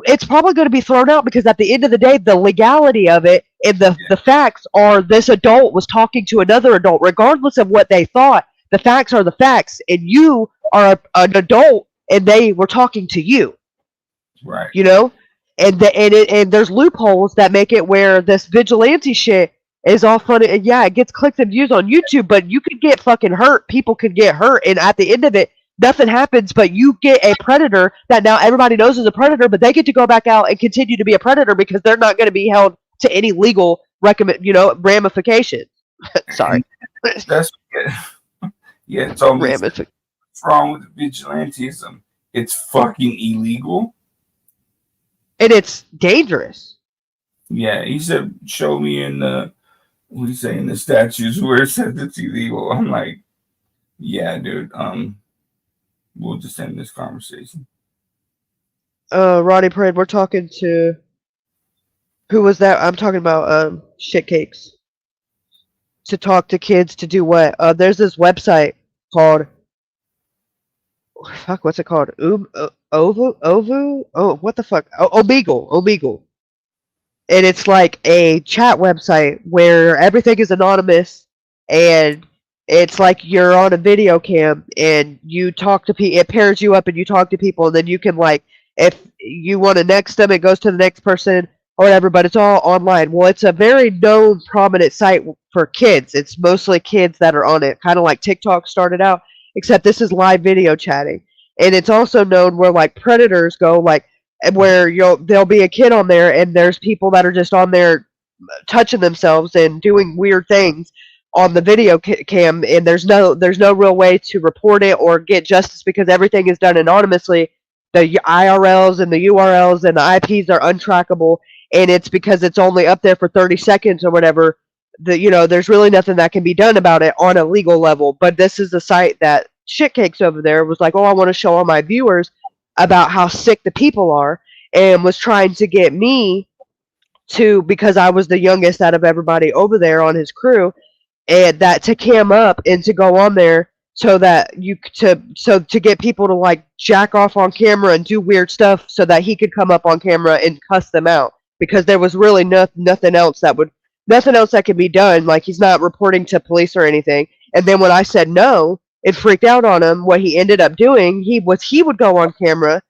it's probably going to be thrown out, because at the end of the day, the legality of it and the facts are this adult was talking to another adult. Regardless of what they thought, the facts are the facts, and you are an adult and they were talking to you. Right. You know? And there's loopholes that make it where this vigilante shit is all funny. And yeah, it gets clicks and views on YouTube, but you could get fucking hurt. People could get hurt, and at the end of it, nothing happens, but you get a predator that now everybody knows is a predator, but they get to go back out and continue to be a predator because they're not going to be held to any legal ramifications. Sorry. That's yeah. It's almost wrong with vigilantism. It's fucking illegal. And it's dangerous. Yeah, he said, show me in the, what do you say, in the statutes where it says it's illegal. I'm like, yeah, dude, we'll just end this conversation. Ronnie Parade, we're talking to, who was that? I'm talking about shit cakes. To talk to kids to do what? There's this website called, fuck, what's it called? Ovu? Oh, what the fuck? Omegle. And it's like a chat website where everything is anonymous, and it's like you're on a video cam and you talk to people. It pairs you up and you talk to people, and then you can, like, if you want to next them, it goes to the next person or whatever. But it's all online. Well, it's a very known, prominent site for kids. It's mostly kids that are on it, kind of like TikTok started out, except this is live video chatting. And it's also known where, like, predators go, like, where there'll be a kid on there, and there's people that are just on there touching themselves and doing weird things on the video cam, and there's no real way to report it or get justice because everything is done anonymously. The IRLs and the URLs and the IPs are untrackable, and it's because it's only up there for 30 seconds or whatever. There's really nothing that can be done about it on a legal level. But this is the site that Shitcakes over there was like, oh, I want to show all my viewers about how sick the people are, and was trying to get me to, because I was the youngest out of everybody over there on his crew, and that to cam up and to go on there so that to get people to, like, jack off on camera and do weird stuff so that he could come up on camera and cuss them out, because there was really nothing else that could be done. Like, he's not reporting to police or anything. And then when I said no, it freaked out on him. What he ended up doing, he would go on camera,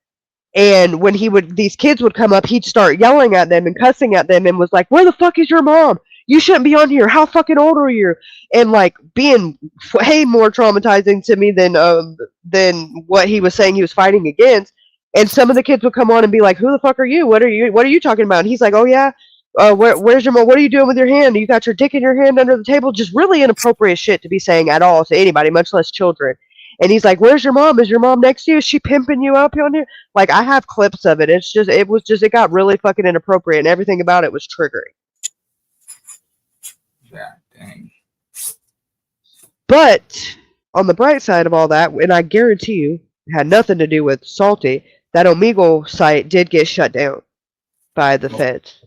and when these kids would come up, he'd start yelling at them and cussing at them, and was like, "Where the fuck is your mom? You shouldn't be on here. How fucking old are you?" And, like, being way more traumatizing to me than what he was saying he was fighting against. And some of the kids would come on and be like, "Who the fuck are you? What are you talking about?" And he's like, "Oh yeah, where's your mom? What are you doing with your hand? You got your dick in your hand under the table?" Just really inappropriate shit to be saying at all to anybody, much less children. And he's like, "Where's your mom? Is your mom next to you? Is she pimping you up on here?" Like, I have clips of it. It got really fucking inappropriate, and everything about it was triggering. Yeah, dang. But on the bright side of all that, and I guarantee you, it had nothing to do with Salty, that Omegle site did get shut down by the feds.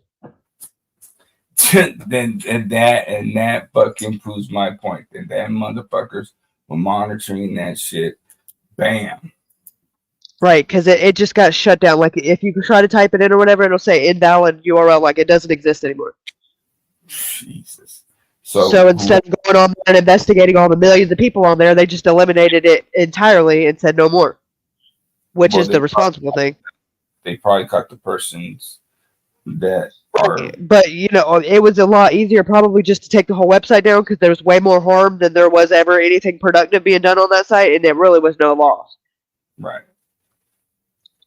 then that fucking proves my point. That motherfuckers were monitoring that shit. Bam. Right, because it just got shut down. Like, if you try to type it in or whatever, it'll say invalid URL, like it doesn't exist anymore. Jesus. So instead of going on there and investigating all the millions of people on there, they just eliminated it entirely and said no more, which is the responsible thing. They probably caught the persons that are. But, it was a lot easier probably just to take the whole website down, because there was way more harm than there was ever anything productive being done on that site, and there really was no loss. Right.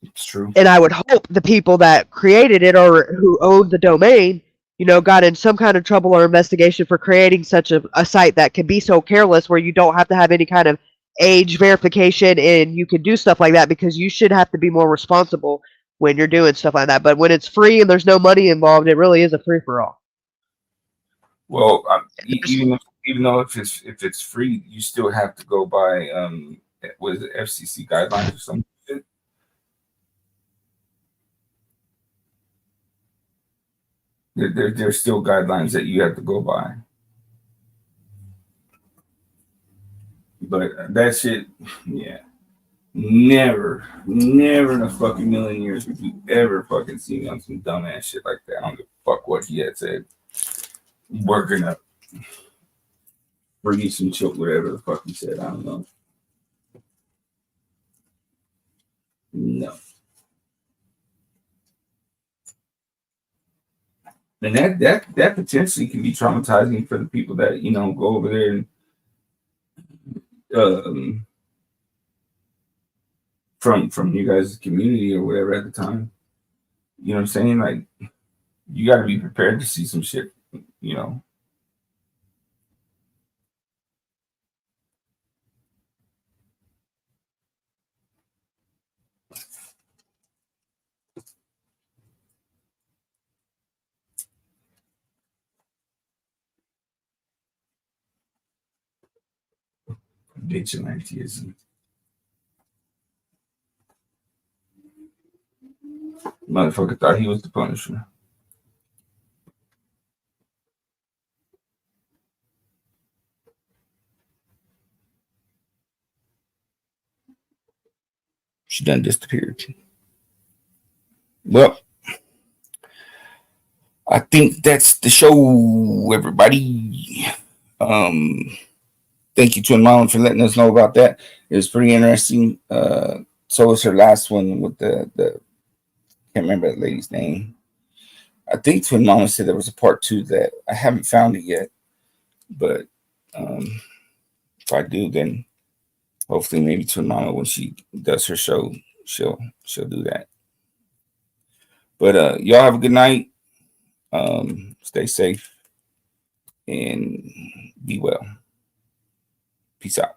It's true. And I would hope the people that created it or who owned the domain, got in some kind of trouble or investigation for creating such a site that can be so careless, where you don't have to have any kind of age verification and you can do stuff like that, because you should have to be more responsible when you're doing stuff like that. But when it's free and there's no money involved, it really is a free-for-all. Well, even though if it's free, you still have to go by was it FCC guidelines or something? There's still guidelines that you have to go by. But that shit, yeah. Never in a fucking million years would you ever fucking see me on some dumbass shit like that. I don't give a fuck what he had said. Working up. Bring some chill, whatever the fuck he said. I don't know. No. And that potentially can be traumatizing for the people that, go over there and from you guys' community or whatever at the time. You know what I'm saying? Like, you got to be prepared to see some shit, Beeetchez. Motherfucker thought he was the Punisher. She done disappeared. Well, I think that's the show, everybody. Thank you, Twin Mom, for letting us know about that. It was pretty interesting. So was her last one with the can't remember that lady's name. I think Twin Mama said there was a part 2 that I haven't found it yet, but if I do, then hopefully maybe Twin Mama, when she does her show, she'll do that. But y'all have a good night. Stay safe and be well. Peace out.